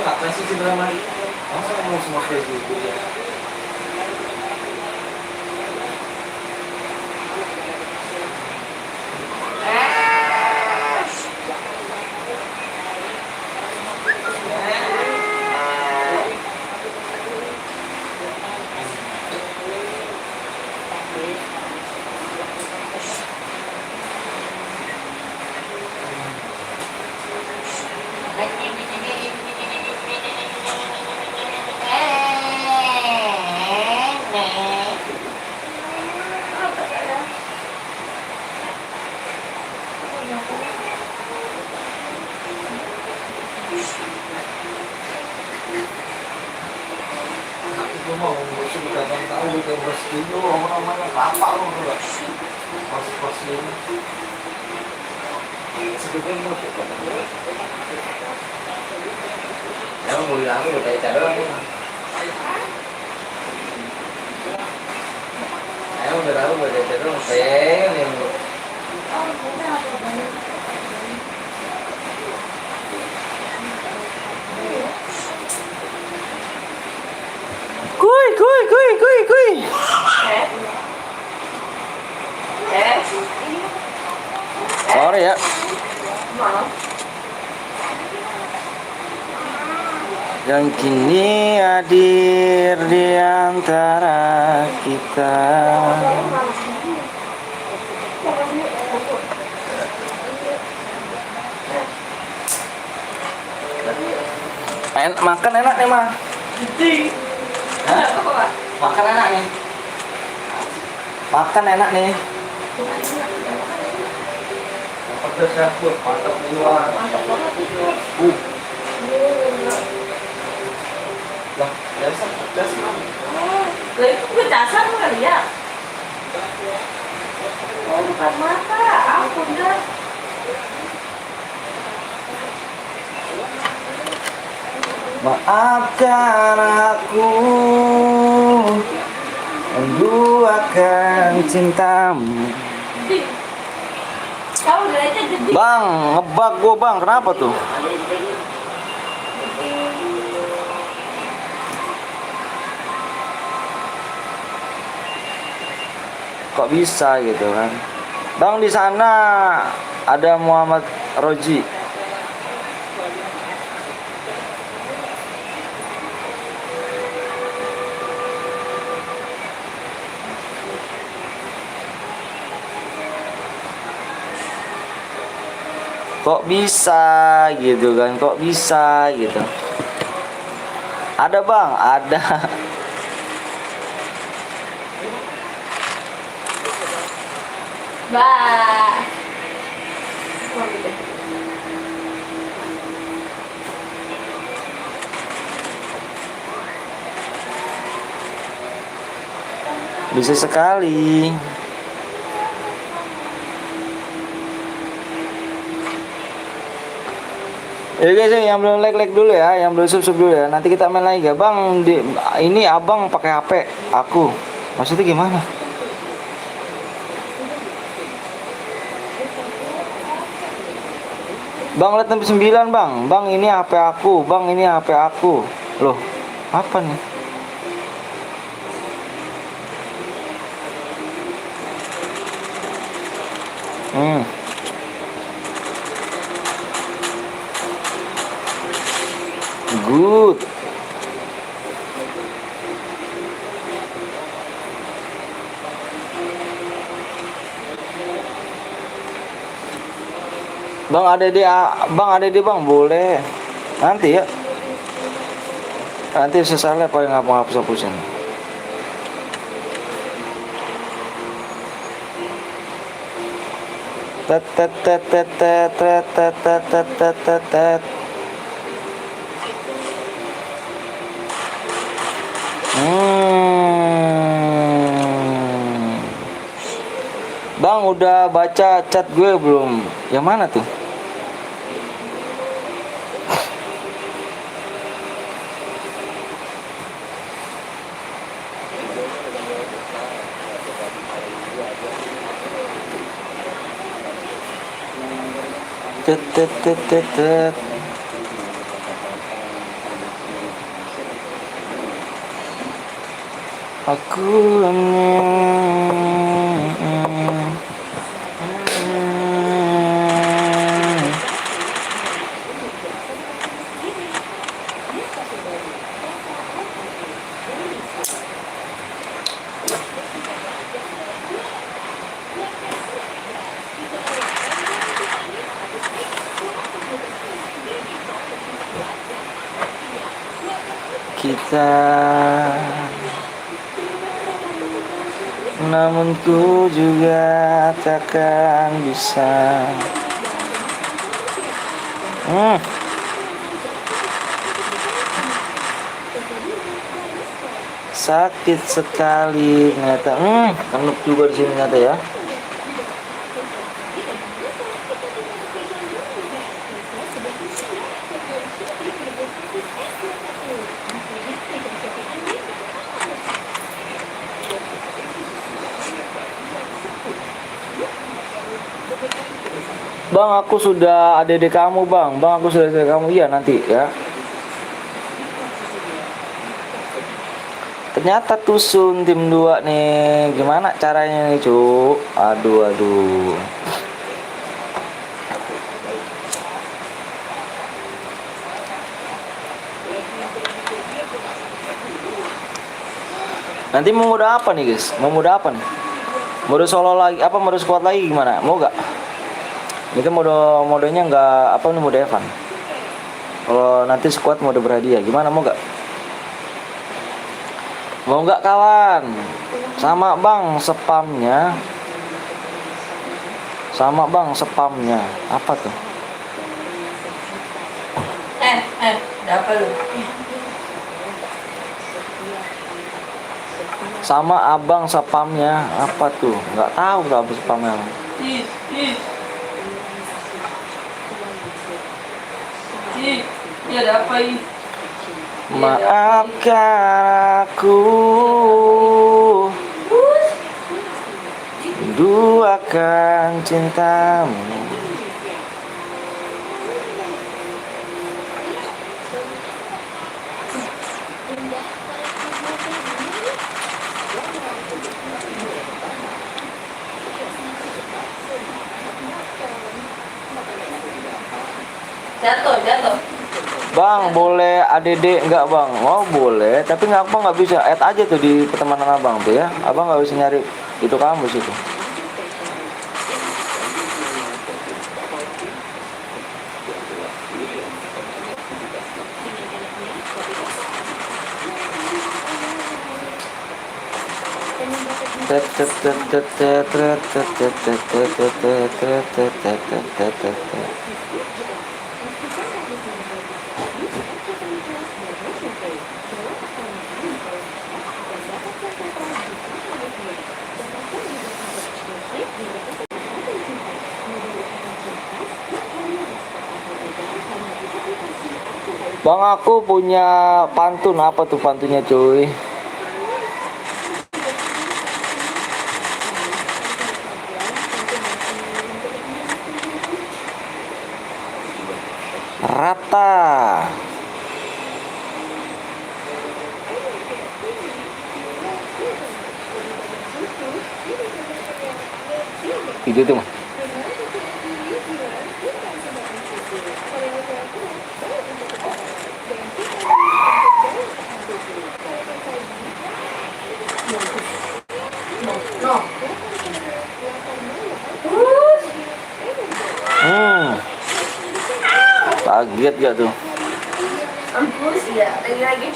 Apa sih sebenarnya? Masa mau semua kayak gitu ya? Aku mau ngusung dagang tahu udah bersetuju orang-orangnya apa lu udah pas ini sebetulnya mau ya mau bilang aku udah cara doang ya udah tahu baca terus pengen. Kuy, kuy, kuy, kuy, kuy. Sorry ya. Maaf. Yang kini hadir di antara kita. Makan enak nih mah. Hah? Makan enak nih. Makan enak nih. Pedas ya, mantap nih wah. Lah, biasa pedas mah. Lah itu pedasan kali ya? Oh bukan mata, ampun dah. Maafkan aku menduakan cintamu. Kau lihatnya gede. Bang, ngebug gua bang, kenapa tuh? Kok bisa gitu kan? Bang, di sana ada Muhammad Roji. Kok bisa gitu kan? Kok bisa gitu? Ada bang, ada. Bah. Bisa sekali. Ya guys, yang belum like dulu ya, yang belum subscribe dulu ya. Nanti kita main lagi ya, bang. Ini abang pakai HP aku. Maksudnya gimana? Bang, lihat nomor 9 bang. Bang, ini HP aku. Bang, ini HP aku. Loh, apa nih? Good. Bang, ada di bang, boleh. Nanti ya. Nanti sesalah paling ngapus-hapusin. Tet tet tet tet tet tet tet tet tet tet tet tet. Bang, udah baca chat gue belum? Yang mana tuh? Tet tet tet tet tet. Aku kita, namun ku juga takkan bisa. Sakit sekali ternyata. Kanuk juga di sini ternyata ya. Bang, aku sudah ADD kamu, Bang. Bang, aku sudah ADD kamu. Iya, nanti ya. Ternyata Tusun tim 2 nih. Gimana caranya nih, Cuk? Aduh. Nanti mau mode apa nih, guys? Mau mode apa nih? Mode solo lagi apa mode squad lagi gimana? Mau gak? Ini kan modenya nggak apa nih, mode Evan. Kalau nanti squad mode berhadiah gimana, mau gak? Mau nggak kawan? Sama bang spamnya. Sama bang spamnya. Apa tuh? Ada apa lu? Sama abang spamnya. Apa tuh? Nggak tahu apa spamnya. Ih. Ini ada apa ini? Maafkan aku, duakan cintamu. Jatuh. Bang, boleh ADD enggak bang? Oh boleh, tapi nggak bisa. Add aja tuh di pertemanan abang tuh ya. Abang nggak bisa nyari itu kamu situ. Bang, aku punya pantun. Apa tuh pantunnya, cuy? Rata. Itu tuh mah. Kaget gak tuh? Ampus ya, lagi.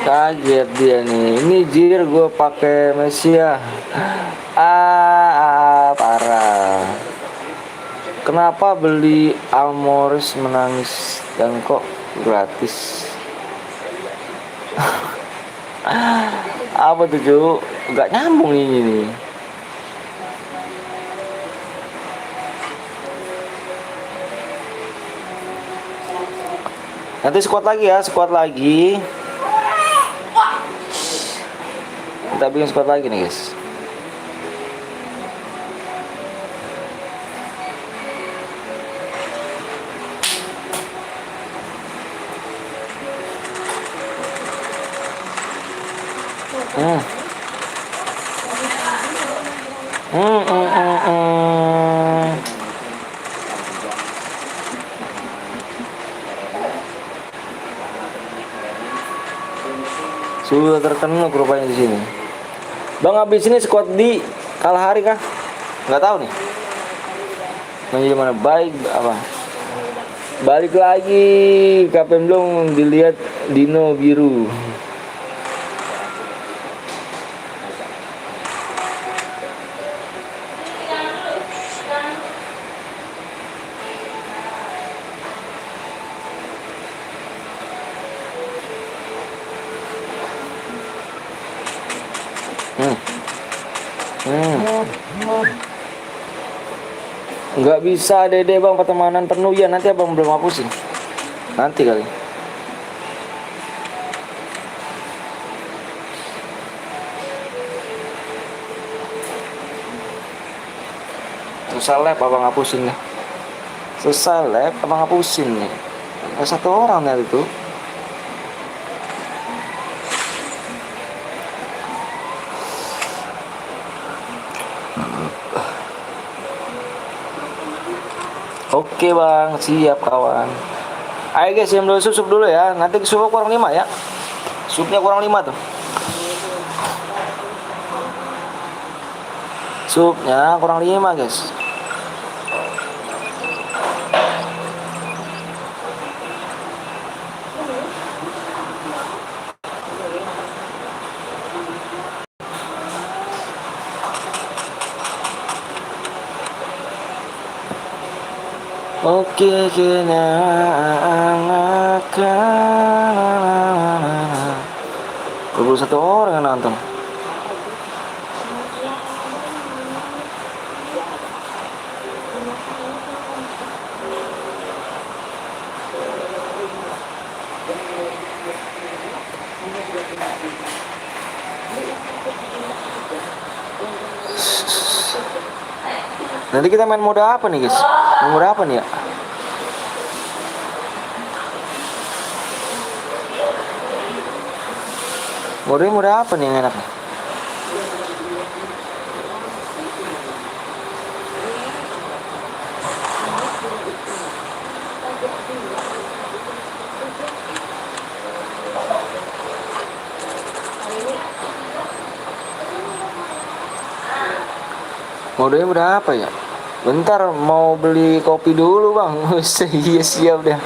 Kaget dia nih. Ini jir gue pakai Mesia. Parah. Kenapa beli Almoris menangis dan kok gratis? Apa tuh, Cuk? Gak nyambung ini nih. Nanti squad lagi ya, squad lagi. Kita bikin squad lagi nih, guys. Sudah terkenal rupanya di sini. Bang, habis ini squad di Kalahari kah? Nggak tahu nih. Menjadi mana baik apa? Balik lagi, kapan belum dilihat Dino biru. Nggak bisa dede bang, pertemanan penuh ya. Nanti abang belum hapusin. Nanti kali. Susah lab abang hapusin nih. Selesai lab abang hapusin nih. Ada satu orang dari itu. Oke bang, siap kawan. Ayo guys, yang dulu sup dulu ya. Nanti supnya kurang 5 ya. Supnya kurang 5 tuh. Supnya kurang 5 guys. Oke kenangan 21 orang yang nonton. Nanti kita main mode apa nih guys? Main mode apa nih ya? Mode apa nih yang enak? Modenya mode apa ya? Bentar mau beli kopi dulu bang. Iya siap dah.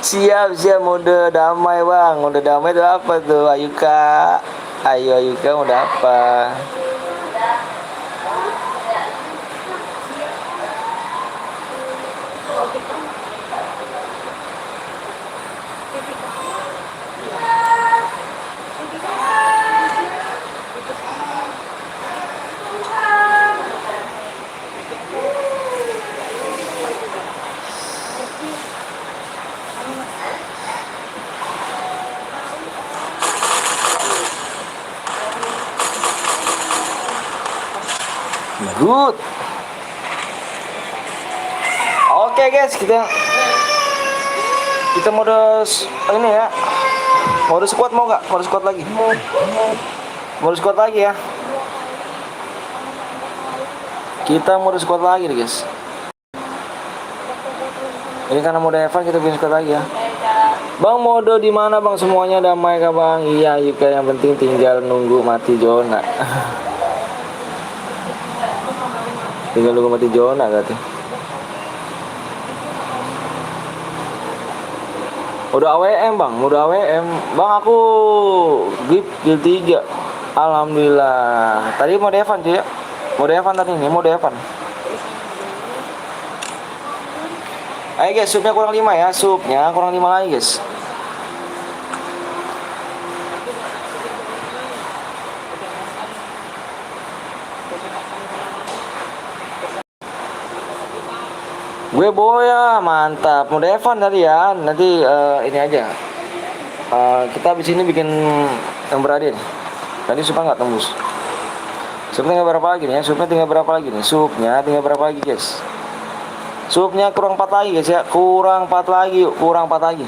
Siap mode damai bang. Mode damai itu apa tuh? Ayo kak. Ayo kak mode apa? Good. Oke guys, kita mode ini ya. Mode squad mau nggak? Mode squad lagi. Mode squad lagi ya. Kita mode squad lagi nih guys. Ini karena mode Evan kita bikin squad lagi ya. Bang mode di mana bang? Semuanya damai kah bang? Iya juga yang penting tinggal nunggu mati zona. Tinggal nunggu mati zona katanya. Udah AWM bang, udah AWM bang, aku grip kill 3. Alhamdulillah. Tadi mode Evan cuy ya. Mode Evan tadi ini, mode Evan. Ayo guys, supnya kurang 5 ya. Supnya kurang 5 lagi guys. Gue boya, mantap. Mode Evan tadi ya. Nanti ini aja. Kita habis ini bikin yang beradil. Tadi supnya nggak tembus. Supnya tinggal berapa lagi nih ya? Supnya tinggal berapa lagi nih? Supnya tinggal berapa lagi guys? Supnya kurang 4 lagi guys ya. Kurang 4 lagi. Kurang 4 lagi.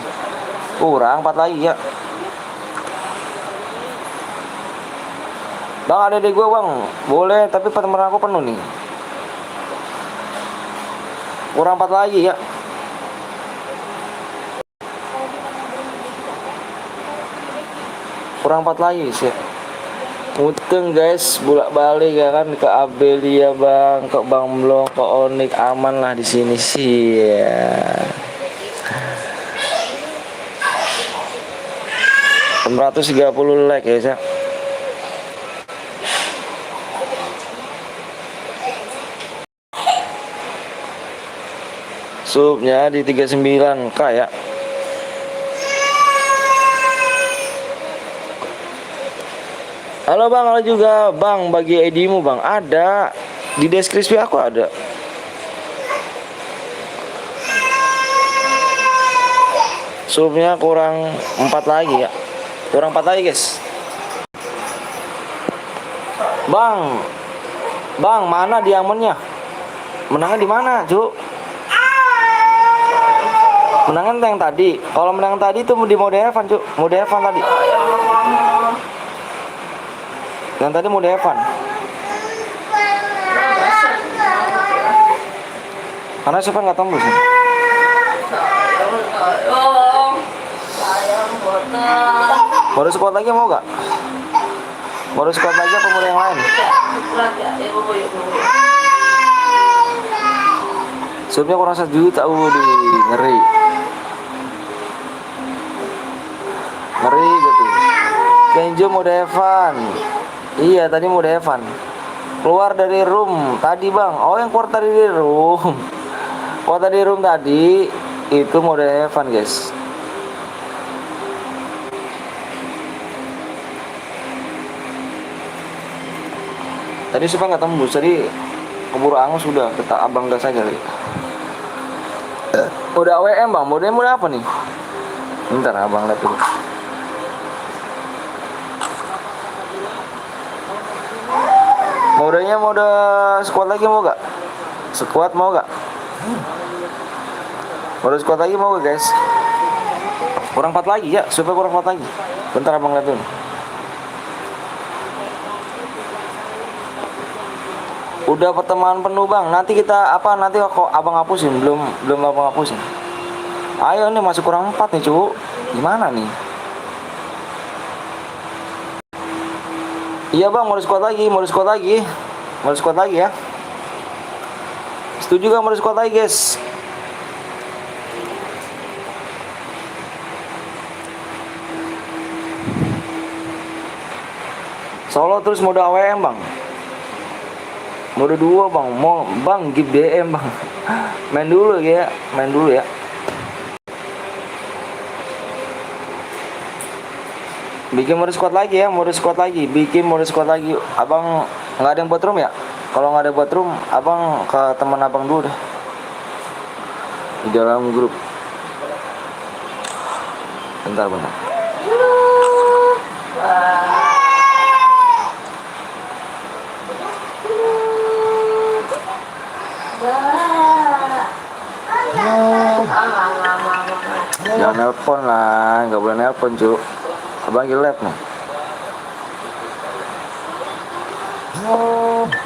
Kurang 4 lagi ya. Bang ada deh gue bang. Boleh tapi teman aku penuh nih. Kurang 4 lagi ya. Kurang 4 lagi sih ya. Muteng guys, bolak-balik ya kan ke Abelia bang, ke Bang Blong, ke Onik, aman lah di sini sih ya. 630 like ya sih. Subnya di 39k ya. Halo bang, halo juga bang, bagi ID-mu bang, ada di deskripsi aku ada. Subnya kurang 4 lagi ya. Kurang 4 lagi guys. Bang, mana diamondnya? Menangnya di mana, Cuk? Menangan yang tadi. Kalau menang tadi itu di mode Evan, Cuk. Mode Evan tadi. Yang tadi mode Evan. Karena siapa nggak tembus. Ya? Mode squad lagi mau gak? Mode squad lagi apa mode yang lain? Sebelumnya kurang 1 juta, ngeri. Ngeri gitu. Kenjo mode Evan. Iya, tadi mode Evan. Keluar dari room tadi, Bang. Oh, yang keluar tadi dari room. Keluar tadi room tadi itu mode Evan, guys. Tadi supaya nggak tembus, tadi keburu angus sudah, kita abang gas aja kali. Udah AWM, Bang. Modenya mode apa nih? Bentar, abang lihat dulu. Modenya mode squad lagi mau gak? Squad mau gak? Mode squad lagi mau gak, guys? Kurang 4 lagi ya, supaya kurang 4 lagi. Bentar abang lihat dulu. Udah pertemuan penuh, Bang. Nanti kita apa? Nanti kok abang hapusin? Belum abang hapusin. Ayo nih, masih kurang 4 nih, Cuk. Gimana nih? Iya, Bang, mau squad lagi ya. Setuju gak mau squad lagi, guys? Solo terus mode AWM, Bang. Mode 2, Bang. Mau Bang give DM, Bang. Main dulu ya. Bikin mode squad lagi ya, bikin mode squad lagi. Abang nggak ada yang buat room ya? Kalau nggak ada buat room, abang ke teman abang dulu deh di dalam grup. Bentar. Jangan nelpon lah, nggak boleh nelpon, Cuk. Abang lagi live nih.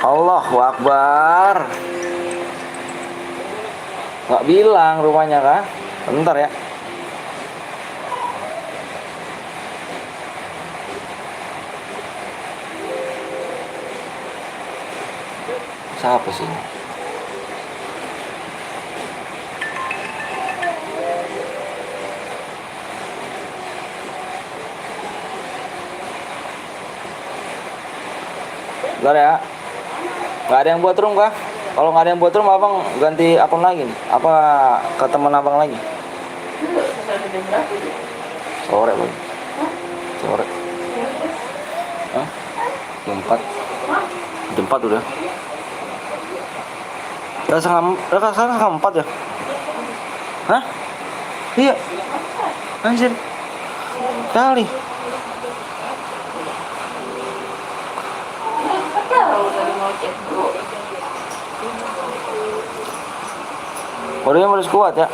Allahu Akbar. Nggak bilang rumahnya kah? Bentar ya. Siapa sih? Bentar ya. Nggak ada yang buat room kah? Kalau nggak ada yang buat room, abang ganti akun lagi nih. Apa ke teman abang lagi? Sore, Bang. Sore. Hah? Jam 4 udah. Udah setengah 4 ya? Hah? Iya. Anjir. Kali. Modenya harus kuat ya.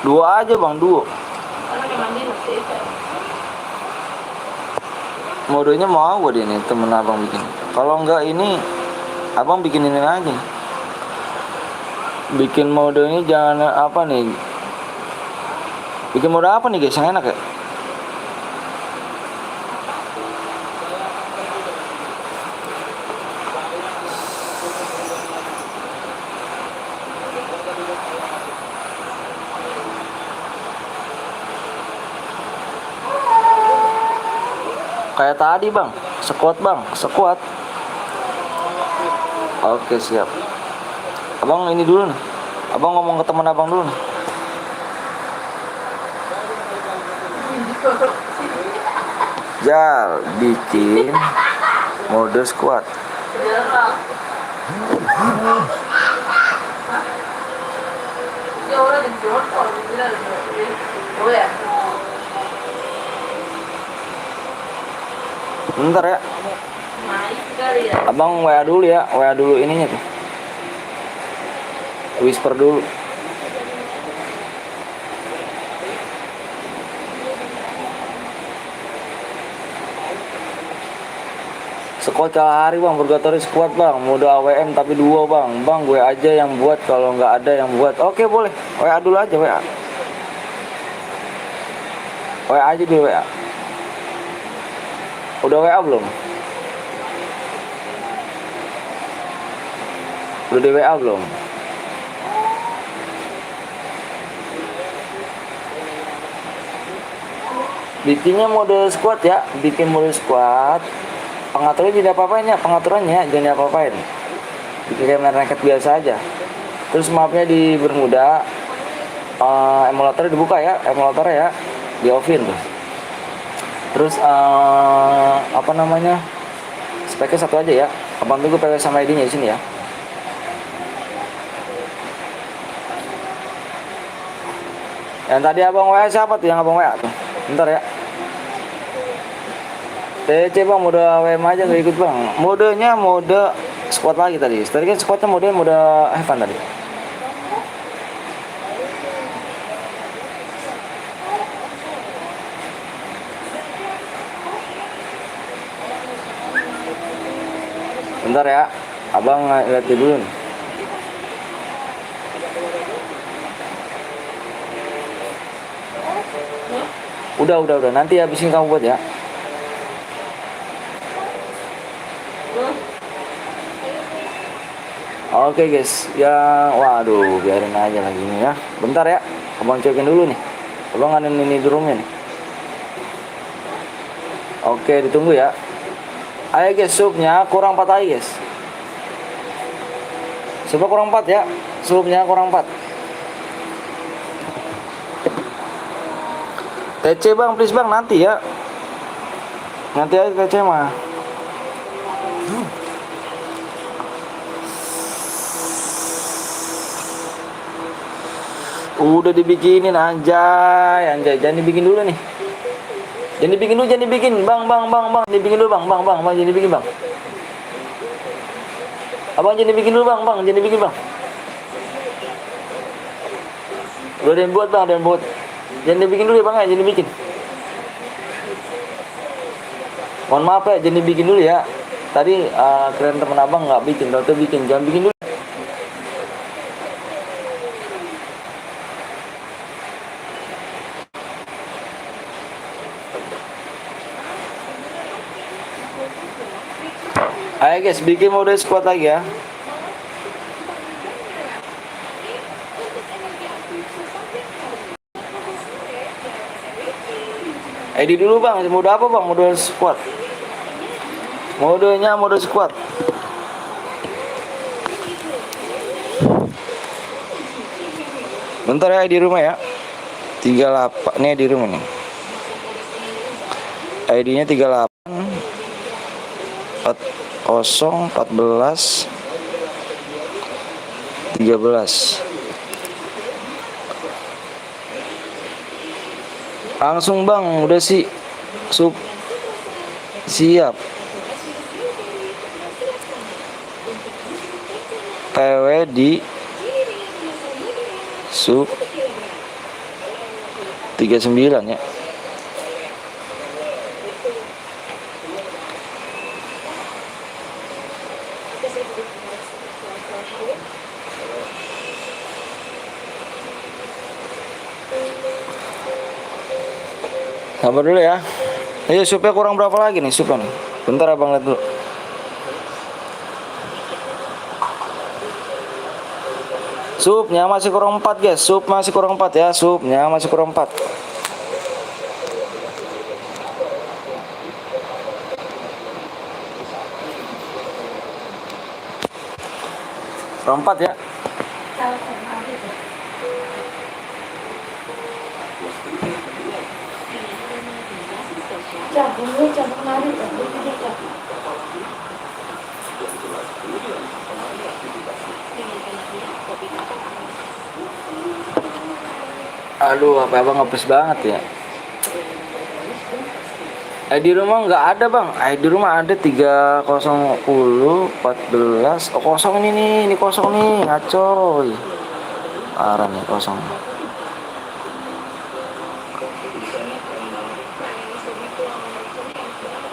2 aja, Bang, 2. Modenya mau gue dia nih, temen abang bikin. Kalau enggak ini, abang bikin ini aja. Bikin modenya jangan apa nih. Bikin mode apa nih, guys, yang enak ya? Kayak tadi, Bang. Squad, Bang. Squad. Oke, siap. Abang ini dulu nih. Abang ngomong ke teman abang dulu nih. Jal, bikin mode squad. Bentar ya. Abang WA dulu ya, WA dulu ininya tuh. whisper dulu. Squad Kalahari bang, Purgatory squad bang, mode AWM tapi 2 bang. Bang gue aja yang buat, kalau nggak ada yang buat. Oke boleh, WA dulu aja WA. WA aja dulu WA. Udah WA belum? Udah di WA belum? Bikinnya mode squad ya, bikin mode squad. Pengaturannya tidak apa-apain ya, pengaturannya jangan apa-apain. Bikin kayak main ranked biasa aja. Terus mapnya di Bermuda, emulatornya dibuka ya, emulatornya ya, di offin tuh. Terus apa namanya, speknya satu aja ya. Abang tunggu PW sama ID nya di sini ya. Yang tadi abang WA siapa tuh, yang abang WA tuh? Bentar ya. TC bang, mode AWM aja nggak ikut bang. Modenya mode squad lagi tadi. Tadi kan squadnya mode Evan tadi. Bentar ya, abang lihat dulu nih. Udah. Nanti habisin kamu buat ya. Oke guys, ya waduh biarin aja lagi nih ya. Bentar ya, abang cekin dulu nih. Abang ada ini di roomnya nih. Oke ditunggu ya. Ayo guys, supnya kurang 4 aja guys. Supnya kurang 4 ya. Supnya kurang 4. TC bang, please bang, nanti ya. Nanti aja TC mah. Udah dibikinin anjay. Jangan dibikin dulu nih. Jangan dibikin. Bang. Dibikin dulu bang, jangan dibikin bang. Abang jangan dibikin dulu bang, jangan dibikin bang. Udah ada yang buat bang, Jangan dibikin dulu ya bang, jangan dibikin. Mohon maaf ya, jangan dibikin dulu ya. Tadi keren temen abang nggak bikin, kalau tuh bikin, jangan bikin dulu. Ayo guys, bikin mode squad lagi ya. ID dulu bang, mode apa bang? Mode squad. Modenya mode squad. Bentar ya, di rumah ya. 38 nih di rumah nih. ID-nya 38 0 14 13. Langsung bang, udah sih siap. PW di sub 39 ya. Sabar dulu ya. Ayo supnya kurang berapa lagi nih supnya nih? Bentar abang lihat dulu. Supnya masih kurang 4 guys. Sup masih kurang 4 ya. Supnya masih kurang 4. Kurang 4 ya. Aduh, apa abang ngepres banget ya. Di rumah nggak ada bang. Di rumah ada 30 10 14. Oh kosong ini kosong nih, ngacoy. Parah nih kosong.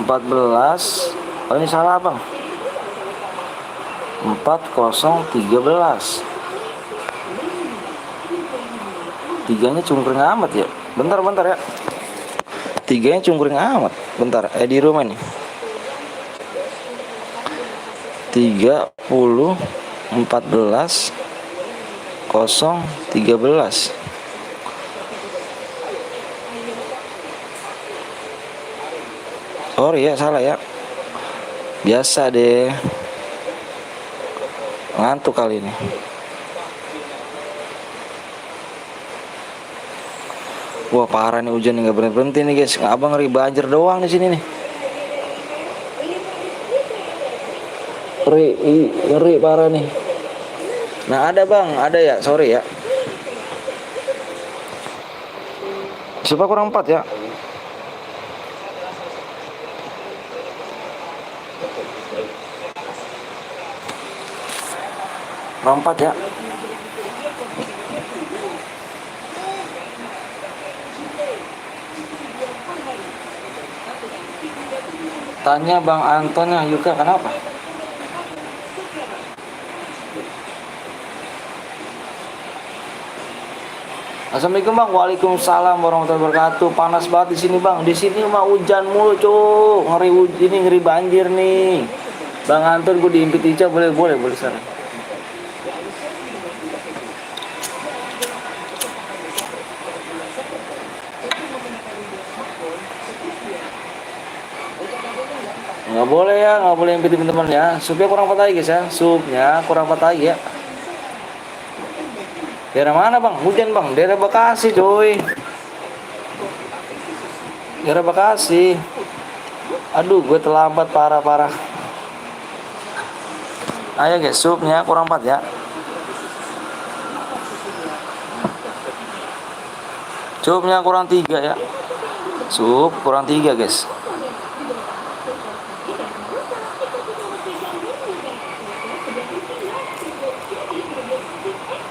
14. Oh ini salah bang. 4013. Tiganya cungkring amat ya. Bentar ya. Tiganya cungkring amat. Bentar. Di rumah nih. 30 14 0 13. Sorry ya, salah ya. Biasa deh. Ngantuk kali ini. Wah parah nih hujan nggak berhenti nih guys. Abang ngeri banjir doang di sini nih. Ngeri parah nih. Nah ada bang, ada ya, sorry ya. Siapa kurang 4 ya? Kurang 4 ya. Tanya Bang Anton ya, Yuka kenapa? Assalamualaikum bang, waalaikumsalam warahmatullahi wabarakatuh. Panas banget di sini bang. Di sini mah hujan mulu cuk. Ngeri banjir nih. Bang Anton gue diimpit Ica boleh sana. Nggak boleh impit teman-teman ya. Supnya kurang 4 lagi guys ya. Supnya kurang 4 lagi ya. Daerah mana bang? Hujan bang? Daerah Bekasi coy. Daerah Bekasi. Aduh gue terlambat parah. Ayo guys, supnya kurang 4 ya. Supnya kurang 3 ya. Sup kurang 3 guys.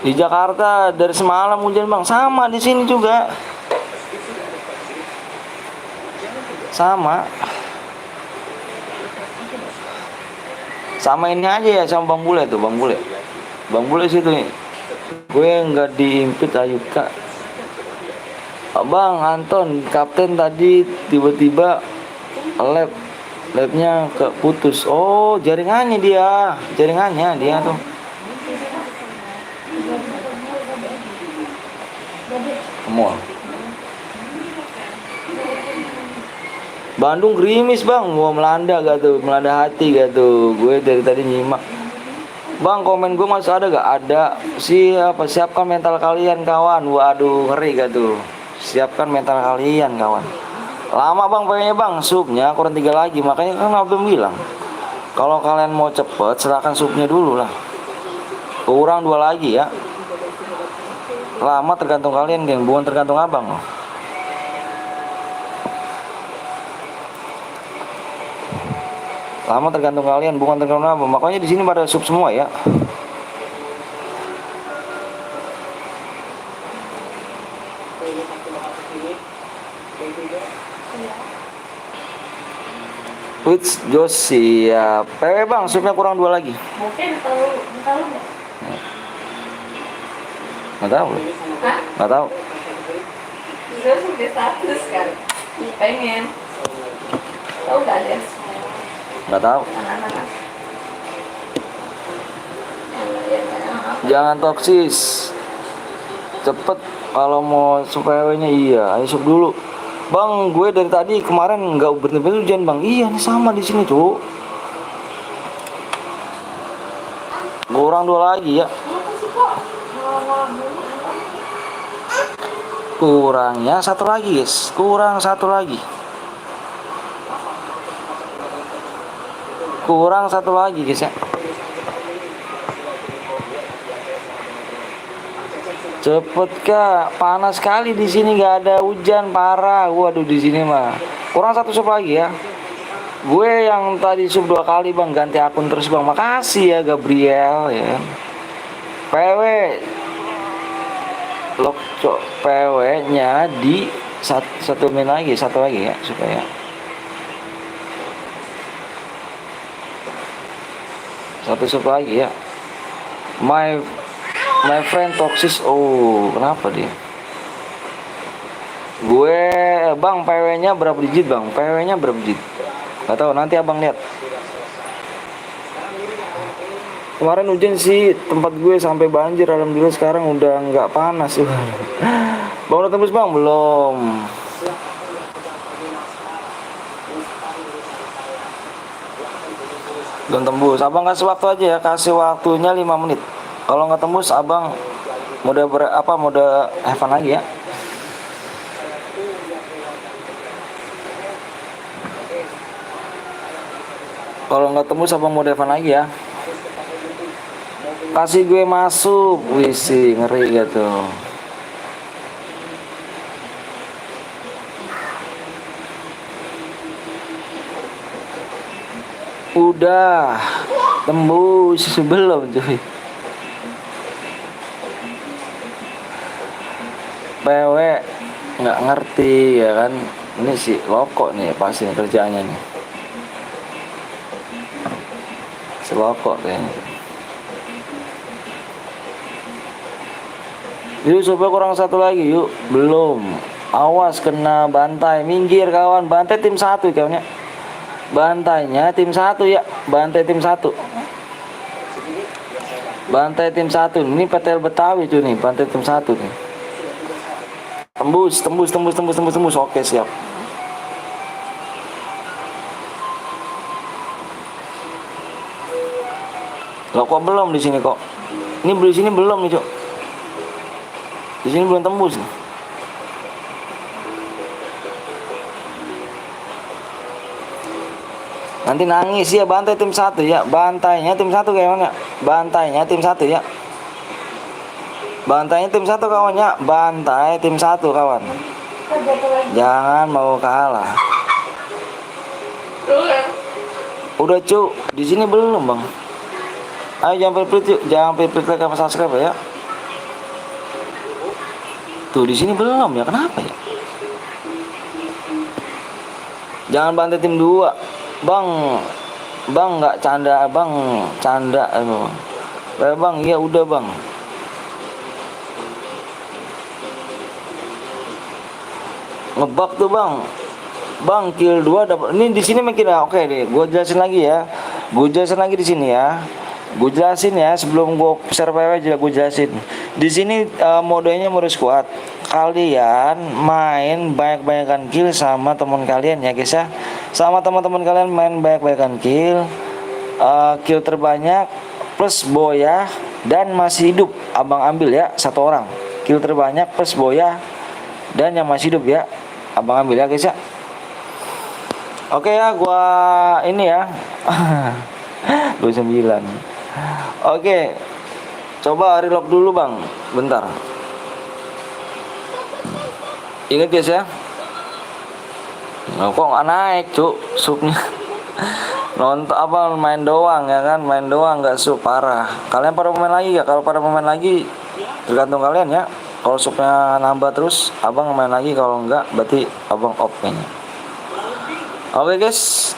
Di Jakarta dari semalam hujan bang, sama di sini juga. Sama ini aja ya sama Bang Bule tuh, Bang Bule situ nih. Gue nggak diimpit Ayuka. Bang Anton, kapten tadi tiba-tiba labnya keputus. Oh jaringannya dia tuh. Semua. Bandung gerimis bang, mau melanda hati gak tuh. Gue dari tadi nyimak. Bang komen gue masih ada gak? Ada. Siapkan mental kalian kawan. Waduh ngeri gak tuh. Siapkan mental kalian kawan. Lama bang pengennya bang, supnya kurang 3 lagi. Makanya kan Abdul bilang, kalau kalian mau cepet serahkan supnya dulu lah. Kurang 2 lagi ya. Lama tergantung kalian geng, bukan tergantung abang loh. Lama tergantung kalian, bukan tergantung abang. Makanya di sini pada sup semua ya. Which Josi ya. PW bang, supnya kurang 2 lagi. Mungkin tahu nggak? Nggak tahu. Nggak tahu. Bisa sudah status kan. Pengen. Tahu nggak ada? Nggak tahu. Anak-anak. Jangan toksis. Cepet kalau mau PW-nya iya. Ayo sup dulu. Bang, gue dari tadi kemarin nggak berhenti hujan bang. Iya, ini sama di sini tuh. Kurang 2 lagi ya. Kurangnya 1 lagi guys. Kurang 1 lagi guys ya. Cepet kak, panas sekali di sini, nggak ada hujan parah. Waduh di sini mah kurang 1 sup lagi ya. Gue yang tadi sup 2 kali bang, ganti akun terus bang. Makasih ya Gabriel ya. PW lock PW-nya di satu min lagi, satu lagi ya, supaya satu sub lagi ya. My friend toxic. Oh, kenapa dia? Gue, bang, PW-nya berapa digit bang? PW-nya berapa digit? Gak tahu, nanti abang lihat. Kemarin hujan sih tempat gue sampai banjir, alhamdulillah sekarang udah nggak panas. Bang udah tembus bang? Belum. Belum tembus. Abang kasih waktu aja ya, kasih waktunya 5 menit. Kalau nggak tembus abang mode mode have fun lagi ya. Kalau nggak tembus abang mode have fun lagi ya. Kasih gue masuk, wisi ngeri gitu. Udah tembus sebelum cuy. PW nggak ngerti ya kan, ini si loko nih pasti kerjanya nih, si loko kayaknya. Yuk coba kurang satu lagi yuk. Belum, awas kena bantai, minggir kawan. Bantai tim 1 kawannya, bantainya tim 1 ya, bantai tim 1, bantai tim 1. Ini PTL Betawi tuh nih, bantai tim 1 nih. Tembus. Oke, siap. Loh kok belum di sini kok? Ini di sini belum nih, Cok. Di sini belum tembus nih. Nanti nangis ya, bantai tim 1 ya. Bantainya tim 1 kawannya. Bantainya tim 1 ya. Bantainya tim 1 kawannya. Bantai tim 1 kawan. Jangan mau kalah. Udah cu, di sini belum bang. Ayo jangan pilih yuk, jangan pilih like sama subscribe ya. Tuh di sini belum ya, kenapa ya? Jangan bantai tim 2 bang. Bang nggak canda bang, canda bang, iya udah bang. Ngebug tuh bang. Bang kill 2 dapat. Ini di sini makin oke deh. Gue jelasin lagi ya. Gue jelasin lagi di sini ya. Gue jelasin ya sebelum gue share PW juga gue jelasin. Di sini modenya mode squad. Kalian main banyak-banyakan kill sama teman kalian ya guys ya. Sama teman-teman kalian main banyak-banyakan kill. Kill terbanyak plus boya dan masih hidup abang ambil ya, 1 orang. Kill terbanyak plus boya dan yang masih hidup ya, abang ambil ya guys ya. Oke ya, gua ini ya. 29. Oke. Coba reload dulu, Bang. Bentar. Ingat guys ya. Nah, kok nggak naik, Cuk, subnya. Nonton apa main doang ya kan, main doang nggak sub, parah. Kalian pada pemain lagi ya? Kalau pada pemain lagi tergantung kalian ya. Kalau subnya nambah terus, abang main lagi. Kalau enggak, berarti abang off kayaknya. Oke guys,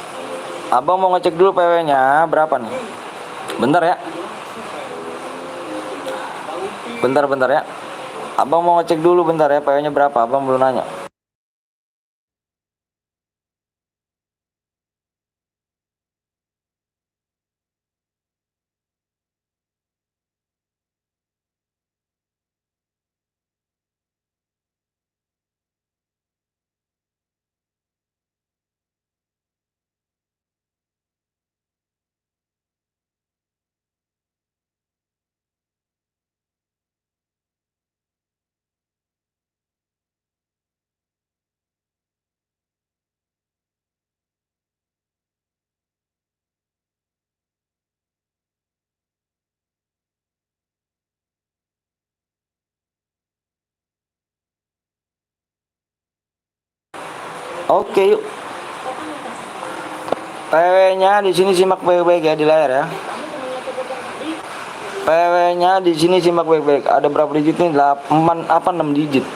abang mau ngecek dulu PW-nya berapa nih. Bentar ya. Bentar ya. Abang mau ngecek dulu bentar ya, PW-nya berapa. Abang belum nanya. Oke yuk. PW-nya di sini simak baik-baik ya di layar ya. PW-nya di sini simak baik-baik. Ada berapa digit nih? 8 apa 6 digit.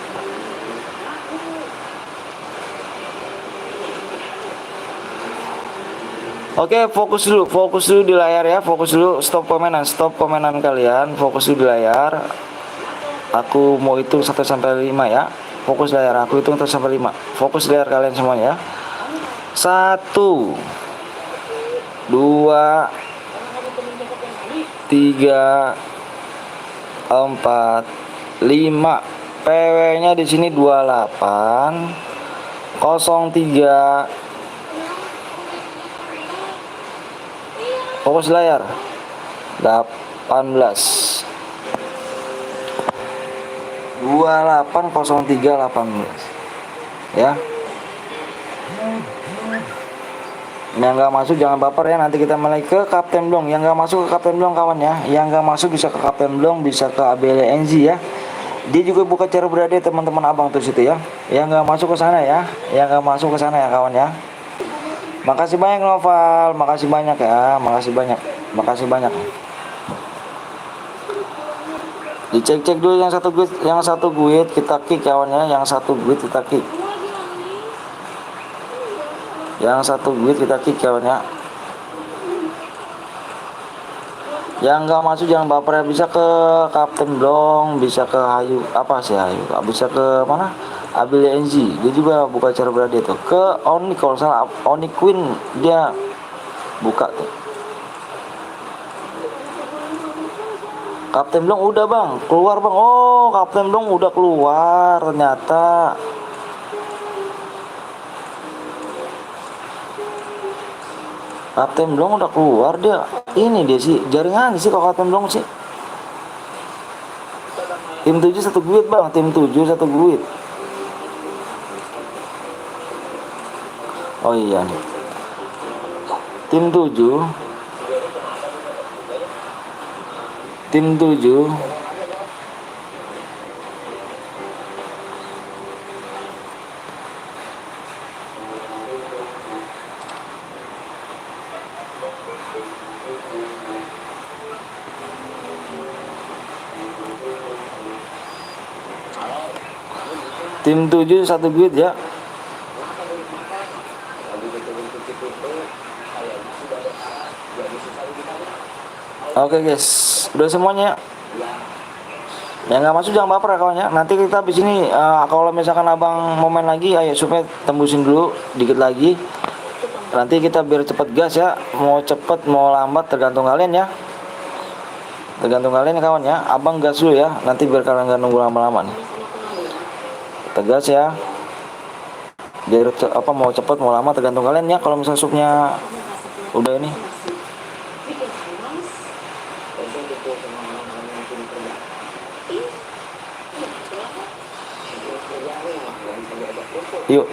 Oke, fokus dulu di layar ya, fokus dulu, stop komenan kalian, fokus dulu di layar. Aku mau hitung 1 sampai 5 ya. Fokus layar, aku hitung 1 sampai 5. Fokus layar kalian semuanya ya. 1 2 3 4 5. PW-nya di sini 28 03. Fokus layar 18 280318 ya. Yang nggak masuk jangan baper ya, nanti kita mulai ke Kapten Blong. Yang nggak masuk ke Kapten Blong kawan ya, yang nggak masuk bisa ke Kapten Blong, bisa ke ABLNZ ya. Dia juga buka cara berada teman-teman abang tuh situ ya. Yang nggak masuk ke sana ya, yang nggak masuk ke sana ya kawan ya. Makasih banyak Noval, makasih banyak ya, makasih banyak. Dicek-cek dulu yang satu guide kita kick kawannya, yang satu guide kita kick. Yang satu guide kita kick kawannya. Yang nggak masuk jangan baper ya, bisa ke Kapten Blong, bisa ke Hayu, apa sih Hayu, bisa ke mana? Abil NZ, dia juga buka cara berada tuh. Ke Oni kalau salah, Oni Queen dia buka tuh. Kapten Blong udah bang, keluar bang. Oh, Kapten Blong udah keluar ternyata. Kapten Blong udah keluar dia. Ini dia sih jaringan sih kalau Kapten Blong sih. Tim 7 satu guit bang, tim 7 satu guit. Oh iya nih. Tim 7 satu guit ya. Oke guys, udah semuanya. Yang nggak masuk jangan baper ya kawan ya. Nanti kita di sini kalau misalkan abang mau main lagi, ayo supaya tembusin dulu dikit lagi. Nanti kita biar cepet gas ya. Mau cepet mau lambat tergantung kalian ya. Tergantung kalian ya kawan ya. Abang gas dulu ya. Nanti biar kalian nggak nunggu lama-lama nih. Tegas ya. Biar apa mau cepet mau lama tergantung kalian ya. Kalau misalnya subnya udah ini. Yuk.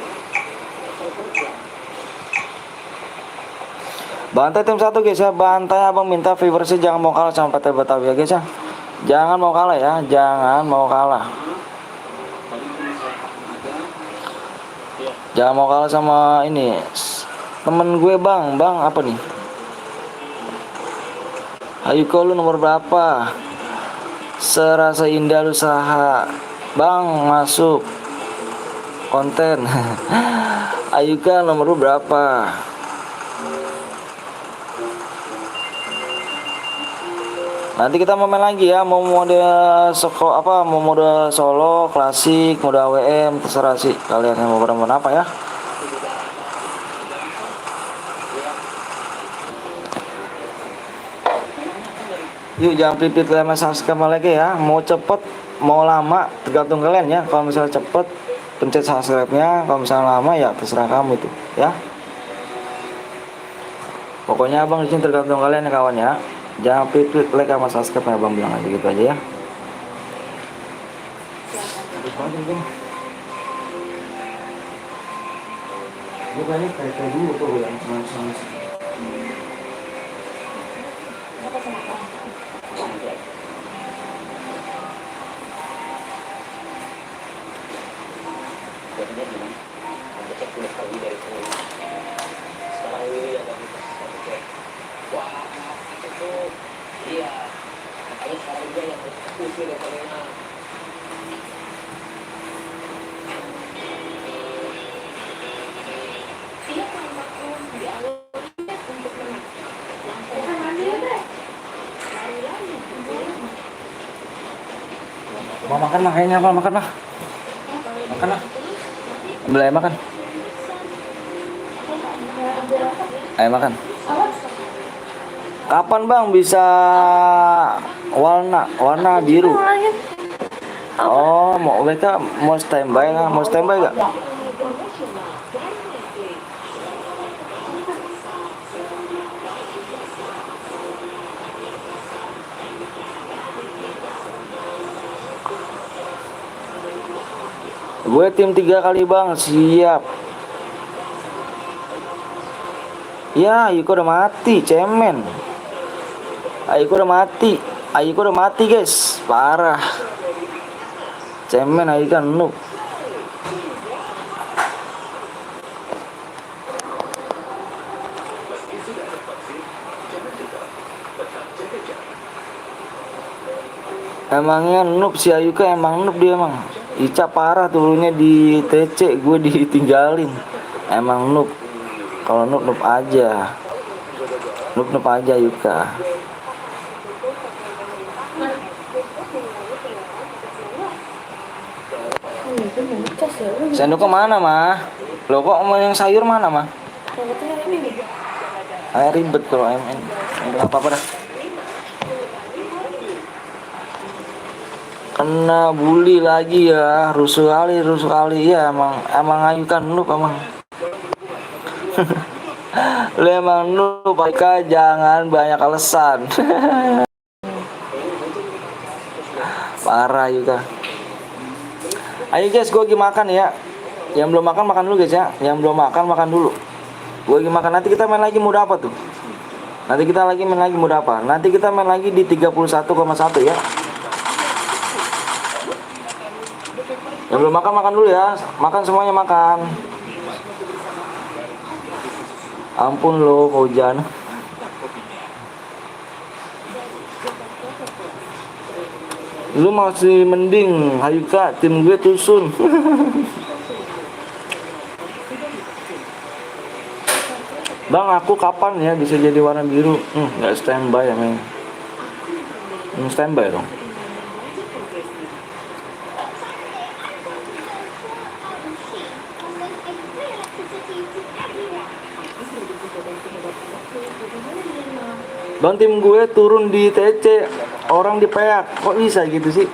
Bantai tim 1 guys ya. Bantai abang minta viewersnya jangan mau kalah sama PT Betawi ya guys ya. Jangan mau kalah ya. Jangan mau kalah. Jangan mau kalah sama ini temen gue bang apa nih? Ayo kau lu nomor berapa? Serasa indah usaha bang masuk konten. Ayuka nomor lu berapa? Nanti kita mau main lagi ya, mau mode mau mode solo, klasik, mode AWM, terserah sih kalian yang mau bermain apa ya. Yuk jangan pipit lama subscribe lagi ya. Mau cepet, mau lama tergantung kalian ya. Kalau misalnya cepet pencet subscribe-nya, kalau misalnya lama ya terserah kamu itu ya. Pokoknya abang di sini tergantung kalian ya kawan ya. Jangan klik like sama subscribe ya, abang bilang aja gitu aja ya. Bukannya kayak dulu tuh yang sama. Mau makan mah kayaknya, apa makan mah? Makan lah. Ambil air makan. Ayo makan. Kapan bang bisa warna biru? Oh, mau mereka mau standby lah, mau standby gak? Gue tim 3 kali bang, siap. Ya, Ayuko udah mati, cemen. Ayuko udah mati. Ayuko udah mati guys, parah. Cemen Ayuko noob. Emangnya noob si Ayuko, emang noob dia emang. Ica parah turunnya di TC, gue ditinggalin. Emang noob. Kalau noob noob aja. Noob noob aja Ayuka. Sendoknya mana mah? Lo kok mau yang sayur mana mah? Ayo ribet kalau MN. Enggak apa-apa dah. Kena bully lagi ya, rusuh kali ya, emang Ayuka noob emang. Lu emang noob Ayuka, jangan banyak alasan. Parah Ayuka. Ayo guys, gue lagi makan ya. Yang belum makan makan dulu guys ya. Yang belum makan makan dulu. Gue lagi makan, nanti kita main lagi mode apa tuh? Nanti kita lagi main lagi mode apa? Nanti kita main lagi di 31,1 ya. Yang belum makan makan dulu ya. Makan semuanya makan. Ampun lo hujan. Lu masih mending Ayuka, tim gue tusun. Bang, aku kapan ya bisa jadi warna biru? Nggak standby ya men. Standby dong. Bang, tim gue turun di TC, orang di peak. Kok bisa gitu sih?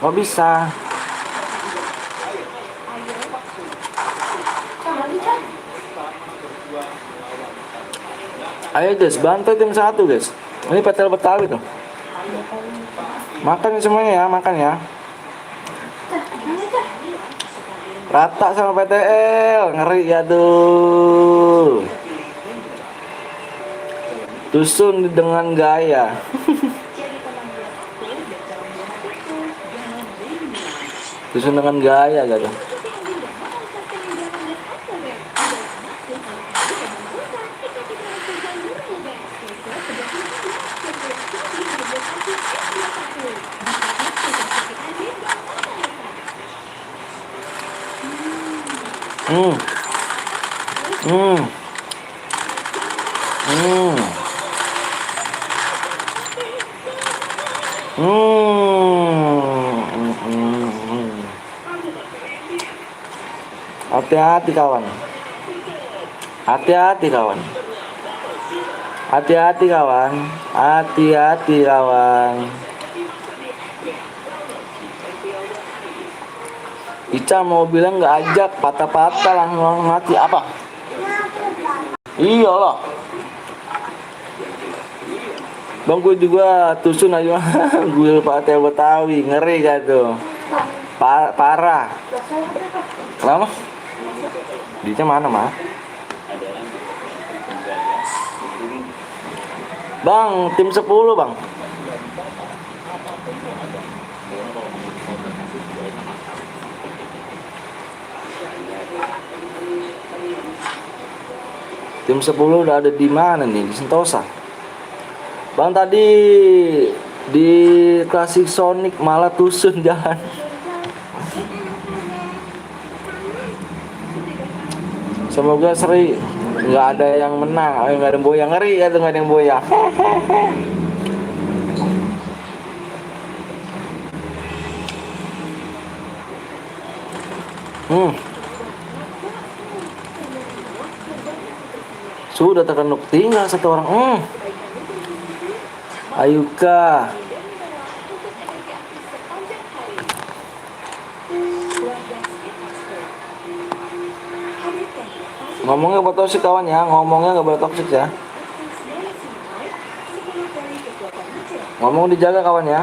Kok bisa? Ayo guys, bantu tim 1 guys. Ini petel Betawi tuh. Makan semuanya ya, makan ya. Rata sama PTL, ngeri ya tuh. Tusun dengan gaya. Tusun dengan gaya gitu. Hmm. Hmm. Hmm. Hati-hati kawan. Hati-hati kawan. Hati-hati kawan. Hati-hati kawan. Ica mau bilang nggak ajak, patah-patah langsung mati apa? Iyalah. Bang, gue juga tusun aja. Gue pakai Betawi, ngeri gak tuh? Parah. Lama? Dica mana mah? Bang, tim 10 bang. Jam 10 udah ada di mana nih? Di Sentosa. Bang tadi di Classic Sonic malah tusun jalan. Semoga seri nggak ada yang menang, nggak ada yang boyang, ngeri ya tuh nggak ada yang boyang. Hmm. Sudah tekan tinggal satu orang. Ayuka. Ngomongnya buat toksik kawan ya, ngomongnya nggak boleh toksik ya. Ngomong dijaga kawan ya.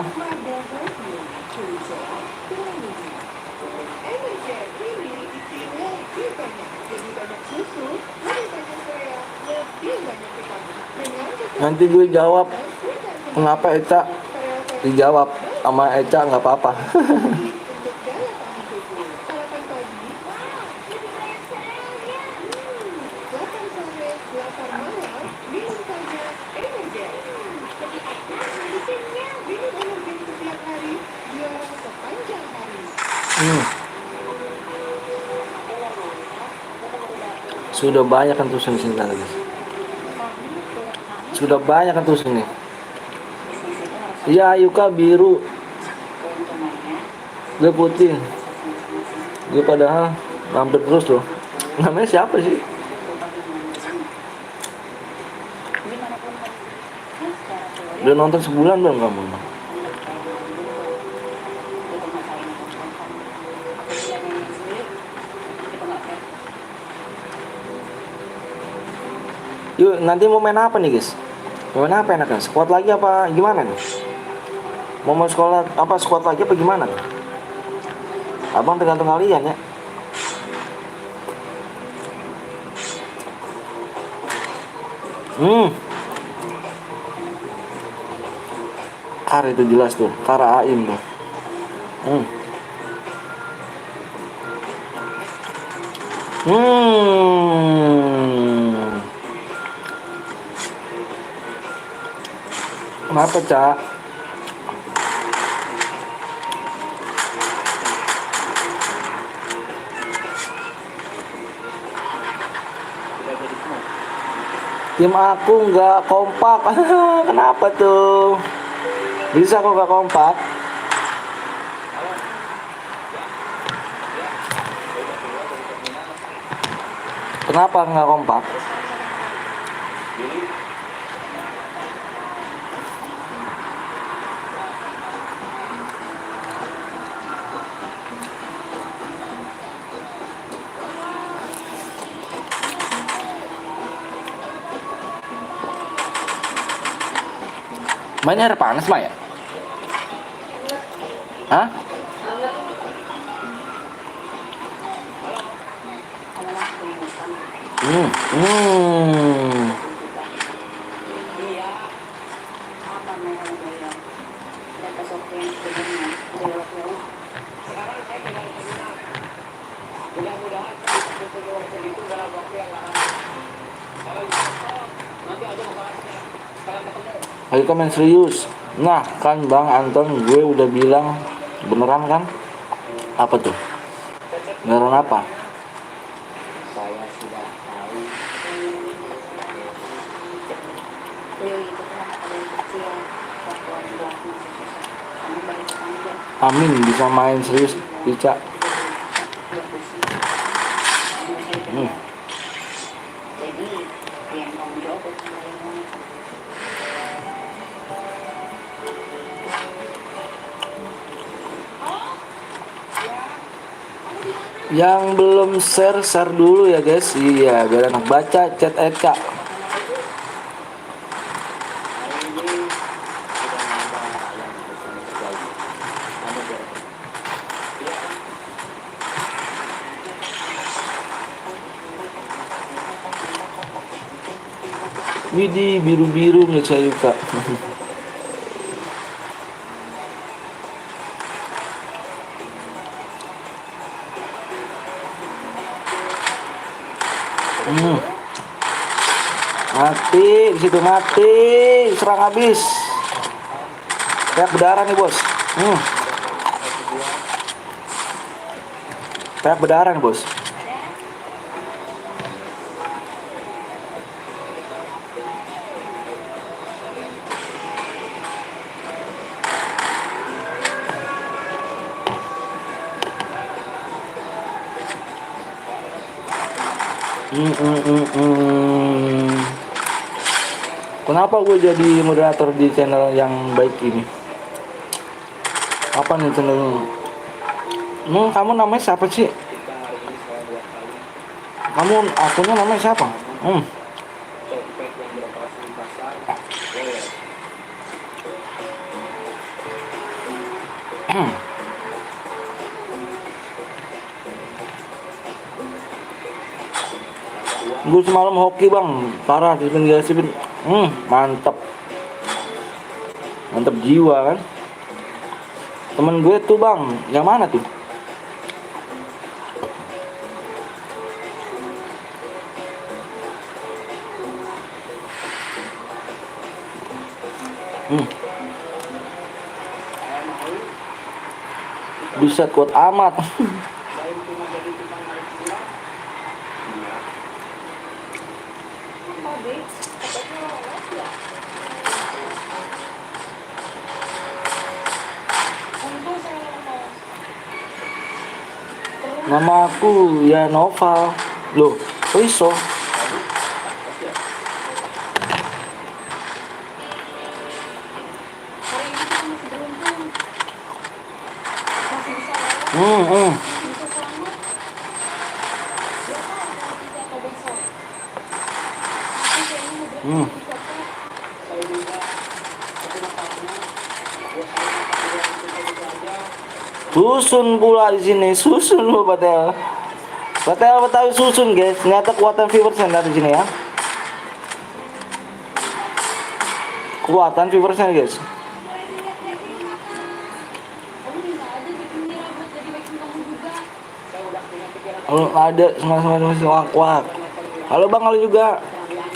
Nanti gue jawab kenapa Eca dijawab sama Eca nggak apa-apa. Sudah banyak kan tusun di sini guys. Sudah banyak kan tusun nih. Iya Yuka biru. Gue putih. Gue padahal hampir terus loh. Namanya siapa sih? Udah nonton sebulan belum kamu? Yuk nanti mau main apa nih guys? Mau main apa enaknya? Squad lagi apa gimana nih? Mau sekolah apa squad lagi apa gimana nih? Abang tergantung kalian ya. Kar itu jelas tuh, Kar Aim tuh. Kenapa, Cak? Tim aku nggak kompak. Kenapa tuh? Bisa kok nggak kompak? Kenapa nggak kompak? Mainnya air panas mah ya? Hah? Ayo komen serius. Nah kan Bang Anton gue udah bilang beneran kan? Apa tuh? Beneran apa? Saya sudah tahu. Amin bisa main serius Ica. Yang belum share dulu ya guys. Iya biar enak baca chat Eka. Widih biru-biru nih saya Yuka. Mati, di situ mati, serang habis. Kayak berdarah nih bos. Kayak berdarah nih bos. Kenapa gue jadi moderator di channel yang baik ini? Apa nih channel? Kamu namanya siapa sih? Kamu akunnya namanya siapa? Copet yang beroperasi di pasar boleh. Gue semalam hoki bang, parah di pinggir sipin. Mantap, mantap jiwa kan. Temen gue tuh bang, yang mana tuh? Buset kuat amat. Nama aku ya Nova. Loh, kok iso? Susun pula di sini, susun lu Patel. Patel Betawi susun guys, ternyata kuatan viewersnya dari sini ya. Kuatan viewersnya guys. Halo ada semua kuat. Halo bang, halo juga.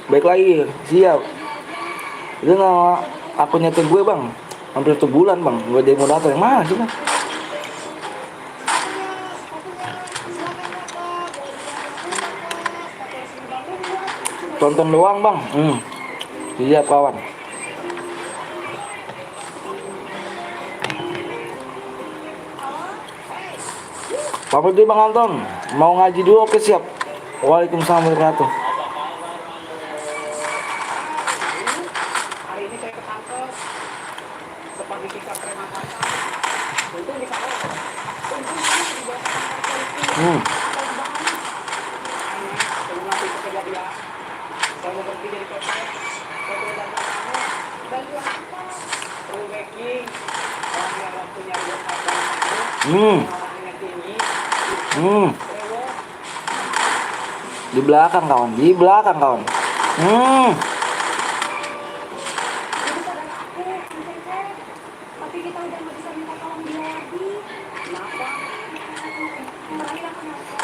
Baik lagi, siap. Itu nama akunnya tuh gue bang. Hampir 1 bulan bang, gue jadi moderator yang mana sih bang? Tonton doang bang. Siap kawan. Pamit dulu bang Anton. Mau ngaji dulu, oke siap. Waalaikumsalam warahmatullahi wabarakatuh. Hari ini saya ketangkep sebagai sikap terima kasih. Untung bisa sebelum itu kejadian saya mau berhenti dari copet. Saya boleh bantu kamu. Bantu apa? Perlu backing. Orang yang waktunya udah sadar orangnya tinggi. Di belakang kawan, di belakang kawan. Tapi kita udah nggak bisa minta tolong dia lagi. Kenapa? Terakhir kenapa?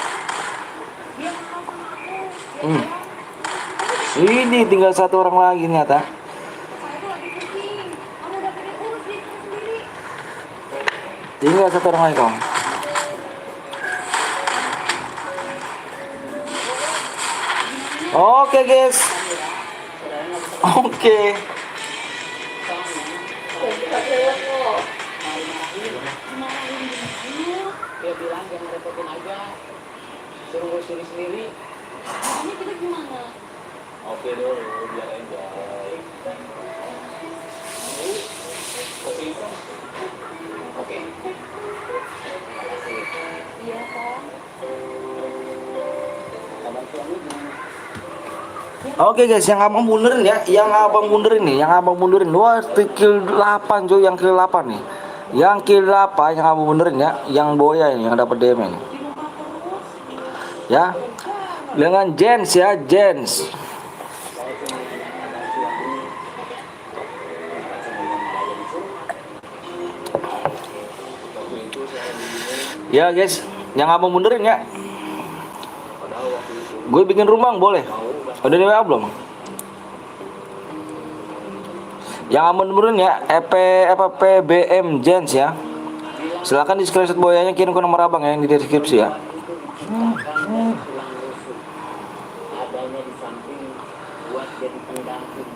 Dia kenal sama aku. Ini tinggal 1 orang lagi ternyata. Saya tuh lagi pusing. Kamu udah pengen urus diri kamu sendiri. Tinggal 1 orang lagi kawan. Oke guys. Oke. Dia bilang jangan repotin aja. Suruh ngurus diri sendiri. Ini kita gimana? Oke dulu, biar enjoy. Kopi hitam. Oke. Makasih. Iya kan? Kabar suami gimana? Oke guys, yang abang bunderin ya, yang abang bunderin nih, yang abang bunderin. Wah, kill 8 cuy, yang kill 8 nih. Yang kill 8 yang abang bunderin ya, yang boya ini yang dapat DM ini. Ya. Dengan Jens ya, Jens. Ya guys, yang abang bunderin ya. Gue bikin rumah boleh. Udah di WA belum? Yang amun ya, PBM Gens ya. Silakan di screenshot boyanya, kirim ke nomor abang ya, yang di deskripsi ya. tulang rusuk adanya di samping buat jadi pendamping,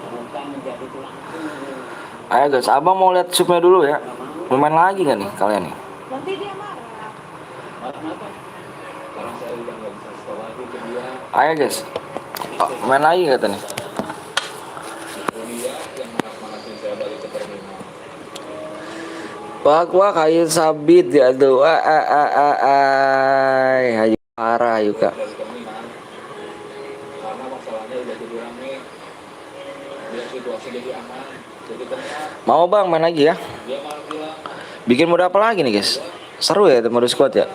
bukan menjadi tulang punggung. Ayo guys, abang mau lihat supnya dulu ya. Mau main lagi nggak nih kalian nih? Nanti dia marah. Kenapa? Karena saya udah nggak bisa sekolah lagi ke dia. Ayo guys, oh, main lagi kata nih. Dia yang manas-manasin saya balik ke terminal. Wah kayu sabit ya tuh. Ayo parah yuk kak. Dari terminal karena masalahnya udah jadi rame, biar situasi jadi aman, jadi tenang. Mau bang main lagi ya? Dia malah bilang, Bikin mode apa lagi nih guys? Seru ya itu mode squad ya.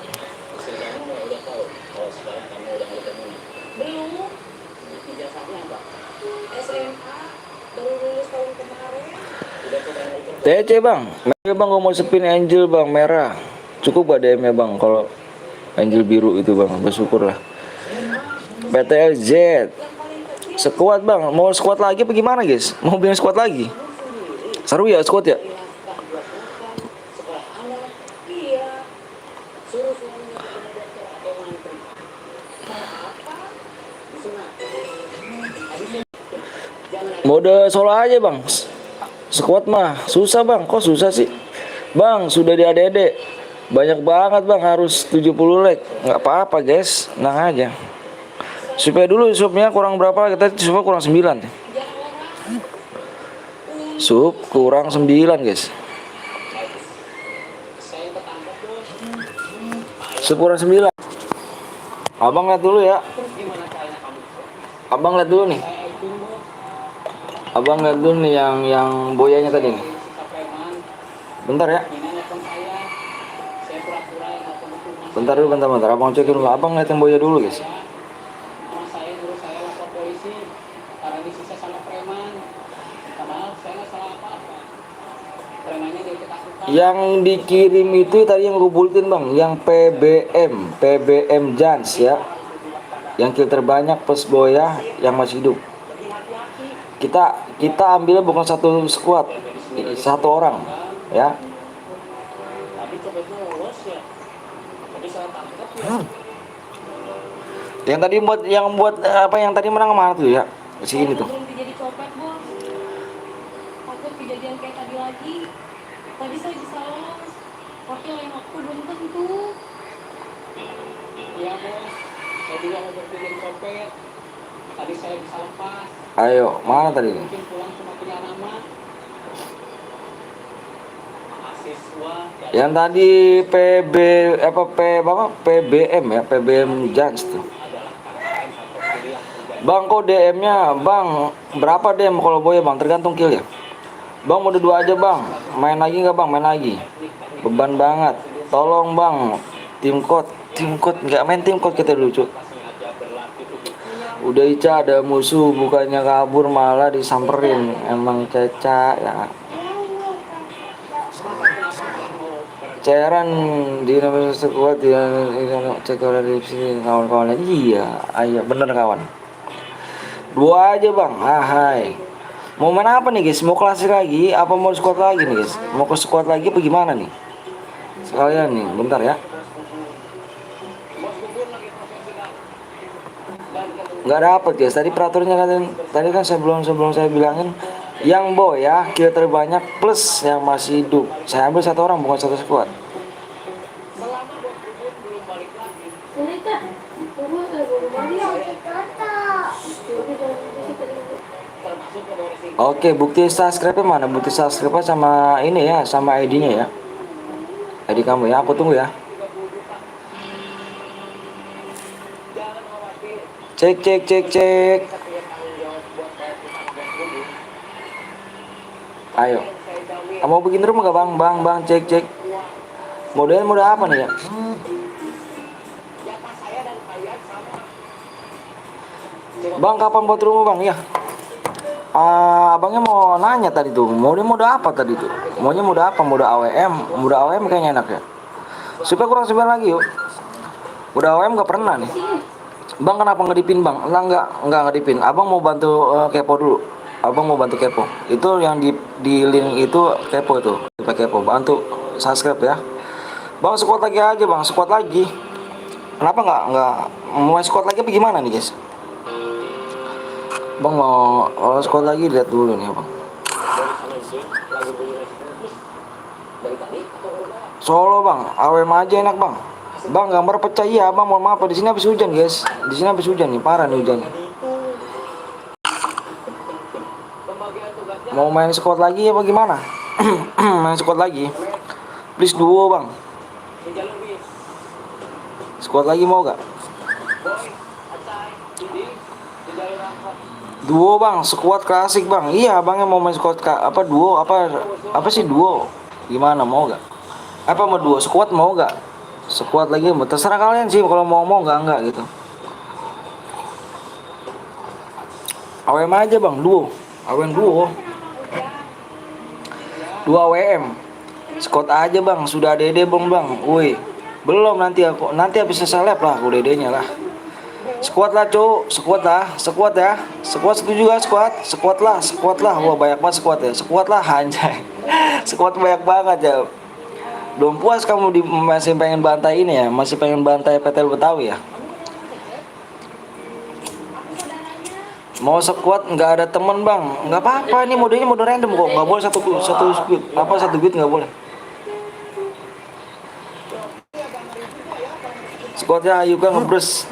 istri kamu udah tahu kalau sekarang kamu udah ada terminal. Belum. Ijazahnya apa? SMA. Baru lulus tahun kemarin. Udah pernah ikut TC bang, merah bang gue mau spin angel bang merah. Cukup gak DM-nya bang kalau angel biru itu bang, bersyukur lah. PTLZ sekuat bang, mau squad lagi apa gimana guys? Mau bikin squad lagi? Seru ya squad ya? sekolah anak, Iya. suruh suaminya ketemu dokter atau mantri. Disunat. Mode solo aja bang. Squad mah susah bang, kok susah sih? Bang sudah di ADD banyak banget bang, harus 70 like. Nggak apa-apa guys, tenang aja. Supaya dulu subnya kurang berapa? Kita subnya kurang 9. Sub kurang 9 guys. Saya ketangkap bos. Sub kurang 9. Abang lihat dulu ya. Gimana caranya kamu? Abang lihat dulu nih. Saya itu bos. Abang lihat dulu nih yang boyanya tadi nih. Sisa preman. Bentar ya. Ini nelfon saya. Saya pura-pura yang nelfon itu mas. Bentar. Abang cekin dulu. Abang lihat yang boya dulu guys. Mama saya nyuruh saya lapor polisi karena disisa sama preman. Padahal saya nggak salah apa-apa. Premannya dia ketakutan. Yang dikirim itu tadi yang gue bulletin bang, yang PBM Jans ya, yang kill terbanyak plus boya yang masih hidup. Kita ambilnya bukan satu squad, satu orang ya. Tapi copetnya lolos ya. Jadi saya tangkap ya. Yang tadi yang tadi menang mana tuh ya? Si ini tuh. Berhenti jadi copet bos. Takut kejadian kayak tadi lagi. Tadi saya bisa lolos. Tapi lain waktu belum tentu. Iya bos. Saya juga mau berhenti jadi copet. Tadi saya bisa lepas. Ayo, mana tadi? Mungkin pulang cuma punya nama. Mahasiswa. Yang tadi PBM ya, PBM Jans tuh. Bang kok DM-nya bang berapa DM kalau boya bang, tergantung kill ya. Bang mode 2 aja bang, main lagi nggak bang? Main lagi, beban banget. Tolong bang, tim code nggak main tim code kita dulu cuy. Udah Ica ada musuh, bukannya kabur malah disamperin. Emang Ceca ya. Cairan di Indonesia sekuat ya, cek dari sini kawan-kawan. Iya, ayo bener kawan. 2 aja bang, hai. Mau main apa nih guys? Mau klasik lagi? Apa mau squad lagi nih guys? Mau ke squad lagi apa gimana nih? Sekalian nih, bentar ya. Nggak dapet guys. Tadi peraturannya kan tadi kan sebelum saya bilangin yang boy ya kill terbanyak plus yang masih hidup. Saya ambil satu orang bukan satu squad. Oke, bukti subscribe mana? Bukti subscribe sama ini ya, sama ID-nya ya. ID kamu ya, aku tunggu ya. Cek. Ayo. Mau bikin rumah gak bang? Bang, cek. Model mode apa nih ya? Bang, kapan buat rumah bang? Ya. Abangnya mau nanya tadi tuh, mode apa tadi tuh? Maunya mode apa? Mode AWM kayaknya enak ya. Supaya kurang 9 lagi yuk. Mode AWM gak pernah nih. Bang kenapa ngedipin bang? Enggak ngedipin. Abang mau bantu kepo dulu. Abang mau bantu kepo. Itu yang di link itu kepo itu. Kita kepo. Bantu subscribe ya. Bang squad lagi aja bang, squad lagi. Kenapa nggak mau squad lagi apa gimana nih guys? Bang mau squad lagi lihat dulu nih bang. Solo bang, AWM aja enak bang. Bang gambar pecah iya bang, mohon maaf di sini habis hujan guys. Di sini habis hujan nih, parah nih hujan. Mau main squad lagi apa gimana? Main squad lagi. Please duo bang. Squad lagi mau gak? Duo bang, squad klasik bang. Iya abangnya mau main squad apa duo apa sih duo? Gimana mau gak? Apa mau duo squad mau gak? Squad lagi terserah kalian sih kalau mau enggak gitu. AWM aja bang, duo. AWM duo. Dua AWM. Squad aja bang, sudah dede bang bang. Woi, belum nanti habis seleb lah aku dedenya lah. Squad lah cowok, squad ya. Squad setuju gak squad lah. Wah banyak banget squad ya. Squad lah anjay. Squad banyak banget ya. Belum puas kamu masih pengen bantai ini ya, masih pengen bantai PTL Betawi ya. Mau squad nggak ada temen bang, nggak apa-apa ini modenya mode random kok, nggak boleh satu squad satu bit nggak boleh. Squadnya Ayuga ngebres.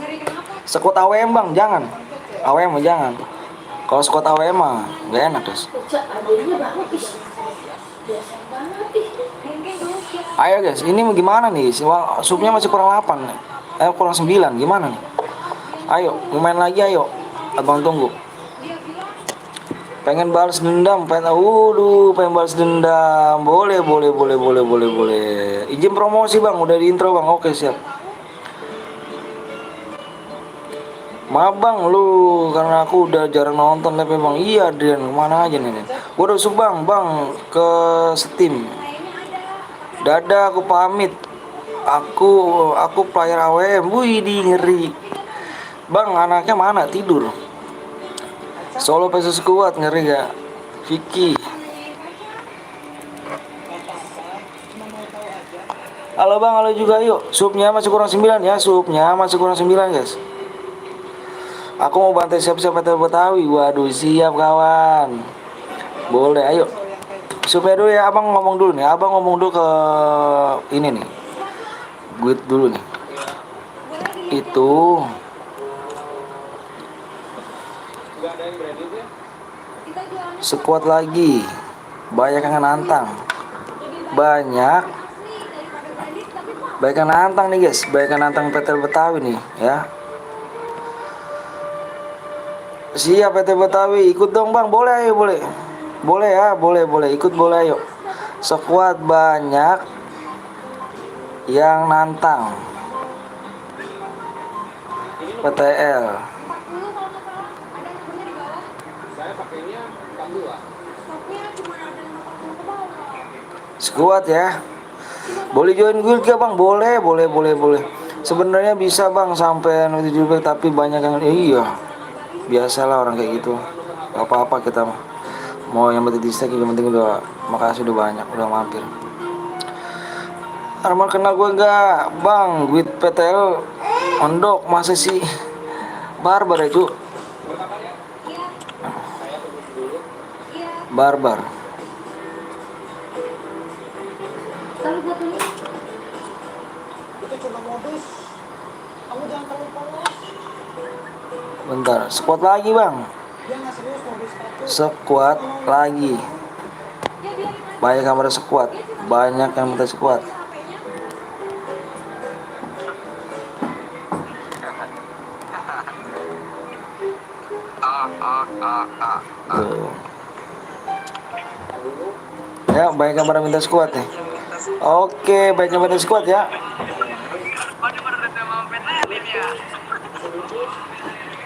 Squad AWM bang, jangan. AWM jangan. Kalau squad AWM mah nggak enak guys. Ayo guys, ini gimana nih? Subnya masih kurang 8. Kurang 9. Gimana nih? Ayo, main lagi ayo. Abang tunggu. Pengen balas dendam, pengen balas dendam. Boleh. Izin promosi bang, udah di intro bang. Oke siap. Maaf bang lu karena aku udah jarang nonton tapi bang. Iya Adrian, kemana aja nih? Gua udah bang ke Steam. Dadah aku pamit. Aku player AWM. Wih di ngeri. Bang anaknya mana tidur? Solo versus kuat ngeri gak? Vicky. Halo bang, halo juga yuk. Subnya masih kurang 9 ya, subnya masih kurang 9 guys. Aku mau bantai siap-siap PTL Betawi. Waduh siap kawan. Boleh ayo. Subnya dulu ya, abang ngomong dulu nih. Abang ngomong dulu ke ini nih. Gue dulu nih. Itu squad lagi. Banyak yang nantang. Banyak yang nantang nih guys. Banyak yang nantang PTL Betawi nih ya. Siap PT Betawi, ikut dong bang, boleh ayo boleh. Boleh ya, boleh ikut boleh ayo. Squad banyak yang nantang PTL. Squad ya. Boleh join guild ya bang, boleh. Sebenarnya bisa bang sampai 17 tapi banyak yang iya. Biasalah orang kayak gitu. Gak apa-apa kita mah. Mau yang penting distek yang penting udah makasih udah banyak udah mampir. Arman kenal gue enggak bang, with PTL ondok masa sih barbar itu barbar. Itu cuma modus. Kamu jangan terlalu polos. Bentar, squad lagi bang. Dia nggak serius modus itu. Squad lagi. Banyak yang pada squad. Banyak yang minta squad. Tuh. Ya, banyak yang pada minta squad nih. Oke, banyak yang minta squad ya.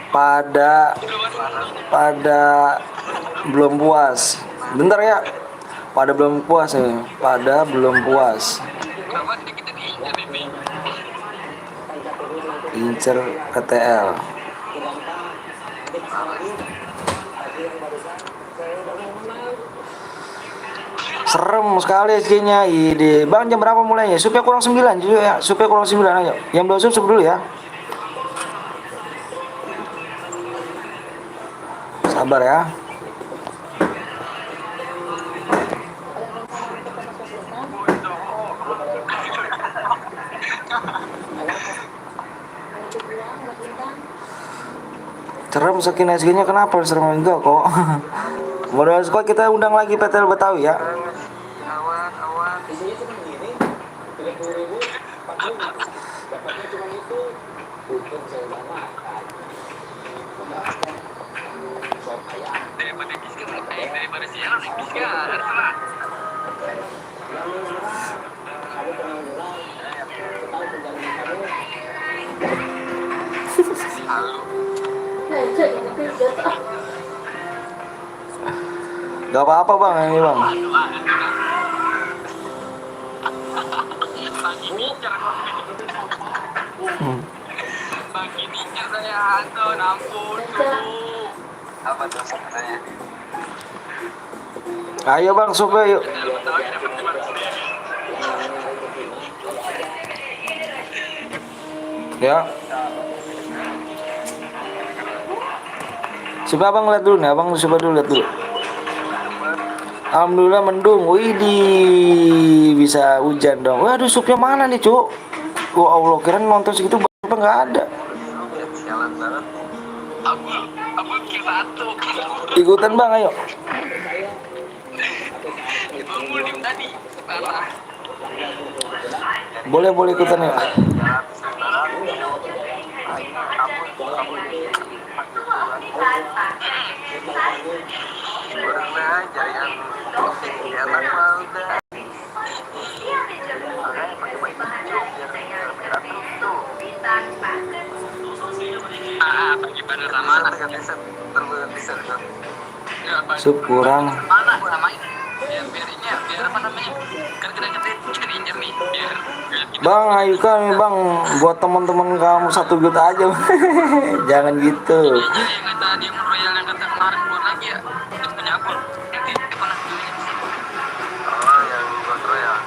Pada belum puas. Bentar ya. Pada belum puas ya. Pada belum puas. Incer PTL. Serem sekali SG-nya. Ide. Bang jam berapa mulainya? Supaya kurang 9 juga ya. Supaya kurang 9 ayo. Yang belum sub dulu ya. Sabar ya. Serem skin SG-nya kenapa serem enggak kok. Modal squad kita undang lagi PTL Betawi ya. Isinya cuma gini, 30.000, 40.000, dapatnya cuma itu. Untung saya udah makan. Sop ayam. Daripada sialan naik bis kan, terserah. Kamu pernah bilang, tahu perjalanan kamu. Gak apa-apa bang ini bang. Bagi ninja saya hantu, ampun. Apa tuh sebenarnya? Ayo bang supaya yuk. Ya. Coba abang lihat dulu nih, abang coba dulu lihat dulu. Alhamdulillah mendung. Widih, bisa hujan dong. Waduh, supnya mana nih, Cuk? Wah, Allah, keren nonton segitu apa nggak ada. Sialan banget. Aku ke satu. Ikutan bang, ayo. Itu ngulim tadi. Parah. Boleh ikutan ya. Kurang aja yang enak banget. Bagaimana sama anak bisa Sup kurang. mana namain biar apa namanya kan kita injek nih biar Bang, ayo kan bang, buat teman-teman kamu 1 juta aja. Jangan gitu. yang kata dia royal yang kata kemarin keluar lagi ya itu punya aku yang di mana yang buat royal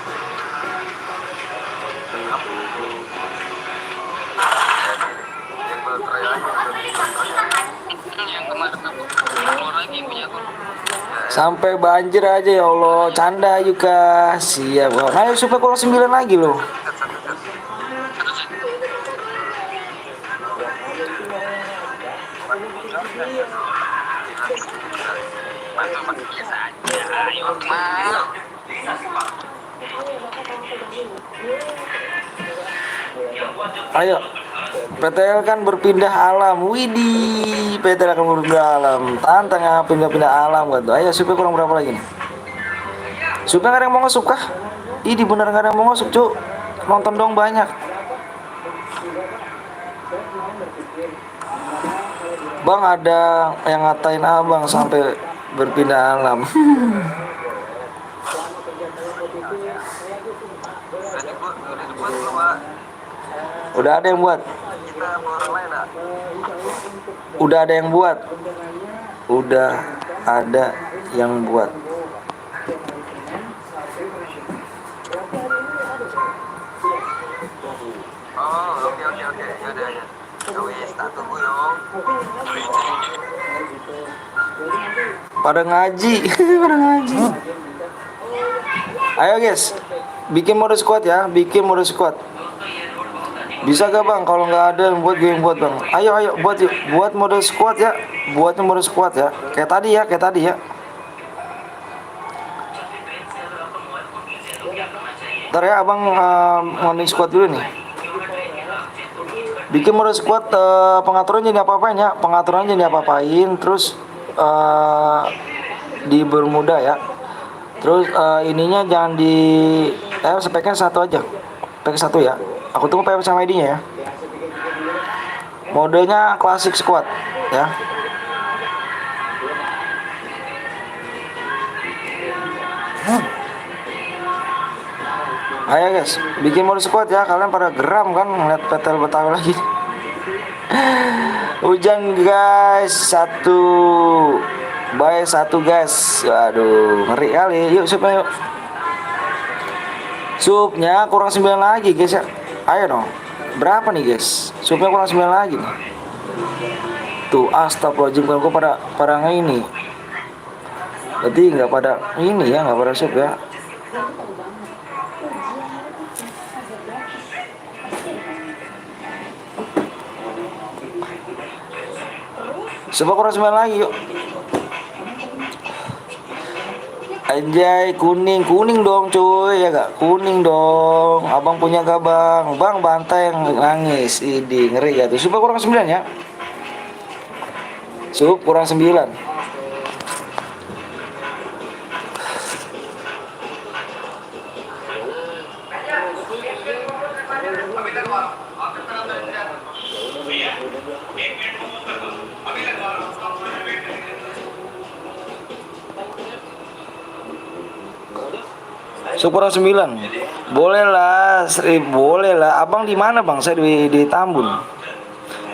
yang buat royal yang kemarin aku keluar lagi yang punya aku Sampai banjir aja ya Allah. Canda juga. Siap. Bang. Ayo supaya kurang 9 lagi loh. biasa aja ayo mau Ayo. PTL kan berpindah alam. Widih, PTL akan berpindah alam. Tantang ya pindah-pindah alam gitu. Ayo supaya kurang berapa lagi nih? Supaya nggak ada yang mau ngesuk kah? Ini bener nggak ada yang mau ngesuk, Cuk. Nonton dong banyak. Bang ada yang ngatain abang sampai berpindah alam. Udah ada yang buat. Udah ada yang buat. Udah ada yang buat. oh oke yaudah ya wis tak tunggu yo Pada ngaji. Pada ngaji. Ayo guys, bikin mode squad ya, bikin mode squad. Bisa gak bang? Kalau nggak ada buat gue yang buat bang. Ayo buat yuk, buat mode squad ya, buatnya mode squad ya. Kayak tadi ya. Ntar ya abang ngoding squad dulu nih. Bikin mode squad pengaturan jadi apa-apain ya, terus dipermudah ya. Terus ininya jangan di speknya 1 aja. Spek 1 ya. Aku tunggu PP sama ID-nya ya. Modenya klasik squad ya. Ayo guys, bikin mode squad ya. Kalian pada geram kan ngeliat PTL Betawi lagi. Hujan guys, 1 Bye satu guys. Aduh, ngeri kali. Yuk supnya yuk. Supnya kurang 9 lagi guys ya. Ayo dong. Berapa nih guys? Supnya kurang 9 lagi nih. Tuh, astagfirullahaladzim, kalau gue pada ini. Berarti nggak pada ini ya, nggak pada sup ya. Coba kurang 9 lagi yuk. Anjay, kuning dong cuy, ya gak? Kuning dong. Abang punya gak bang? Bang bantai yang nangis. Idi, ngeri gak tuh? Coba kurang 9 ya. Sup kurang 9. Syukur 9. Boleh lah, boleh lah. Abang di mana bang? Saya di Tambun,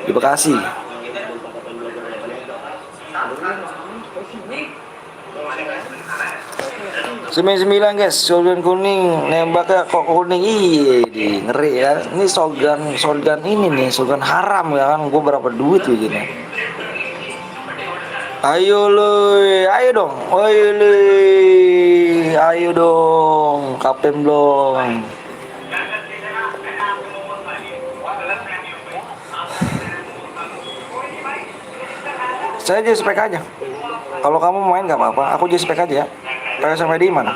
di Bekasi. 9 guys, shotgun kuning, nembaknya kok kuning, iya di ngeri ya. Ini shotgun ini nih, shotgun haram ya kan. Gue berapa duit begini. Ayo loy, ayo dong, ayo dong, Kapten Blong. Saya jadi spek aja. Kalau kamu main nggak apa-apa, aku jadi spek aja ya. Kayak sampai di mana?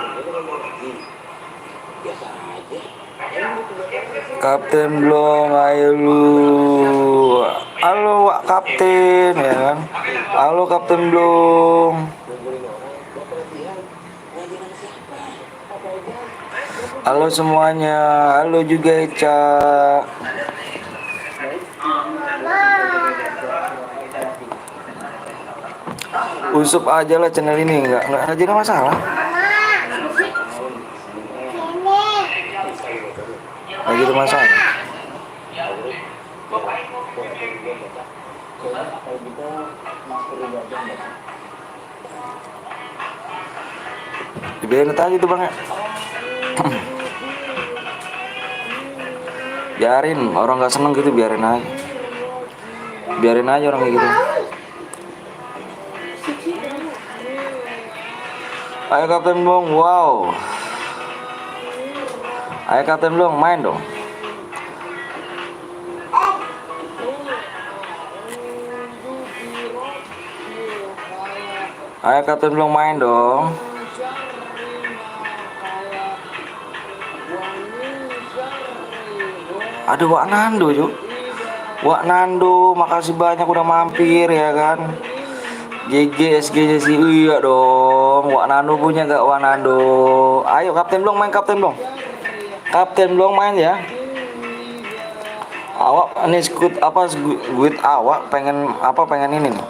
Kapten Blong, ayo lu. Halo Wak Kapten ya kan. Halo Kapten Blong. Halo semuanya. Halo juga Eca. Usup aja lah channel ini, nggak jadi masalah. Nggak jadi masalah. Dibiarin aja tuh bang ya. Biarin orang nggak seneng gitu, biarin aja orang kayak gitu. Ayo Kapten Blong, wow. Ayo Kapten Blong, main dong. Ayo Kapten Blong, main dong. Ada Wak Nando yuk. Wak Nando, makasih banyak udah mampir ya kan. GG SG sih, iya dong. Wak Nando punya gak Wak Nando? Ayo Kapten Blong main, Kapten Blong. Kapten Blong main ya. Awak ini guit awak pengen ini nih.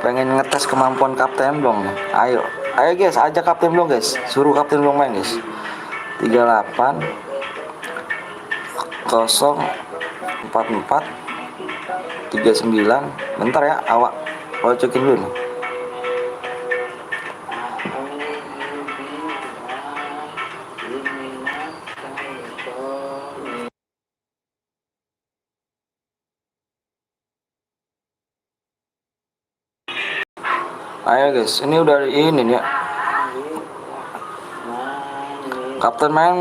Pengen ngetes kemampuan Kapten Blong nih. Ayo guys, ajak Kapten Blong guys. Suruh Kapten Blong main guys. 38 044 39. Bentar ya, awak cekin dulu nih. Ayo guys, ini udah ini nih ya. Kapten main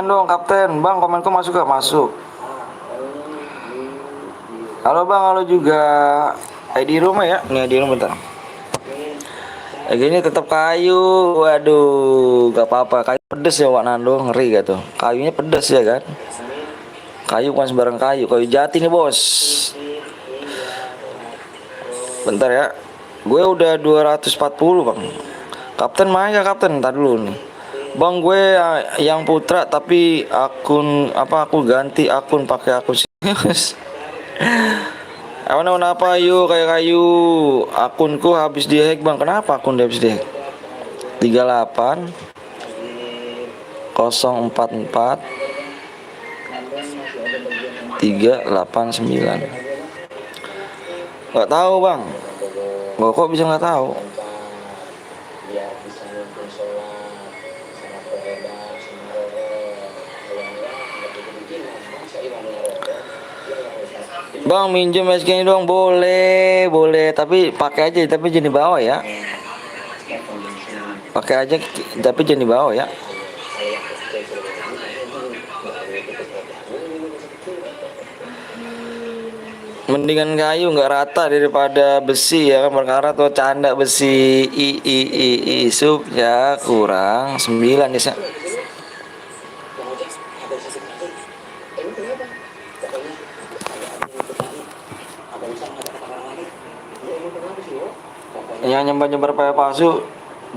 dong, Kapten. Bang, komenku masuk gak? Masuk. Halo bang, halo juga. Di rumah ya, nih di rumah bentar. Ini tetap kayu, waduh, gak apa-apa. Kayu pedes ya Wak Nando, ngeri gak tuh? Kayunya pedes ya kan? Kayu bukan sembarang kayu jati nih bos. Bentar ya, gue udah 240 bang. Kapten main gak Kapten? Ntar dulu nih. Bang, gue yang putra tapi aku ganti akun pakai akun serius. Awan apa yuk kayak kayu. Akunku habis dihack bang. Kenapa akun dia habis dihack? 38 044 389. Nggak tahu bang. Kok bisa nggak tahu? Bang minjem SG dong, boleh, boleh. Tapi pakai aja, tapi jangan dibawa ya. Pakai aja, tapi jangan dibawa ya. Mendingan kayu nggak rata daripada besi ya kan, perkara tuh canda besi sup ya kurang 9 ya. Yang nyebar pakai palsu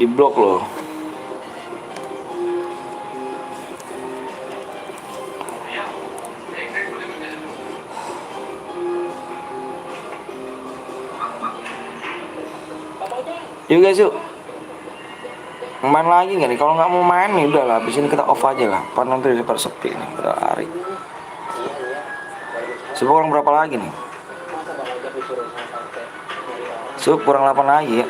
di blok loh. Yuk guys yuk. Main lagi nggak nih? Kalau nggak mau main nih udah lah, habis ini kita off aja lah. Pan nanti udah sepi nih, udah hari. Sup kurang berapa lagi nih? Sup kurang 8 lagi ya.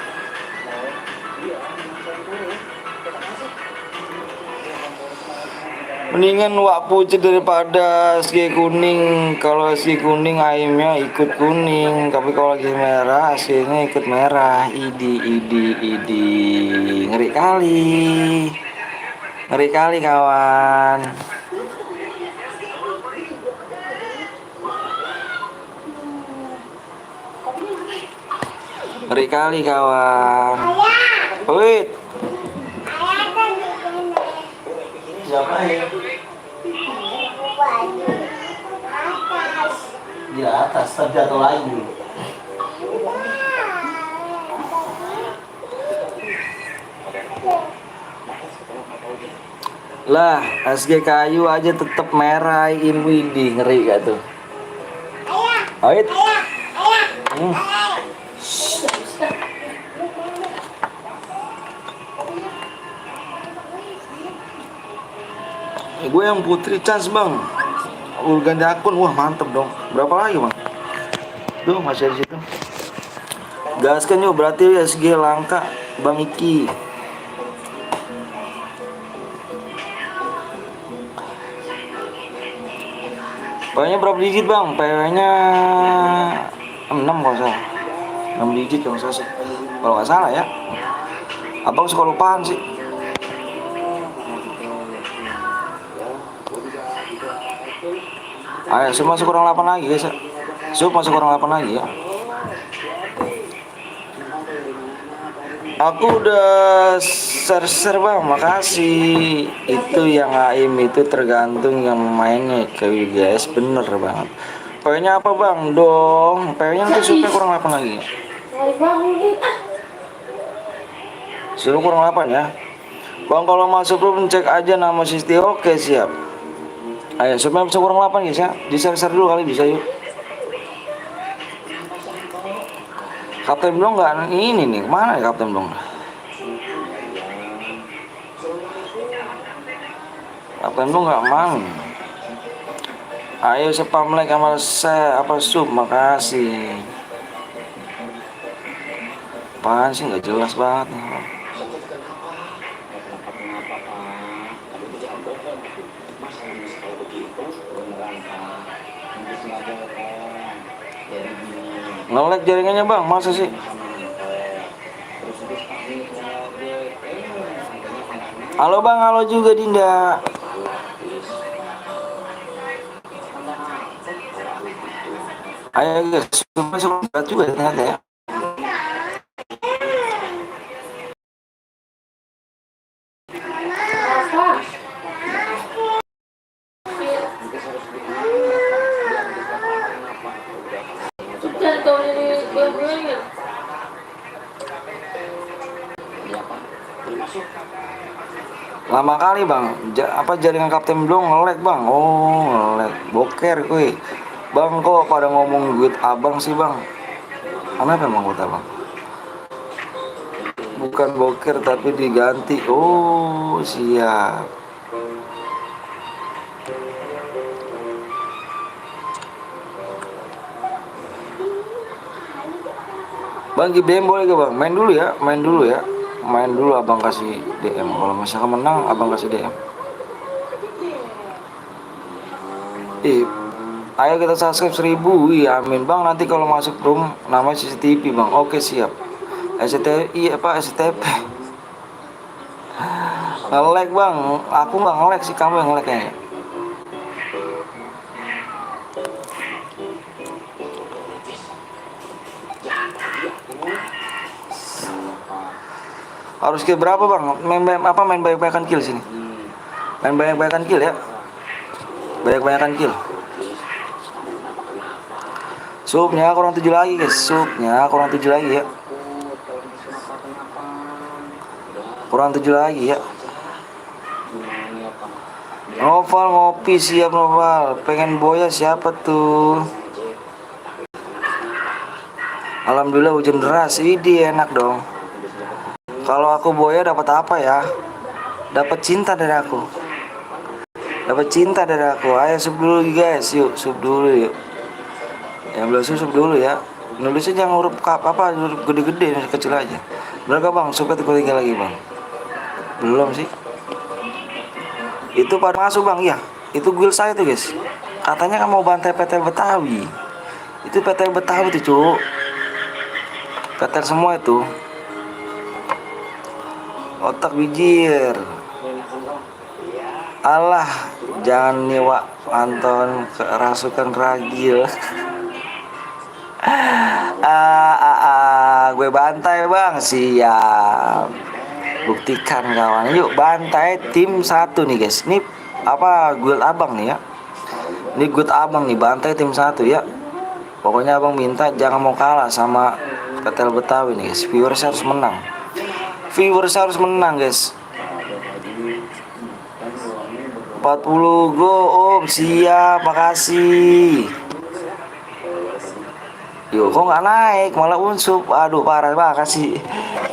Mendingan wak pucet daripada SG kuning. Kalau SG kuning ayamnya ikut kuning, tapi kalau lagi merah SG-nya ikut merah. Idi. Ngeri kali. Ngeri kali kawan. Ngeri kali kawan. Wait. Siapa ya? Di atas, terjatuh lagi. Lah, SG kayu aja tetep merah, Widih, ngeri gak tuh? Ait. Gue yang putri chance bang, ganti akun, wah mantep dong. Berapa lagi bang? Tuh masih di situ. Gaskan yuk, berarti SG langka Bang Iki. PW-nya berapa digit bang? PW-nya 6 kalau salah. 6 digit kalau salah. Kalau nggak salah ya. Abang suka lupaan sih. Ayo, Sup masih kurang 8 lagi guys ya. Sup masih kurang 8 lagi ya. Aku udah share bang, makasih. Itu yang AIM itu tergantung yang mainnya kayak guys, bener banget. PW-nya apa bang? Dong, PW-nya nanti Supnya kurang 8 lagi. Sup kurang 8 ya. Bang kalau masuk belum cek aja nama Sisti. Oke siap. Ayo Supnya bisa kurang 8 guys ya. Di share dulu kali bisa yuk. Kapten belum nggak ini nih, kemana ya Kapten belum? Kapten belum nggak mang. Ayo spam like sama Sup, makasih. Apaan sih nggak jelas banget nih. Nge-lag jaringannya bang, masa sih? Halo bang, halo juga Dinda. Ayo guys, masuk berat juga ternyata ya. Lama kali bang, apa jaringan Kapten belum nge-lag bang? Oh nge-lag, boker kuy. Bang kok pada ngomong duit abang sih bang? Kenapa emang duit abang? Bukan boker tapi diganti. Oh siap. Bang GBM boleh gak bang? Main dulu ya, main dulu ya. Main dulu abang kasih DM. Kalau misalkan menang abang kasih DM. Ayo kita subscribe 1000. Iya amin bang, nanti kalau masuk room namanya CCTV bang. Oke siap. SCTI apa SCTP. Nge-lag bang, aku nggak nge-lag sih, kamu yang nge-lag kayaknya. Harus kill berapa bang? Main banyak-banyakan kill sini. Main banyak-banyakan kill ya. Banyak-banyakan kill. Supnya kurang 7 lagi guys. Supnya kurang 7 lagi ya. Kurang 7 lagi ya. Noval ngopi siap Noval. Pengen boya siapa tuh? Alhamdulillah hujan deras. Ini enak dong. Kalau aku boya dapat apa ya? Dapat cinta dari aku. Dapat cinta dari aku. Ayo sub dulu guys. Yuk sub dulu yuk. Yang belum sub dulu ya. Nulisnya jangan huruf apa huruf gede-gede, kecil aja. Berapa bang? Subnya 3 lagi bang. Belum sih. Itu pada masuk bang ya. Itu guild saya tuh guys. Katanya kan mau bantai PTL Betawi. Itu PTL Betawi tuh cuk. PTL semua itu. Otak bijir. Alah, jangan nyewa Anton kerasukan ragil. Gue bantai bang, siap. Buktikan kawan. Yuk bantai tim 1 nih guys. Ini apa guild abang nih ya. Ini guild abang nih, bantai tim 1 ya. Pokoknya abang minta jangan mau kalah sama PTL Betawi nih guys. Viewers harus menang. Viewers harus menang guys. 40 go om, siap, makasih. Yuk kok nggak naik, malah unsup. Aduh parah, makasih.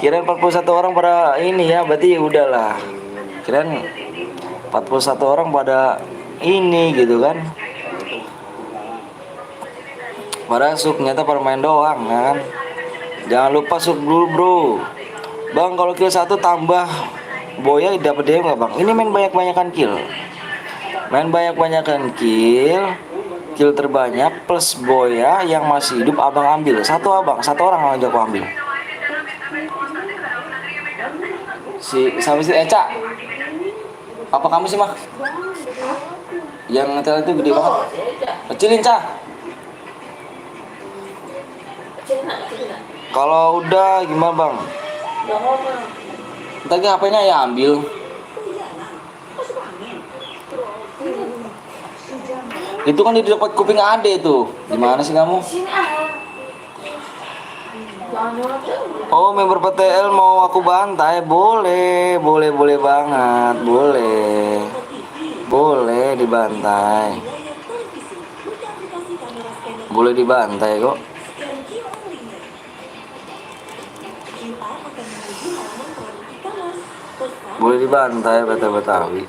Kirain 41 orang pada ini ya, berarti udahlah. Kirain 41 orang pada ini gitu kan. Padahal sub nyata permain doang kan. Jangan lupa sub dulu bro. Bang kalau kill 1 tambah boya dapat DM nggak bang? Ini main banyak-banyakan kill. Main banyak-banyakan kill. Kill terbanyak plus boya yang masih hidup abang ambil. Satu orang aja aku ambil. Sampai si Eca. Apa kamu sih mak? Yang ngetel itu gede banget. Kecilin Ca. Kalau udah gimana bang? Tadi HP-nya ya ambil. Itu kan di dekat kuping ade tuh. Gimana sih kamu? Oh member PTL mau aku bantai? Boleh banget, boleh dibantai. Boleh dibantai kok. Boleh dibantai PTL Betawi.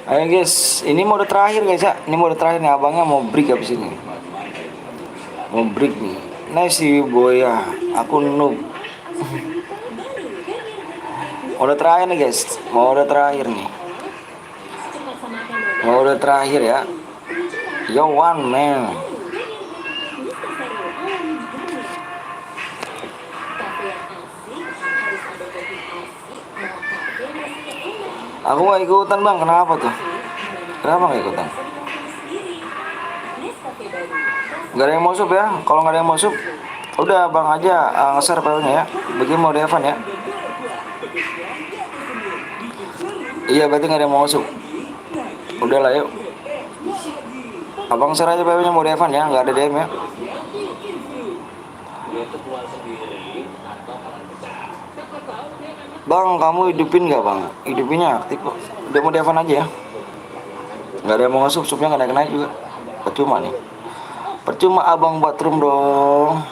Ayo guys, ini mode terakhir guys ya. Ini mode terakhir nih, abangnya mau break habis ini. Mau break nih. Nice sih boya. Aku noob. Mode terakhir nih guys. Mode terakhir nih. Mode terakhir ya. Yo one man. Aku gak ikutan bang, kenapa tuh? Kenapa gak ikutan? Gak ada yang mau sub ya? Kalau gak ada yang mau sub, udah bang aja nge-share filenya ya. Begini mau Evan ya. Iya berarti gak ada yang mau sub. Udahlah yuk. Abang share aja filenya mau Evan ya, gak ada DM ya. Bang, kamu hidupin gak bang? Hidupinnya aktif kok. Udah mau Devan aja ya. Gak ada yang mau nge-sub, subnya gak naik-naik juga. Percuma nih. Percuma abang buat room dong.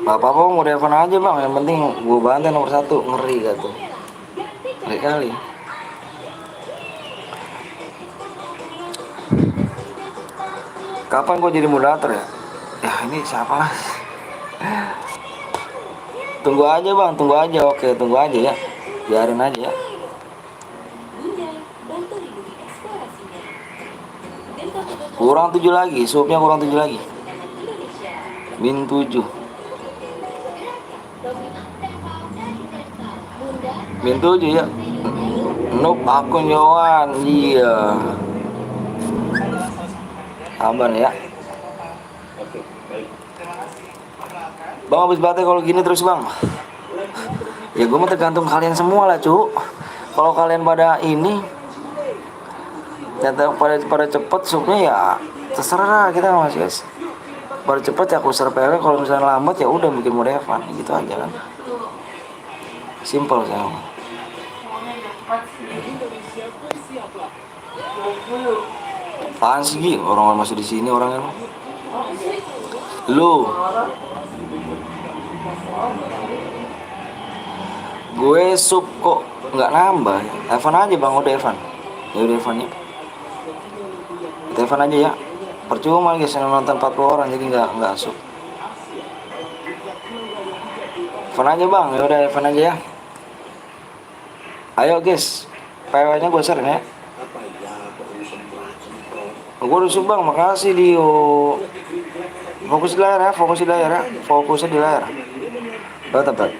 Gak apa-apa mau Devan aja bang. Yang penting gue bantai nomor 1. Ngeri gak tuh? Ngeri kali. Kapan gua jadi moderator ya? Ya ini siapa lah? Tunggu aja bang, tunggu aja. Oke, tunggu aja ya. Biarin aja ya. Kurang 7 lagi, supnya kurang 7 lagi. Min 7. Min 7 ya. Nope, akun Yohan. Iya. Sabar ya. Bang habis baterai kalau gini terus bang. Ya gue mah tergantung kalian semua lah cu. Kalau kalian pada ini pada cepet supnya ya terserah kita mas guys. Pada cepet ya aku serpele, kalau misalnya lambat ya udah bikin mode Evan gitu aja kan. Simple saya. Apaan sih Gi? Orang masih di sini orangnya. Lu. Gue sub kok nggak nambah. Evan aja bang, udah Evan. Ya udah Evan ya. Kita Evan aja ya. Percuma guys yang nonton 40 orang jadi nggak sub. Evan aja bang, ya udah Evan aja ya. Ayo guys, PW-nya gue share ya. Gue udah sub bang, makasih Dio. Fokus di layar ya, fokusnya di layar.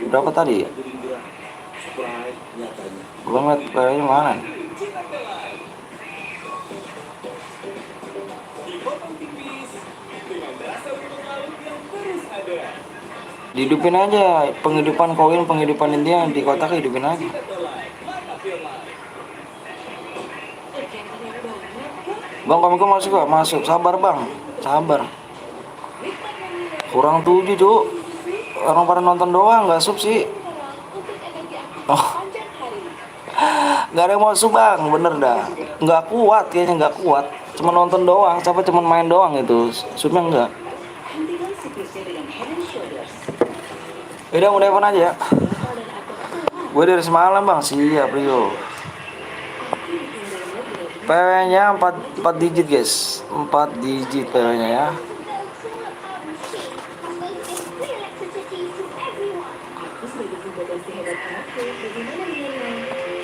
Berapa tadi ya? Gue ngeliat PW-nya mana nih? Dihidupin aja, penghidupan koin, penghidupan India di kotak hidupin aja. Bang, komikku masuk gak? Masuk, sabar bang, sabar. Kurang 7 cu. Orang pada nonton doang, gak sub sih. Oh, gak ada yang mau sub bang, bener dah. Gak kuat kayaknya, gak kuat. Cuma nonton doang, siapa cuma main doang itu. Subnya enggak. Udah Evan aja ya. Gue dari semalam bang, siap Rio. PW-nya 4 digit guys, 4 digit PW-nya ya.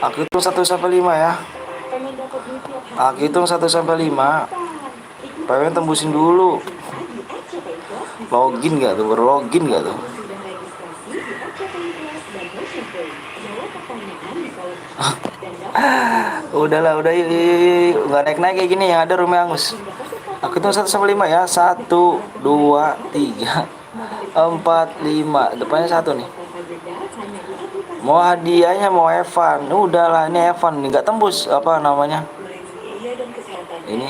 Aku hitung 1 sampai 5 ya. Aku hitung 1 sampai 5. PW tembusin dulu. Login gak tuh? Berlogin gak tuh? Udahlah, udah yuk. Nggak naik-naik kayak gini yang ada rumah Angus. Aku hitung 1 sampai 5 ya. 1, 2, 3, 4, 5. Depannya 1 nih. Mau hadiahnya mau Evan. Udahlah, ini Evan nih, nggak tembus apa namanya. Ini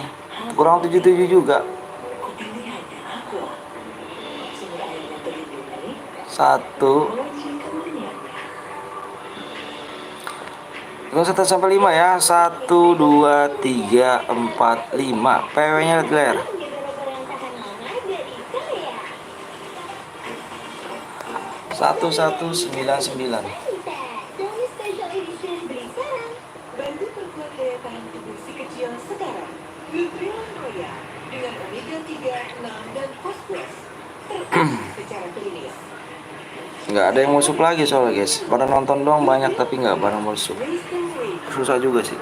kurang 77 juga. 1. Itu 1 sampai 5 ya. 1, 2, 3, 4, 5. PW-nya lihat layar. 1199. Bantu perkuat daya tahan tubuh si kecil sekarang. Nutrilan Roya dengan omega 3, 6, dan fosfor secara klinis. Nggak ada yang musuh lagi soalnya guys. Pada nonton doang banyak tapi nggak pada musuh. Susah juga sih.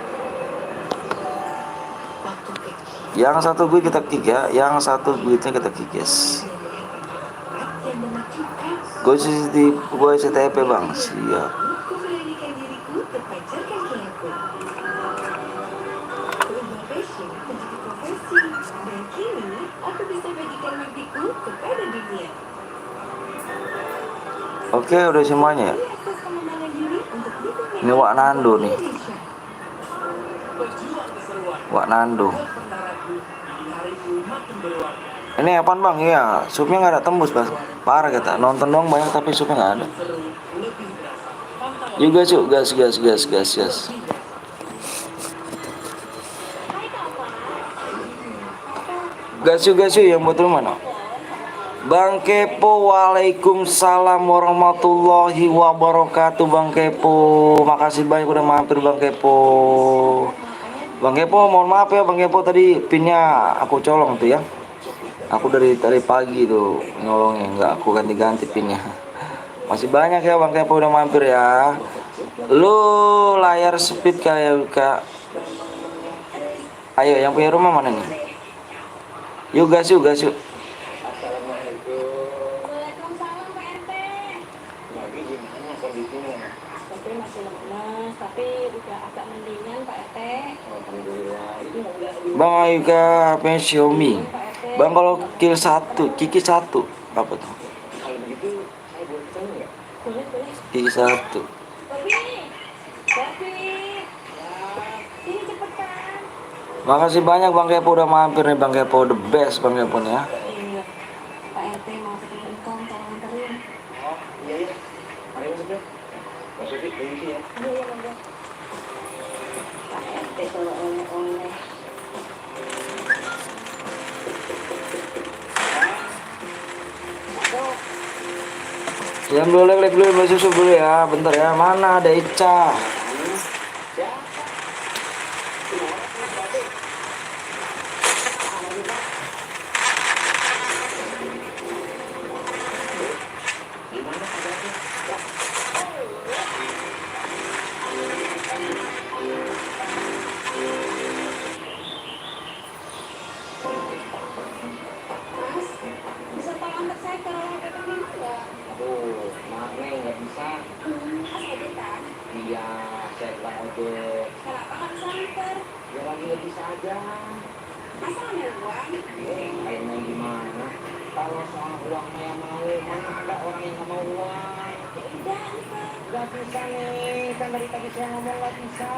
Yang satu gue kita kick ya, yang satu duitnya kita kick guys. Gue CTP bang, siap. Oke, udah semuanya. Ini Wak Nando nih. Wak Nando. Ini apaan bang? Iya, supnya nggak ada tembus bang. Parah kita. Nonton doang banyak tapi supnya nggak ada. Juga cu, gas. Gas yang buat rumah no. Bang Kepo, waalaikumsalam warahmatullahi wabarakatuh. Bang Kepo, makasih banyak udah mampir Bang Kepo. Bang Kepo, mohon maaf ya Bang Kepo, tadi pinnya aku colong tuh ya. Aku dari pagi tuh nolongnya, nggak aku ganti-ganti pinnya. Masih banyak ya Bang Kepo udah mampir ya. Lu layar speed kayak Kak. Ayo yang punya rumah mana nih? Yuk gas yuk gas yuk. Waalaikumsalam Pak RT. Lagi gimana kondisinya? Tapi masih lemes, tapi udah agak mendingan Pak RT. Alhamdulillah. Itu enggak Bang Ayuka punya Xiaomi. Pak RT. Bang kalau kill 1, Kiki 1 apa tuh? kalau begitu saya boleh pesan enggak? Boleh, boleh. Kiki 1. Bobi, Bobi. Sini cepetan. Makasih banyak Bang Kepo udah mampir nih Bang Kepo, the best Bang Kepo nih ya. Iya. Pak RT mau ketemu Engkong, tolong anterin. Oh, iya iya. Mari masuk deh. Mas Sofi, permisi ya. Iya, iya, monggo. Pak RT kalau oleh-oleh. Yang dulu lek dulu Mbak Susu dulu ya, bentar ya. Mana ada Ica? Mas, bisa tolong antar saya ke ruang PPM nggak? Aduh, maaf nih nggak bisa. Mas ojek kan? Iya, saya bilang ojek. Kenapa nggak bisa antar? Ya lagi nggak bisa aja. Masa ada uang? Kayaknya gimana? Kalau soal uangnya yang mau, mana ada orang yang nggak mau uang? Ya udah, antar. Nggak bisa nih, kan dari tadi saya ngomong nggak bisa.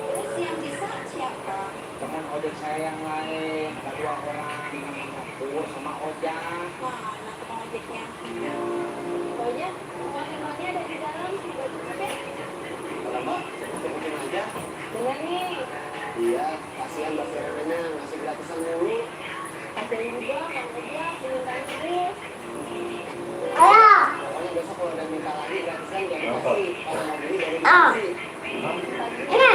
Terus yang bisa siapa? Teman ojek saya yang lain, ada 2 orang, namanya Pur sama Ojak. Mana tukang ojeknya? Pokoknya uang-uangnya ada di dalam, tinggal tutup ya. Kalau Mbak, sebutin aja. Dengar nih, Iya, kasihan Mbak Serena ngasih gratisan mulu. ada juga Bang Ojak, minta terus. Pokoknya besok kalau ada minta lagi gratisan jangan kasih. Kalau mau beli dari kasih. Saya pamit Mbak. Ya,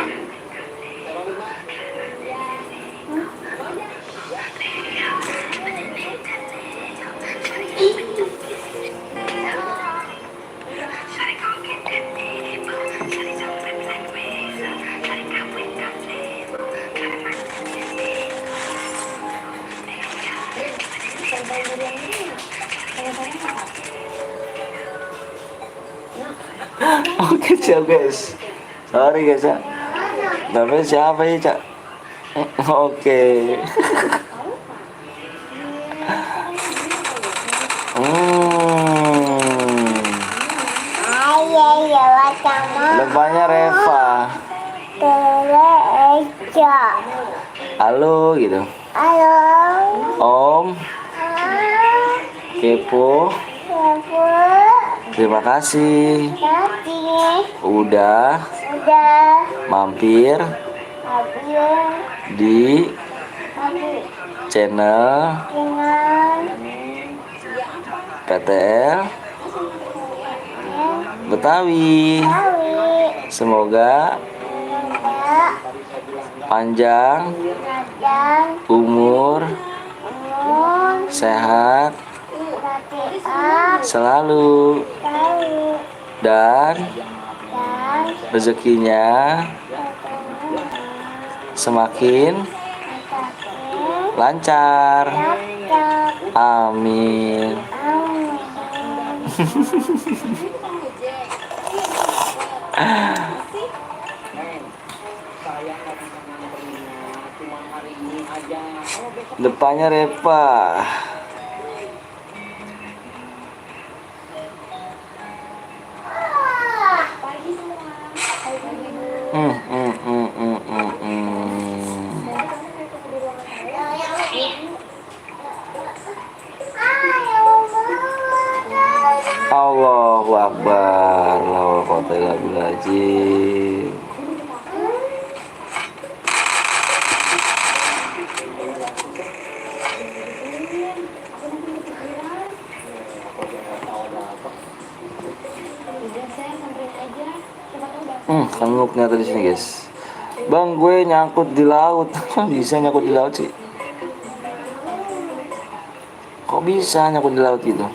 Bang Ojak. Sampai bulan ini, kalau saya apa? Oke siap guys. Sorry guys ya. Namanya siapa ya Cak? Oke. Depannya Reva. Halo gitu. Om Kepo. Terima kasih udah mampir di channel PTL Betawi. Semoga panjang umur, sehat selalu, dan rezekinya semakin lancar. Amin. Neng, saya nggak bisa nganterinnya, cuma hari ini aja. Kalau besok Depannya Reva. Pagi semua. Pagi Bu. Hmm, hmm, hmm, hmm, hmm, hmm. Allahu Akbar. Allahu Akbar. Sanggup ternyata di sini guys. Bang, gue nyangkut di laut. Bisa nyangkut di laut sih. Kok bisa nyangkut di laut gitu?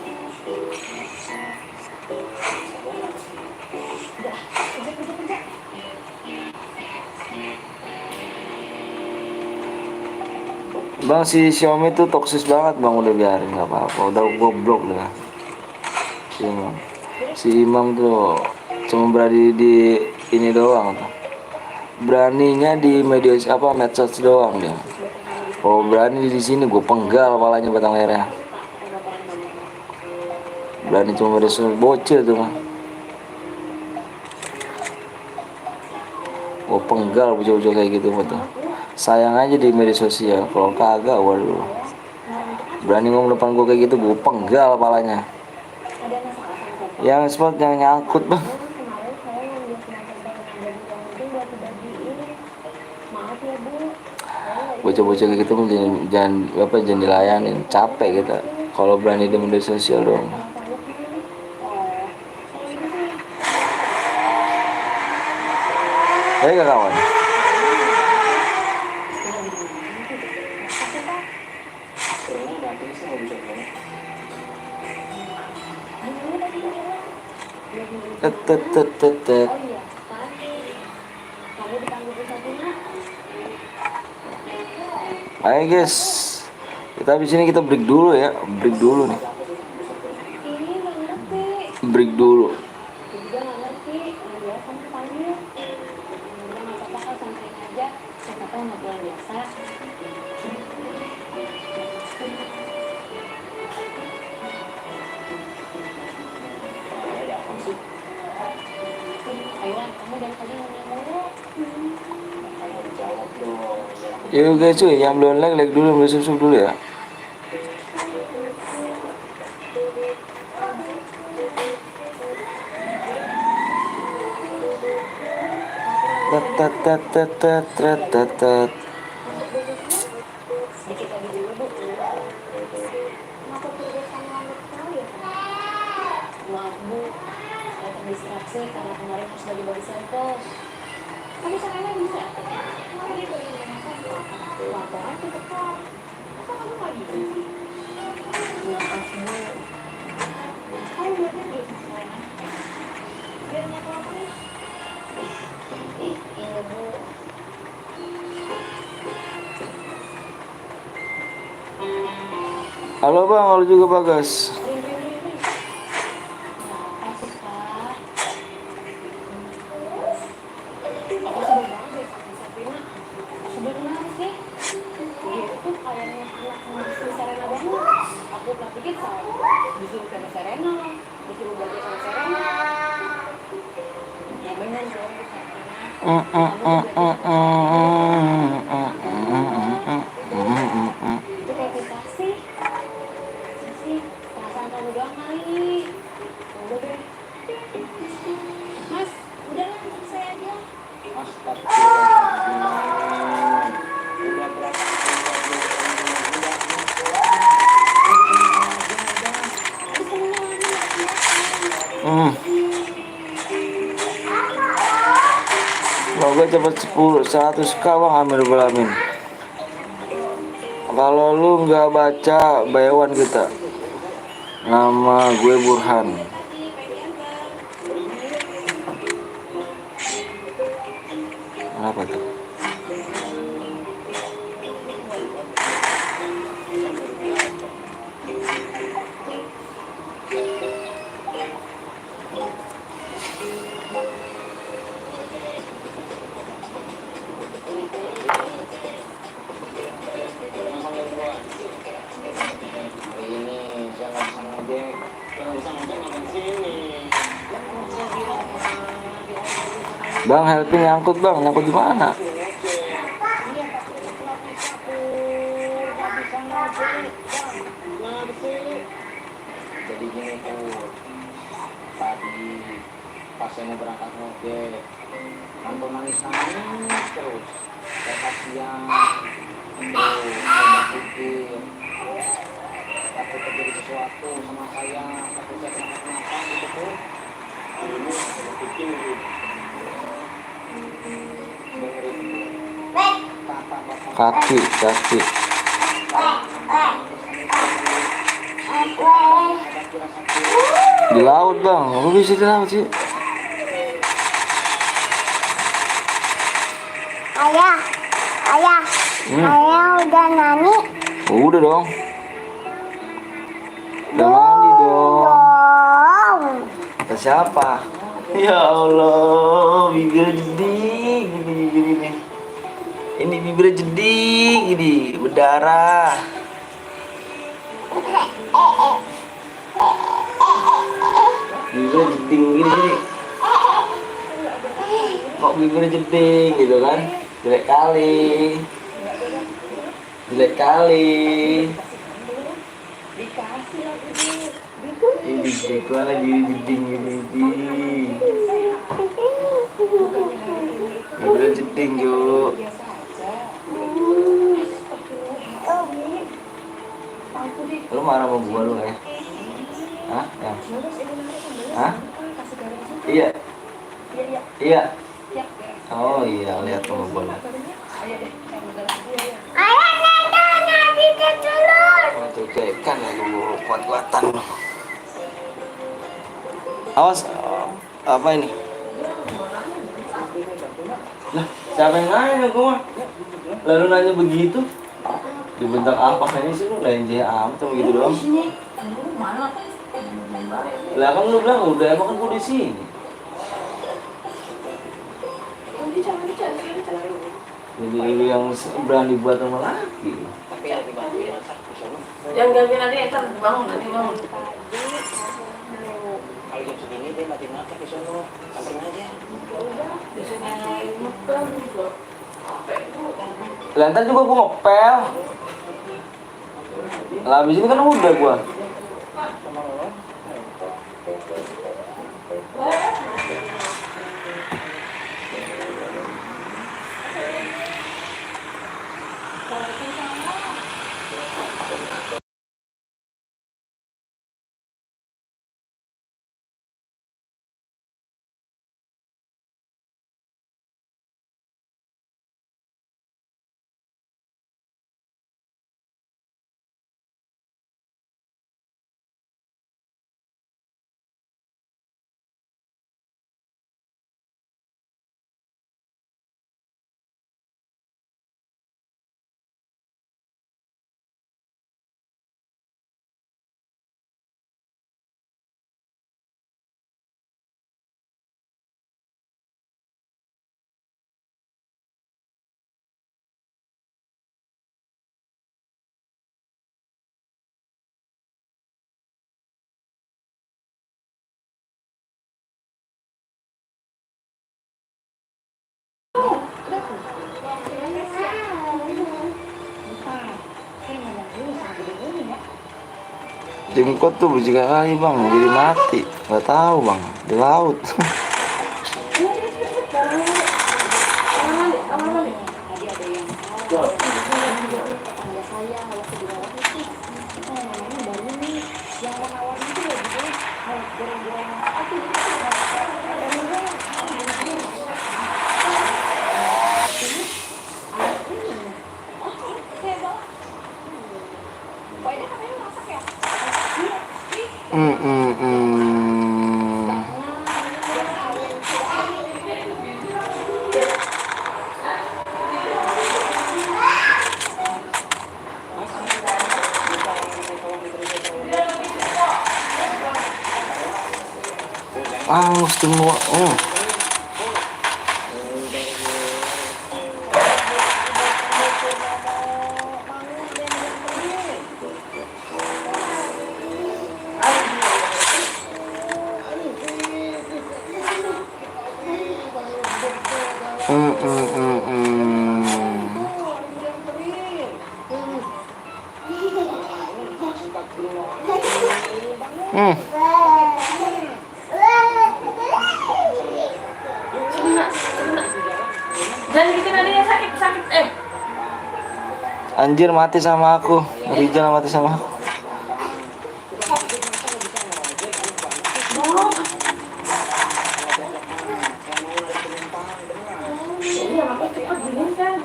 Bang, si Xiaomi tuh toksis banget bang, udah biarin nggak apa-apa, udah goblok dah. Si Imam tuh cuma berani di ini doang tuh. Beraninya di media apa medsos doang dia. Kalau berani di sini gue penggal palanya batang lehernya. Berani cuma media sosial bocil tuh mah. Gue penggal bocil-bocil kayak gitu mah tuh. Sayang aja di media sosial, kalau kagak waduh. Berani ngomong depan gue kayak gitu, gue penggal palanya. Yang spot yang nyangkut bang. Bocah-bocah kayak gitu jangan dilayanin, capek kita. Kalau berani di media sosial dong. Gak kawan? Tet. Ayo guys, kita habis ini kita break dulu ya, break dulu nih, break dulu. Yuk guys cuy, yang belum like dulu, belum subscribe dulu ya. Tet. distraksi karena kemarin pas lagi bagi sampel. Tapi caranya bisa. Kenapa dia bagi sampel? Laporan tuh tepat. Masa kamu nggak gitu sih? Nggak Bu. Kamu belajar di sana. Biar nggak apa-apa nih. Iya Bu. Halo bang, halo juga Bagas. Mas, udahlah saya aja. Semoga cepat 100k bang, amin balamin. Kalau lu nggak baca bayawan kita. Nama gue Burhan. Apa tuh? Bang, helping nyangkut bang, nyangkut di mana? Jadi gini tuh, tadi pas saya mau berangkat ngojek, kantor nangis terus. Saya kasihan, terus saya pikir takut terjadi sesuatu sama saya, takut saya kenapa-kenapa gitu tuh. Ini saya pikir Kaki. Di laut bang, kok bisa di laut sih? Ayah, ayah, ayah udah nani Udah dong. Udah mandi dong. dong. Kata siapa? Ya Allah, bibir jeding gini nih. Ini bibir jeding gini, berdarah. Bibir jeding gini. Kok bibir jeding gitu kan? Jelek kali. Jelek kali. Ini dekor lagi jeding gini. Bibir jeding yuk. Lu marah sama gua lu ya? Hah? Ya? Hah? Iya. Iya. Oh iya, lihat sama gua lu. Ayah nanti ketelur. Cekan ya lu kuat-kuatan lu. Awas, apa ini? Lah, siapa yang nanya gua? Lalu nanya begitu? Dibentak apa kayaknya sih lu lain amat sama gitu doang. Lah kan lu bilang udah emang kan gua di sini. Jadi lu yang berani buat sama laki. Jangan gangguin nanti ntar bangun nanti bangun. Kalau jam segini dia mati makan di sono, samperin aja. Biasanya ngepel juga. Lantar juga gua ngepel. Lah abis ini kan udah gua. Jengkot tuh berjika kali bang, jadi mati. Gak tahu bang, di laut. Mesti mau. Jangan gitu nanti sakit. Anjir mati sama aku. Rijal mati sama aku. Iya, makanya cepat dingin kan.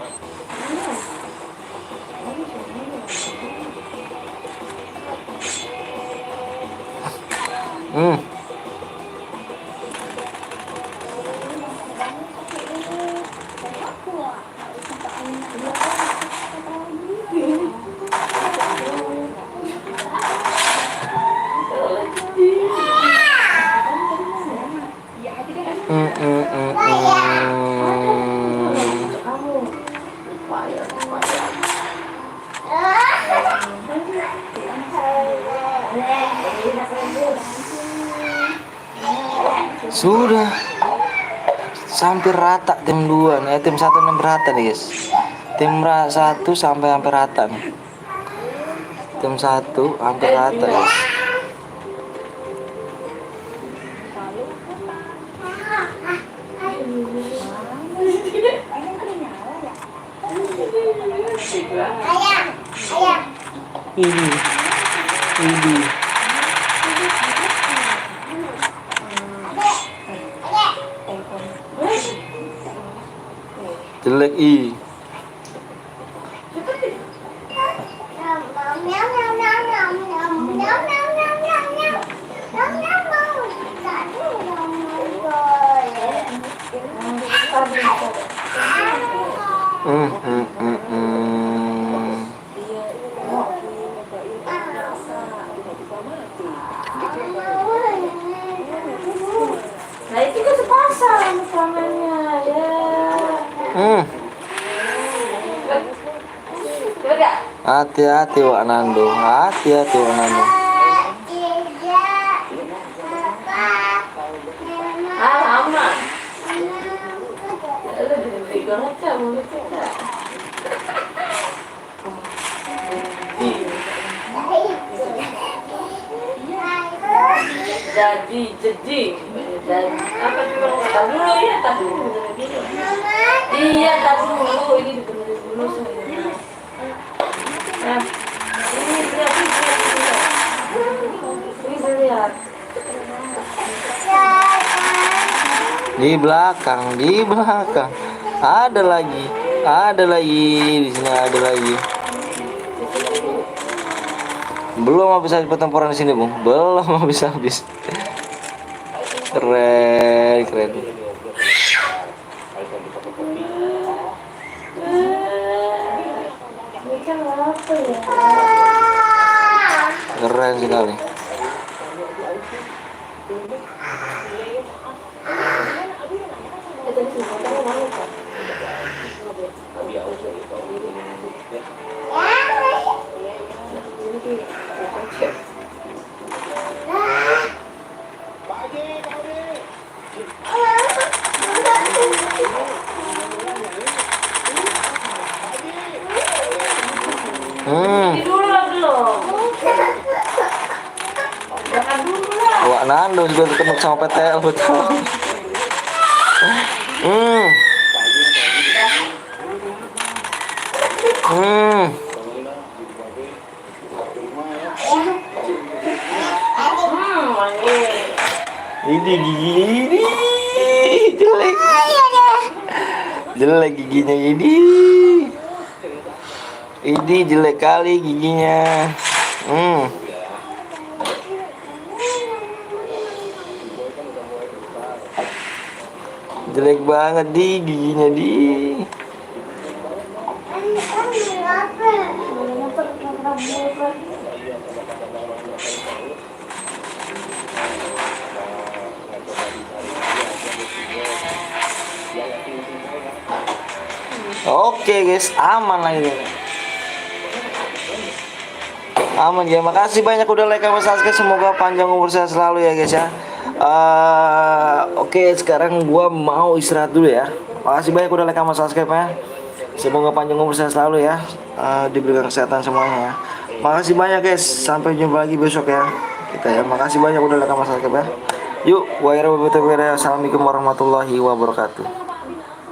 Sudah hampir rata tim 2 nih, tim 1 hampir rata nih guys. Tim 1 sampai hampir rata nih. Tim 1 hampir rata guys. Ayah, ayah. Ini. Jelek i. Hmm, hmm, hmm, hmm. Nah itu kan sepasang suaminya ya. Hmm. Coba gak? Hati-hati Wak Nando, hati-hati Wak Nando. Ah aman. Lu jadi banget ya mulut kita. Jadi apa coba tak dulu ya, tak dulu benerin dulu. Iya tak dulu, ini dibenerin dulu sebenarnya. Nah, ini lihat. Di belakang, di belakang. Ada lagi di sini ada lagi. Belum habis pertempuran di sini, Bung. Belum habis. Keren. Keren sekali. Ini dulu lah belum. Jangan dulu lah. Wak Nando juga ketemu sama PTL betul. Hmm. Ini giginya ini jelek. Jelek giginya ini. Ini jelek kali giginya. Jelek banget di giginya di. Oke guys, aman lagi. Aman ya, makasih banyak udah like sama subscribe, semoga panjang umur saya selalu ya guys ya. Oke, sekarang gua mau istirahat dulu ya. Makasih banyak udah like sama subscribe ya. Semoga panjang umur saya selalu ya, diberikan kesehatan semuanya ya. Makasih banyak guys, sampai jumpa lagi besok ya kita ya. Makasih banyak udah like sama subscribe ya. Yuk, wassalamualaikum warahmatullahi wabarakatuh.